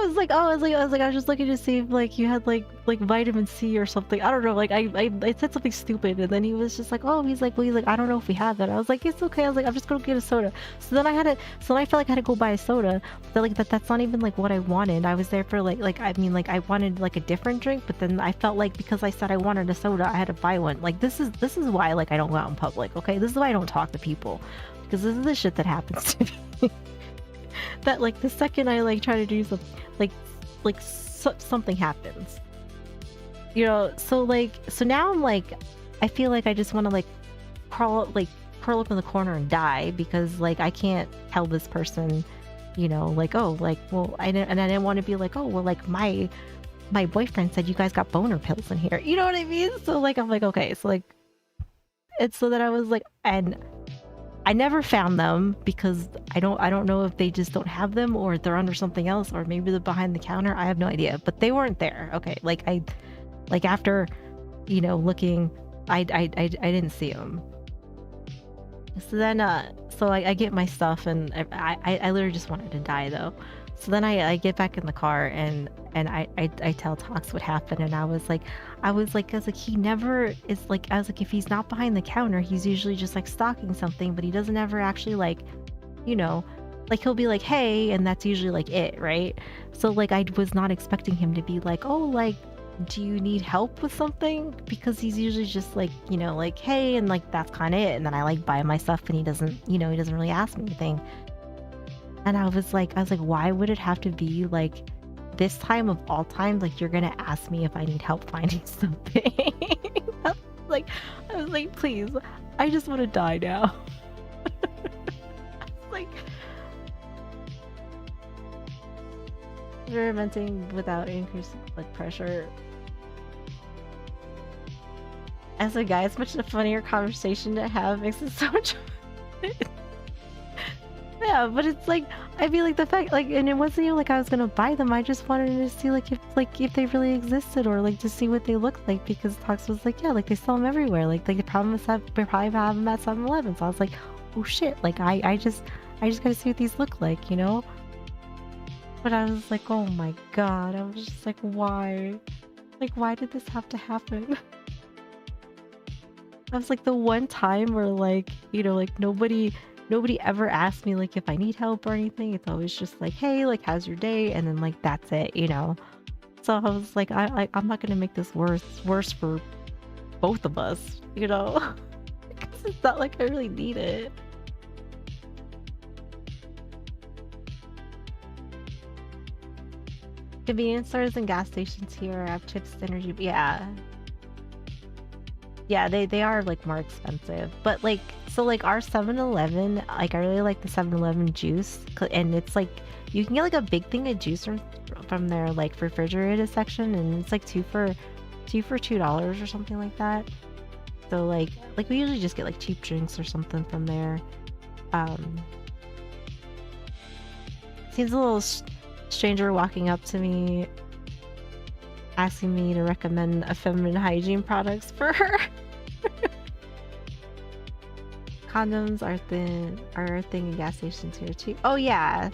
I was just looking to see if like you had like vitamin C or something. I don't know. Like I said something stupid, and then he was just like, oh, he's like, I don't know if we have that. I was like, it's okay. I was like, I'm just gonna get a soda. So then I felt like I had to go buy a soda. But like that's not even like what I wanted. I was there for I wanted like a different drink, but then I felt like because I said I wanted a soda, I had to buy one. Like this is why like I don't go out in public. Okay, this is why I don't talk to people, because this is the shit that happens to me. That like the second I like try to do something, something happens, you know. So now I'm like, I feel like I just want to like curl up in the corner and die, because like I can't tell this person, you know, like, oh, like, well, I didn't want to be like, oh, well, like my boyfriend said you guys got boner pills in here, you know what I mean? So like I'm like, okay, so like it's so that I was like, and I never found them because I don't know if they just don't have them, or they're under something else, or maybe they're behind the counter. I have no idea, but they weren't there. Okay, like after, you know, looking, I didn't see them. So then so I get my stuff, and I literally just wanted to die though. So then I get back in the car, and I tell Tox what happened, and I was like he never is like, I was like, if he's not behind the counter, he's usually just like stocking something, but he doesn't ever actually like, you know, like he'll be like, hey, and that's usually like it, right? So like I was not expecting him to be like, oh, like, do you need help with something? Because he's usually just like, you know, like, hey, and like that's kind of it. And then I like buy my stuff, and he doesn't really ask me anything. And I was like, why would it have to be like this time of all times? Like, you're gonna ask me if I need help finding something? I was like, please, I just want to die now. Like, experimenting without increased blood pressure. As a guy, it's much a funnier conversation to have. Makes it so much. Yeah, but it's like, I feel like the fact, like, and it wasn't even like I was gonna buy them. I just wanted to see if they really existed, or like to see what they looked like, because Tox was like, yeah, like they sell them everywhere. Like they probably have them at 7-Eleven. So I was like, oh shit, like I just gotta see what these look like, you know? But I was like, oh my god, I was just like, why? Like, why did this have to happen? I was like, the one time where like, you know, like nobody ever asked me like if I need help or anything. It's always just like, hey, like how's your day? And then like that's it, you know. So I was like, I'm not gonna make this worse for both of us, you know. Because it's not like I really need it. Convenience stores and gas stations here have chips, energy. Yeah, they are like more expensive, but like, so like our 7-Eleven, like I really like the 7-Eleven juice, and it's like you can get like a big thing of juice from their like refrigerated section, and it's like two for $2 or something like that. So like we usually just get like cheap drinks or something from there. Seems a little stranger walking up to me asking me to recommend a feminine hygiene products for her. Condoms are a thing in gas stations here too. Oh yeah,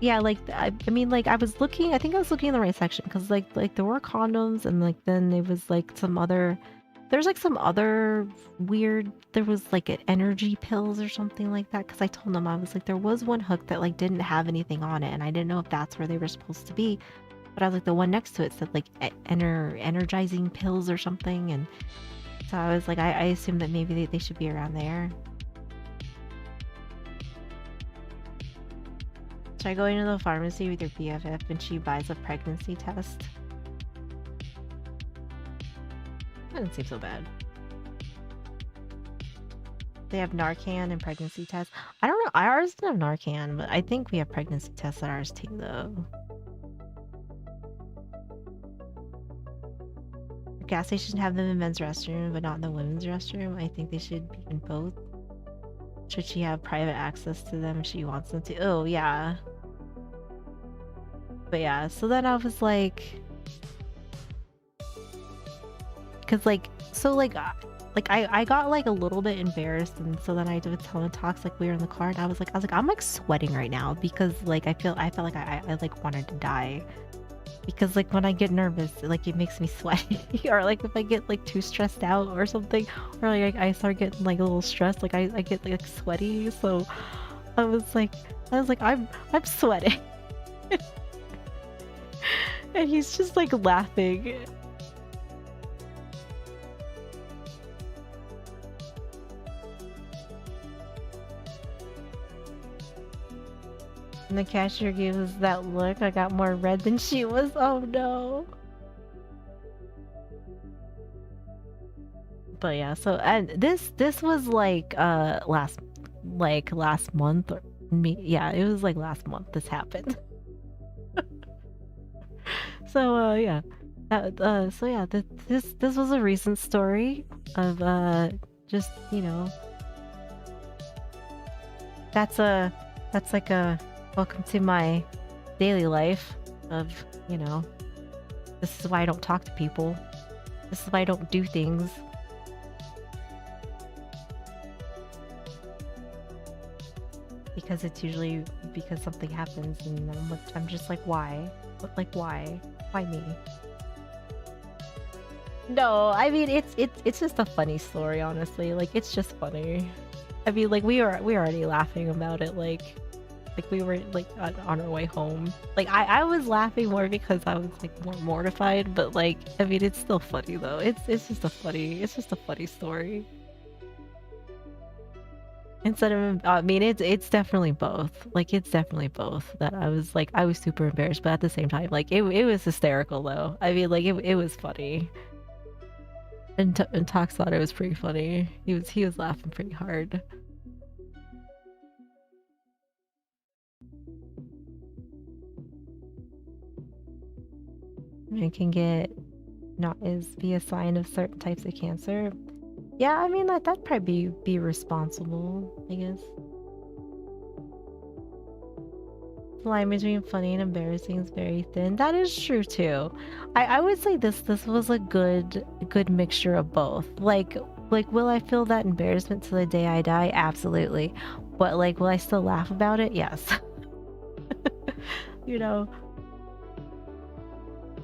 like I mean, like I think I was looking in the right section, because like there were condoms, and like then there was like some other weird, there was like an energy pills or something like that, because I told them, I was like, there was one hook that like didn't have anything on it, and I didn't know if that's where they were supposed to be. But I was like, the one next to it said like energizing pills or something, and so I was like, I assumed that maybe they should be around there. Try going to the pharmacy with your BFF and she buys a pregnancy test. That doesn't seem so bad. They have Narcan and pregnancy tests. I don't know. Ours doesn't have Narcan, but I think we have pregnancy tests at ours too, though. Gas stations have them in men's restroom, but not in the women's restroom. I think they should be in both. Should she have private access to them if she wants them to? Oh, yeah. But yeah, so then I was like... Because like, so I got like a little bit embarrassed, and so then I was telling Tox like we were in the car, and I was like I'm like sweating right now because like I felt like I like wanted to die. Because like when I get nervous, like it makes me sweaty, or like if I get like too stressed out or something, or like I start getting like a little stressed, like I get like sweaty. So I was like I'm sweating, and he's just like laughing. And the cashier gave us that look. I got more red than she was. Oh no. But yeah, so and this was like last month or yeah, it was like last month this happened. So yeah. So yeah, this was a recent story of just, you know, that's like a welcome to my daily life of, you know, this is why I don't talk to people. This is why I don't do things. Because it's usually because something happens and I'm just like, why? Like, why? Why me? No, I mean, it's just a funny story, honestly. Like, it's just funny. I mean, like, we were already laughing about it, like we were like on our way home. Like I was laughing more because I was like more mortified, but like I mean it's still funny though. It's just a funny story. Instead of I mean it's definitely both. Like it's definitely both. That I was super embarrassed, but at the same time like it was hysterical though. I mean like it was funny. And Tox thought it was pretty funny. He was laughing pretty hard. It can be a sign of certain types of cancer. Yeah, I mean that'd probably be responsible, I guess. The line between funny and embarrassing is very thin. That is true too. I would say this was a good mixture of both. Like will I feel that embarrassment to the day I die? Absolutely. But like will I still laugh about it? Yes. You know.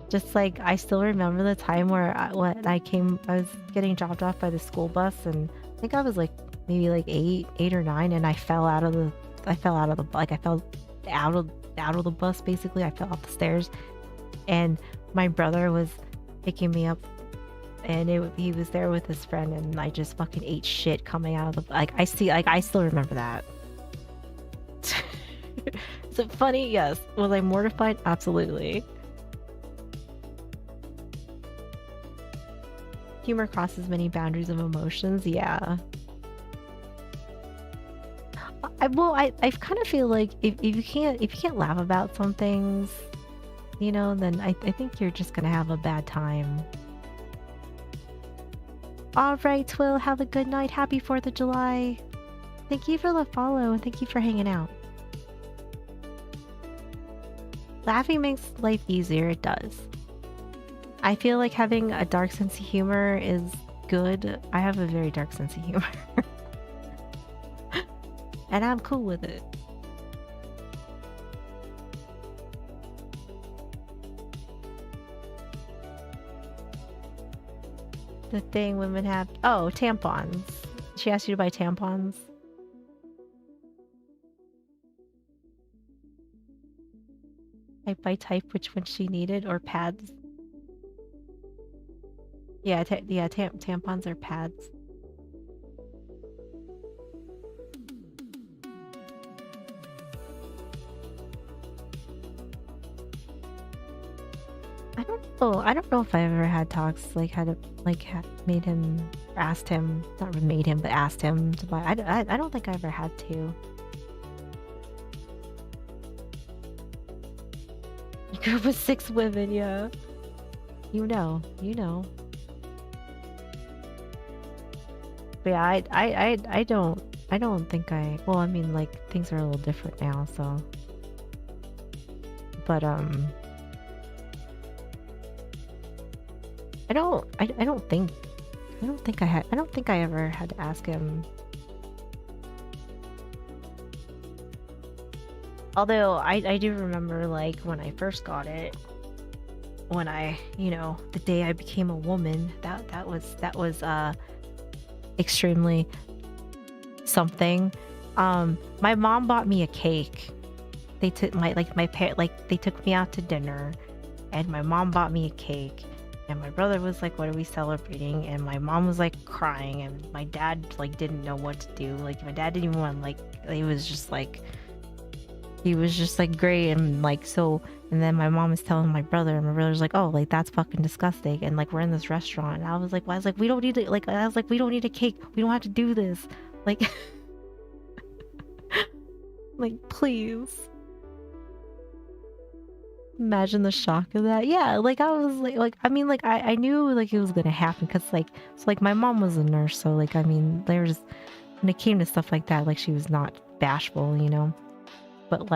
Just like I still remember the time where I was getting dropped off by the school bus, and I think I was like maybe like 8 or 9, and I fell out of the bus basically. I fell off the stairs, and my brother was picking me up, and he was there with his friend, and I just fucking ate shit coming out of the I still remember that. Is it funny? Yes. Was I mortified? Absolutely. Humor crosses many boundaries of emotions. Yeah. I kind of feel like if you can't laugh about some things, you know, then I think you're just gonna have a bad time. All right, Twill, have a good night. Happy 4th of July. Thank you for the follow and thank you for hanging out. Laughing makes life easier. It does. I feel like having a dark sense of humor is good. I have a very dark sense of humor. And I'm cool with it. The thing women have... Oh, tampons. She asked you to buy tampons. By type which one she needed, or pads. Yeah, tampons are pads. I don't know if I ever had talks made him, asked him, not made him, but asked him to buy. I don't think I ever had to. A group of 6 women, yeah. You know. But yeah, I don't think well, I mean, like, things are a little different now, so. But, I don't think I don't think I ever had to ask him. Although I do remember, like, when I first got it, when I, the day I became a woman, that was extremely something. My mom bought me a cake. They took they took me out to dinner, and my mom bought me a cake, and my brother was like, "What are we celebrating?" And my mom was like crying, and my dad like didn't know what to do. Like, my dad didn't even want, like, he was just like great, and like, so, and then my mom was telling my brother, and my brother's like, "Oh, like, that's fucking disgusting." And like, we're in this restaurant, and I was like, we don't need to, like, I was like, we don't need a cake, we don't have to do this, like, like, please. Imagine the shock of that. Yeah, like, I was like I mean, like, I knew, like, it was gonna happen, because like, so, like, my mom was a nurse, so like, I mean, there's, when it came to stuff like that, like, she was not bashful, but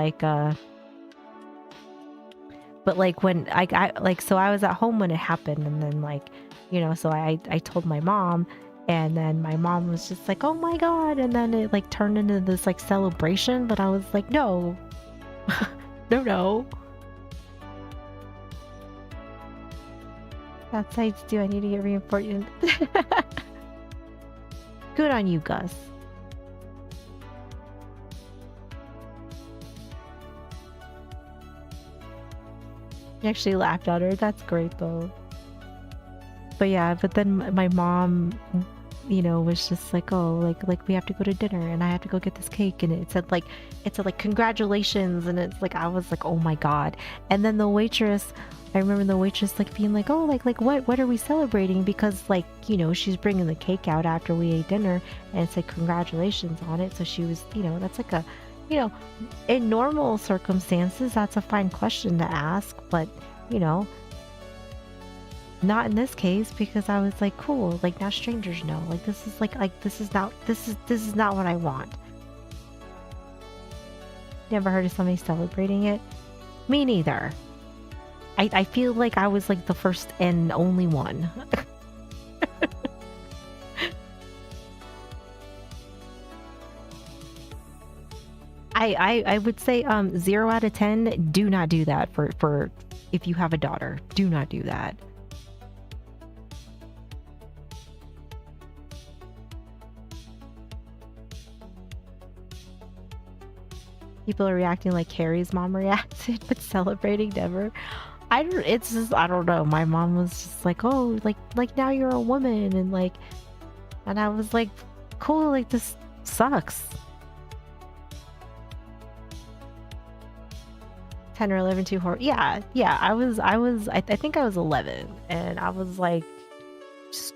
like when I like, so I was at home when it happened, and then, like, so I told my mom, and then my mom was just like, "Oh my god," and then it like turned into this like celebration, but I was like, no. no. That sites do, I need to get reinforcement. Good on you, Gus. I actually laughed at her. That's great, though. But yeah, but then my mom, was just like, "Oh, like we have to go to dinner, and I have to go get this cake," and it said like congratulations, and it's like, I was like, oh my god. And then the waitress, I remember the waitress like being like, "Oh, like what are we celebrating?" Because like, she's bringing the cake out after we ate dinner, and it said congratulations on it. So she was, that's like a, in normal circumstances, that's a fine question to ask, but not in this case, because I was like, cool, like, now strangers know, like, this is this is not what I want. Never heard of somebody celebrating it. Me neither. I feel like I was like the first and only one. I would say 0 out of 10, do not do that for if you have a daughter. Do not do that. People are reacting like Carrie's mom reacted, but celebrating never. It's just, I don't know. My mom was just like, "Oh, like now you're a woman," and I was like, cool, like, this sucks. 10 or 11 too hard. Yeah. I think I was 11, and I was like, just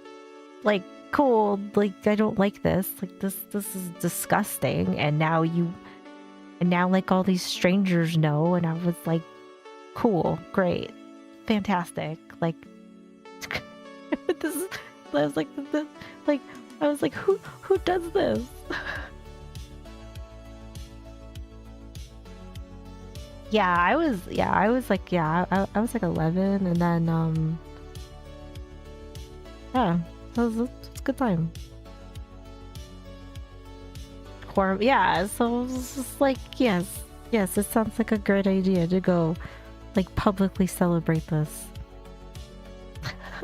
like, cool, like, I don't like this. Like, this is disgusting. And now like all these strangers know, and I was like, cool, great, fantastic. Like, this is, I was like, who does this? I was like 11, and then yeah, it was a good time. Yeah, so it was just like, yes, it sounds like a great idea to go, like, publicly celebrate this.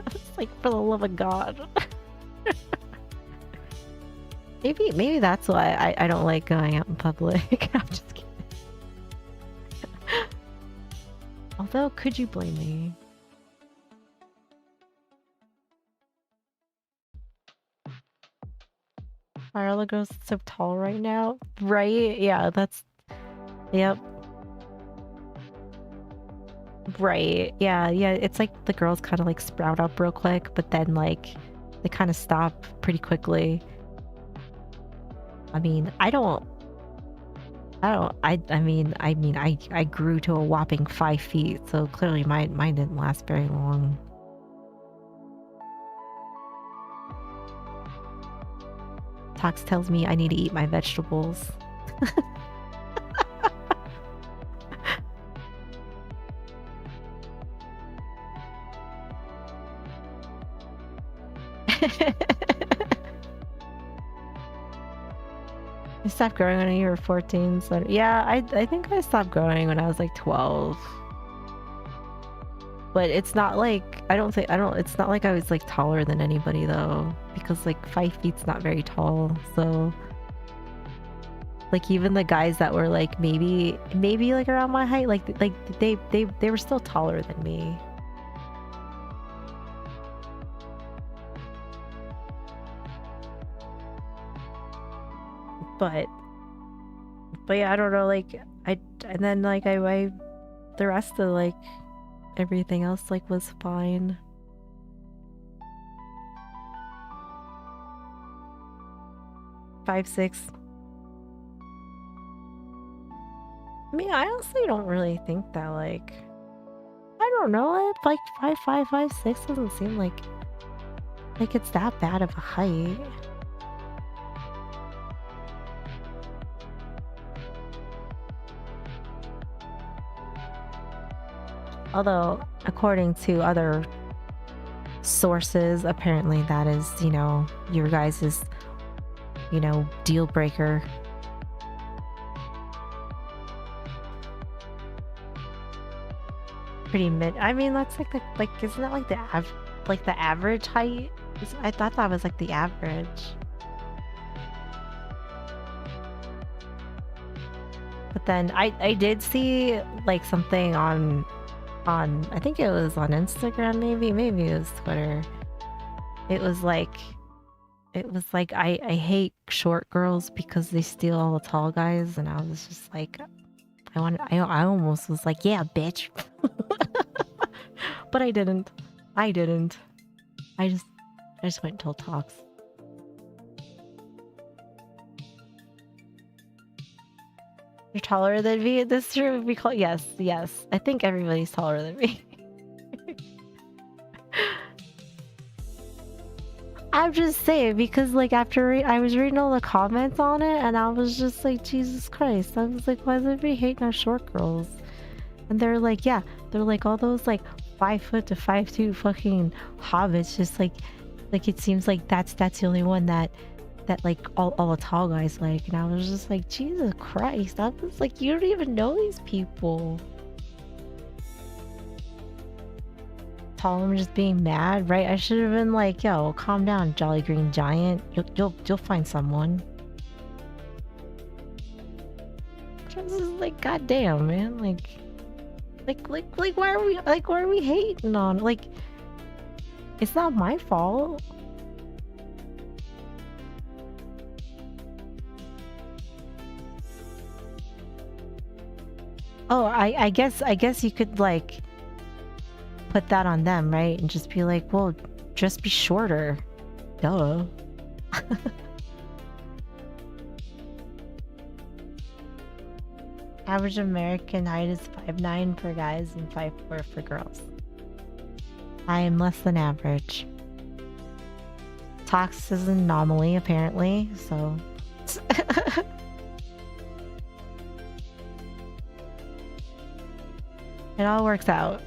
It's like, for the love of God. Maybe that's why I don't like going out in public. I'm just kidding. Although, could you blame me? Why are all the girls so tall right now? Right? Yeah, that's... Yep. Right. Yeah, it's like the girls kind of like sprout up real quick, but then like they kind of stop pretty quickly. I mean, I grew to a whopping 5 feet, so clearly mine didn't last very long. Tox tells me I need to eat my vegetables. You stopped growing when you were 14, so yeah, I think I stopped growing when I was like 12. But it's not like it's not like I was like taller than anybody though, because like 5 feet's not very tall. So like even the guys that were like maybe like around my height, like they were still taller than me. But yeah, I don't know, like and then like I the rest of like everything else like was fine. Five, 6. I mean, I honestly don't really think that like I don't know, like 5'5", 5'6" doesn't seem like it's that bad of a height. Although, according to other sources, apparently that is, you know, your guys', you know, deal breaker. Pretty mid. I mean, that's like isn't that like the average height? I thought that was like the average. But then I did see like something on I think it was on Instagram, maybe it was Twitter. It was like I hate short girls because they steal all the tall guys, and I was just like I almost was like, yeah, bitch. But I didn't. I just went and told talks. You're taller than me in this room? Yes. I think everybody's taller than me. I'm just saying, because like after I was reading all the comments on it, and I was just like, Jesus Christ. I was like, why is everybody hating on short girls? And they're like, yeah, they're like all those like 5 foot to 5'2" fucking hobbits, just like it seems like that's the only one that like all the tall guys like. And I was just like, Jesus Christ. I was like, you don't even know these people. Tall, I'm just being mad, right? I should have been like, yo, calm down, Jolly Green Giant. You'll find someone. This is like, goddamn, man. Like why are we hating on? Like, it's not my fault. Oh, I guess you could like put that on them, right? And just be like, well, just be shorter. Duh. Average American height is 5'9" for guys and 5'4" for girls. I am less than average. Tox is an anomaly, apparently, so... It all works out.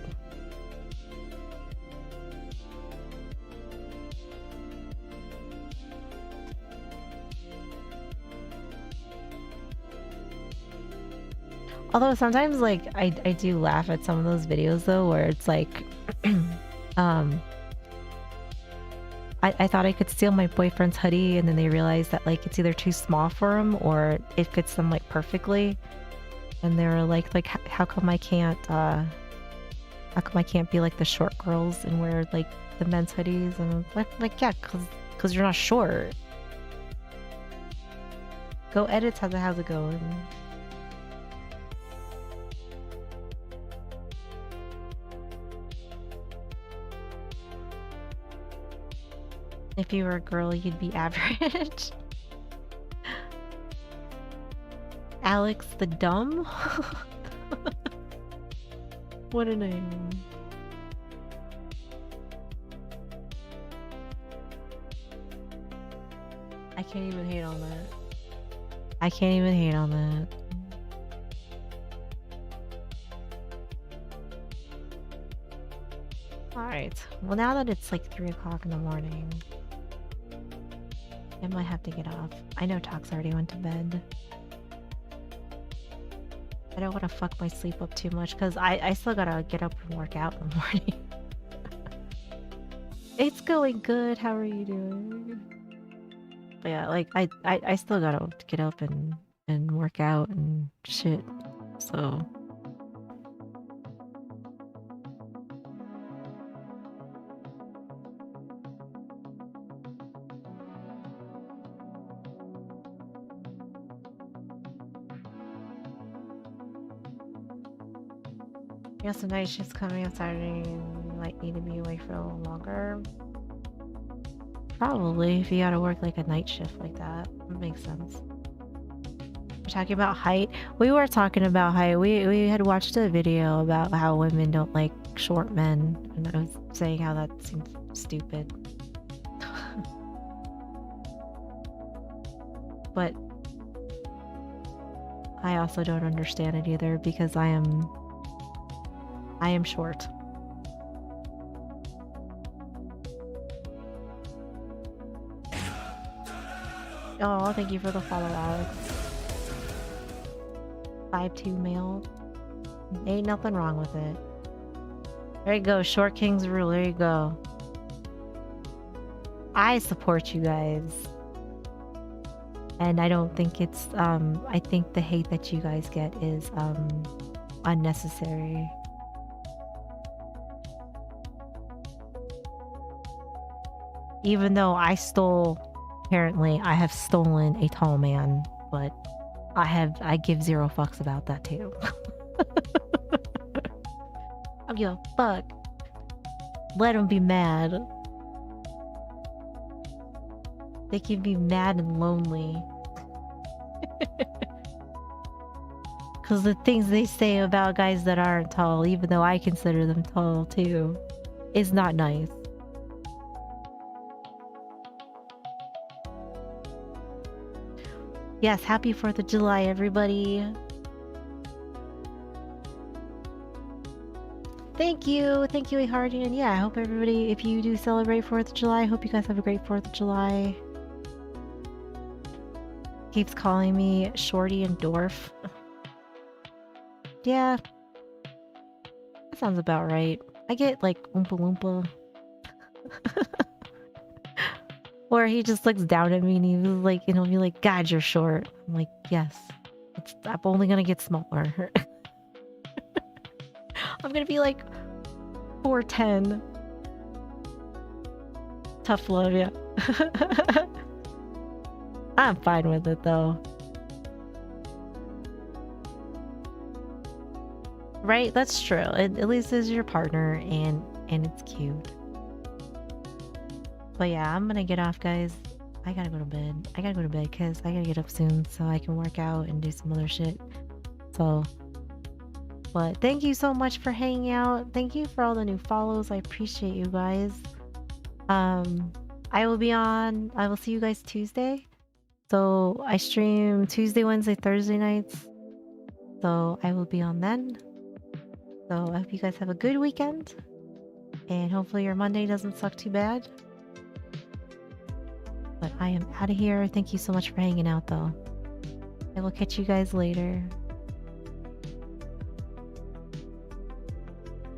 Although sometimes, like, I do laugh at some of those videos, though, where it's like, I thought I could steal my boyfriend's hoodie, and then they realized that, like, it's either too small for him, or it fits them, like, perfectly. And they were like, how come I can't be like the short girls and wear, like, the men's hoodies? And like, yeah, cause you're not short. Go edits, how's it going? If you were a girl, you'd be average. Alex the Dumb? What a name. I can't even hate on that. Alright, well now that it's like 3 o'clock in the morning, I might have to get off. I know Tox already went to bed. I don't want to fuck my sleep up too much because I still gotta get up and work out in the morning. It's going good. How are you doing? But yeah, like I still gotta get up and work out and shit. So yeah, so night shift's coming on Saturday. You might need to be away for a little longer. Probably, if you gotta work like a night shift like that. That makes sense. We're talking about height. We were talking about height. We had watched a video about how women don't like short men, and I was saying how that seems stupid. But I also don't understand it either because I am short. Oh, thank you for the follow, Alex. 5'2" male. Ain't nothing wrong with it. There you go, Short King's rule. There you go. I support you guys. And I don't think it's, I think the hate that you guys get is, unnecessary. Even though apparently I have stolen a tall man, but I give zero fucks about that too. I don't give a fuck. Let them be mad. They can be mad and lonely. Because the things they say about guys that aren't tall, even though I consider them tall too, is not nice. Yes, happy 4th of July, everybody. Thank you, Hardian. Yeah, I hope everybody, if you do celebrate 4th of July, I hope you guys have a great 4th of July. Keeps calling me Shorty and Dwarf. Yeah, that sounds about right. I get like Oompa Loompa. Or he just looks down at me and he's like, he'll be like, God, you're short. I'm like, yes. I'm only gonna get smaller. I'm gonna be like 4'10". Tough love, yeah. I'm fine with it though. Right? That's true. At least it's your partner and it's cute. But yeah, I'm gonna get off, guys. I gotta go to bed. I gotta go to bed because I gotta get up soon so I can work out and do some other shit. So, but thank you so much for hanging out. Thank you for all the new follows. I appreciate you guys. I will see you guys Tuesday. So I stream Tuesday, Wednesday, Thursday nights. So I will be on then. So I hope you guys have a good weekend. And hopefully your Monday doesn't suck too bad. But I am out of here. Thank you so much for hanging out, though. I will catch you guys later.